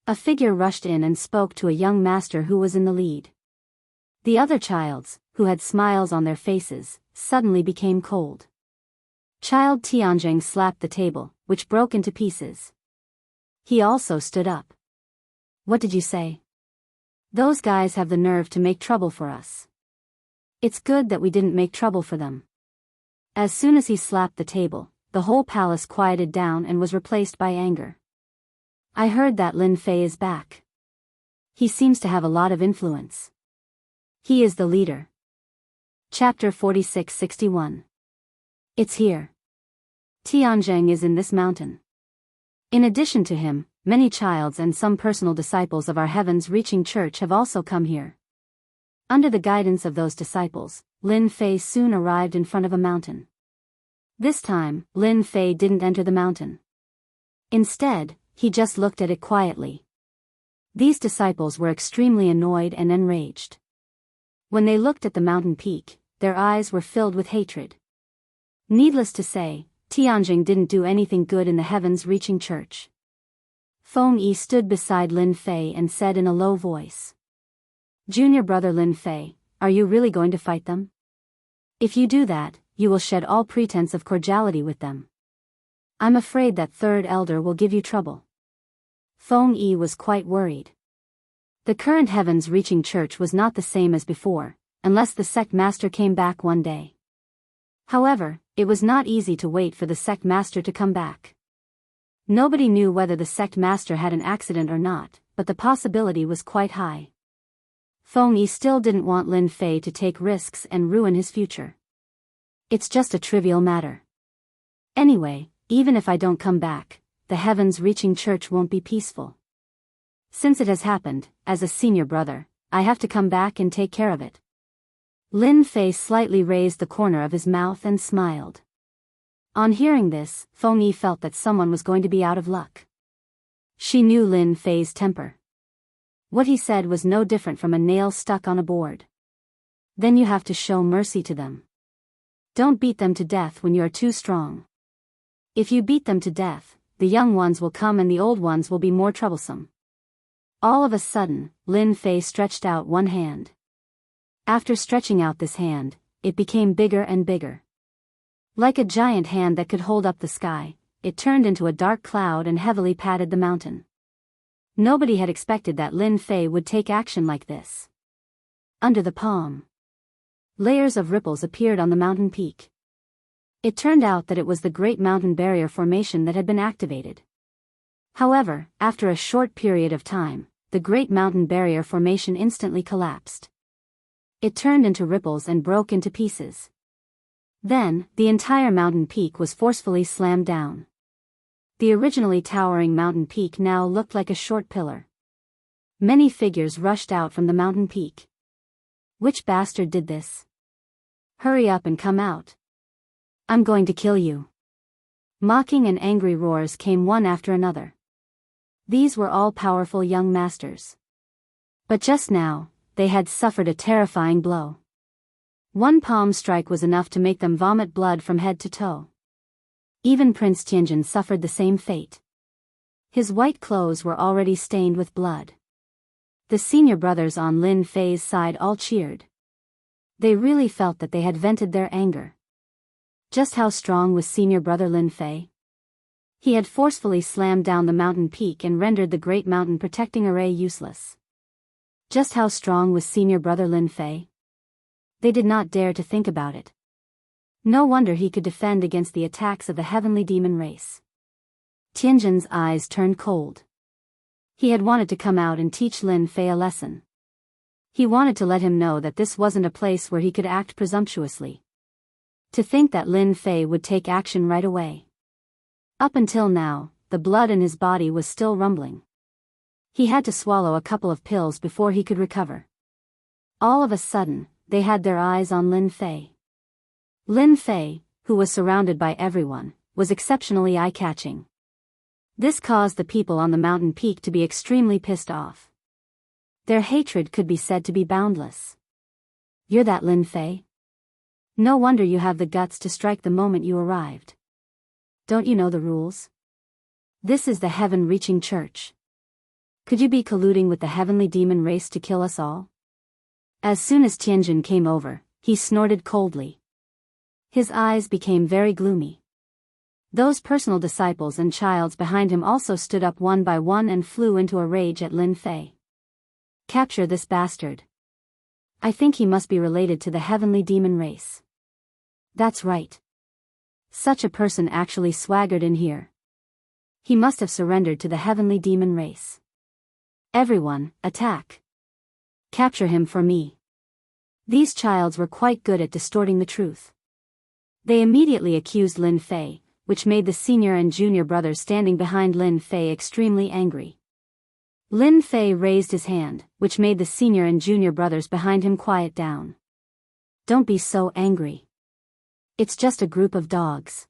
a figure rushed in and spoke to a young master who was in the lead. The other childs, who had smiles on their faces, suddenly became cold. Child Tianjing slapped the table, which broke into pieces. He also stood up. What did you say? Those guys have the nerve to make trouble for us. It's good that we didn't make trouble for them. As soon as he slapped the table, the whole palace quieted down and was replaced by anger. I heard that Lin Fei is back. He seems to have a lot of influence. He is the leader. Chapter 46-61. It's here. Tianjing is in this mountain. In addition to him, many childs and some personal disciples of our heavens-reaching church have also come here. Under the guidance of those disciples, Lin Fei soon arrived in front of a mountain. This time, Lin Fei didn't enter the mountain. Instead, he just looked at it quietly. These disciples were extremely annoyed and enraged. When they looked at the mountain peak, their eyes were filled with hatred. Needless to say, Tianjing didn't do anything good in the heavens-reaching church. Feng Yi stood beside Lin Fei and said in a low voice. Junior brother Lin Fei, are you really going to fight them? If you do that, you will shed all pretense of cordiality with them. I'm afraid that third elder will give you trouble. Feng Yi was quite worried. The current heavens-reaching church was not the same as before, unless the sect master came back one day. However, it was not easy to wait for the sect master to come back. Nobody knew whether the sect master had an accident or not, but the possibility was quite high. Feng Yi still didn't want Lin Fei to take risks and ruin his future. It's just a trivial matter. Anyway, even if I don't come back, the heavens-reaching church won't be peaceful. Since it has happened, as a senior brother, I have to come back and take care of it. Lin Fei slightly raised the corner of his mouth and smiled. On hearing this, Feng Yi felt that someone was going to be out of luck. She knew Lin Fei's temper. What he said was no different from a nail stuck on a board. Then you have to show mercy to them. Don't beat them to death when you are too strong. If you beat them to death, the young ones will come and the old ones will be more troublesome. All of a sudden, Lin Fei stretched out one hand. After stretching out this hand, it became bigger and bigger. Like a giant hand that could hold up the sky, it turned into a dark cloud and heavily patted the mountain. Nobody had expected that Lin Fei would take action like this. Under the palm, layers of ripples appeared on the mountain peak. It turned out that it was the Great Mountain Barrier Formation that had been activated. However, after a short period of time, the great mountain barrier formation instantly collapsed. It turned into ripples and broke into pieces. Then, the entire mountain peak was forcefully slammed down. The originally towering mountain peak now looked like a short pillar. Many figures rushed out from the mountain peak. Which bastard did this? Hurry up and come out. I'm going to kill you. Mocking and angry roars came one after another. These were all powerful young masters. But just now, they had suffered a terrifying blow. One palm strike was enough to make them vomit blood from head to toe. Even Prince Tianjin suffered the same fate. His white clothes were already stained with blood. The senior brothers on Lin Fei's side all cheered. They really felt that they had vented their anger. Just how strong was senior brother Lin Fei? He had forcefully slammed down the mountain peak and rendered the great mountain protecting array useless. Just how strong was senior brother Lin Fei? They did not dare to think about it. No wonder he could defend against the attacks of the heavenly demon race. Tianjin's eyes turned cold. He had wanted to come out and teach Lin Fei a lesson. He wanted to let him know that this wasn't a place where he could act presumptuously. To think that Lin Fei would take action right away. Up until now, the blood in his body was still rumbling. He had to swallow a couple of pills before he could recover. All of a sudden, they had their eyes on Lin Fei. Lin Fei, who was surrounded by everyone, was exceptionally eye-catching. This caused the people on the mountain peak to be extremely pissed off. Their hatred could be said to be boundless. You're that Lin Fei? No wonder you have the guts to strike the moment you arrived. Don't you know the rules? This is the heaven-reaching church. Could you be colluding with the heavenly demon race to kill us all? As soon as Tianjin came over, he snorted coldly. His eyes became very gloomy. Those personal disciples and childs behind him also stood up one by one and flew into a rage at Lin Fei. Capture this bastard. I think he must be related to the heavenly demon race. That's right. Such a person actually swaggered in here. He must have surrendered to the heavenly demon race. Everyone, attack. Capture him for me. These childs were quite good at distorting the truth. They immediately accused Lin Fei, which made the senior and junior brothers standing behind Lin Fei extremely angry. Lin Fei raised his hand, which made the senior and junior brothers behind him quiet down. Don't be so angry. It's just a group of dogs.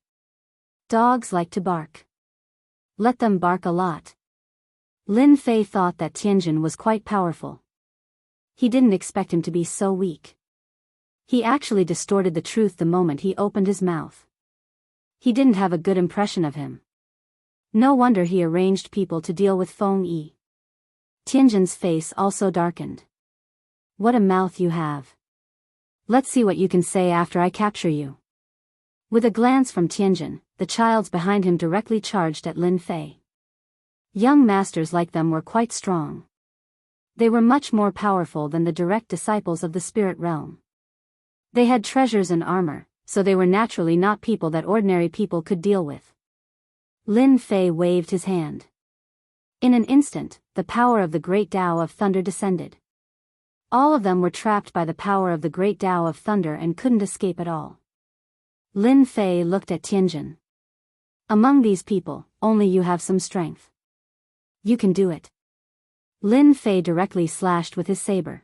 Dogs like to bark. Let them bark a lot. Lin Fei thought that Tianjin was quite powerful. He didn't expect him to be so weak. He actually distorted the truth the moment he opened his mouth. He didn't have a good impression of him. No wonder he arranged people to deal with Feng Yi. Tianjin's face also darkened. What a mouth you have. Let's see what you can say after I capture you. With a glance from Tianjin, the childs behind him directly charged at Lin Fei. Young masters like them were quite strong. They were much more powerful than the direct disciples of the spirit realm. They had treasures and armor, so they were naturally not people that ordinary people could deal with. Lin Fei waved his hand. In an instant, the power of the great Tao of Thunder descended. All of them were trapped by the power of the great Tao of Thunder and couldn't escape at all. Lin Fei looked at Tianjin. Among these people, only you have some strength. You can do it. Lin Fei directly slashed with his saber.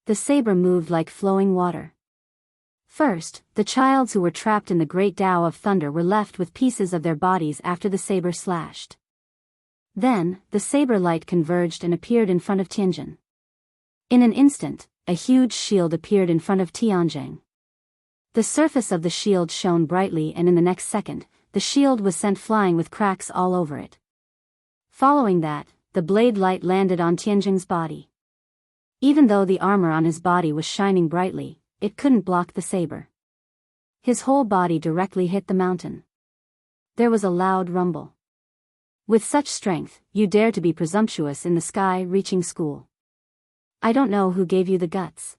The saber moved like flowing water. First, the childs who were trapped in the great Tao of Thunder were left with pieces of their bodies after the saber slashed. Then, the saber light converged and appeared in front of Tianjin. In an instant, a huge shield appeared in front of Tianjin. The surface of the shield shone brightly, and in the next second, the shield was sent flying with cracks all over it. Following that, the blade light landed on Tianjin's body. Even though the armor on his body was shining brightly, it couldn't block the saber. His whole body directly hit the mountain. There was a loud rumble. With such strength, you dare to be presumptuous in the sky-reaching school. I don't know who gave you the guts.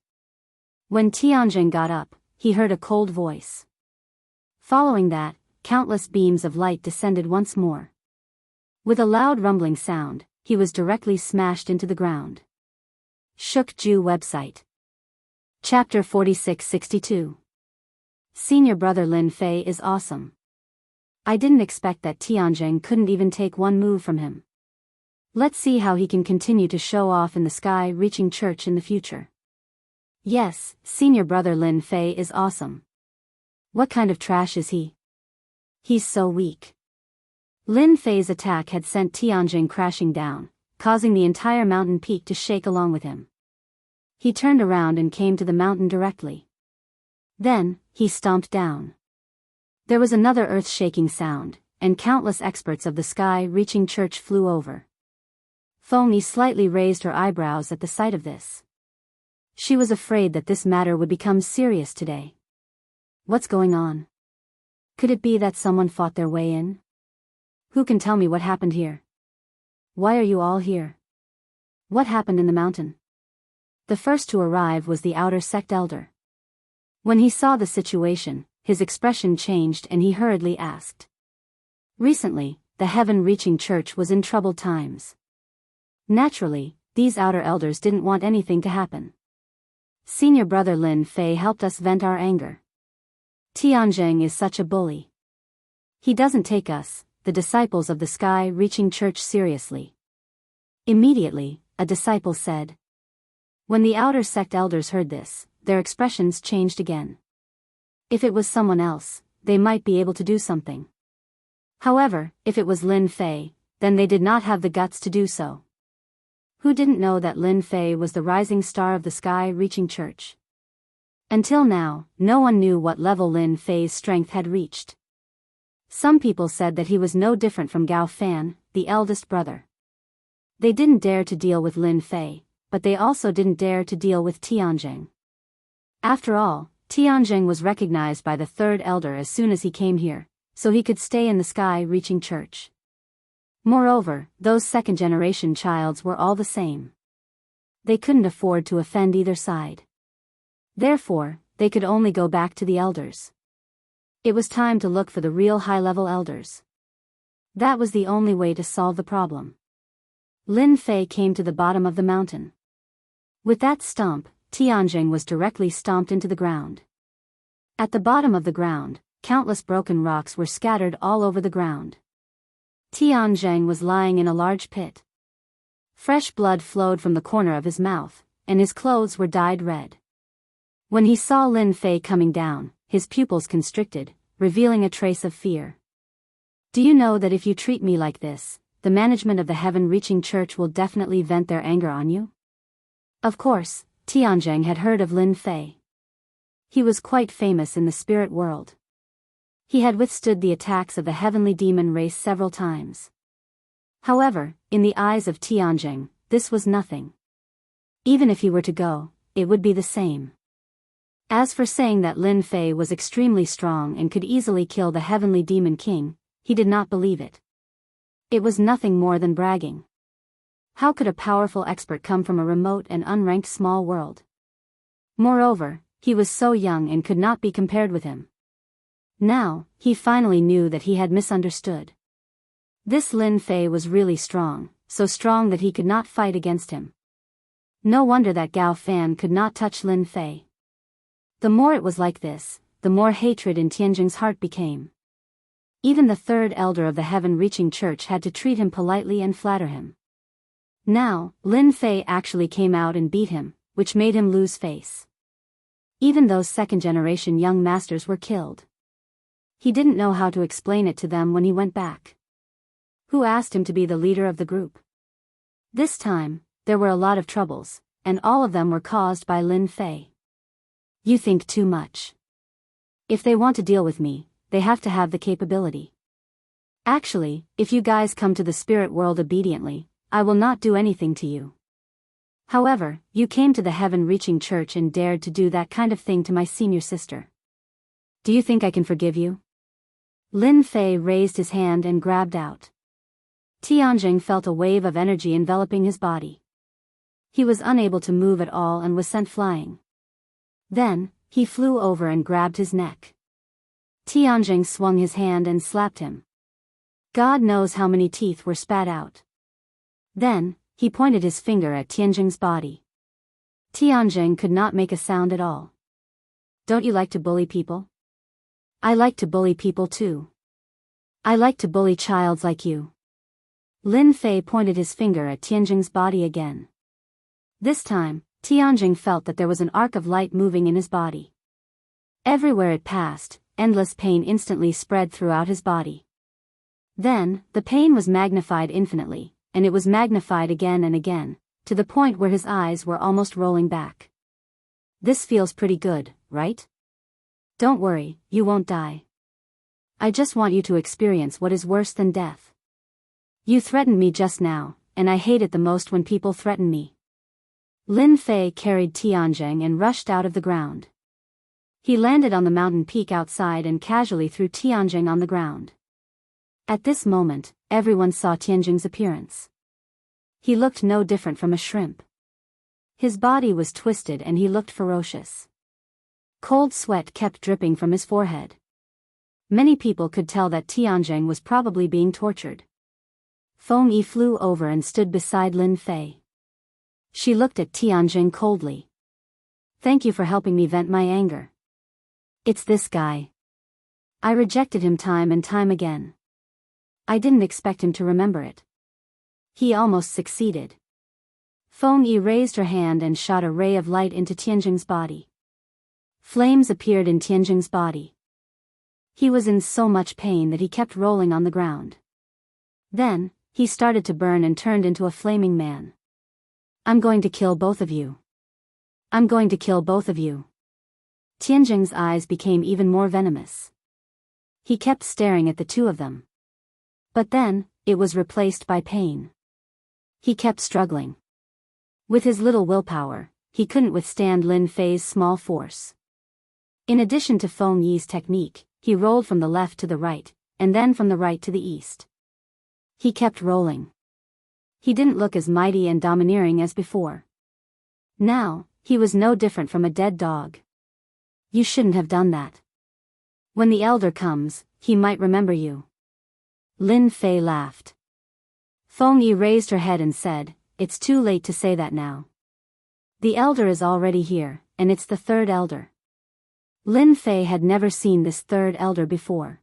When Tianjin got up, he heard a cold voice. Following that, countless beams of light descended once more. With a loud rumbling sound, he was directly smashed into the ground. Shook Ju website. Chapter 4662. Senior brother Lin Fei is awesome. I didn't expect that Tianjin couldn't even take one move from him. Let's see how he can continue to show off in the sky-reaching church in the future. Yes, senior brother Lin Fei is awesome. What kind of trash is he? He's so weak. Lin Fei's attack had sent Tianjin crashing down, causing the entire mountain peak to shake along with him. He turned around and came to the mountain directly. Then, he stomped down. There was another earth-shaking sound, and countless experts of the sky-reaching church flew over. Fengyi slightly raised her eyebrows at the sight of this. She was afraid that this matter would become serious today. What's going on? Could it be that someone fought their way in? Who can tell me what happened here? Why are you all here? What happened in the mountain? The first to arrive was the outer sect elder. When he saw the situation, his expression changed and he hurriedly asked. Recently, the heaven-reaching church was in troubled times. Naturally, these outer elders didn't want anything to happen. Senior brother Lin Fei helped us vent our anger. Tianjin is such a bully. He doesn't take us, the disciples of the sky-reaching church, seriously. Immediately, a disciple said. When the outer sect elders heard this, their expressions changed again. If it was someone else, they might be able to do something. However, if it was Lin Fei, then they did not have the guts to do so. Who didn't know that Lin Fei was the rising star of the sky-reaching church? Until now, no one knew what level Lin Fei's strength had reached. Some people said that he was no different from Gao Fan, the eldest brother. They didn't dare to deal with Lin Fei, but they also didn't dare to deal with Tianjin. After all, Tianjin was recognized by the third elder as soon as he came here, so he could stay in the sky-reaching church. Moreover, those second-generation childs were all the same. They couldn't afford to offend either side. Therefore, they could only go back to the elders. It was time to look for the real high-level elders. That was the only way to solve the problem. Lin Fei came to the bottom of the mountain. With that stomp, Tianjin was directly stomped into the ground. At the bottom of the ground, countless broken rocks were scattered all over the ground. Tianjin was lying in a large pit. Fresh blood flowed from the corner of his mouth, and his clothes were dyed red. When he saw Lin Fei coming down, his pupils constricted, revealing a trace of fear. Do you know that if you treat me like this, the management of the heaven-reaching church will definitely vent their anger on you? Of course, Tianjin had heard of Lin Fei. He was quite famous in the spirit world. He had withstood the attacks of the heavenly demon race several times. However, in the eyes of Tianjin, this was nothing. Even if he were to go, it would be the same. As for saying that Lin Fei was extremely strong and could easily kill the heavenly demon king, he did not believe it. It was nothing more than bragging. How could a powerful expert come from a remote and unranked small world? Moreover, he was so young and could not be compared with him. Now, he finally knew that he had misunderstood. This Lin Fei was really strong, so strong that he could not fight against him. No wonder that Gao Fan could not touch Lin Fei. The more it was like this, the more hatred in Tianjin's heart became. Even the third elder of the heaven-reaching church had to treat him politely and flatter him. Now, Lin Fei actually came out and beat him, which made him lose face. Even those second-generation young masters were killed. He didn't know how to explain it to them when he went back. Who asked him to be the leader of the group? This time, there were a lot of troubles, and all of them were caused by Lin Fei. You think too much. If they want to deal with me, they have to have the capability. Actually, if you guys come to the spirit world obediently, I will not do anything to you. However, you came to the heaven-reaching church and dared to do that kind of thing to my senior sister. Do you think I can forgive you? Lin Fei raised his hand and grabbed out. Tianjin felt a wave of energy enveloping his body. He was unable to move at all and was sent flying. Then, he flew over and grabbed his neck. Tianjin swung his hand and slapped him. God knows how many teeth were spat out. Then, he pointed his finger at Tianjing's body. Tianjing could not make a sound at all. Don't you like to bully people? I like to bully people too. I like to bully childs like you. Lin Fei pointed his finger at Tianjing's body again. This time, Tianjing felt that there was an arc of light moving in his body. Everywhere it passed, endless pain instantly spread throughout his body. Then, the pain was magnified infinitely, and it was magnified again and again, to the point where his eyes were almost rolling back. This feels pretty good, right? Don't worry, you won't die. I just want you to experience what is worse than death. You threatened me just now, and I hate it the most when people threaten me. Lin Fei carried Tianjing and rushed out of the ground. He landed on the mountain peak outside and casually threw Tianjing on the ground. At this moment, everyone saw Tianjing's appearance. He looked no different from a shrimp. His body was twisted and he looked ferocious. Cold sweat kept dripping from his forehead. Many people could tell that Tianjing was probably being tortured. Feng Yi flew over and stood beside Lin Fei. She looked at Tianjing coldly. Thank you for helping me vent my anger. It's this guy. I rejected him time and time again. I didn't expect him to remember it. He almost succeeded. Feng Yi raised her hand and shot a ray of light into Tianjing's body. Flames appeared in Tianjing's body. He was in so much pain that he kept rolling on the ground. Then, he started to burn and turned into a flaming man. I'm going to kill both of you. I'm going to kill both of you. Tianjing's eyes became even more venomous. He kept staring at the two of them. But then, it was replaced by pain. He kept struggling. With his little willpower, he couldn't withstand Lin Fei's small force. In addition to Feng Yi's technique, he rolled from the left to the right, and then from the right to the east. He kept rolling. He didn't look as mighty and domineering as before. Now, he was no different from a dead dog. You shouldn't have done that. When the elder comes, he might remember you. Lin Fei laughed. Feng Yi raised her head and said, It's too late to say that now. The elder is already here, and it's the third elder. Lin Fei had never seen this third elder before.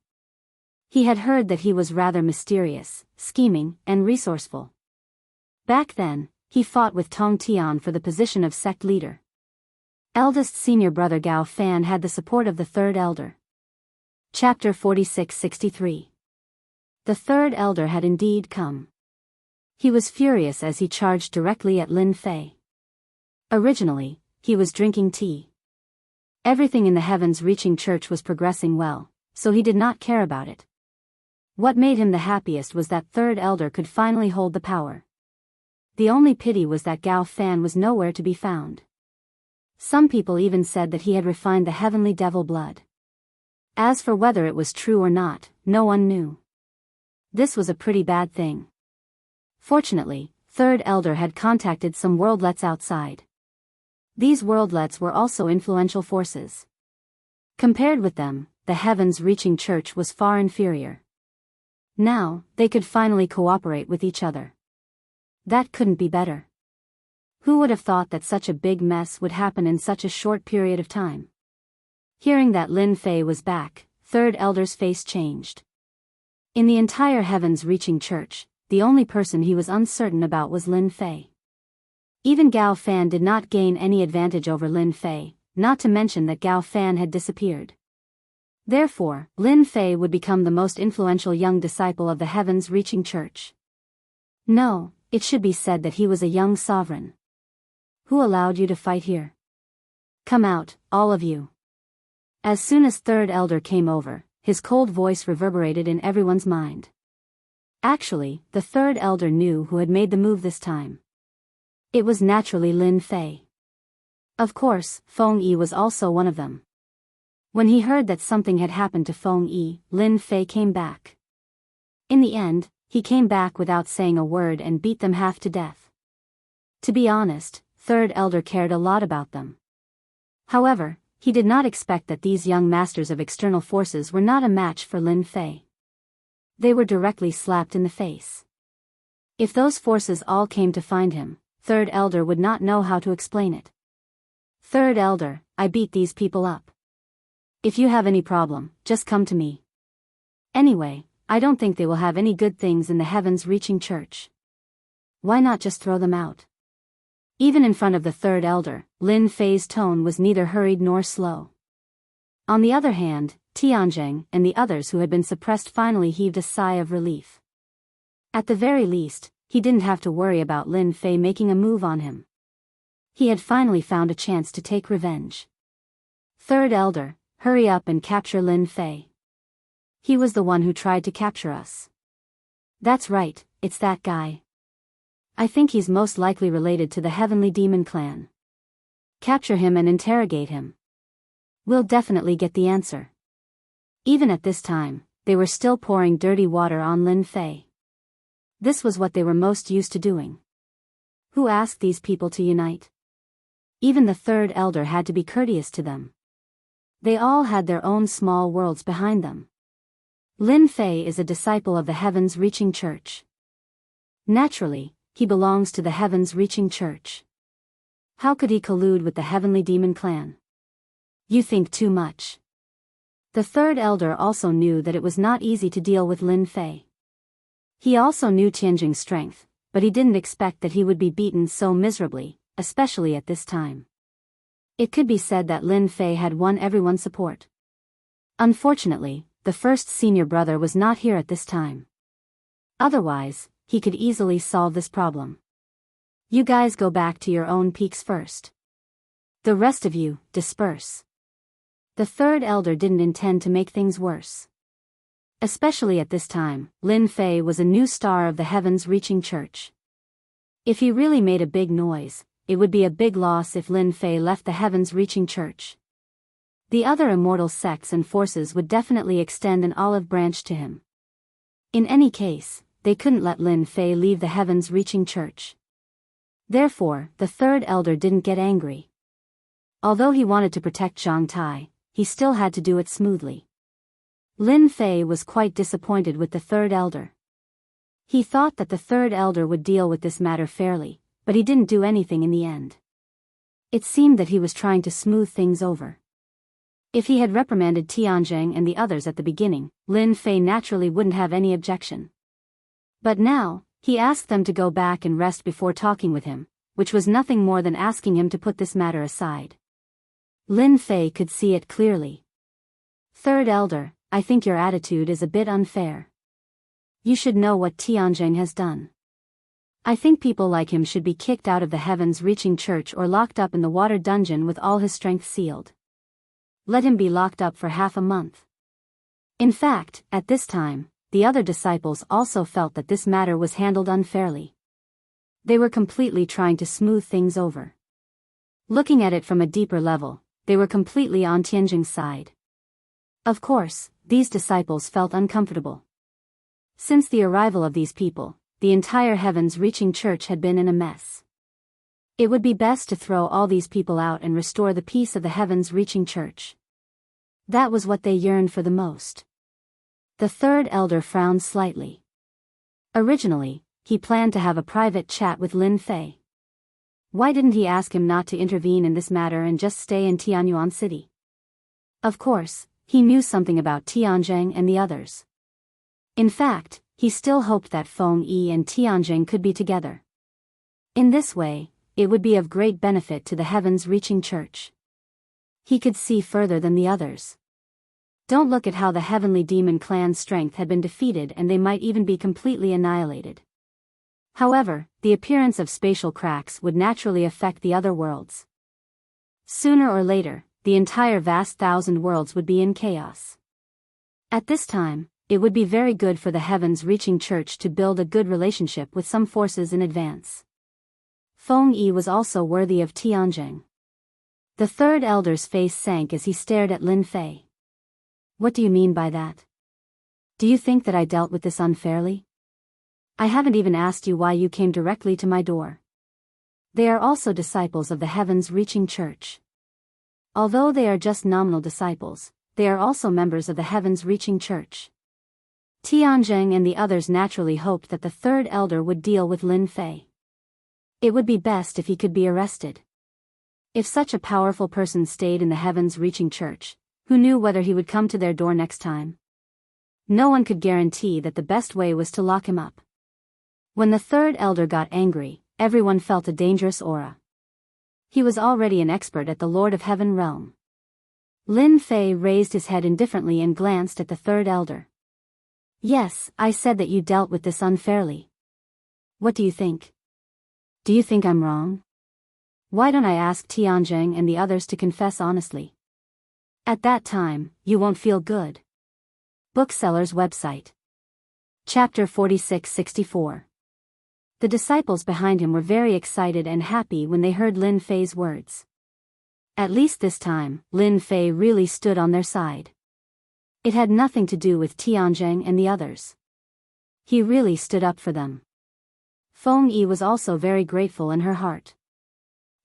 He had heard that he was rather mysterious, scheming, and resourceful. Back then, he fought with Tong Tian for the position of sect leader. Eldest senior brother Gao Fan had the support of the third elder. Chapter 46-63. The third elder had indeed come. He was furious as he charged directly at Lin Fei. Originally, he was drinking tea. Everything in the heavens-reaching church was progressing well, so he did not care about it. What made him the happiest was that third elder could finally hold the power. The only pity was that Gao Fan was nowhere to be found. Some people even said that he had refined the heavenly devil blood. As for whether it was true or not, no one knew. This was a pretty bad thing. Fortunately, third elder had contacted some worldlets outside. These worldlets were also influential forces. Compared with them, the heavens-reaching church was far inferior. Now, they could finally cooperate with each other. That couldn't be better. Who would have thought that such a big mess would happen in such a short period of time? Hearing that Lin Fei was back, third elder's face changed. In the entire heavens-reaching church, the only person he was uncertain about was Lin Fei. Even Gao Fan did not gain any advantage over Lin Fei, not to mention that Gao Fan had disappeared. Therefore, Lin Fei would become the most influential young disciple of the heavens-reaching church. No, it should be said that he was a young sovereign. Who allowed you to fight here? Come out, all of you. As soon as third elder came over, his cold voice reverberated in everyone's mind. Actually, the third elder knew who had made the move this time. It was naturally Lin Fei. Of course, Feng Yi was also one of them. When he heard that something had happened to Feng Yi, Lin Fei came back. In the end, he came back without saying a word and beat them half to death. To be honest, third elder cared a lot about them. However, he did not expect that these young masters of external forces were not a match for Lin Fei. They were directly slapped in the face. If those forces all came to find him, Third Elder would not know how to explain it. Third Elder, I beat these people up. If you have any problem, just come to me. Anyway, I don't think they will have any good things in the heavens-reaching church. Why not just throw them out? Even in front of the Third Elder, Lin Fei's tone was neither hurried nor slow. On the other hand, Tianzheng and the others who had been suppressed finally heaved a sigh of relief. At the very least, he didn't have to worry about Lin Fei making a move on him. He had finally found a chance to take revenge. Third Elder, hurry up and capture Lin Fei. He was the one who tried to capture us. That's right, it's that guy. I think he's most likely related to the Heavenly Demon clan. Capture him and interrogate him. We'll definitely get the answer. Even at this time, they were still pouring dirty water on Lin Fei. This was what they were most used to doing. Who asked these people to unite? Even the Third Elder had to be courteous to them. They all had their own small worlds behind them. Lin Fei is a disciple of the Heavens-Reaching Church. Naturally, he belongs to the Heavens-Reaching Church. How could he collude with the Heavenly Demon clan? You think too much. The Third Elder also knew that it was not easy to deal with Lin Fei. He also knew Tianjing's strength, but he didn't expect that he would be beaten so miserably, especially at this time. It could be said that Lin Fei had won everyone's support. Unfortunately, the first senior brother was not here at this time. Otherwise, he could easily solve this problem. You guys go back to your own peaks first. The rest of you, disperse. The Third Elder didn't intend to make things worse. Especially at this time, Lin Fei was a new star of the Heavens-Reaching Church. If he really made a big noise, it would be a big loss if Lin Fei left the Heavens-Reaching Church. The other immortal sects and forces would definitely extend an olive branch to him. In any case, they couldn't let Lin Fei leave the Heavens-Reaching Church. Therefore, the Third Elder didn't get angry. Although he wanted to protect Zhang Tai, he still had to do it smoothly. Lin Fei was quite disappointed with the Third Elder. He thought that the Third Elder would deal with this matter fairly, but he didn't do anything in the end. It seemed that he was trying to smooth things over. If he had reprimanded Tianzheng and the others at the beginning, Lin Fei naturally wouldn't have any objection. But now, he asked them to go back and rest before talking with him, which was nothing more than asking him to put this matter aside. Lin Fei could see it clearly. Third Elder, I think your attitude is a bit unfair. You should know what Tianzheng has done. I think people like him should be kicked out of the Heavens-Reaching Church or locked up in the water dungeon with all his strength sealed. Let him be locked up for half a month. In fact, at this time, the other disciples also felt that this matter was handled unfairly. They were completely trying to smooth things over. Looking at it from a deeper level, they were completely on Tianjing's side. Of course, these disciples felt uncomfortable. Since the arrival of these people, the entire Heavens-Reaching Church had been in a mess. It would be best to throw all these people out and restore the peace of the Heavens-Reaching Church. That was what they yearned for the most. The Third Elder frowned slightly. Originally, he planned to have a private chat with Lin Fei. Why didn't he ask him not to intervene in this matter and just stay in Tianyuan City? Of course, he knew something about Tianzheng and the others. In fact, he still hoped that Feng Yi and Tianzheng could be together. In this way, it would be of great benefit to the Heavens-Reaching Church. He could see further than the others. Don't look at how the Heavenly Demon clan's strength had been defeated and they might even be completely annihilated. However, the appearance of spatial cracks would naturally affect the other worlds. Sooner or later, the entire vast thousand worlds would be in chaos. At this time, it would be very good for the Heavens-Reaching Church to build a good relationship with some forces in advance. Feng Yi was also worthy of Tianzheng. The Third Elder's face sank as he stared at Lin Fei. What do you mean by that? Do you think that I dealt with this unfairly? I haven't even asked you why you came directly to my door. They are also disciples of the Heavens-Reaching Church. Although they are just nominal disciples, they are also members of the Heavens-Reaching Church. Tianjing and the others naturally hoped that the third elder would deal with Lin Fei. It would be best if he could be arrested. If such a powerful person stayed in the heavens-reaching church, who knew whether he would come to their door next time? No one could guarantee that the best way was to lock him up. When the third elder got angry, everyone felt a dangerous aura. He was already an expert at the Lord of Heaven realm. Lin Fei raised his head indifferently and glanced at the third elder. Yes, I said that you dealt with this unfairly. What do you think? Do you think I'm wrong? Why don't I ask Tianjing and the others to confess honestly? At that time, you won't feel good. Bookseller's website. Chapter 4664. The disciples behind him were very excited and happy when they heard Lin Fei's words. At least this time, Lin Fei really stood on their side. It had nothing to do with Tianjing and the others. He really stood up for them. Feng Yi was also very grateful in her heart.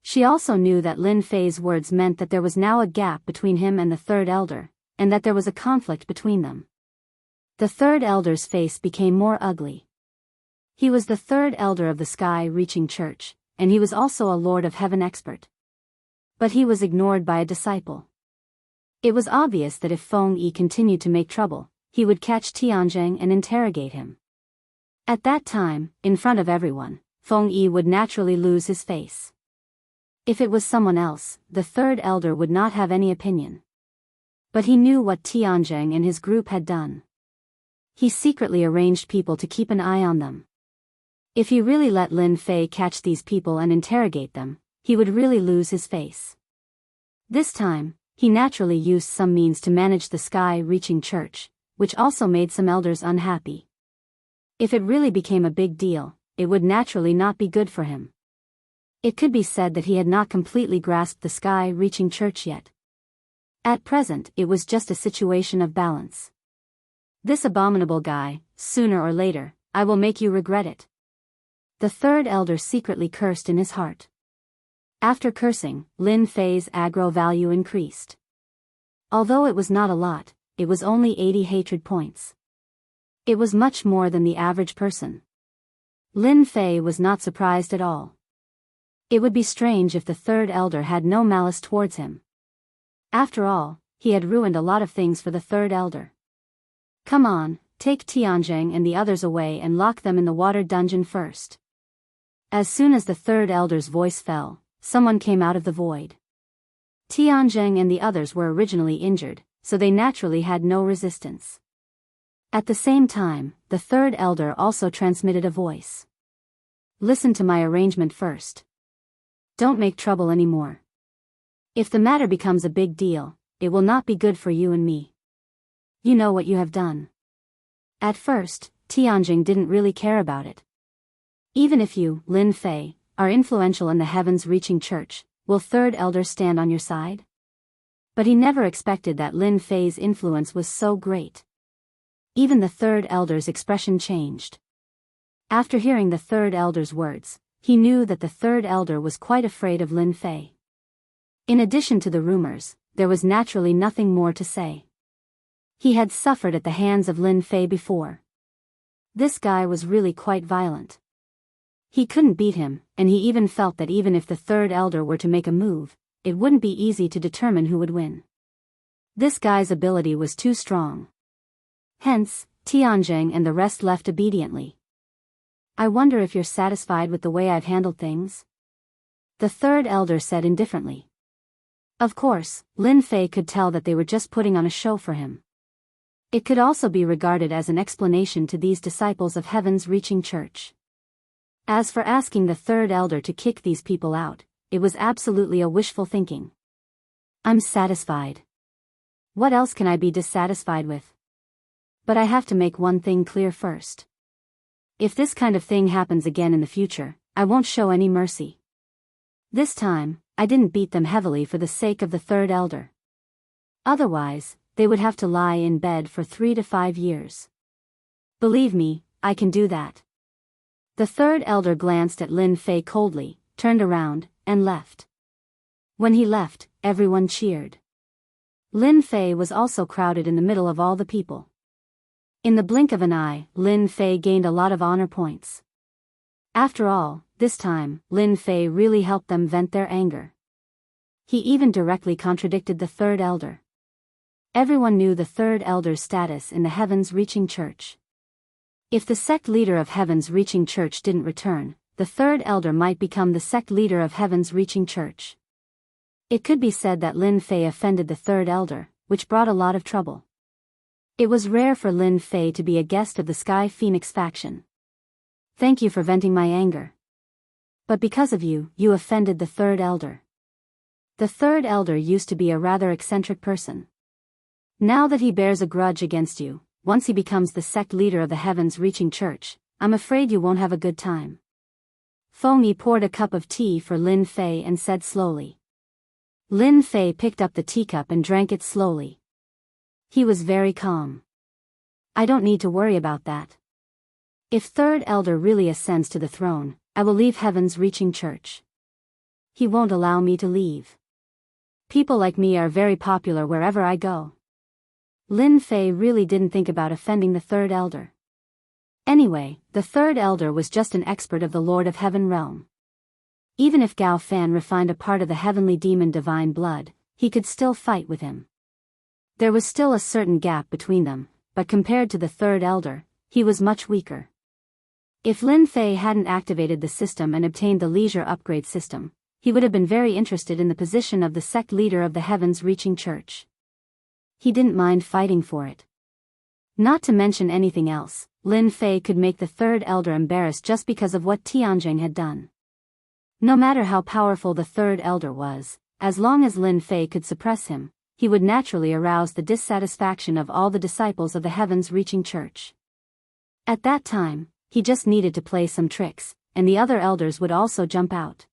She also knew that Lin Fei's words meant that there was now a gap between him and the third elder, and that there was a conflict between them. The third elder's face became more ugly. He was the third elder of the sky-reaching church, and he was also a Lord of Heaven expert. But he was ignored by a disciple. It was obvious that if Feng Yi continued to make trouble, he would catch Tianjing and interrogate him. At that time, in front of everyone, Feng Yi would naturally lose his face. If it was someone else, the third elder would not have any opinion. But he knew what Tianjing and his group had done. He secretly arranged people to keep an eye on them. If he really let Lin Fei catch these people and interrogate them, he would really lose his face. This time, he naturally used some means to manage the sky-reaching church, which also made some elders unhappy. If it really became a big deal, it would naturally not be good for him. It could be said that he had not completely grasped the sky-reaching church yet. At present, it was just a situation of balance. This abominable guy, sooner or later, I will make you regret it. The third elder secretly cursed in his heart. After cursing, Lin Fei's aggro value increased. Although it was not a lot, it was only 80 hatred points. It was much more than the average person. Lin Fei was not surprised at all. It would be strange if the third elder had no malice towards him. After all, he had ruined a lot of things for the third elder. Come on, take Tianjing and the others away and lock them in the water dungeon first. As soon as the third elder's voice fell, someone came out of the void. Tianjing and the others were originally injured, so they naturally had no resistance. At the same time, the third elder also transmitted a voice. Listen to my arrangement first. Don't make trouble anymore. If the matter becomes a big deal, it will not be good for you and me. You know what you have done. At first, Tianjing didn't really care about it. Even if you, Lin Fei, are influential in the heavens-reaching church, will third elder stand on your side? But he never expected that Lin Fei's influence was so great. Even the third elder's expression changed. After hearing the third elder's words, he knew that the third elder was quite afraid of Lin Fei. In addition to the rumors, there was naturally nothing more to say. He had suffered at the hands of Lin Fei before. This guy was really quite violent. He couldn't beat him, and he even felt that even if the third elder were to make a move, it wouldn't be easy to determine who would win. This guy's ability was too strong. Hence, Tianjing and the rest left obediently. I wonder if you're satisfied with the way I've handled things? The third elder said indifferently. Of course, Lin Fei could tell that they were just putting on a show for him. It could also be regarded as an explanation to these disciples of heaven's reaching church. As for asking the third elder to kick these people out, it was absolutely a wishful thinking. I'm satisfied. What else can I be dissatisfied with? But I have to make one thing clear first. If this kind of thing happens again in the future, I won't show any mercy. This time, I didn't beat them heavily for the sake of the third elder. Otherwise, they would have to lie in bed for 3 to 5 years. Believe me, I can do that. The third elder glanced at Lin Fei coldly, turned around, and left. When he left, everyone cheered. Lin Fei was also crowded in the middle of all the people. In the blink of an eye, Lin Fei gained a lot of honor points. After all, this time, Lin Fei really helped them vent their anger. He even directly contradicted the third elder. Everyone knew the third elder's status in the Heavens Reaching Church. If the sect leader of Heavens Reaching Church didn't return, the third elder might become the sect leader of Heavens Reaching Church. It could be said that Lin Fei offended the third elder, which brought a lot of trouble. It was rare for Lin Fei to be a guest of the Sky Phoenix faction. Thank you for venting my anger. But because of you, you offended the third elder. The third elder used to be a rather eccentric person. Now that he bears a grudge against you, once he becomes the sect leader of the Heavens Reaching Church, I'm afraid you won't have a good time. Feng Yi poured a cup of tea for Lin Fei and said slowly. Lin Fei picked up the teacup and drank it slowly. He was very calm. I don't need to worry about that. If third elder really ascends to the throne, I will leave Heavens Reaching Church. He won't allow me to leave. People like me are very popular wherever I go. Lin Fei really didn't think about offending the third elder. Anyway, the third elder was just an expert of the Lord of Heaven realm. Even if Gao Fan refined a part of the heavenly demon divine blood, he could still fight with him. There was still a certain gap between them, but compared to the third elder, he was much weaker. If Lin Fei hadn't activated the system and obtained the leisure upgrade system, he would have been very interested in the position of the sect leader of the Heavens Reaching Church. He didn't mind fighting for it. Not to mention anything else, Lin Fei could make the third elder embarrassed just because of what Tianjing had done. No matter how powerful the third elder was, as long as Lin Fei could suppress him, he would naturally arouse the dissatisfaction of all the disciples of the Heavens Reaching Church. At that time, he just needed to play some tricks, and the other elders would also jump out.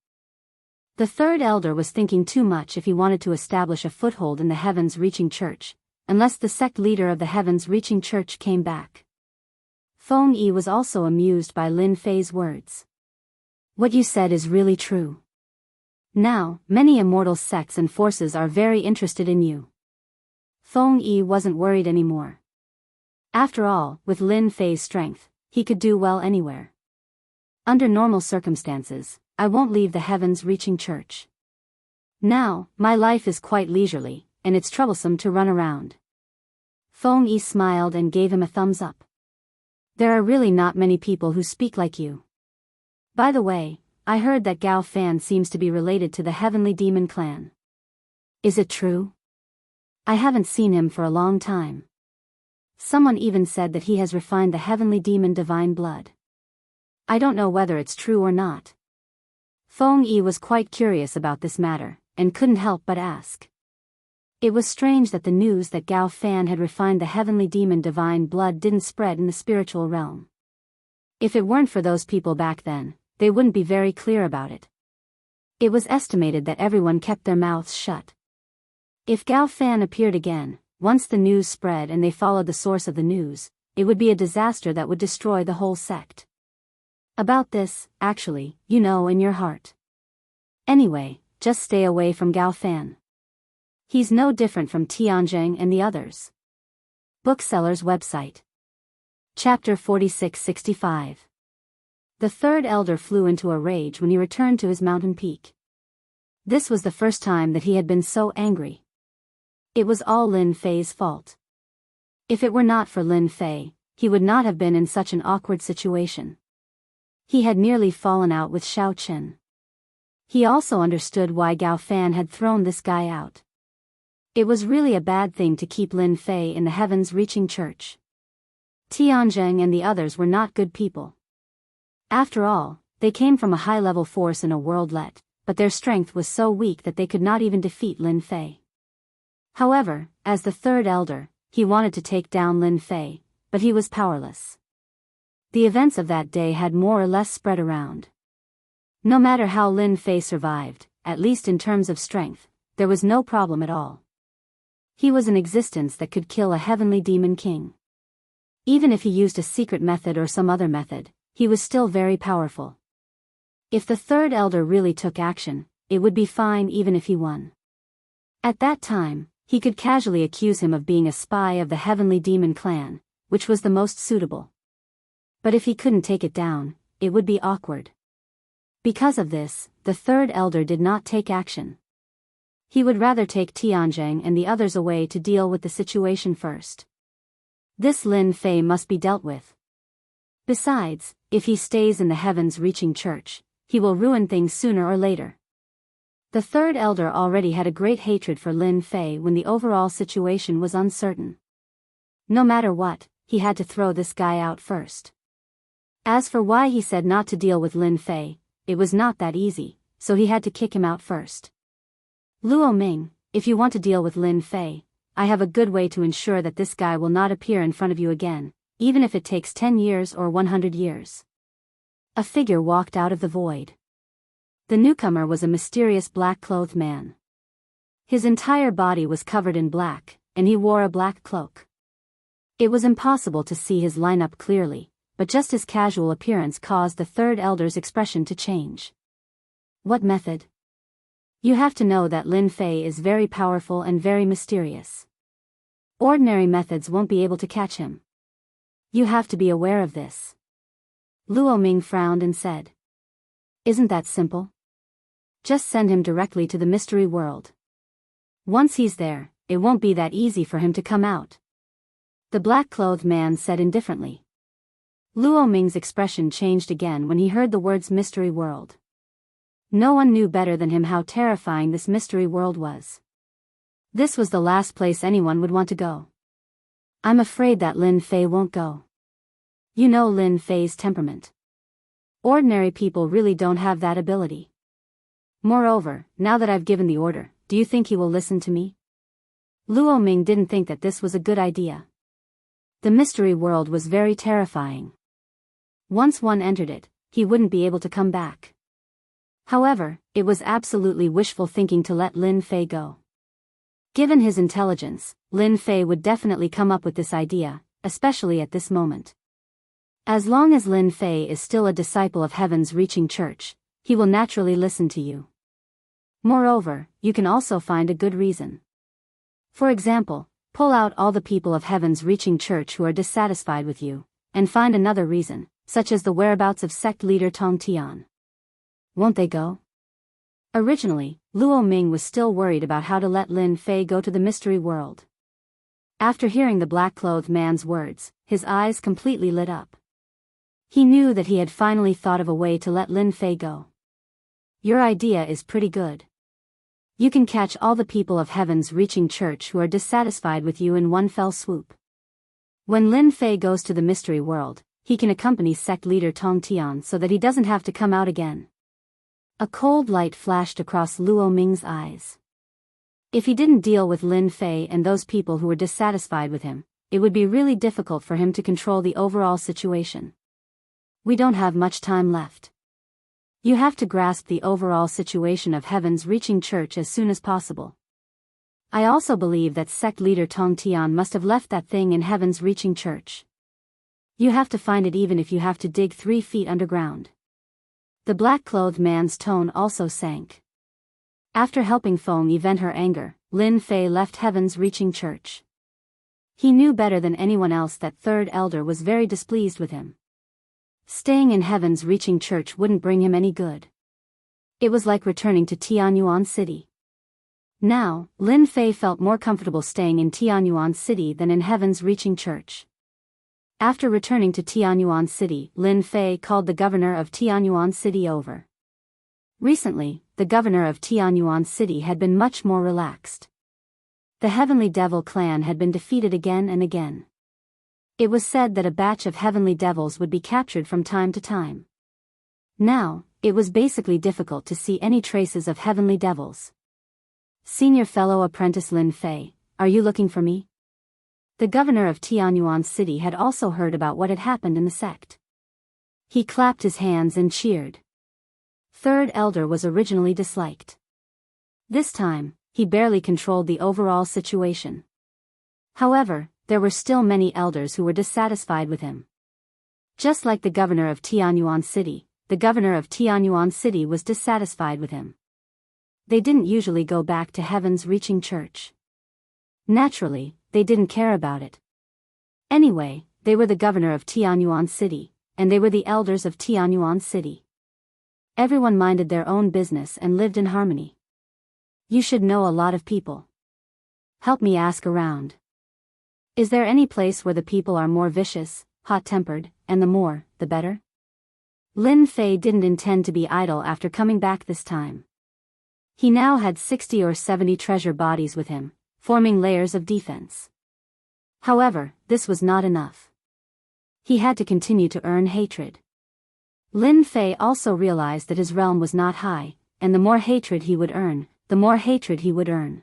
The third elder was thinking too much if he wanted to establish a foothold in the Heavens Reaching Church, unless the sect leader of the Heavens Reaching Church came back. Feng Yi was also amused by Lin Fei's words. What you said is really true. Now, many immortal sects and forces are very interested in you. Feng Yi wasn't worried anymore. After all, with Lin Fei's strength, he could do well anywhere. Under normal circumstances, I won't leave the Heavens Reaching Church. Now, my life is quite leisurely, and it's troublesome to run around. Feng Yi smiled and gave him a thumbs up. There are really not many people who speak like you. By the way, I heard that Gao Fan seems to be related to the Heavenly Demon clan. Is it true? I haven't seen him for a long time. Someone even said that he has refined the Heavenly Demon divine blood. I don't know whether it's true or not. Feng Yi was quite curious about this matter, and couldn't help but ask. It was strange that the news that Gao Fan had refined the Heavenly Demon divine blood didn't spread in the spiritual realm. If it weren't for those people back then, they wouldn't be very clear about it. It was estimated that everyone kept their mouths shut. If Gao Fan appeared again, once the news spread and they followed the source of the news, it would be a disaster that would destroy the whole sect. About this, actually, you know in your heart. Anyway, just stay away from Gao Fan. He's no different from Tianjing and the others. Bookseller's website. Chapter 4665. The third elder flew into a rage when he returned to his mountain peak. This was the first time that he had been so angry. It was all Lin Fei's fault. If it were not for Lin Fei, he would not have been in such an awkward situation. He had nearly fallen out with Xiao Chen. He also understood why Gao Fan had thrown this guy out. It was really a bad thing to keep Lin Fei in the Heavens Reaching Church. Tianjing and the others were not good people. After all, they came from a high-level force in a worldlet, but their strength was so weak that they could not even defeat Lin Fei. However, as the third elder, he wanted to take down Lin Fei, but he was powerless. The events of that day had more or less spread around. No matter how Lin Fei survived, at least in terms of strength, there was no problem at all. He was an existence that could kill a heavenly demon king. Even if he used a secret method or some other method, he was still very powerful. If the third elder really took action, it would be fine even if he won. At that time, he could casually accuse him of being a spy of the Heavenly Demon clan, which was the most suitable. But if he couldn't take it down, it would be awkward. Because of this, the third elder did not take action. He would rather take Tianzheng and the others away to deal with the situation first. This Lin Fei must be dealt with. Besides, if he stays in the heavens-reaching church, he will ruin things sooner or later. The third elder already had a great hatred for Lin Fei when the overall situation was uncertain. No matter what, he had to throw this guy out first. As for why he said not to deal with Lin Fei, it was not that easy, so he had to kick him out first. Luo Ming, if you want to deal with Lin Fei, I have a good way to ensure that this guy will not appear in front of you again, even if it takes 10 years or 100 years. A figure walked out of the void. The newcomer was a mysterious black-clothed man. His entire body was covered in black, and he wore a black cloak. It was impossible to see his lineup clearly, but just his casual appearance caused the third elder's expression to change. What method? You have to know that Lin Fei is very powerful and very mysterious. Ordinary methods won't be able to catch him. You have to be aware of this. Luo Ming frowned and said. Isn't that simple? Just send him directly to the mystery world. Once he's there, it won't be that easy for him to come out. The black-clothed man said indifferently. Luo Ming's expression changed again when he heard the words mystery world. No one knew better than him how terrifying this mystery world was. This was the last place anyone would want to go. I'm afraid that Lin Fei won't go. You know Lin Fei's temperament. Ordinary people really don't have that ability. Moreover, now that I've given the order, do you think he will listen to me? Luo Ming didn't think that this was a good idea. The mystery world was very terrifying. Once one entered it, he wouldn't be able to come back. However, it was absolutely wishful thinking to let Lin Fei go. Given his intelligence, Lin Fei would definitely come up with this idea, especially at this moment. As long as Lin Fei is still a disciple of Heaven's Reaching Church, he will naturally listen to you. Moreover, you can also find a good reason. For example, pull out all the people of Heaven's Reaching Church who are dissatisfied with you, and find another reason, such as the whereabouts of sect leader Tong Tian. Won't they go? Originally, Luo Ming was still worried about how to let Lin Fei go to the mystery world. After hearing the black-clothed man's words, his eyes completely lit up. He knew that he had finally thought of a way to let Lin Fei go. Your idea is pretty good. You can catch all the people of Heaven's Reaching Church who are dissatisfied with you in one fell swoop. When Lin Fei goes to the mystery world, he can accompany sect leader Tong Tian so that he doesn't have to come out again. A cold light flashed across Luo Ming's eyes. If he didn't deal with Lin Fei and those people who were dissatisfied with him, it would be really difficult for him to control the overall situation. We don't have much time left. You have to grasp the overall situation of Heaven's Reaching Church as soon as possible. I also believe that sect leader Tong Tian must have left that thing in Heaven's Reaching Church. You have to find it even if you have to dig 3 feet underground. The black-clothed man's tone also sank. After helping Feng Yi vent her anger, Lin Fei left Heaven's Reaching Church. He knew better than anyone else that third elder was very displeased with him. Staying in Heaven's Reaching Church wouldn't bring him any good. It was like returning to Tianyuan City. Now, Lin Fei felt more comfortable staying in Tianyuan City than in Heaven's Reaching Church. After returning to Tianyuan City, Lin Fei called the governor of Tianyuan City over. Recently, the governor of Tianyuan City had been much more relaxed. The Heavenly Devil clan had been defeated again and again. It was said that a batch of Heavenly Devils would be captured from time to time. Now, it was basically difficult to see any traces of Heavenly Devils. Senior fellow apprentice Lin Fei, are you looking for me? The governor of Tianyuan City had also heard about what had happened in the sect. He clapped his hands and cheered. Third elder was originally disliked. This time, he barely controlled the overall situation. However, there were still many elders who were dissatisfied with him. Just like the governor of Tianyuan City, the governor of Tianyuan City was dissatisfied with him. They didn't usually go back to Heaven's Reaching Church. Naturally, they didn't care about it. Anyway, they were the governor of Tianyuan City, and they were the elders of Tianyuan City. Everyone minded their own business and lived in harmony. You should know a lot of people. Help me ask around. Is there any place where the people are more vicious, hot-tempered, and the more, the better? Lin Fei didn't intend to be idle after coming back this time. He now had 60 or 70 treasure bodies with him, forming layers of defense. However, this was not enough. He had to continue to earn hatred. Lin Fei also realized that his realm was not high, and the more hatred he would earn, the more hatred he would earn.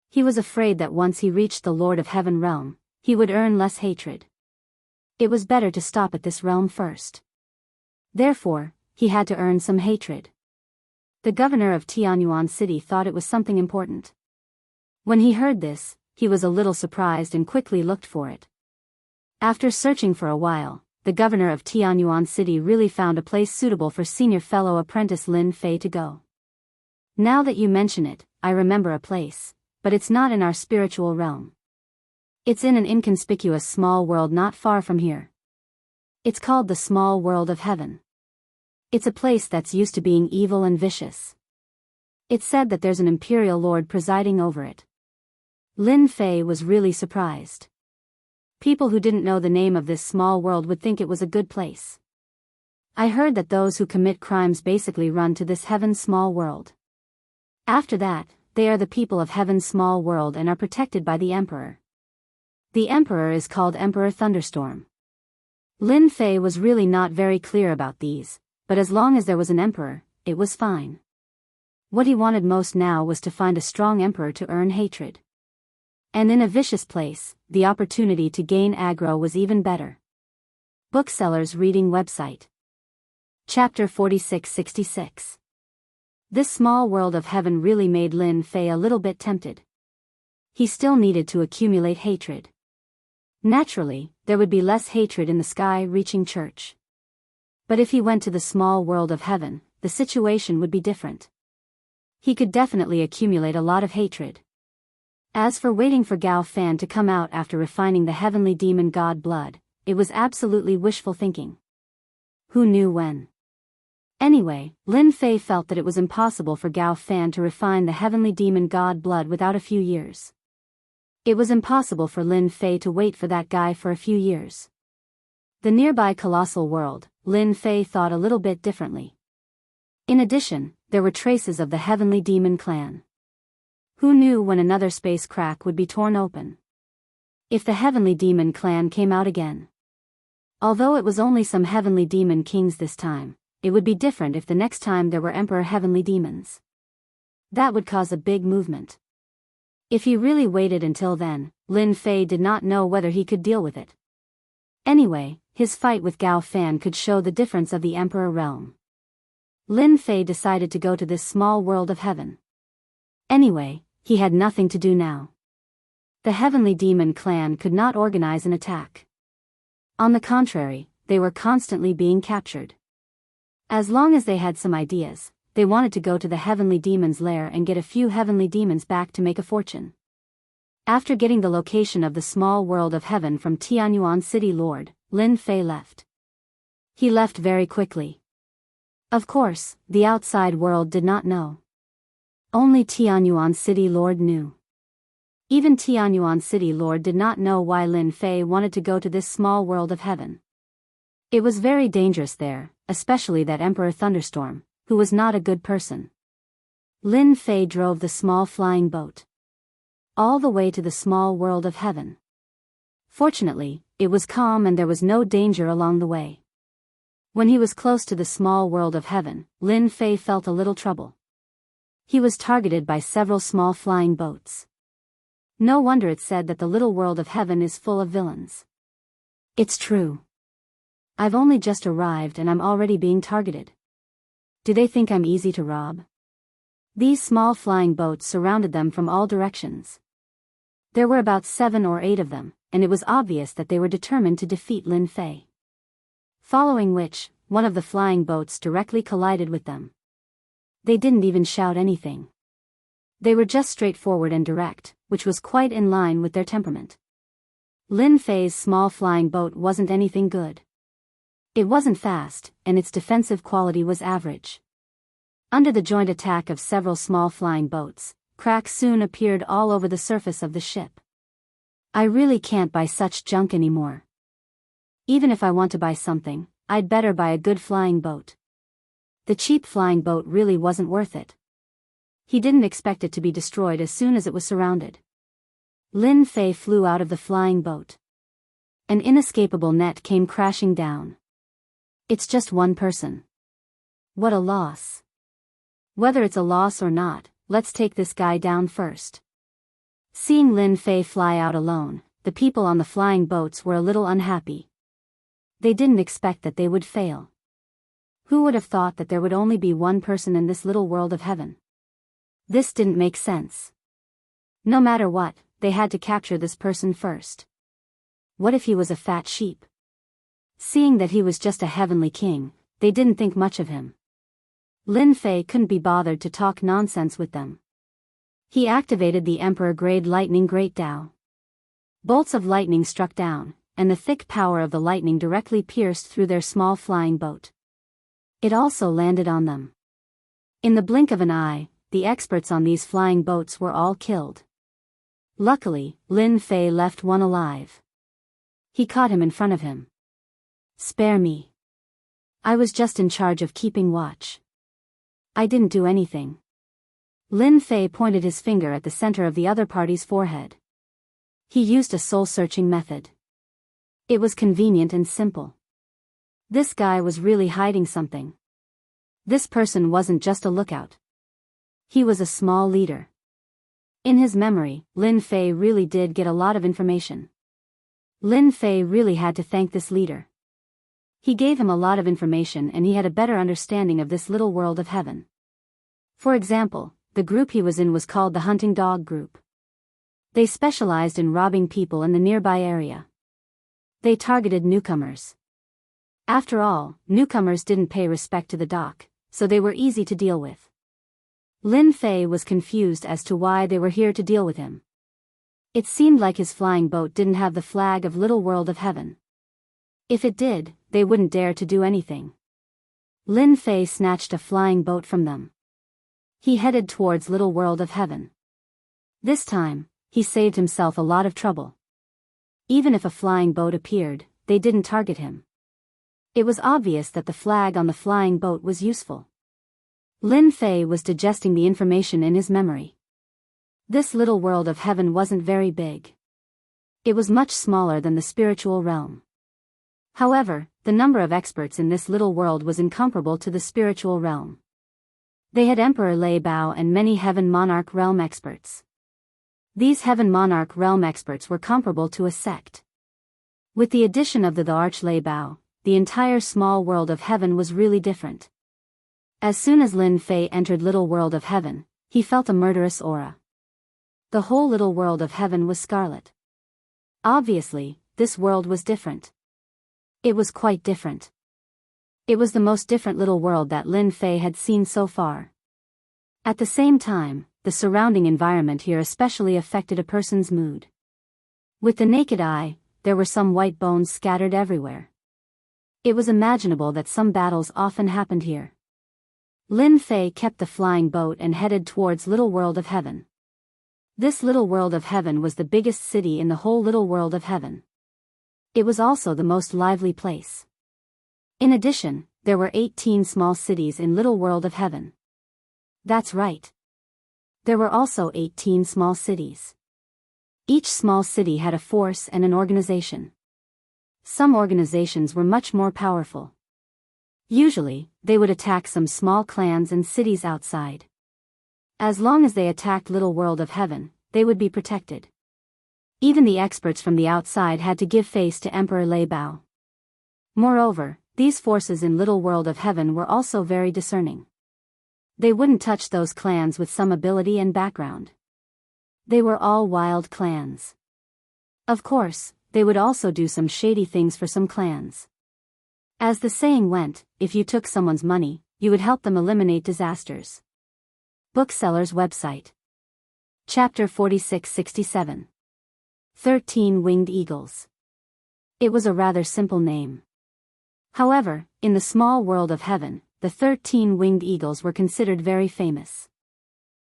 He was afraid that once he reached the Lord of Heaven realm, he would earn less hatred. It was better to stop at this realm first. Therefore, he had to earn some hatred. The governor of Tianyuan City thought it was something important. When he heard this, he was a little surprised and quickly looked for it. After searching for a while, the governor of Tianyuan City really found a place suitable for senior fellow apprentice Lin Fei to go. Now that you mention it, I remember a place, but it's not in our spiritual realm. It's in an inconspicuous small world not far from here. It's called the small world of heaven. It's a place that's used to being evil and vicious. It's said that there's an imperial lord presiding over it. Lin Fei was really surprised. People who didn't know the name of this small world would think it was a good place. I heard that those who commit crimes basically run to this heaven's small world. After that, they are the people of heaven's small world and are protected by the emperor. The emperor is called Emperor Thunderstorm. Lin Fei was really not very clear about these, but as long as there was an emperor, it was fine. What he wanted most now was to find a strong emperor to earn hatred. And in a vicious place, the opportunity to gain aggro was even better. Booksellers Reading Website. Chapter 4666. This small world of heaven really made Lin Fei a little bit tempted. He still needed to accumulate hatred. Naturally, there would be less hatred in the sky-reaching church. But if he went to the small world of heaven, the situation would be different. He could definitely accumulate a lot of hatred. As for waiting for Gao Fan to come out after refining the heavenly demon god blood, it was absolutely wishful thinking. Who knew when? Anyway, Lin Fei felt that it was impossible for Gao Fan to refine the heavenly demon god blood without a few years. It was impossible for Lin Fei to wait for that guy for a few years. The nearby colossal world, Lin Fei thought a little bit differently. In addition, there were traces of the heavenly demon clan. Who knew when another space crack would be torn open? If the heavenly demon clan came out again. Although it was only some heavenly demon kings this time, it would be different if the next time there were emperor heavenly demons. That would cause a big movement. If he really waited until then, Lin Fei did not know whether he could deal with it. Anyway, his fight with Gao Fan could show the difference of the emperor realm. Lin Fei decided to go to this small world of heaven. Anyway, he had nothing to do now. The heavenly demon clan could not organize an attack. On the contrary, they were constantly being captured. As long as they had some ideas, they wanted to go to the heavenly demon's lair and get a few heavenly demons back to make a fortune. After getting the location of the small world of heaven from Tianyuan City Lord, Lin Fei left. He left very quickly. Of course, the outside world did not know. Only Tianyuan City Lord knew. Even Tianyuan City Lord did not know why Lin Fei wanted to go to this small world of heaven. It was very dangerous there, especially that Emperor Thunderstorm, who was not a good person. Lin Fei drove the small flying boat all the way to the small world of heaven. Fortunately, it was calm and there was no danger along the way. When he was close to the small world of heaven, Lin Fei felt a little trouble. He was targeted by several small flying boats. No wonder it said that the little world of heaven is full of villains. It's true. I've only just arrived and I'm already being targeted. Do they think I'm easy to rob? These small flying boats surrounded them from all directions. There were about 7 or 8 of them, and it was obvious that they were determined to defeat Lin Fei. Following which, one of the flying boats directly collided with them. They didn't even shout anything. They were just straightforward and direct, which was quite in line with their temperament. Lin Fei's small flying boat wasn't anything good. It wasn't fast, and its defensive quality was average. Under the joint attack of several small flying boats, cracks soon appeared all over the surface of the ship. I really can't buy such junk anymore. Even if I want to buy something, I'd better buy a good flying boat. The cheap flying boat really wasn't worth it. He didn't expect it to be destroyed as soon as it was surrounded. Lin Fei flew out of the flying boat. An inescapable net came crashing down. It's just one person. What a loss. Whether it's a loss or not, let's take this guy down first. Seeing Lin Fei fly out alone, the people on the flying boats were a little unhappy. They didn't expect that they would fail. Who would have thought that there would only be one person in this little world of heaven? This didn't make sense. No matter what, they had to capture this person first. What if he was a fat sheep? Seeing that he was just a heavenly king, they didn't think much of him. Lin Fei couldn't be bothered to talk nonsense with them. He activated the Emperor-grade lightning Great Dao. Bolts of lightning struck down, and the thick power of the lightning directly pierced through their small flying boat. It also landed on them. In the blink of an eye, the experts on these flying boats were all killed. Luckily, Lin Fei left one alive. He caught him in front of him. Spare me. I was just in charge of keeping watch. I didn't do anything. Lin Fei pointed his finger at the center of the other party's forehead. He used a soul-searching method. It was convenient and simple. This guy was really hiding something. This person wasn't just a lookout. He was a small leader. In his memory, Lin Fei really did get a lot of information. Lin Fei really had to thank this leader. He gave him a lot of information and he had a better understanding of this little world of heaven. For example, the group he was in was called the Hunting Dog Group. They specialized in robbing people in the nearby area. They targeted newcomers. After all, newcomers didn't pay respect to the doc, so they were easy to deal with. Lin Fei was confused as to why they were here to deal with him. It seemed like his flying boat didn't have the flag of Little World of Heaven. If it did, they wouldn't dare to do anything. Lin Fei snatched a flying boat from them. He headed towards Little World of Heaven. This time, he saved himself a lot of trouble. Even if a flying boat appeared, they didn't target him. It was obvious that the flag on the flying boat was useful. Lin Fei was digesting the information in his memory. This little world of heaven wasn't very big. It was much smaller than the spiritual realm. However, the number of experts in this little world was incomparable to the spiritual realm. They had Emperor Lei Bao and many Heaven Monarch Realm experts. These Heaven Monarch Realm experts were comparable to a sect. With the addition of the Arch Lei Bao, the entire small world of heaven was really different. As soon as Lin Fei entered Little World of Heaven, he felt a murderous aura. The whole Little World of Heaven was scarlet. Obviously, this world was different. It was quite different. It was the most different little world that Lin Fei had seen so far. At the same time, the surrounding environment here especially affected a person's mood. With the naked eye, there were some white bones scattered everywhere. It was imaginable that some battles often happened here. Lin Fei kept the flying boat and headed towards Little World of Heaven. This Little World of Heaven was the biggest city in the whole Little World of Heaven. It was also the most lively place. In addition, there were 18 small cities in Little World of Heaven. That's right. There were also 18 small cities. Each small city had a force and an organization. Some organizations were much more powerful. Usually, they would attack some small clans and cities outside. As long as they attacked Little World of Heaven, they would be protected. Even the experts from the outside had to give face to Emperor Lei Bao. Moreover, these forces in Little World of Heaven were also very discerning. They wouldn't touch those clans with some ability and background. They were all wild clans. Of course, they would also do some shady things for some clans. As the saying went, if you took someone's money, you would help them eliminate disasters. Bookseller's website. Chapter 4667. 13 Winged Eagles. It was a rather simple name. However, in the small world of heaven, the 13 Winged Eagles were considered very famous.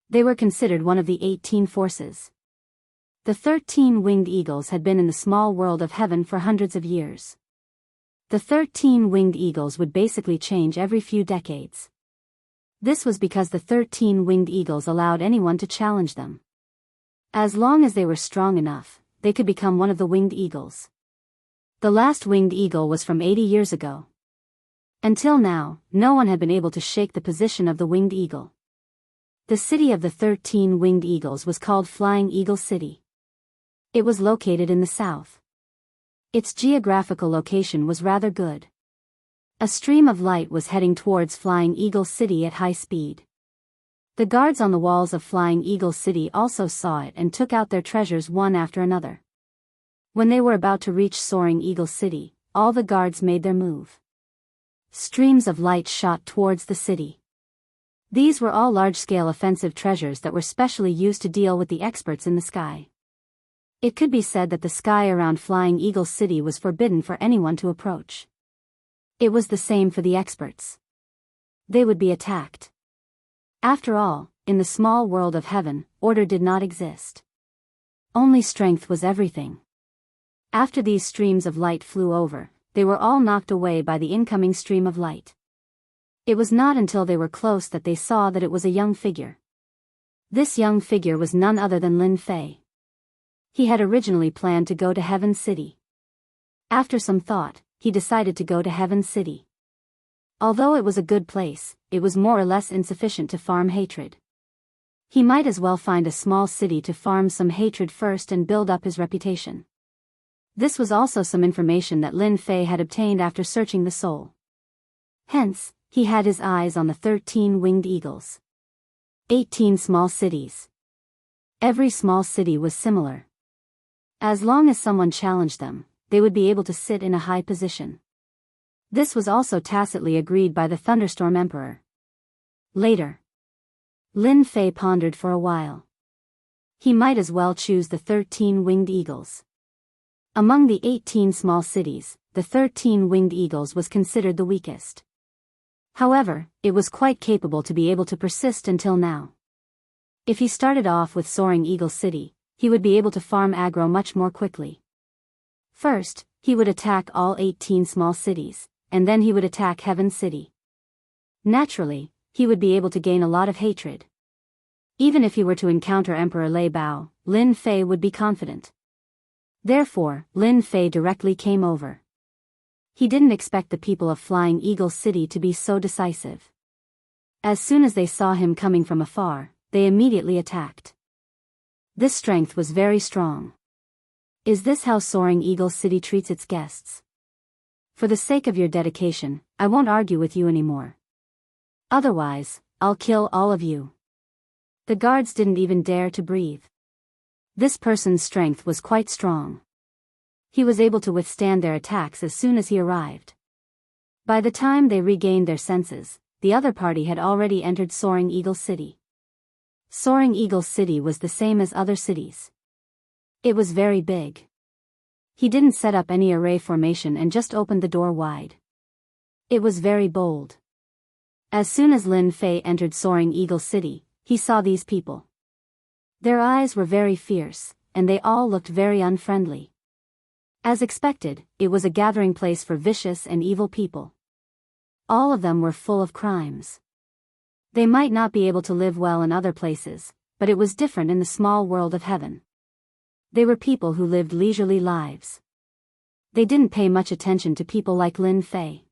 They were considered one of the 18 forces. The 13 Winged Eagles had been in the small world of heaven for hundreds of years. The 13 Winged Eagles would basically change every few decades. This was because the 13 Winged Eagles allowed anyone to challenge them. As long as they were strong enough, they could become one of the Winged Eagles. The last Winged Eagle was from 80 years ago. Until now, no one had been able to shake the position of the Winged Eagle. The city of the 13 Winged Eagles was called Flying Eagle City. It was located in the south. Its geographical location was rather good. A stream of light was heading towards Flying Eagle City at high speed. The guards on the walls of Flying Eagle City also saw it and took out their treasures one after another. When they were about to reach Soaring Eagle City, all the guards made their move. Streams of light shot towards the city. These were all large-scale offensive treasures that were specially used to deal with the experts in the sky. It could be said that the sky around Flying Eagle City was forbidden for anyone to approach. It was the same for the experts. They would be attacked. After all, in the small world of heaven, order did not exist. Only strength was everything. After these streams of light flew over, they were all knocked away by the incoming stream of light. It was not until they were close that they saw that it was a young figure. This young figure was none other than Lin Fei. He had originally planned to go to Heaven City. After some thought, he decided to go to Heaven City. Although it was a good place, it was more or less insufficient to farm hatred. He might as well find a small city to farm some hatred first and build up his reputation. This was also some information that Lin Fei had obtained after searching the soul. Hence, he had his eyes on the 13 Winged Eagles. 18 small cities. Every small city was similar. As long as someone challenged them, they would be able to sit in a high position. This was also tacitly agreed by the Thunderstorm Emperor. Later, Lin Fei pondered for a while. He might as well choose the 13 Winged Eagles. Among the 18 small cities, the 13 Winged Eagles was considered the weakest. However, it was quite capable to be able to persist until now. If he started off with Soaring Eagle City, he would be able to farm aggro much more quickly. First, he would attack all 18 small cities, and then he would attack Heaven City. Naturally, he would be able to gain a lot of hatred. Even if he were to encounter Emperor Lei Bao, Lin Fei would be confident. Therefore, Lin Fei directly came over. He didn't expect the people of Flying Eagle City to be so decisive. As soon as they saw him coming from afar, they immediately attacked. This strength was very strong. Is this how Soaring Eagle City treats its guests? For the sake of your dedication, I won't argue with you anymore. Otherwise, I'll kill all of you. The guards didn't even dare to breathe. This person's strength was quite strong. He was able to withstand their attacks as soon as he arrived. By the time they regained their senses, the other party had already entered Soaring Eagle City. Soaring Eagle City was the same as other cities. It was very big. He didn't set up any array formation and just opened the door wide. It was very bold. As soon as Lin Fei entered Soaring Eagle City, he saw these people. Their eyes were very fierce, and they all looked very unfriendly. As expected, it was a gathering place for vicious and evil people. All of them were full of crimes. They might not be able to live well in other places, but it was different in the small world of heaven. They were people who lived leisurely lives. They didn't pay much attention to people like Lin Fei.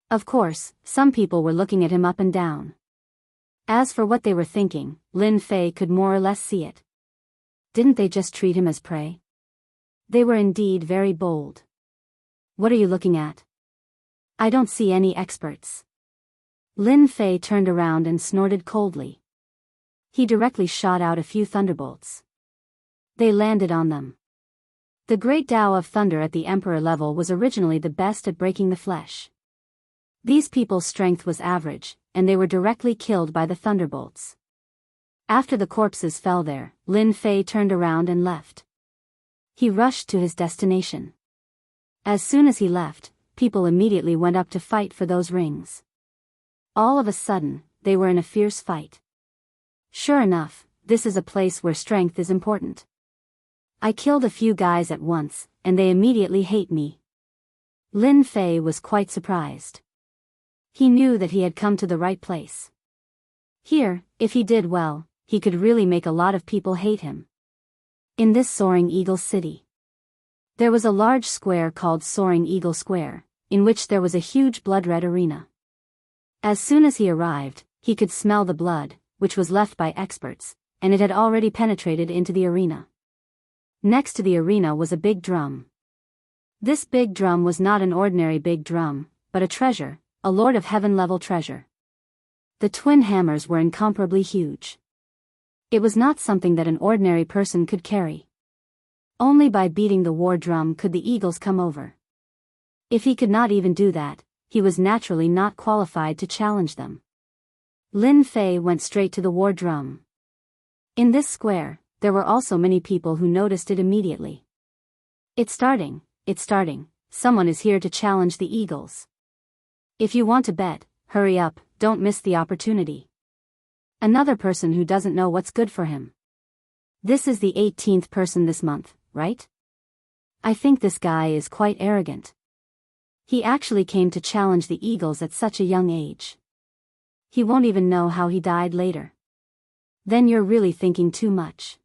Of course, some people were looking at him up and down. As for what they were thinking, Lin Fei could more or less see it. Didn't they just treat him as prey? They were indeed very bold. What are you looking at? I don't see any experts. Lin Fei turned around and snorted coldly. He directly shot out a few thunderbolts. They landed on them. The great Tao of thunder at the Emperor level was originally the best at breaking the flesh. These people's strength was average, and they were directly killed by the thunderbolts. After the corpses fell there, Lin Fei turned around and left. He rushed to his destination. As soon as he left, people immediately went up to fight for those rings. All of a sudden, they were in a fierce fight. Sure enough, this is a place where strength is important. I killed a few guys at once, and they immediately hate me. Lin Fei was quite surprised. He knew that he had come to the right place. Here, if he did well, he could really make a lot of people hate him. In this Soaring Eagle City, there was a large square called Soaring Eagle Square, in which there was a huge blood-red arena. As soon as he arrived, he could smell the blood, which was left by experts, and it had already penetrated into the arena. Next to the arena was a big drum. This big drum was not an ordinary big drum, but a treasure, a Lord of Heaven-level treasure. The twin hammers were incomparably huge. It was not something that an ordinary person could carry. Only by beating the war drum could the eagles come over. If he could not even do that, he was naturally not qualified to challenge them. Lin Fei went straight to the war drum. In this square, there were also many people who noticed it immediately. It's starting, someone is here to challenge the eagles. If you want to bet, hurry up, don't miss the opportunity. Another person who doesn't know what's good for him. This is the 18th person this month, right? I think this guy is quite arrogant. He actually came to challenge the eagles at such a young age. He won't even know how he died later. Then you're really thinking too much.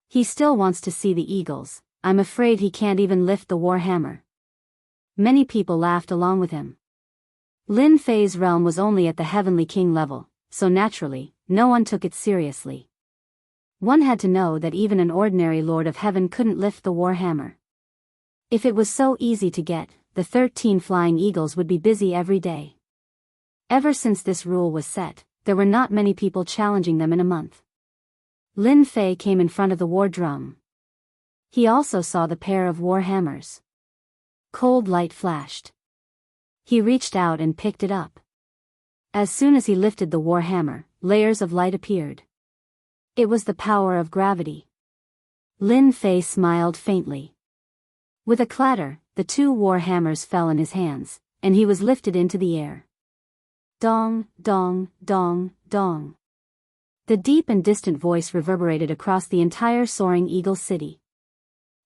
He still wants to see the eagles. I'm afraid he can't even lift the war hammer. Many people laughed along with him. Lin Fei's realm was only at the Heavenly King level, so naturally, no one took it seriously. One had to know that even an ordinary Lord of Heaven couldn't lift the war hammer. If it was so easy to get, the 13 flying eagles would be busy every day. Ever since this rule was set, there were not many people challenging them in a month. Lin Fei came in front of the war drum. He also saw the pair of war hammers. Cold light flashed. He reached out and picked it up. As soon as he lifted the war hammer, layers of light appeared. It was the power of gravity. Lin Fei smiled faintly. With a clatter, the 2 war hammers fell in his hands, and he was lifted into the air. Dong, dong, dong, dong. The deep and distant voice reverberated across the entire Soaring Eagle City.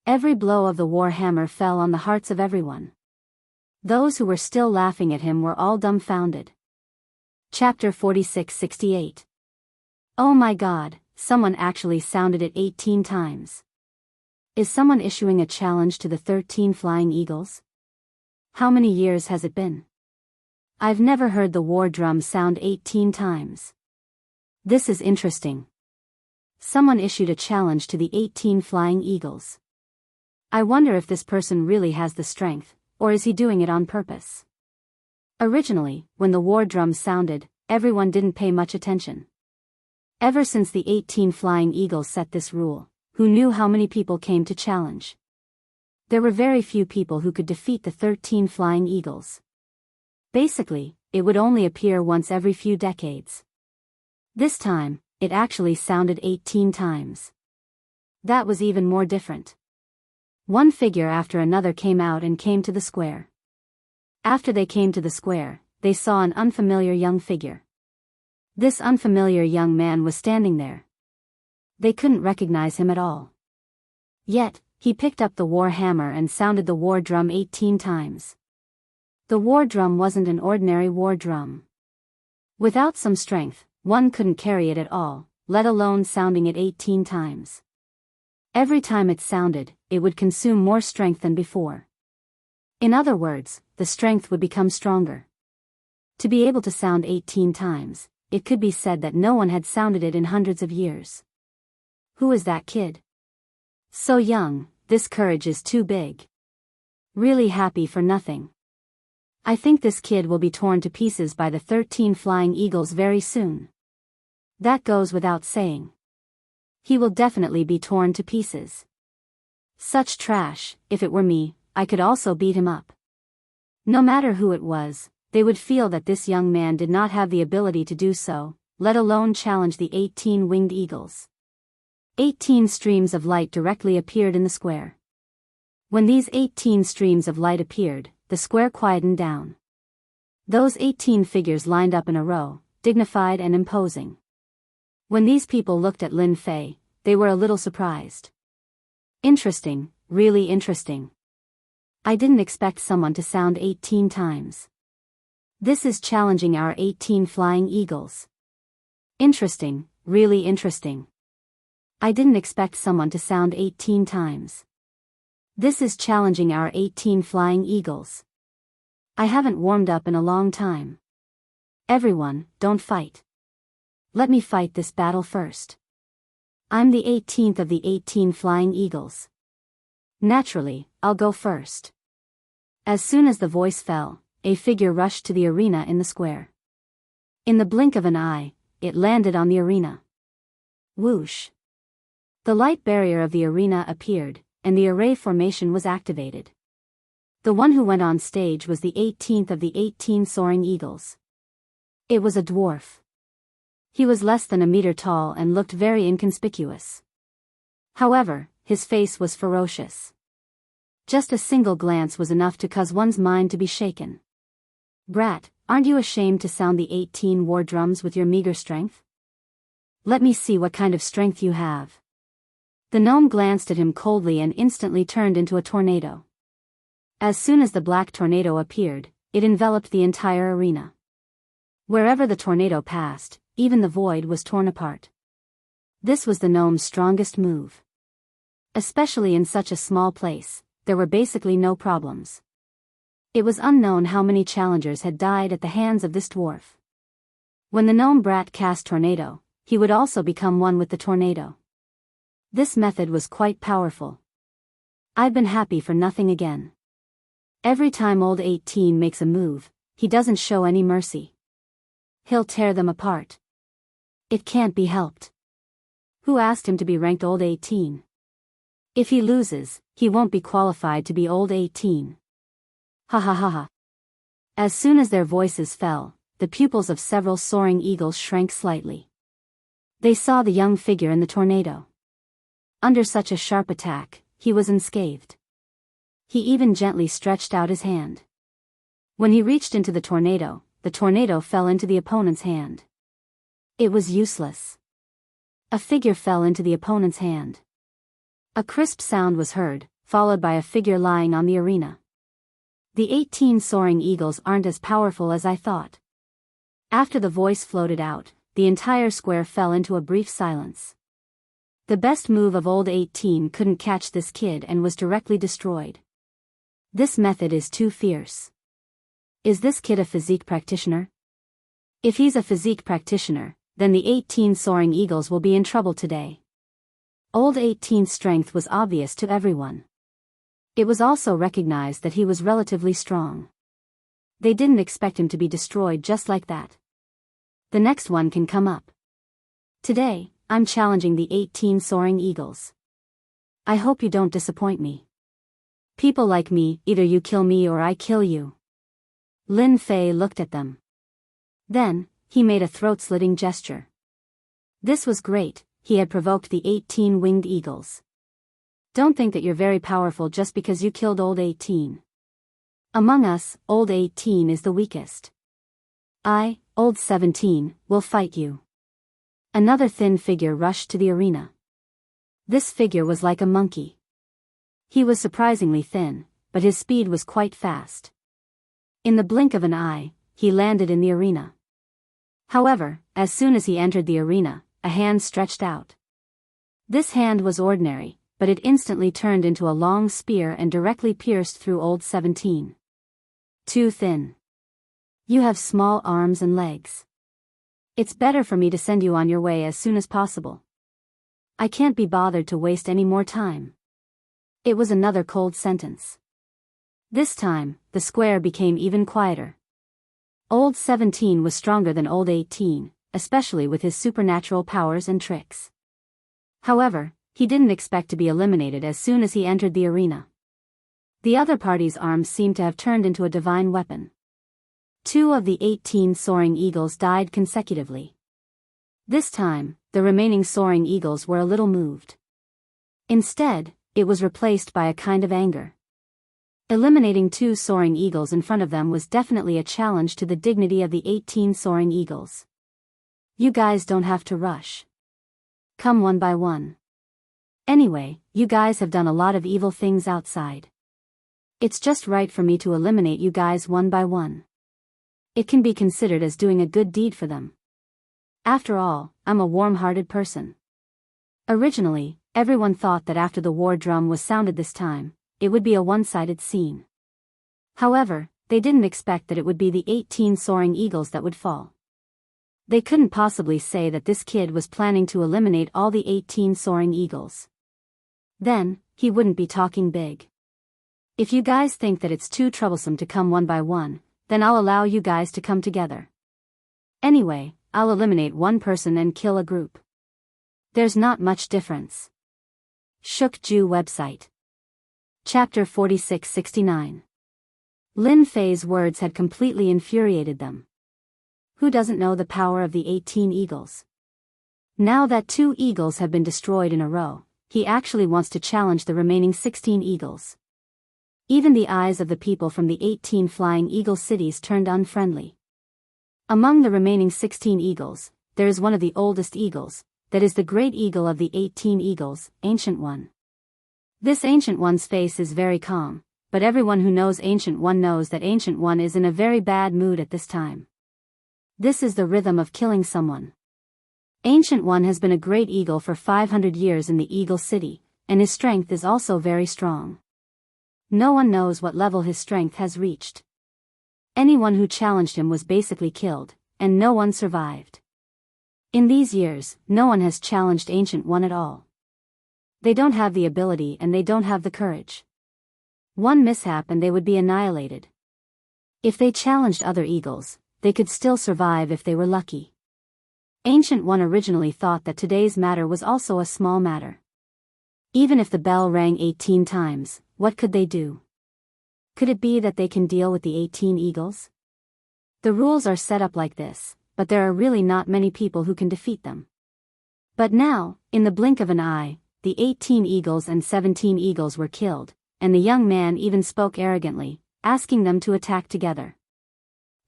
Every blow of the war hammer fell on the hearts of everyone. Those who were still laughing at him were all dumbfounded. Chapter 46-68. Oh my God, someone actually sounded it 18 times. Is someone issuing a challenge to the 13 flying eagles? How many years has it been? I've never heard the war drum sound 18 times. This is interesting. Someone issued a challenge to the 18 flying eagles. I wonder if this person really has the strength, or is he doing it on purpose? Originally, when the war drum sounded, everyone didn't pay much attention. Ever since the 18 flying eagles set this rule, who knew how many people came to challenge? There were very few people who could defeat the 13 flying eagles. Basically, it would only appear once every few decades. This time, it actually sounded 18 times. That was even more different. One figure after another came out and came to the square. After they came to the square, they saw an unfamiliar young figure. This unfamiliar young man was standing there. They couldn't recognize him at all. Yet, he picked up the war hammer and sounded the war drum 18 times. The war drum wasn't an ordinary war drum. Without some strength, one couldn't carry it at all, let alone sounding it 18 times. Every time it sounded, it would consume more strength than before. In other words, the strength would become stronger. To be able to sound 18 times, it could be said that no one had sounded it in hundreds of years. Who is that kid? So young, this courage is too big. Really happy for nothing. I think this kid will be torn to pieces by the 13 flying eagles very soon. That goes without saying. He will definitely be torn to pieces. Such trash, if it were me, I could also beat him up. No matter who it was, they would feel that this young man did not have the ability to do so, let alone challenge the 18 winged eagles. 18 streams of light directly appeared in the square. When these 18 streams of light appeared, the square quietened down. Those 18 figures lined up in a row, dignified and imposing. When these people looked at Lin Fei, they were a little surprised. Interesting, really interesting. I didn't expect someone to sound 18 times. This is challenging our 18 flying eagles. Interesting, really interesting. I didn't expect someone to sound 18 times. This is challenging our 18 flying eagles. I haven't warmed up in a long time. Everyone, don't fight. Let me fight this battle first. I'm the 18th of the 18 flying eagles. Naturally, I'll go first. As soon as the voice fell, a figure rushed to the arena in the square. In the blink of an eye, it landed on the arena. Whoosh! The light barrier of the arena appeared, and the array formation was activated. The one who went on stage was the 18th of the 18 soaring eagles. It was a dwarf. He was less than a meter tall and looked very inconspicuous. However, his face was ferocious. Just a single glance was enough to cause one's mind to be shaken. Brat, aren't you ashamed to sound the 18 war drums with your meager strength? Let me see what kind of strength you have. The gnome glanced at him coldly and instantly turned into a tornado. As soon as the black tornado appeared, it enveloped the entire arena. Wherever the tornado passed, even the void was torn apart. This was the gnome's strongest move. Especially in such a small place, there were basically no problems. It was unknown how many challengers had died at the hands of this dwarf. When the gnome brat cast tornado, he would also become one with the tornado. This method was quite powerful. I've been happy for nothing again. Every time old 18 makes a move, he doesn't show any mercy. He'll tear them apart. It can't be helped. Who asked him to be ranked old 18? If he loses, he won't be qualified to be old 18. Ha ha ha ha. As soon as their voices fell, the pupils of several soaring eagles shrank slightly. They saw the young figure in the tornado. Under such a sharp attack, he was unscathed. He even gently stretched out his hand. When he reached into the tornado fell into the opponent's hand. It was useless. A figure fell into the opponent's hand. A crisp sound was heard, followed by a figure lying on the arena. The 18 soaring eagles aren't as powerful as I thought. After the voice floated out, the entire square fell into a brief silence. The best move of old 18 couldn't catch this kid and was directly destroyed. This method is too fierce. Is this kid a physique practitioner? If he's a physique practitioner, then the 18 soaring eagles will be in trouble today. Old 18's strength was obvious to everyone. It was also recognized that he was relatively strong. They didn't expect him to be destroyed just like that. The next one can come up. Today, I'm challenging the 18 soaring eagles. I hope you don't disappoint me. People like me, either you kill me or I kill you. Lin Fei looked at them. Then, he made a throat-slitting gesture. This was great, he had provoked the 18 winged eagles. Don't think that you're very powerful just because you killed old 18. Among us, old 18 is the weakest. I, old 17, will fight you. Another thin figure rushed to the arena. This figure was like a monkey. He was surprisingly thin, but his speed was quite fast. In the blink of an eye, he landed in the arena. However, as soon as he entered the arena, a hand stretched out. This hand was ordinary, but it instantly turned into a long spear and directly pierced through old 17. Too thin. You have small arms and legs. It's better for me to send you on your way as soon as possible. I can't be bothered to waste any more time. It was another cold sentence. This time, the square became even quieter. Old 17 was stronger than old 18, especially with his supernatural powers and tricks. However, he didn't expect to be eliminated as soon as he entered the arena. The other party's arms seemed to have turned into a divine weapon. 2 of the 18 soaring eagles died consecutively. This time, the remaining soaring eagles were a little moved. Instead, it was replaced by a kind of anger. Eliminating 2 soaring eagles in front of them was definitely a challenge to the dignity of the 18 soaring eagles. You guys don't have to rush. Come one by one. Anyway, you guys have done a lot of evil things outside. It's just right for me to eliminate you guys one by one. It can be considered as doing a good deed for them. After all, I'm a warm-hearted person. Originally, everyone thought that after the war drum was sounded this time, it would be a one-sided scene. However, they didn't expect that it would be the 18 soaring eagles that would fall. They couldn't possibly say that this kid was planning to eliminate all the 18 soaring eagles. Then, he wouldn't be talking big. If you guys think that it's too troublesome to come one by one, then I'll allow you guys to come together. Anyway, I'll eliminate one person and kill a group. There's not much difference. Shukju website. Chapter 4669. Lin Fei's words had completely infuriated them. Who doesn't know the power of the 18 eagles? Now that 2 eagles have been destroyed in a row, he actually wants to challenge the remaining 16 eagles. Even the eyes of the people from the 18 flying eagle cities turned unfriendly. Among the remaining 16 eagles, there is one of the oldest eagles, that is the great eagle of the 18 eagles, Ancient One. This Ancient One's face is very calm, but everyone who knows Ancient One knows that Ancient One is in a very bad mood at this time. This is the rhythm of killing someone. Ancient One has been a great eagle for 500 years in the Eagle City, and his strength is also very strong. No one knows what level his strength has reached. Anyone who challenged him was basically killed, and no one survived. In these years, no one has challenged Ancient One at all. They don't have the ability and they don't have the courage. One mishap and they would be annihilated. If they challenged other eagles, they could still survive if they were lucky. Ancient One originally thought that today's matter was also a small matter. Even if the bell rang 18 times, what could they do? Could it be that they can deal with the 18 eagles? The rules are set up like this, but there are really not many people who can defeat them. But now, in the blink of an eye, the 18 eagles and 17 eagles were killed, and the young man even spoke arrogantly, asking them to attack together.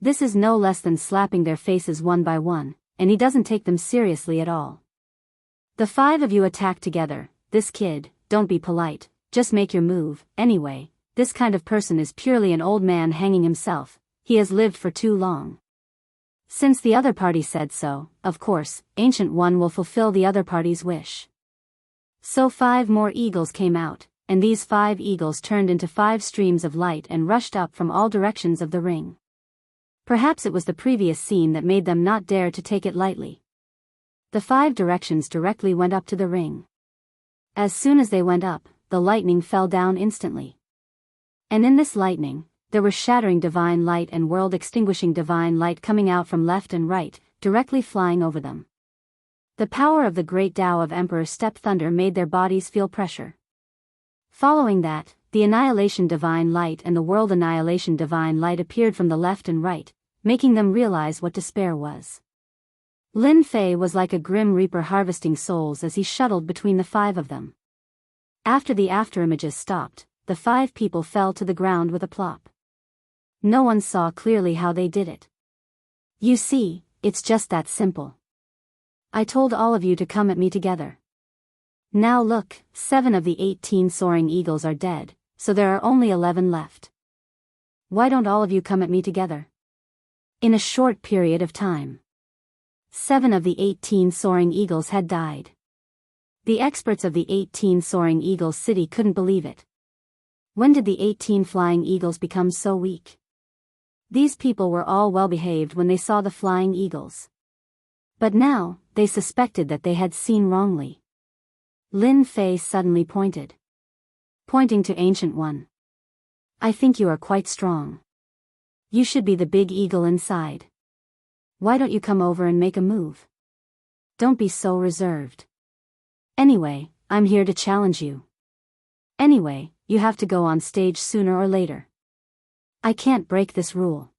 This is no less than slapping their faces one by one, and he doesn't take them seriously at all. The 5 of you attack together. This kid, don't be polite, just make your move. Anyway, this kind of person is purely an old man hanging himself. He has lived for too long. Since the other party said so, of course, Ancient One will fulfill the other party's wish. So 5 more eagles came out, and these 5 eagles turned into 5 streams of light and rushed up from all directions of the ring. Perhaps it was the previous scene that made them not dare to take it lightly. The 5 directions directly went up to the ring. As soon as they went up, the lightning fell down instantly. And in this lightning, there was shattering divine light and world-extinguishing divine light coming out from left and right, directly flying over them. The power of the great Tao of Emperor Step Thunder made their bodies feel pressure. Following that, the Annihilation Divine Light and the World Annihilation Divine Light appeared from the left and right, making them realize what despair was. Lin Fei was like a grim reaper harvesting souls as he shuttled between the 5 of them. After the afterimages stopped, the 5 people fell to the ground with a plop. No one saw clearly how they did it. You see, it's just that simple. I told all of you to come at me together. Now look, 7 of the 18 soaring eagles are dead, so there are only 11 left. Why don't all of you come at me together? In a short period of time, 7 of the 18 soaring eagles had died. The experts of the 18 soaring eagles city couldn't believe it. When did the 18 flying eagles become so weak? These people were all well behaved when they saw the flying eagles. But now, they suspected that they had seen wrongly. Lin Fei suddenly pointed. Pointing to Ancient One. I think you are quite strong. You should be the big eagle inside. Why don't you come over and make a move? Don't be so reserved. Anyway, I'm here to challenge you. Anyway, you have to go on stage sooner or later. I can't break this rule.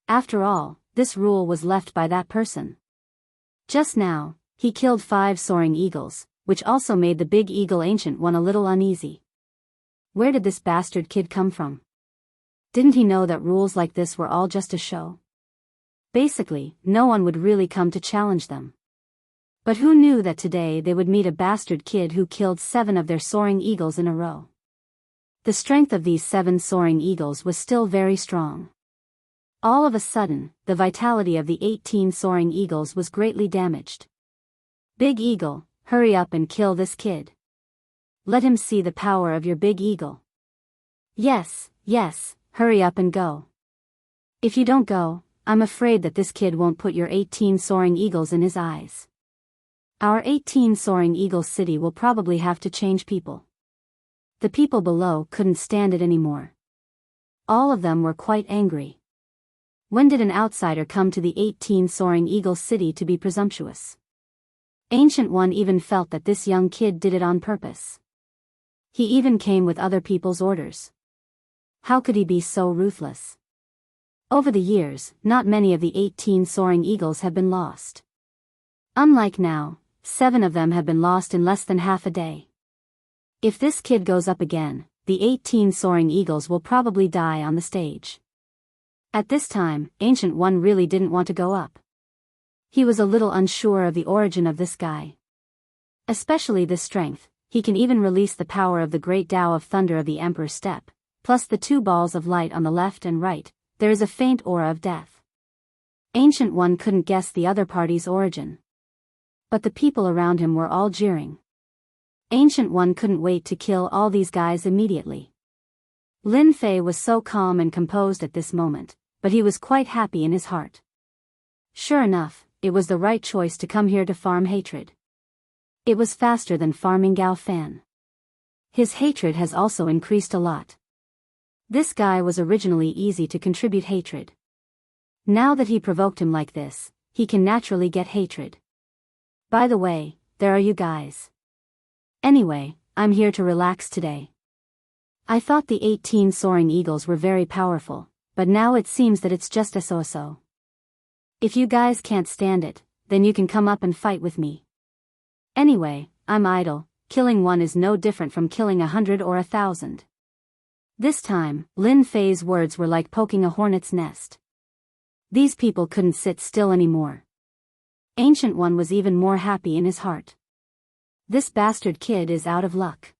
After all, this rule was left by that person. Just now, he killed 5 soaring eagles, which also made the big eagle Ancient One a little uneasy. Where did this bastard kid come from? Didn't he know that rules like this were all just a show? Basically, no one would really come to challenge them. But who knew that today they would meet a bastard kid who killed 7 of their soaring eagles in a row? The strength of these 7 soaring eagles was still very strong. All of a sudden, the vitality of the 18 soaring eagles was greatly damaged. Big Eagle, hurry up and kill this kid. Let him see the power of your big eagle. Yes, hurry up and go. If you don't go, I'm afraid that this kid won't put your 18 soaring eagles in his eyes. Our 18 soaring eagle city will probably have to change people. The people below couldn't stand it anymore. All of them were quite angry. When did an outsider come to the 18 soaring eagle city to be presumptuous? Ancient One even felt that this young kid did it on purpose. He even came with other people's orders. How could he be so ruthless? Over the years, not many of the 18 soaring eagles have been lost. Unlike now, 7 of them have been lost in less than half a day. If this kid goes up again, the 18 soaring eagles will probably die on the stage. At this time, Ancient One really didn't want to go up. He was a little unsure of the origin of this guy. Especially this strength, he can even release the power of the great Tao of Thunder of the Emperor's Step, plus the 2 balls of light on the left and right. There is a faint aura of death. Ancient One couldn't guess the other party's origin. But the people around him were all jeering. Ancient One couldn't wait to kill all these guys immediately. Lin Fei was so calm and composed at this moment, but he was quite happy in his heart. Sure enough, it was the right choice to come here to farm hatred. It was faster than farming Gao Fan. His hatred has also increased a lot. This guy was originally easy to contribute hatred. Now that he provoked him like this, he can naturally get hatred. By the way, there are you guys. Anyway, I'm here to relax today. I thought the 18 soaring eagles were very powerful, but now it seems that it's just a so-so. If you guys can't stand it, then you can come up and fight with me. Anyway, I'm idle. Killing one is no different from killing 100 or 1,000. This time, Lin Fei's words were like poking a hornet's nest. These people couldn't sit still anymore. Ancient One was even more happy in his heart. This bastard kid is out of luck.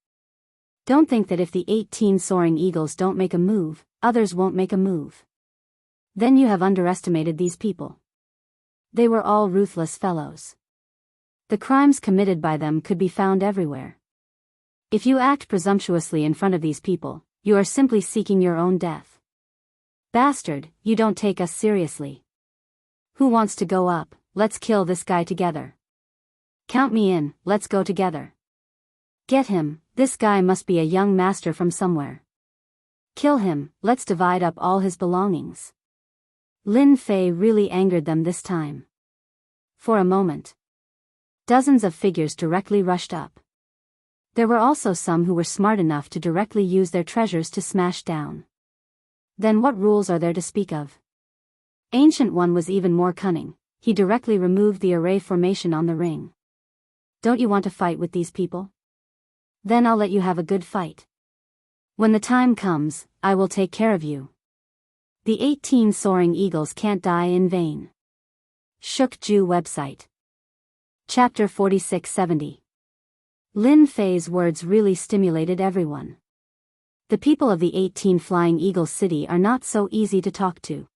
Don't think that if the 18 soaring eagles don't make a move, others won't make a move. Then you have underestimated these people. They were all ruthless fellows. The crimes committed by them could be found everywhere. If you act presumptuously in front of these people, you are simply seeking your own death. Bastard, you don't take us seriously. Who wants to go up? Let's kill this guy together. Count me in, let's go together. Get him, this guy must be a young master from somewhere. Kill him, let's divide up all his belongings. Lin Fei really angered them this time. For a moment, dozens of figures directly rushed up. There were also some who were smart enough to directly use their treasures to smash down. Then what rules are there to speak of? Ancient One was even more cunning. He directly removed the array formation on the ring. Don't you want to fight with these people? Then I'll let you have a good fight. When the time comes, I will take care of you. The 18 soaring eagles can't die in vain. Shukju website. Chapter 4670. Lin Fei's words really stimulated everyone. The people of the 18 Flying Eagle City are not so easy to talk to.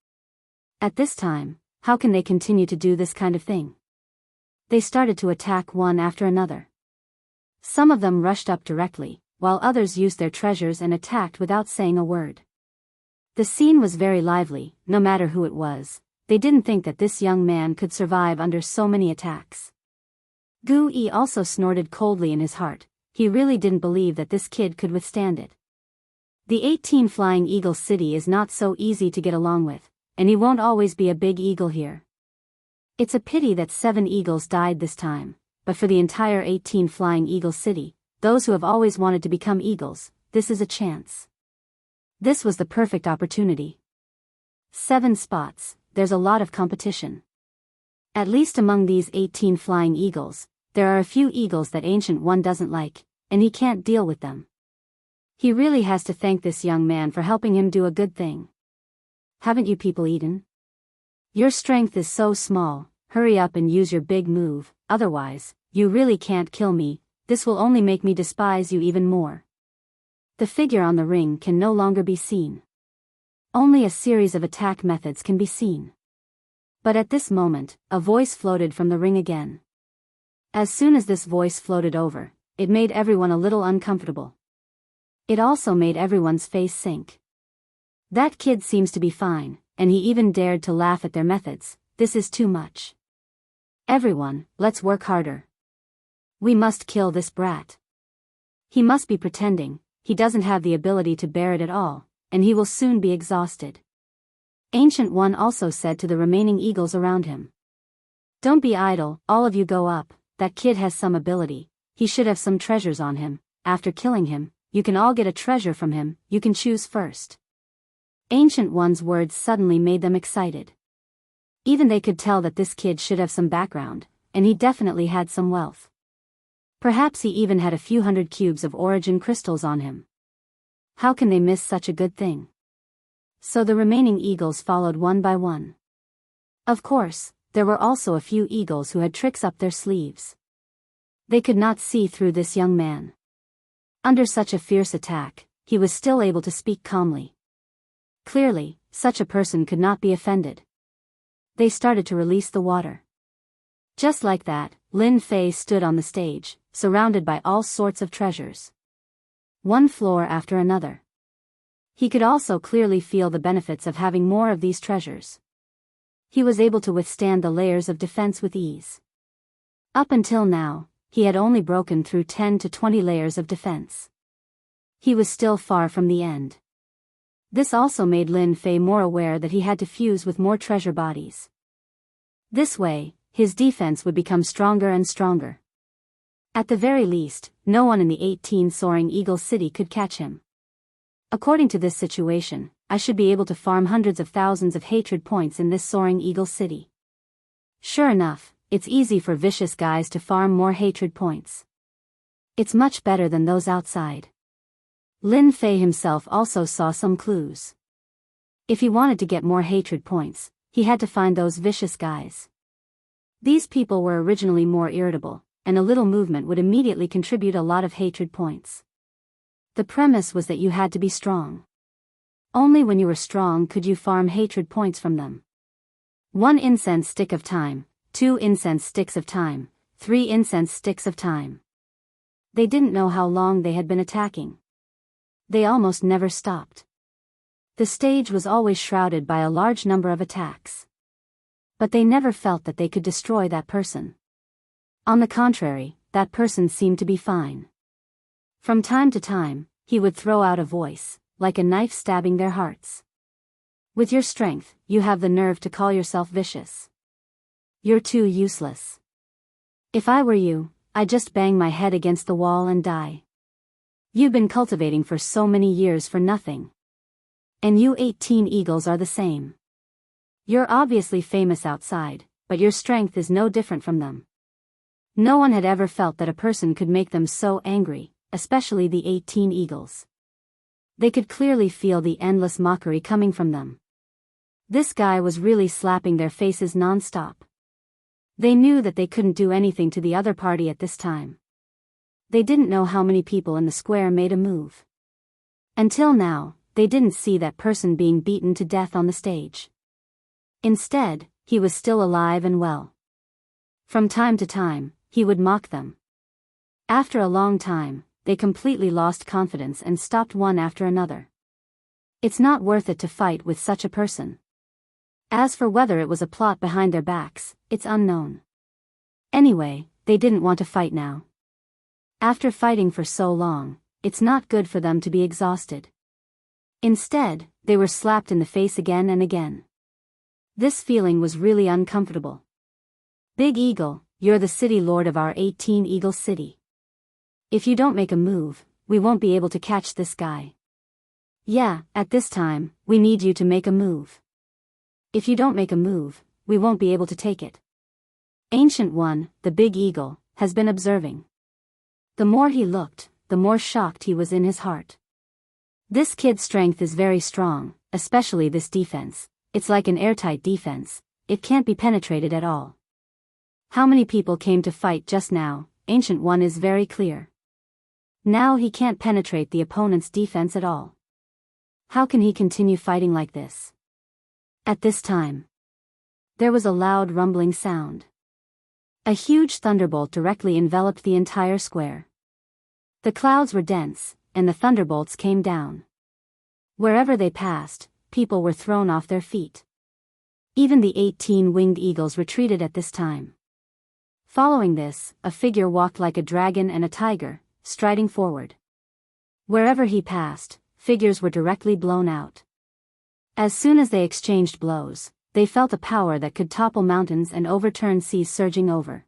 At this time, how can they continue to do this kind of thing? They started to attack one after another. Some of them rushed up directly, while others used their treasures and attacked without saying a word. The scene was very lively. No matter who it was, they didn't think that this young man could survive under so many attacks. Gu Yi also snorted coldly in his heart. He really didn't believe that this kid could withstand it. The 18 Flying Eagle City is not so easy to get along with, and he won't always be a big eagle here. It's a pity that 7 eagles died this time, but for the entire 18 Flying Eagle City, those who have always wanted to become eagles, this is a chance. This was the perfect opportunity. 7 spots, there's a lot of competition. At least among these 18 flying eagles, there are a few eagles that Ancient One doesn't like, and he can't deal with them. He really has to thank this young man for helping him do a good thing. Haven't you people eaten? Your strength is so small, hurry up and use your big move, otherwise, you really can't kill me, this will only make me despise you even more. The figure on the ring can no longer be seen. Only a series of attack methods can be seen. But at this moment, a voice floated from the ring again. As soon as this voice floated over, it made everyone a little uncomfortable. It also made everyone's face sink. That kid seems to be fine, and he even dared to laugh at their methods. This is too much. Everyone, let's work harder. We must kill this brat. He must be pretending, he doesn't have the ability to bear it at all, and he will soon be exhausted. Ancient One also said to the remaining eagles around him. Don't be idle, all of you go up, that kid has some ability, he should have some treasures on him, after killing him, you can all get a treasure from him, you can choose first. Ancient One's words suddenly made them excited. Even they could tell that this kid should have some background, and he definitely had some wealth. Perhaps he even had a few hundred cubes of origin crystals on him. How can they miss such a good thing? So the remaining eagles followed one by one. Of course, there were also a few eagles who had tricks up their sleeves. They could not see through this young man. Under such a fierce attack, he was still able to speak calmly. Clearly, such a person could not be offended. They started to release the water. Just like that, Lin Fei stood on the stage, surrounded by all sorts of treasures. One floor after another. He could also clearly feel the benefits of having more of these treasures. He was able to withstand the layers of defense with ease. Up until now, he had only broken through 10 to 20 layers of defense. He was still far from the end. This also made Lin Fei more aware that he had to fuse with more treasure bodies. This way, his defense would become stronger and stronger. At the very least, no one in the 18 Soaring Eagle City could catch him. According to this situation, I should be able to farm hundreds of thousands of hatred points in this Soaring Eagle City. Sure enough, it's easy for vicious guys to farm more hatred points. It's much better than those outside. Lin Fei himself also saw some clues. If he wanted to get more hatred points, he had to find those vicious guys. These people were originally more irritable, and a little movement would immediately contribute a lot of hatred points. The premise was that you had to be strong. Only when you were strong could you farm hatred points from them. 1 incense stick of time, 2 incense sticks of time, 3 incense sticks of time. They didn't know how long they had been attacking. They almost never stopped. The stage was always shrouded by a large number of attacks. But they never felt that they could destroy that person. On the contrary, that person seemed to be fine. From time to time, he would throw out a voice, like a knife stabbing their hearts. With your strength, you have the nerve to call yourself vicious. You're too useless. If I were you, I'd just bang my head against the wall and die. You've been cultivating for so many years for nothing. And you 18 eagles are the same. You're obviously famous outside, but your strength is no different from them. No one had ever felt that a person could make them so angry, especially the 18 eagles. They could clearly feel the endless mockery coming from them. This guy was really slapping their faces non-stop. They knew that they couldn't do anything to the other party at this time. They didn't know how many people in the square made a move. Until now, they didn't see that person being beaten to death on the stage. Instead, he was still alive and well. From time to time, he would mock them. After a long time, they completely lost confidence and stopped one after another. It's not worth it to fight with such a person. As for whether it was a plot behind their backs, it's unknown. Anyway, they didn't want to fight now. After fighting for so long, it's not good for them to be exhausted. Instead, they were slapped in the face again and again. This feeling was really uncomfortable. Big Eagle, you're the city lord of our 18 Eagle City. If you don't make a move, we won't be able to catch this guy. Yeah, at this time, we need you to make a move. If you don't make a move, we won't be able to take it. Ancient One, the Big Eagle, has been observing. The more he looked, the more shocked he was in his heart. This kid's strength is very strong, especially this defense. It's like an airtight defense, it can't be penetrated at all. How many people came to fight just now? Ancient One is very clear. Now he can't penetrate the opponent's defense at all. How can he continue fighting like this? At this time, there was a loud rumbling sound. A huge thunderbolt directly enveloped the entire square. The clouds were dense, and the thunderbolts came down. Wherever they passed, people were thrown off their feet. Even the 18 winged eagles retreated at this time. Following this, a figure walked like a dragon and a tiger, striding forward. Wherever he passed, figures were directly blown out. As soon as they exchanged blows, they felt a power that could topple mountains and overturn seas surging over.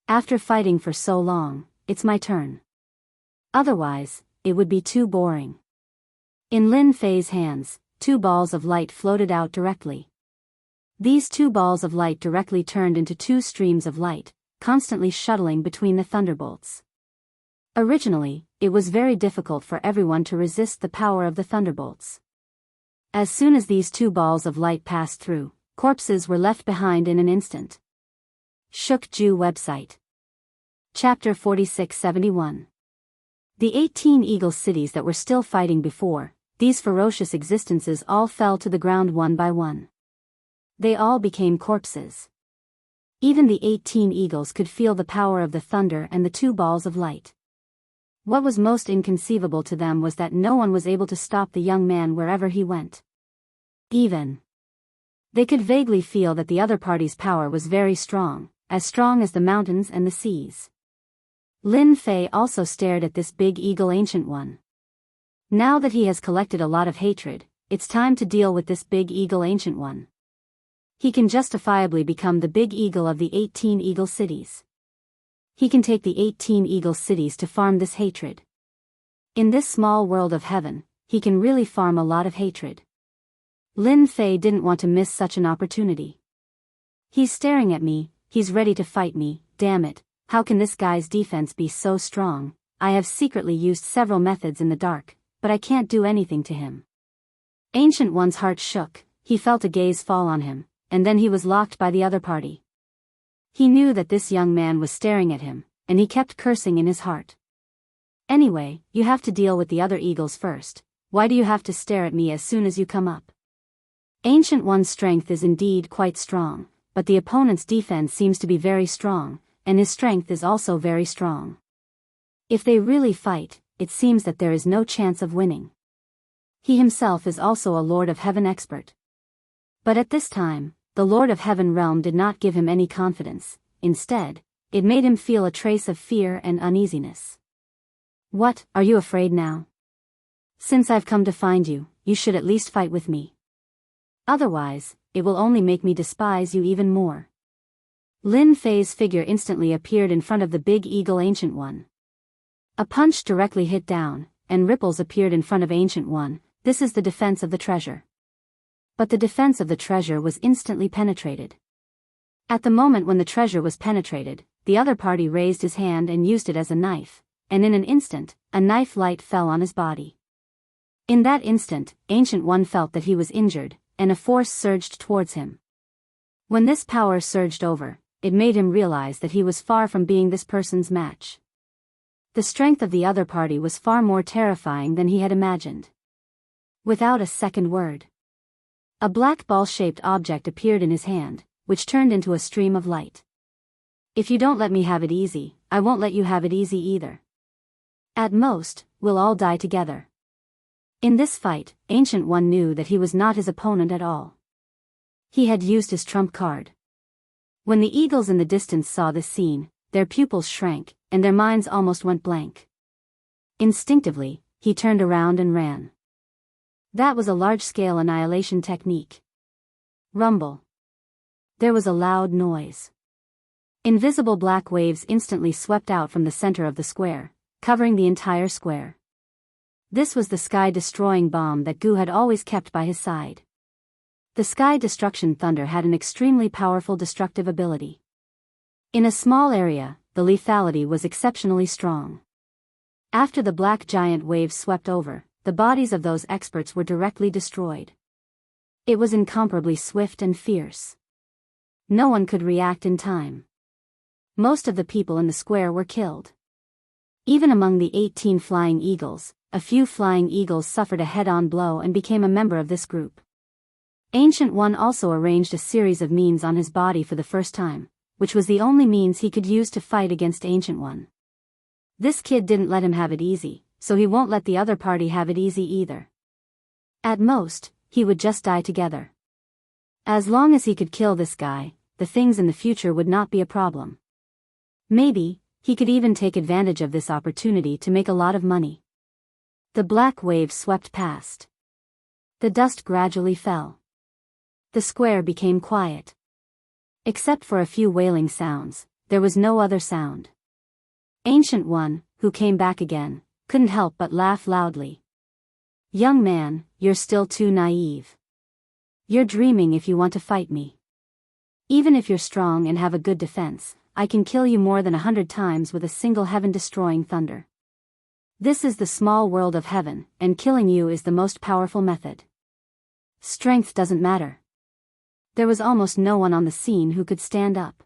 After fighting for so long, it's my turn. Otherwise, it would be too boring. In Lin Fei's hands, 2 balls of light floated out directly. These 2 balls of light directly turned into 2 streams of light, constantly shuttling between the thunderbolts. Originally, it was very difficult for everyone to resist the power of the thunderbolts. As soon as these 2 balls of light passed through, corpses were left behind in an instant. Shukju website. Chapter 4671. The 18 eagle cities that were still fighting before, these ferocious existences all fell to the ground one by one. They all became corpses. Even the 18 eagles could feel the power of the thunder and the 2 balls of light. What was most inconceivable to them was that no one was able to stop the young man wherever he went. They could vaguely feel that the other party's power was very strong as the mountains and the seas. Lin Fei also stared at this big eagle Ancient One. Now that he has collected a lot of hatred, it's time to deal with this big eagle Ancient One. He can justifiably become the big eagle of the 18 eagle cities. He can take the 18 eagle cities to farm this hatred. In this small world of heaven, he can really farm a lot of hatred. Lin Fei didn't want to miss such an opportunity. He's staring at me, he's ready to fight me, damn it, how can this guy's defense be so strong? I have secretly used several methods in the dark, but I can't do anything to him. Ancient One's heart shook, he felt a gaze fall on him, and then he was locked by the other party. He knew that this young man was staring at him, and he kept cursing in his heart. Anyway, you have to deal with the other eagles first. Why do you have to stare at me as soon as you come up? Ancient One's strength is indeed quite strong, but the opponent's defense seems to be very strong, and his strength is also very strong. If they really fight, it seems that there is no chance of winning. He himself is also a Lord of Heaven expert. But at this time, the Lord of Heaven realm did not give him any confidence. Instead, it made him feel a trace of fear and uneasiness. What, are you afraid now? Since I've come to find you, you should at least fight with me. Otherwise, it will only make me despise you even more. Lin Fei's figure instantly appeared in front of the big eagle Ancient One. A punch directly hit down, and ripples appeared in front of Ancient One. This is the defense of the treasure. But the defense of the treasure was instantly penetrated. At the moment when the treasure was penetrated, the other party raised his hand and used it as a knife, and in an instant, a knife light fell on his body. In that instant, Ancient One felt that he was injured, and a force surged towards him. When this power surged over, it made him realize that he was far from being this person's match. The strength of the other party was far more terrifying than he had imagined. Without a second word, a black ball-shaped object appeared in his hand, which turned into a stream of light. If you don't let me have it easy, I won't let you have it easy either. At most, we'll all die together. In this fight, Ancient One knew that he was not his opponent at all. He had used his trump card. When the eagles in the distance saw this scene, their pupils shrank, and their minds almost went blank. Instinctively, he turned around and ran. That was a large-scale annihilation technique. Rumble. There was a loud noise. Invisible black waves instantly swept out from the center of the square, covering the entire square. This was the sky-destroying bomb that Gu had always kept by his side. The sky destruction thunder had an extremely powerful destructive ability. In a small area, the lethality was exceptionally strong. After the black giant waves swept over, the bodies of those experts were directly destroyed. It was incomparably swift and fierce. No one could react in time. Most of the people in the square were killed. Even among the 18 flying eagles, a few flying eagles suffered a head-on blow and became a member of this group. Ancient One also arranged a series of means on his body for the first time, which was the only means he could use to fight against Ancient One. This kid didn't let him have it easy, so he won't let the other party have it easy either. At most, he would just die together. As long as he could kill this guy, the things in the future would not be a problem. Maybe, he could even take advantage of this opportunity to make a lot of money. The black wave swept past. The dust gradually fell. The square became quiet. Except for a few wailing sounds, there was no other sound. Ancient One, who came back again, couldn't help but laugh loudly. "Young man, you're still too naive. You're dreaming if you want to fight me. Even if you're strong and have a good defense, I can kill you more than 100 times with a single heaven-destroying thunder. This is the small world of heaven, and killing you is the most powerful method. Strength doesn't matter." There was almost no one on the scene who could stand up.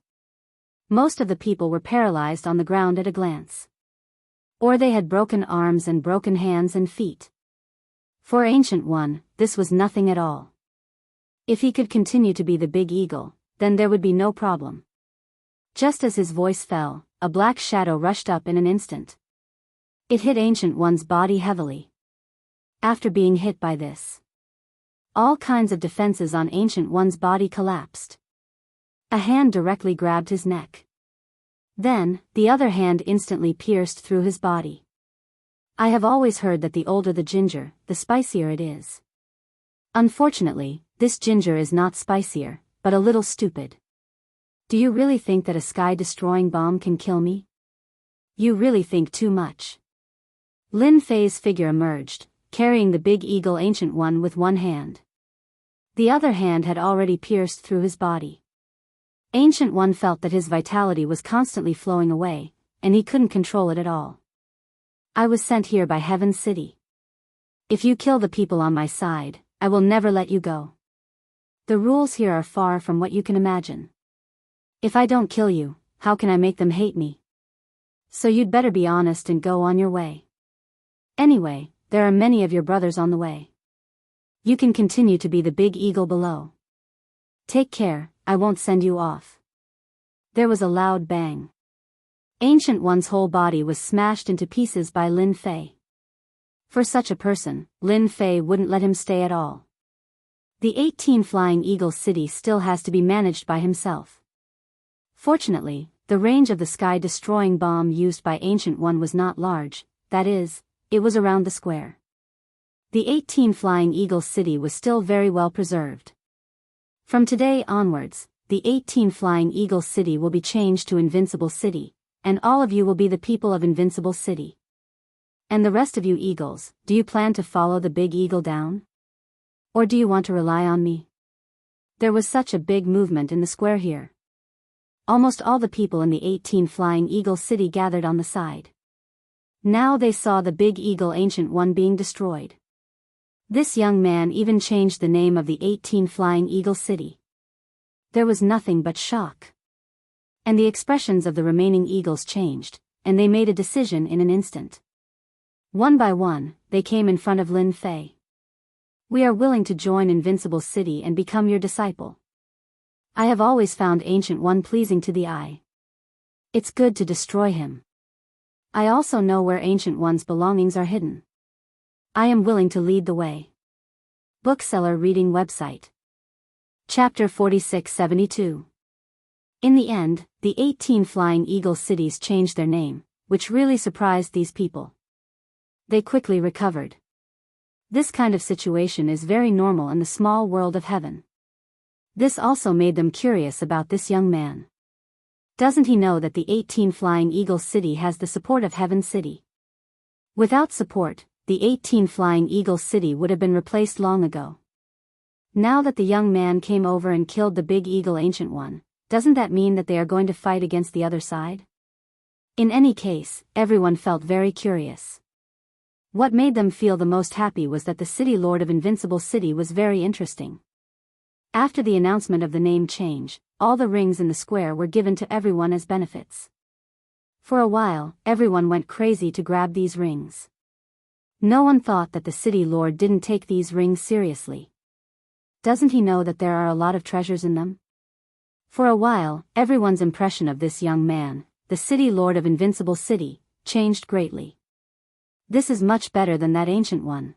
Most of the people were paralyzed on the ground at a glance. Or they had broken arms and broken hands and feet. For Ancient One, this was nothing at all. If he could continue to be the big eagle, then there would be no problem. Just as his voice fell, a black shadow rushed up in an instant. It hit Ancient One's body heavily. After being hit by this, all kinds of defenses on Ancient One's body collapsed. A hand directly grabbed his neck. Then, the other hand instantly pierced through his body. I have always heard that the older the ginger, the spicier it is. Unfortunately, this ginger is not spicier, but a little stupid. Do you really think that a sky-destroying bomb can kill me? You really think too much. Lin Fei's figure emerged, carrying the big eagle Ancient One with one hand. The other hand had already pierced through his body. Ancient One felt that his vitality was constantly flowing away, and he couldn't control it at all. "I was sent here by Heaven City. If you kill the people on my side, I will never let you go. The rules here are far from what you can imagine. If I don't kill you, how can I make them hate me? So you'd better be honest and go on your way. Anyway, there are many of your brothers on the way. You can continue to be the big eagle below. Take care, I won't send you off." There was a loud bang. Ancient One's whole body was smashed into pieces by Lin Fei. For such a person, Lin Fei wouldn't let him stay at all. The 18 Flying Eagle City still has to be managed by himself. Fortunately, the range of the sky-destroying bomb used by Ancient One was not large, that is, it was around the square. The 18 Flying Eagle City was still very well preserved. From today onwards, the 18 Flying Eagle City will be changed to Invincible City, and all of you will be the people of Invincible City. And the rest of you eagles, do you plan to follow the big eagle down? Or do you want to rely on me? There was such a big movement in the square here. Almost all the people in the 18 Flying Eagle City gathered on the side. Now they saw the big eagle Ancient One being destroyed. This young man even changed the name of the 18 Flying Eagle City. There was nothing but shock. And the expressions of the remaining eagles changed, and they made a decision in an instant. One by one, they came in front of Lin Fei. "We are willing to join Invincible City and become your disciple. I have always found Ancient One pleasing to the eye. It's good to destroy him. I also know where Ancient One's belongings are hidden. I am willing to lead the way." Bookseller reading website. Chapter 4672. In the end, the 18 Flying Eagle cities changed their name, which really surprised these people. They quickly recovered. This kind of situation is very normal in the small world of heaven. This also made them curious about this young man. Doesn't he know that the 18 Flying Eagle City has the support of Heaven City? Without support, the 18 Flying Eagle City would have been replaced long ago. Now that the young man came over and killed the big eagle Ancient One, doesn't that mean that they are going to fight against the other side? In any case, everyone felt very curious. What made them feel the most happy was that the city lord of Invincible City was very interesting. After the announcement of the name change, all the rings in the square were given to everyone as benefits. For a while, everyone went crazy to grab these rings. No one thought that the city lord didn't take these rings seriously. Doesn't he know that there are a lot of treasures in them? For a while, everyone's impression of this young man, the city lord of Invincible City, changed greatly. This is much better than that ancient one.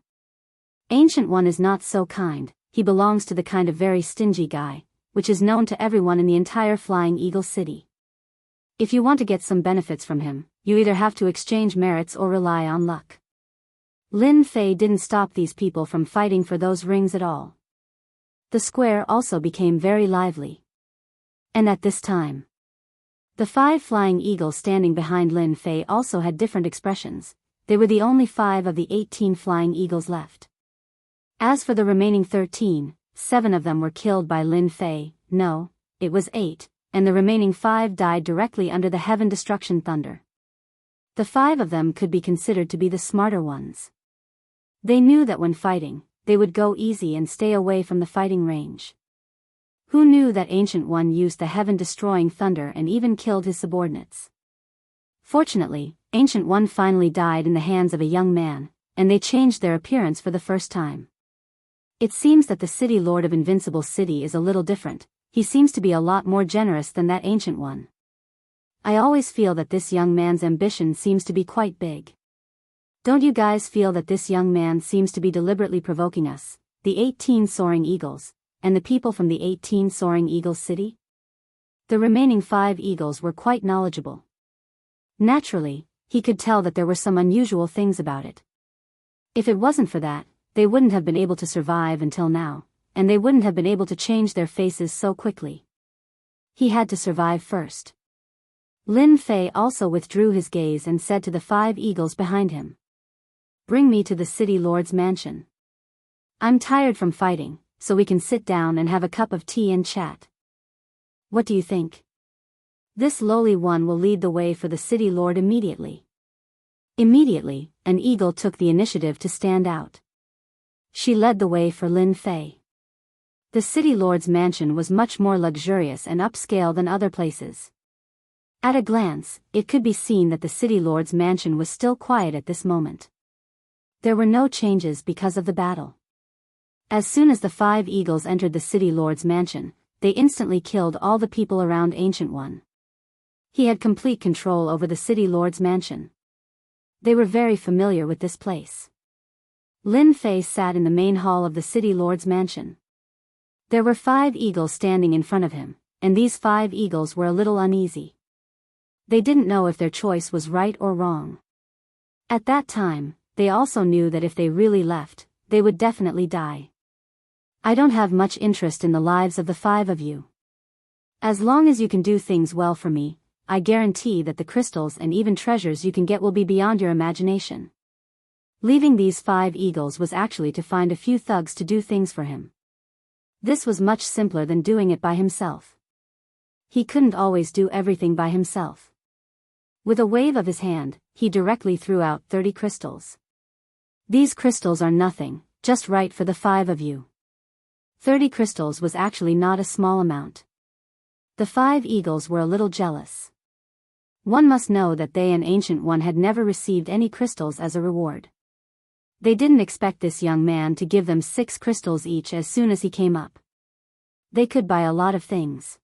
Ancient one is not so kind, he belongs to the kind of very stingy guy, which is known to everyone in the entire Flying Eagle City. If you want to get some benefits from him, you either have to exchange merits or rely on luck. Lin Fei didn't stop these people from fighting for those rings at all. The square also became very lively. And at this time, the 5 flying eagles standing behind Lin Fei also had different expressions. They were the only 5 of the 18 flying eagles left. As for the remaining 13, 7 of them were killed by Lin Fei, no, it was 8, and the remaining 5 died directly under the Heaven Destruction Thunder. The 5 of them could be considered to be the smarter ones. They knew that when fighting, they would go easy and stay away from the fighting range. Who knew that Ancient One used the heaven-destroying thunder and even killed his subordinates? Fortunately, Ancient One finally died in the hands of a young man, and they changed their appearance for the first time. It seems that the city lord of Invincible City is a little different. He seems to be a lot more generous than that Ancient One. I always feel that this young man's ambition seems to be quite big. Don't you guys feel that this young man seems to be deliberately provoking us, the 18 Soaring Eagles, and the people from the 18 Soaring Eagles City? The remaining 5 eagles were quite knowledgeable. Naturally, he could tell that there were some unusual things about it. If it wasn't for that, they wouldn't have been able to survive until now, and they wouldn't have been able to change their faces so quickly. He had to survive first. Lin Fei also withdrew his gaze and said to the 5 eagles behind him, "Bring me to the city lord's mansion. I'm tired from fighting, so we can sit down and have a cup of tea and chat. What do you think? This lowly one will lead the way for the city lord immediately." Immediately, an eagle took the initiative to stand out. She led the way for Lin Fei. The city lord's mansion was much more luxurious and upscale than other places. At a glance, it could be seen that the city lord's mansion was still quiet at this moment. There were no changes because of the battle. As soon as the 5 eagles entered the city lord's mansion, they instantly killed all the people around Ancient One. He had complete control over the city lord's mansion. They were very familiar with this place. Lin Fei sat in the main hall of the city lord's mansion. There were 5 eagles standing in front of him, and these 5 eagles were a little uneasy. They didn't know if their choice was right or wrong. At that time, they also knew that if they really left, they would definitely die. I don't have much interest in the lives of the 5 of you. As long as you can do things well for me, I guarantee that the crystals and even treasures you can get will be beyond your imagination. Leaving these 5 eagles was actually to find a few thugs to do things for him. This was much simpler than doing it by himself. He couldn't always do everything by himself. With a wave of his hand, he directly threw out 30 crystals. These crystals are nothing, just right for the 5 of you. 30 crystals was actually not a small amount. The 5 eagles were a little jealous. One must know that they and Ancient One had never received any crystals as a reward. They didn't expect this young man to give them 6 crystals each as soon as he came up. They could buy a lot of things.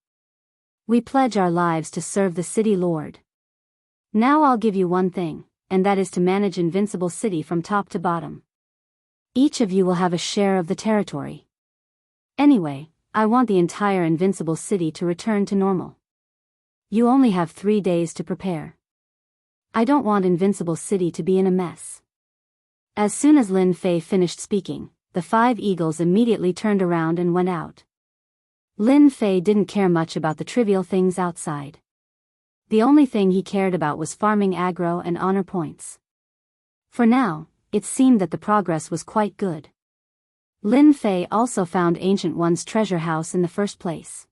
We pledge our lives to serve the city lord. Now I'll give you one thing, and that is to manage Invincible City from top to bottom. Each of you will have a share of the territory. Anyway, I want the entire Invincible City to return to normal. You only have 3 days to prepare. I don't want Invincible City to be in a mess. As soon as Lin Fei finished speaking, the 5 eagles immediately turned around and went out. Lin Fei didn't care much about the trivial things outside. The only thing he cared about was farming aggro and honor points. For now, it seemed that the progress was quite good. Lin Fei also found Ancient One's treasure house in the first place.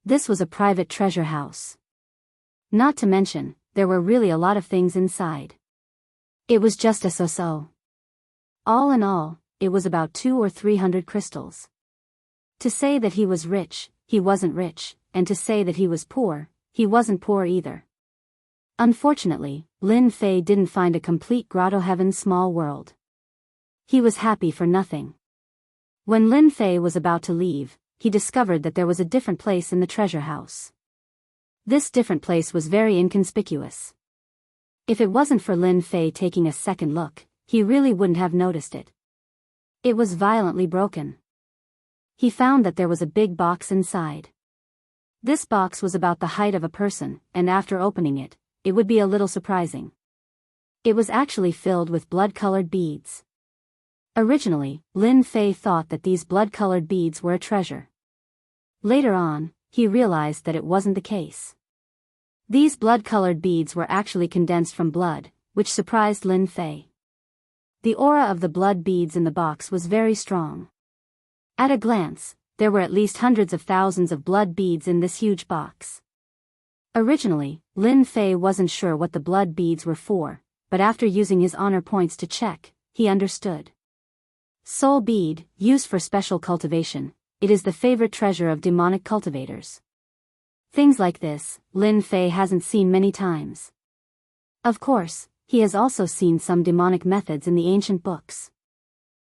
This was a private treasure house. Not to mention, there were really a lot of things inside. It was just a so-so. All in all, it was about 200 or 300 crystals. To say that he was rich, he wasn't rich, and to say that he was poor, he wasn't poor either. Unfortunately, Lin Fei didn't find a complete grotto heaven small world. He was happy for nothing. When Lin Fei was about to leave, he discovered that there was a different place in the treasure house. This different place was very inconspicuous. If it wasn't for Lin Fei taking a second look, he really wouldn't have noticed it. It was violently broken. He found that there was a big box inside. This box was about the height of a person, and after opening it, it would be a little surprising. It was actually filled with blood-colored beads. Originally, Lin Fei thought that these blood-colored beads were a treasure. Later on, he realized that it wasn't the case. These blood-colored beads were actually condensed from blood, which surprised Lin Fei. The aura of the blood beads in the box was very strong. At a glance, there were at least hundreds of thousands of blood beads in this huge box. Originally, Lin Fei wasn't sure what the blood beads were for, but after using his honor points to check, he understood. Soul bead, used for special cultivation, it is the favorite treasure of demonic cultivators. Things like this, Lin Fei hasn't seen many times. Of course, he has also seen some demonic methods in the ancient books.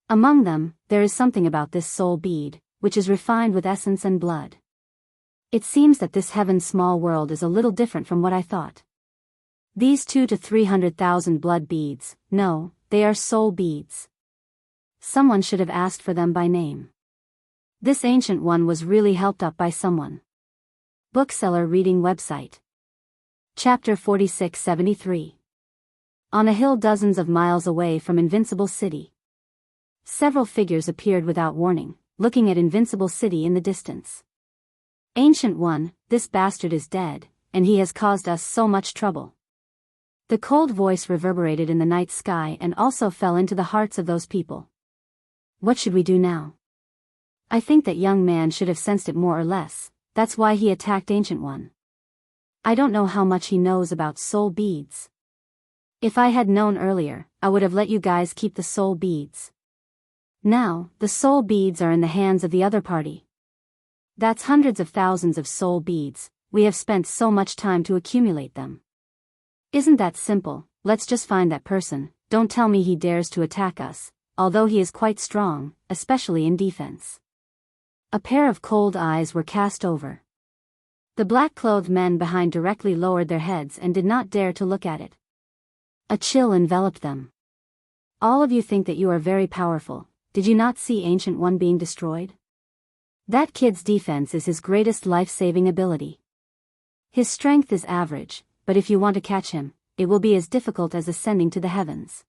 Among them, there is something about this soul bead, which is refined with essence and blood. It seems that this heaven's small world is a little different from what I thought. These 200 to 300,000 blood beads, no, they are soul beads. Someone should have asked for them by name. This ancient one was really helped up by someone. Bookseller reading website. Chapter 4673. On a hill dozens of miles away from Invincible City. Several figures appeared without warning, looking at Invincible City in the distance. Ancient One, this bastard is dead, and he has caused us so much trouble. The cold voice reverberated in the night sky and also fell into the hearts of those people. What should we do now? I think that young man should have sensed it more or less, that's why he attacked Ancient One. I don't know how much he knows about soul beads. If I had known earlier, I would have let you guys keep the soul beads. Now, the soul beads are in the hands of the other party. That's hundreds of thousands of soul beads, we have spent so much time to accumulate them. Isn't that simple? Let's just find that person, don't tell me he dares to attack us, although he is quite strong, especially in defense. A pair of cold eyes were cast over. The black-clothed men behind directly lowered their heads and did not dare to look at it. A chill enveloped them. All of you think that you are very powerful, did you not see Ancient One being destroyed? That kid's defense is his greatest life-saving ability. His strength is average, but if you want to catch him, it will be as difficult as ascending to the heavens.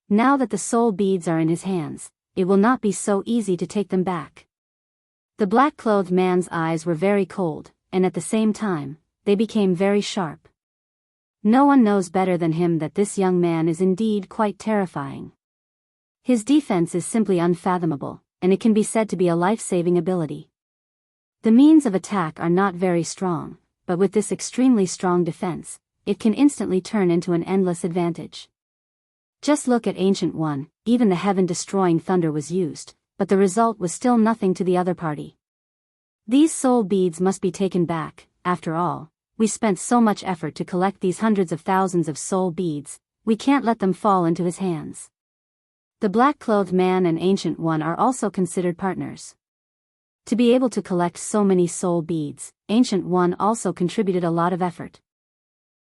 Now that the soul beads are in his hands, it will not be so easy to take them back. The black-clothed man's eyes were very cold, and at the same time, they became very sharp. No one knows better than him that this young man is indeed quite terrifying. His defense is simply unfathomable, and it can be said to be a life-saving ability. The means of attack are not very strong, but with this extremely strong defense, it can instantly turn into an endless advantage. Just look at Ancient One, even the heaven-destroying thunder was used, but the result was still nothing to the other party. These soul beads must be taken back, after all, we spent so much effort to collect these hundreds of thousands of soul beads, we can't let them fall into his hands. The black-clothed man and Ancient One are also considered partners. To be able to collect so many soul beads, Ancient One also contributed a lot of effort.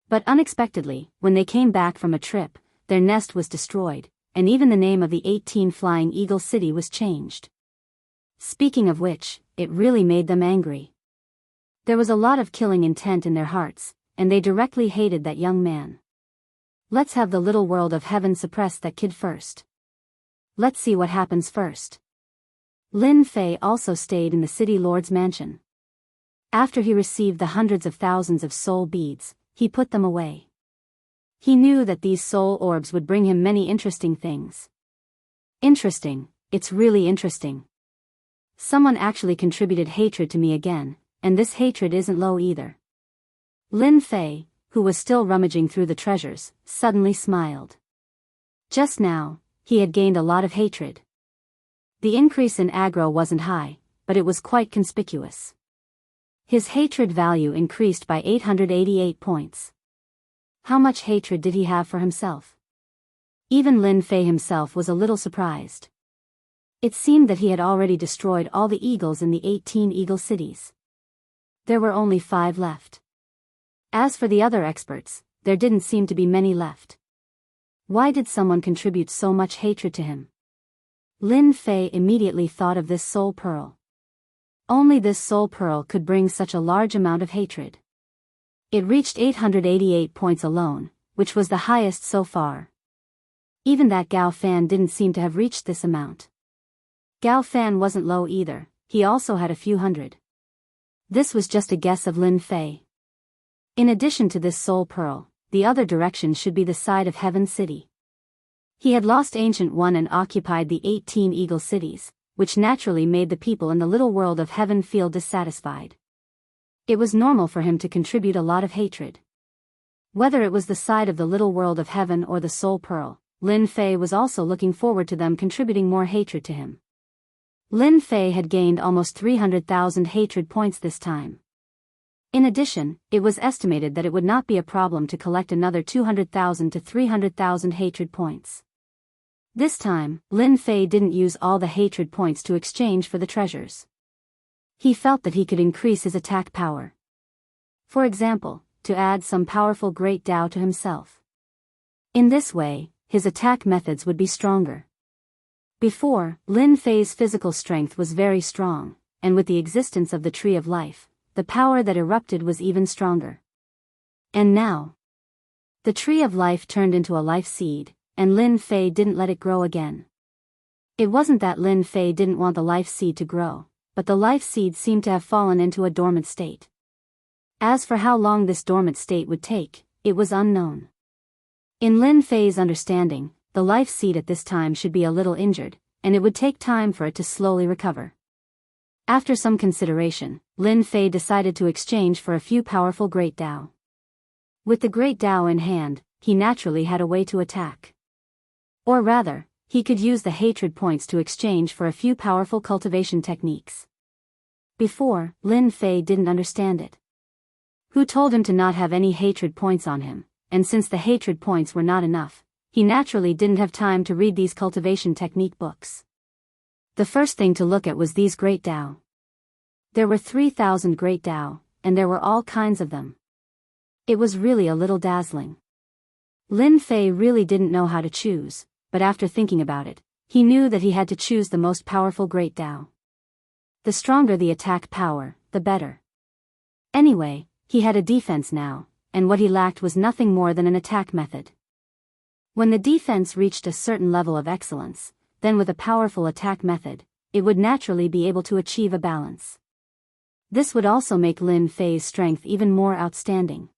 But unexpectedly, when they came back from a trip, their nest was destroyed, and even the name of the 18 Flying Eagle City was changed. Speaking of which, it really made them angry. There was a lot of killing intent in their hearts, and they directly hated that young man. Let's have the little world of heaven suppress that kid first. Let's see what happens first. Lin Fei also stayed in the city lord's mansion. After he received the hundreds of thousands of soul beads, he put them away. He knew that these soul orbs would bring him many interesting things. Interesting, it's really interesting. Someone actually contributed hatred to me again, and this hatred isn't low either. Lin Fei, who was still rummaging through the treasures, suddenly smiled. Just now, he had gained a lot of hatred. The increase in aggro wasn't high, but it was quite conspicuous. His hatred value increased by 888 points. How much hatred did he have for himself? Even Lin Fei himself was a little surprised. It seemed that he had already destroyed all the eagles in the 18 eagle cities. There were only 5 left. As for the other experts, there didn't seem to be many left. Why did someone contribute so much hatred to him? Lin Fei immediately thought of this soul pearl. Only this soul pearl could bring such a large amount of hatred. It reached 888 points alone, which was the highest so far. Even that Gao Fan didn't seem to have reached this amount. Gao Fan wasn't low either, he also had a few hundred. This was just a guess of Lin Fei. In addition to this soul pearl, the other direction should be the side of Heaven City. He had lost Ancient One and occupied the 18 eagle cities, which naturally made the people in the little world of heaven feel dissatisfied. It was normal for him to contribute a lot of hatred. Whether it was the side of the little world of heaven or the soul pearl, Lin Fei was also looking forward to them contributing more hatred to him. Lin Fei had gained almost 300,000 hatred points this time. In addition, it was estimated that it would not be a problem to collect another 200,000 to 300,000 hatred points. This time, Lin Fei didn't use all the hatred points to exchange for the treasures. He felt that he could increase his attack power. For example, to add some powerful Great Dao to himself. In this way, his attack methods would be stronger. Before, Lin Fei's physical strength was very strong, and with the existence of the Tree of Life, the power that erupted was even stronger. And now, the Tree of Life turned into a life seed, and Lin Fei didn't let it grow again. It wasn't that Lin Fei didn't want the life seed to grow, but the life seed seemed to have fallen into a dormant state. As for how long this dormant state would take, it was unknown. In Lin Fei's understanding, the life seed at this time should be a little injured, and it would take time for it to slowly recover. After some consideration, Lin Fei decided to exchange for a few powerful Great Dao. With the Great Dao in hand, he naturally had a way to attack. Or rather, he could use the hatred points to exchange for a few powerful cultivation techniques. Before, Lin Fei didn't understand it. Who told him to not have any hatred points on him, and since the hatred points were not enough, he naturally didn't have time to read these cultivation technique books. The first thing to look at was these Great Dao. There were 3,000 Great Dao, and there were all kinds of them. It was really a little dazzling. Lin Fei really didn't know how to choose, but after thinking about it, he knew that he had to choose the most powerful Great Dao. The stronger the attack power, the better. Anyway, he had a defense now, and what he lacked was nothing more than an attack method. When the defense reached a certain level of excellence, then with a powerful attack method, it would naturally be able to achieve a balance. This would also make Lin Fei's strength even more outstanding.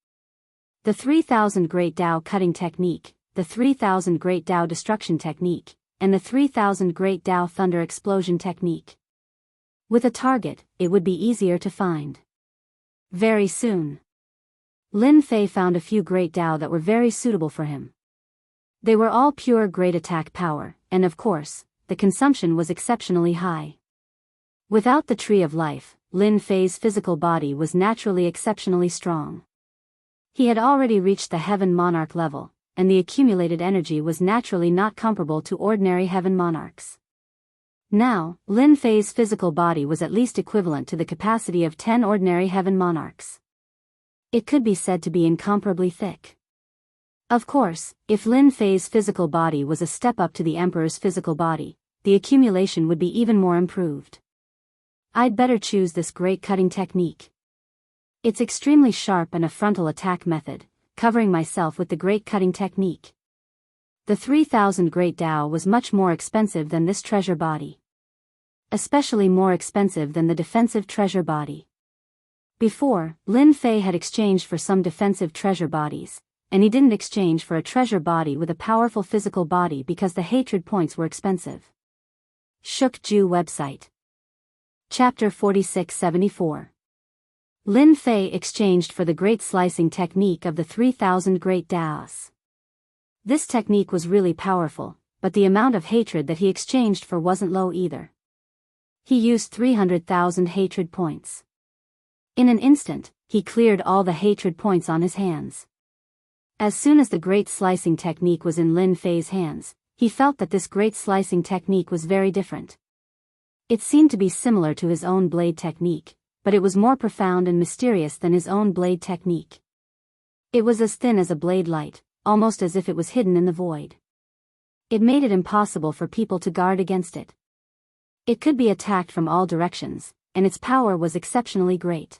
The 3,000 Great Dao cutting technique, the 3,000 Great Dao destruction technique, and the 3,000 Great Dao thunder explosion technique. With a target, it would be easier to find. Very soon, Lin Fei found a few Great Dao that were very suitable for him. They were all pure great attack power, and of course, the consumption was exceptionally high. Without the Tree of Life, Lin Fei's physical body was naturally exceptionally strong. He had already reached the Heaven Monarch level, and the accumulated energy was naturally not comparable to ordinary Heaven Monarchs. Now, Lin Fei's physical body was at least equivalent to the capacity of 10 ordinary Heaven Monarchs. It could be said to be incomparably thick. Of course, if Lin Fei's physical body was a step up to the Emperor's physical body, the accumulation would be even more improved. I'd better choose this great cutting technique. It's extremely sharp and a frontal attack method, covering myself with the great cutting technique. The 3,000 Great Dao was much more expensive than this treasure body. Especially more expensive than the defensive treasure body. Before, Lin Fei had exchanged for some defensive treasure bodies, and he didn't exchange for a treasure body with a powerful physical body because the hatred points were expensive. Shukju website. Chapter 4674. Lin Fei exchanged for the great slicing technique of the 3,000 Great Daos. This technique was really powerful, but the amount of hatred that he exchanged for wasn't low either. He used 300,000 hatred points. In an instant, he cleared all the hatred points on his hands. As soon as the great slicing technique was in Lin Fei's hands, he felt that this great slicing technique was very different. It seemed to be similar to his own blade technique, but it was more profound and mysterious than his own blade technique. It was as thin as a blade light, almost as if it was hidden in the void. It made it impossible for people to guard against it. It could be attacked from all directions, and its power was exceptionally great.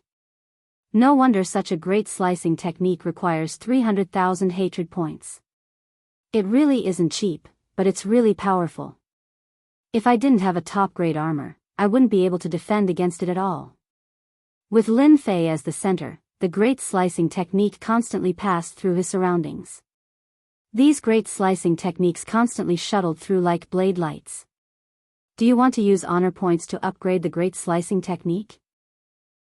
No wonder such a great slicing technique requires 300,000 hatred points. It really isn't cheap, but it's really powerful. If I didn't have a top-grade armor, I wouldn't be able to defend against it at all. With Lin Fei as the center, the great slicing technique constantly passed through his surroundings. These great slicing techniques constantly shuttled through like blade lights. Do you want to use honor points to upgrade the great slicing technique?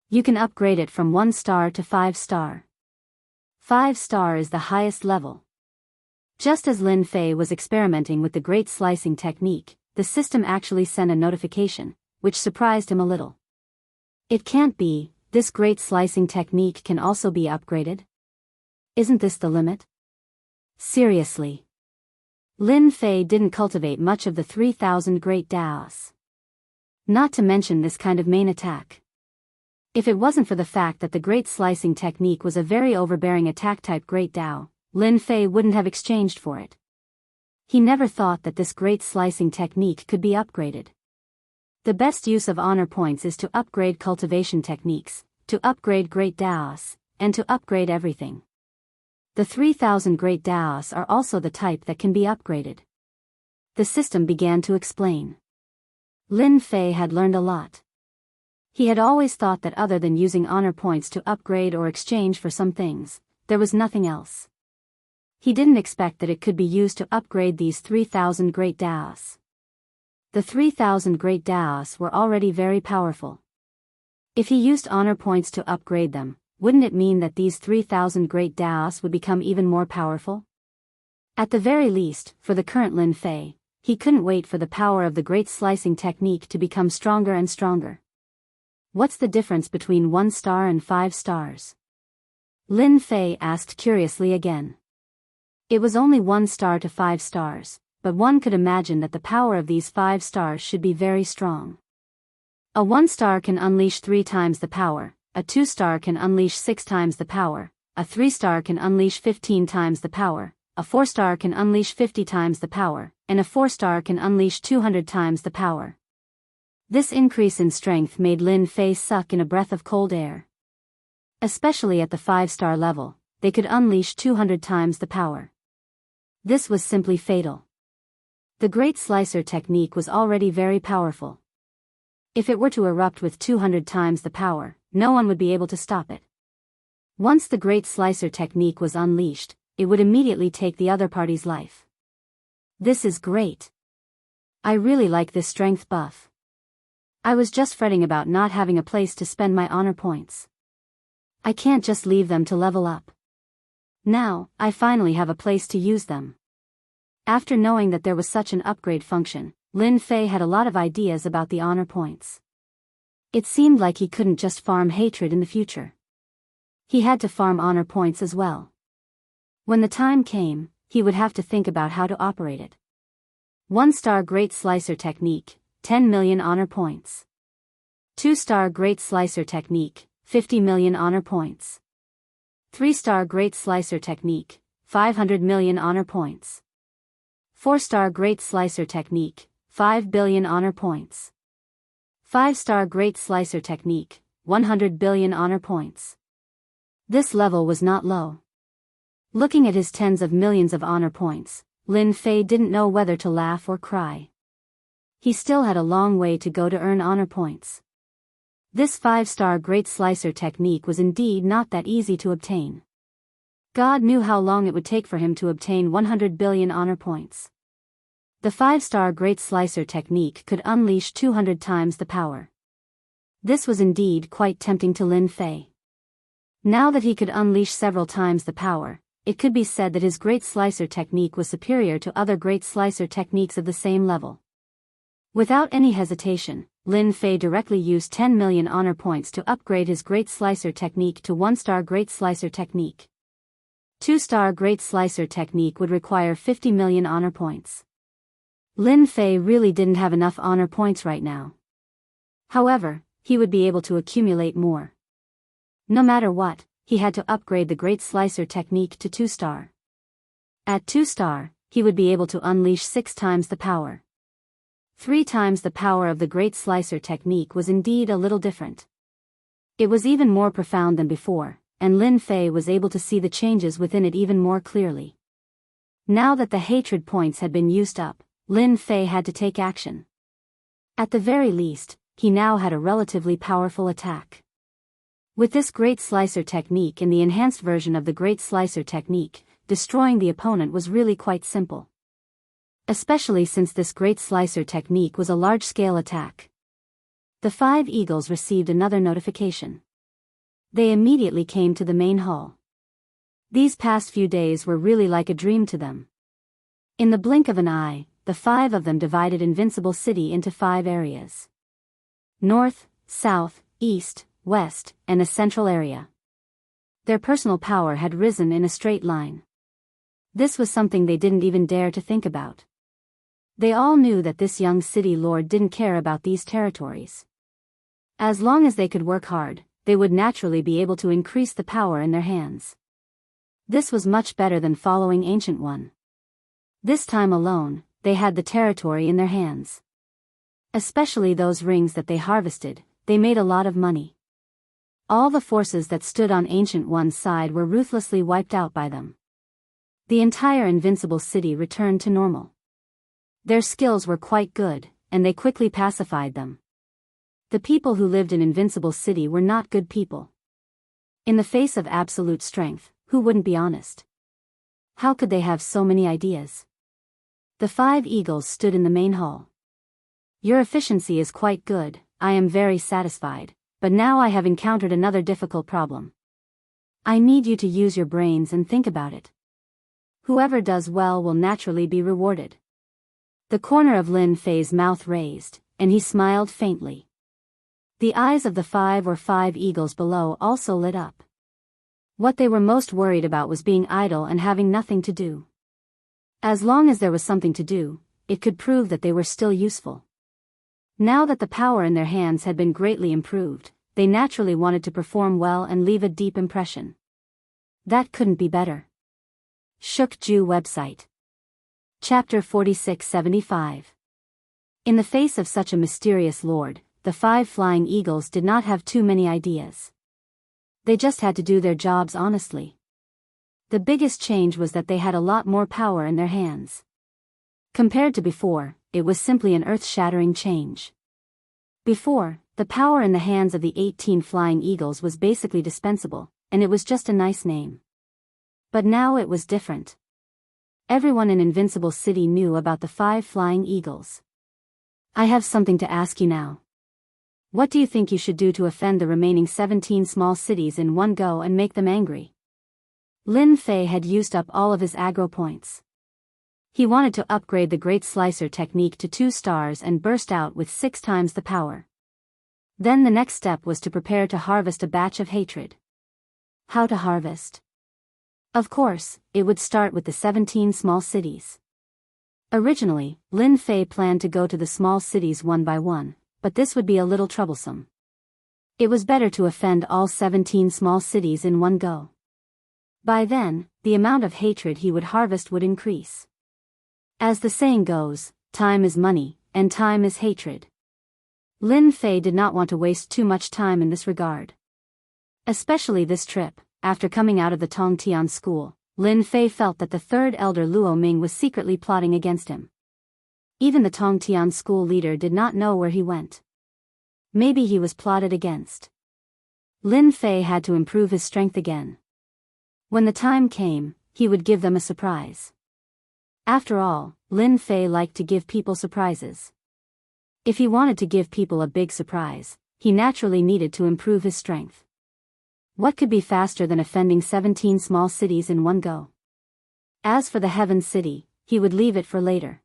You can upgrade it from 1 star to 5 star. 5 star is the highest level. Just as Lin Fei was experimenting with the great slicing technique, the system actually sent a notification, which surprised him a little. It can't be, this great slicing technique can also be upgraded? Isn't this the limit? Seriously. Lin Fei didn't cultivate much of the 3,000 great Daoists. Not to mention this kind of main attack. If it wasn't for the fact that the great slicing technique was a very overbearing attack-type great Dao, Lin Fei wouldn't have exchanged for it. He never thought that this great slicing technique could be upgraded. The best use of honor points is to upgrade cultivation techniques, to upgrade great Daoists, and to upgrade everything. The 3,000 great Daoists are also the type that can be upgraded. The system began to explain. Lin Fei had learned a lot. He had always thought that other than using honor points to upgrade or exchange for some things, there was nothing else. He didn't expect that it could be used to upgrade these 3,000 great Daoists. The 3,000 great Daoists were already very powerful. If he used honor points to upgrade them, wouldn't it mean that these 3,000 great Daoists would become even more powerful? At the very least, for the current Lin Fei, he couldn't wait for the power of the great slicing technique to become stronger and stronger. What's the difference between 1 star and 5 stars? Lin Fei asked curiously again. It was only 1 star to 5 stars, but one could imagine that the power of these 5 stars should be very strong. A 1 star can unleash 3 times the power, a 2 star can unleash 6 times the power, a 3 star can unleash 15 times the power, a 4 star can unleash 50 times the power, and a 4 star can unleash 200 times the power. This increase in strength made Lin Fei suck in a breath of cold air. Especially at the 5-star level, they could unleash 200 times the power. This was simply fatal. The Great Slicer technique was already very powerful. If it were to erupt with 200 times the power, no one would be able to stop it. Once the Great Slicer technique was unleashed, it would immediately take the other party's life. This is great. I really like this strength buff. I was just fretting about not having a place to spend my honor points. I can't just leave them to level up. Now, I finally have a place to use them. After knowing that there was such an upgrade function, Lin Fei had a lot of ideas about the honor points. It seemed like he couldn't just farm hatred in the future. He had to farm honor points as well. When the time came, he would have to think about how to operate it. 1-star Great Slicer technique, 10 million honor points. 2-star Great Slicer technique, 50 million honor points. 3-star Great Slicer technique, 500 million honor points. 4-star Great Slicer technique, 5 billion honor points. 5-star Great Slicer technique, 100 billion honor points. This level was not low. Looking at his tens of millions of honor points, Lin Fei didn't know whether to laugh or cry. He still had a long way to go to earn honor points. This 5-star Great Slicer technique was indeed not that easy to obtain. God knew how long it would take for him to obtain 100 billion honor points. The 5-star Great Slicer technique could unleash 200 times the power. This was indeed quite tempting to Lin Fei. Now that he could unleash several times the power, it could be said that his Great Slicer technique was superior to other Great Slicer techniques of the same level. Without any hesitation, Lin Fei directly used 10 million honor points to upgrade his Great Slicer technique to 1-star Great Slicer technique. 2-star Great Slicer technique would require 50 million honor points. Lin Fei really didn't have enough honor points right now. However, he would be able to accumulate more. No matter what, he had to upgrade the Great Slicer technique to 2-star. At 2-star, he would be able to unleash 6 times the power. 3 times the power of the Great Slicer technique was indeed a little different. It was even more profound than before, and Lin Fei was able to see the changes within it even more clearly. Now that the hatred points had been used up, Lin Fei had to take action. At the very least, he now had a relatively powerful attack. With this Great Slicer technique and the enhanced version of the Great Slicer technique, destroying the opponent was really quite simple. Especially since this Great Slicer technique was a large-scale attack. The 5 eagles received another notification. They immediately came to the main hall. These past few days were really like a dream to them. In the blink of an eye, the 5 of them divided Invincible City into 5 areas. North, South, East, West, and a central area. Their personal power had risen in a straight line. This was something they didn't even dare to think about. They all knew that this young city lord didn't care about these territories. As long as they could work hard, they would naturally be able to increase the power in their hands. This was much better than following Ancient One. This time alone, they had the territory in their hands. Especially those rings that they harvested, they made a lot of money. All the forces that stood on Ancient One's side were ruthlessly wiped out by them. The entire Invincible City returned to normal. Their skills were quite good, and they quickly pacified them. The people who lived in Invincible City were not good people. In the face of absolute strength, who wouldn't be honest? How could they have so many ideas? The 5 eagles stood in the main hall. Your efficiency is quite good, I am very satisfied, but now I have encountered another difficult problem. I need you to use your brains and think about it. Whoever does well will naturally be rewarded. The corner of Lin Fei's mouth raised, and he smiled faintly. The eyes of the 5 eagles below also lit up. What they were most worried about was being idle and having nothing to do. As long as there was something to do, it could prove that they were still useful. Now that the power in their hands had been greatly improved, they naturally wanted to perform well and leave a deep impression. That couldn't be better. Shukju website. Chapter 4675. In the face of such a mysterious lord, the 5 flying eagles did not have too many ideas. They just had to do their jobs honestly. The biggest change was that they had a lot more power in their hands. Compared to before, it was simply an earth-shattering change. Before, the power in the hands of the 18 flying eagles was basically dispensable, and it was just a nice name. But now it was different. Everyone in Invincible City knew about the 5 flying eagles. I have something to ask you now. What do you think you should do to offend the remaining 17 small cities in one go and make them angry? Lin Fei had used up all of his aggro points. He wanted to upgrade the Great Slicer technique to 2 stars and burst out with 6 times the power. Then the next step was to prepare to harvest a batch of hatred. How to harvest? Of course, it would start with the 17 small cities. Originally, Lin Fei planned to go to the small cities one by one, but this would be a little troublesome. It was better to offend all 17 small cities in one go. By then, the amount of hatred he would harvest would increase. As the saying goes, time is money, and time is hatred. Lin Fei did not want to waste too much time in this regard. Especially this trip. After coming out of the Tongtian school, Lin Fei felt that the 3rd elder Luo Ming was secretly plotting against him. Even the Tongtian school leader did not know where he went. Maybe he was plotted against. Lin Fei had to improve his strength again. When the time came, he would give them a surprise. After all, Lin Fei liked to give people surprises. If he wanted to give people a big surprise, he naturally needed to improve his strength. What could be faster than offending 17 small cities in one go? As for the Heaven City, he would leave it for later.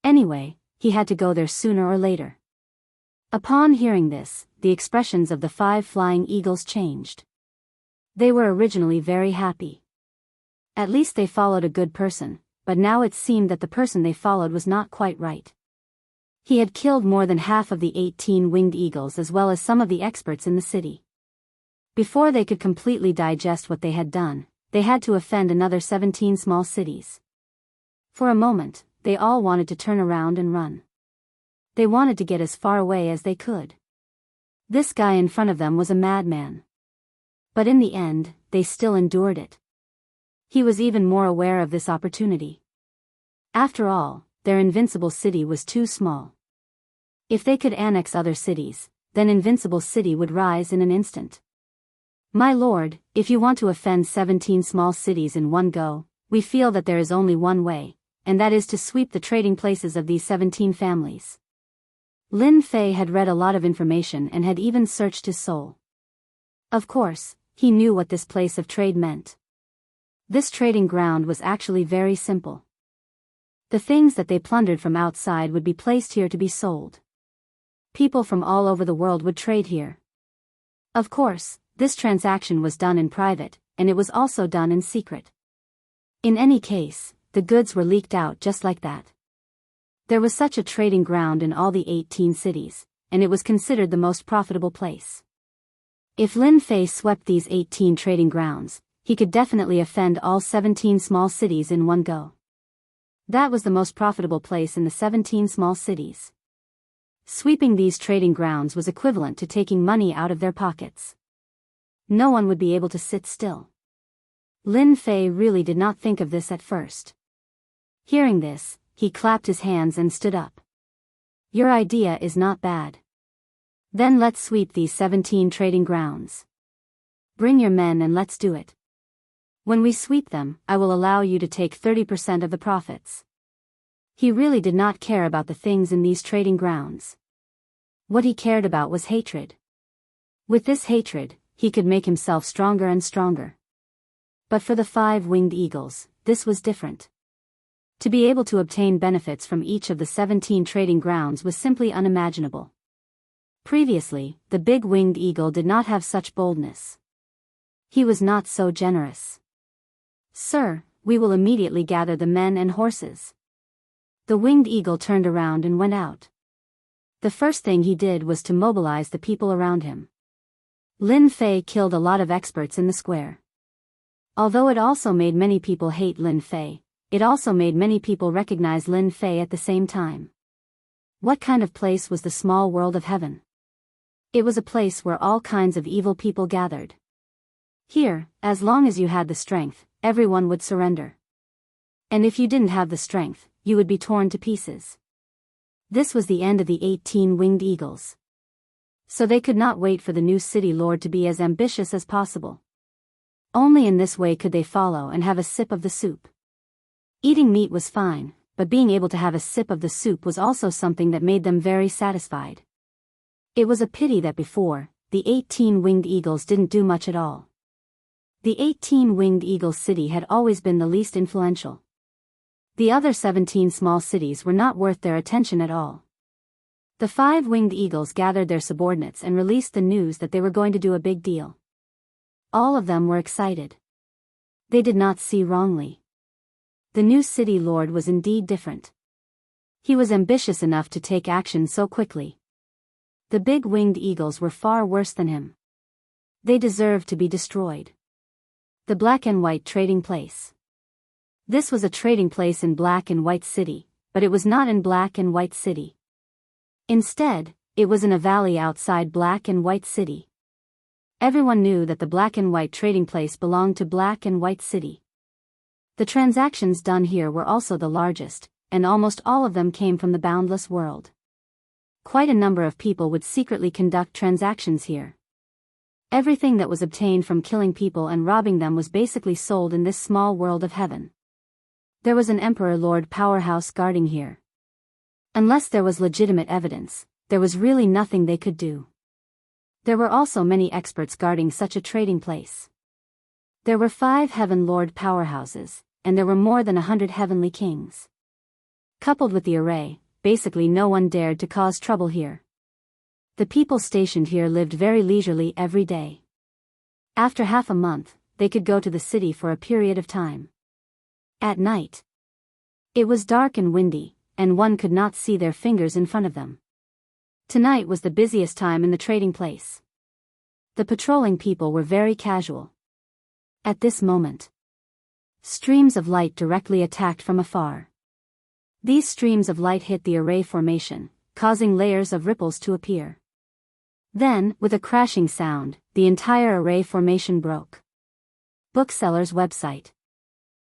Anyway, he had to go there sooner or later. Upon hearing this, the expressions of the 5 flying eagles changed. They were originally very happy. At least they followed a good person, but now it seemed that the person they followed was not quite right. He had killed more than half of the 18 winged eagles as well as some of the experts in the city. Before they could completely digest what they had done, they had to offend another 17 small cities. For a moment, they all wanted to turn around and run. They wanted to get as far away as they could. This guy in front of them was a madman. But in the end, they still endured it. He was even more aware of this opportunity. After all, their invincible city was too small. If they could annex other cities, then Invincible City would rise in an instant. My lord, if you want to offend 17 small cities in one go, we feel that there is only one way, and that is to sweep the trading places of these 17 families. Lin Fei had read a lot of information and had even searched his soul. Of course, he knew what this place of trade meant. This trading ground was actually very simple. The things that they plundered from outside would be placed here to be sold. People from all over the world would trade here. Of course, this transaction was done in private, and it was also done in secret. In any case, the goods were leaked out just like that. There was such a trading ground in all the 18 cities, and it was considered the most profitable place. If Lin Fei swept these 18 trading grounds, he could definitely offend all 17 small cities in one go. That was the most profitable place in the 17 small cities. Sweeping these trading grounds was equivalent to taking money out of their pockets. No one would be able to sit still. Lin Fei really did not think of this at first. Hearing this, he clapped his hands and stood up. Your idea is not bad. Then let's sweep these 17 trading grounds. Bring your men and let's do it. When we sweep them, I will allow you to take 30% of the profits. He really did not care about the things in these trading grounds. What he cared about was hatred. With this hatred, he could make himself stronger and stronger. But for the 5 winged eagles, this was different. To be able to obtain benefits from each of the 17 trading grounds was simply unimaginable. Previously, the big winged eagle did not have such boldness. He was not so generous. Sir, we will immediately gather the men and horses. The winged eagle turned around and went out. The first thing he did was to mobilize the people around him. Lin Fei killed a lot of experts in the square. Although it also made many people hate Lin Fei, it also made many people recognize Lin Fei at the same time. What kind of place was the small world of heaven? It was a place where all kinds of evil people gathered. Here, as long as you had the strength, everyone would surrender. And if you didn't have the strength, you would be torn to pieces. This was the end of the 18 winged eagles. So they could not wait for the new city lord to be as ambitious as possible. Only in this way could they follow and have a sip of the soup. Eating meat was fine, but being able to have a sip of the soup was also something that made them very satisfied. It was a pity that before, the 18 winged eagles didn't do much at all. The 18 winged eagles city had always been the least influential. The other 17 small cities were not worth their attention at all. The 5 winged eagles gathered their subordinates and released the news that they were going to do a big deal. All of them were excited. They did not see wrongly. The new city lord was indeed different. He was ambitious enough to take action so quickly. The big winged eagles were far worse than him. They deserved to be destroyed. The black and white trading place. This was a trading place in Black and White City, but it was not in Black and White City. Instead, it was in a valley outside Black and White City. Everyone knew that the Black and White trading place belonged to Black and White City. The transactions done here were also the largest, and almost all of them came from the boundless world. Quite a number of people would secretly conduct transactions here. Everything that was obtained from killing people and robbing them was basically sold in this small world of heaven. There was an Emperor Lord powerhouse guarding here. Unless there was legitimate evidence, there was really nothing they could do. There were also many experts guarding such a trading place. There were 5 Heaven Lord powerhouses, and there were more than 100 heavenly kings. Coupled with the array, basically no one dared to cause trouble here. The people stationed here lived very leisurely every day. After half a month, they could go to the city for a period of time. At night, it was dark and windy, and one could not see their fingers in front of them. Tonight was the busiest time in the trading place. The patrolling people were very casual. At this moment, streams of light directly attacked from afar. These streams of light hit the array formation, causing layers of ripples to appear. Then, with a crashing sound, the entire array formation broke. Bookseller's website.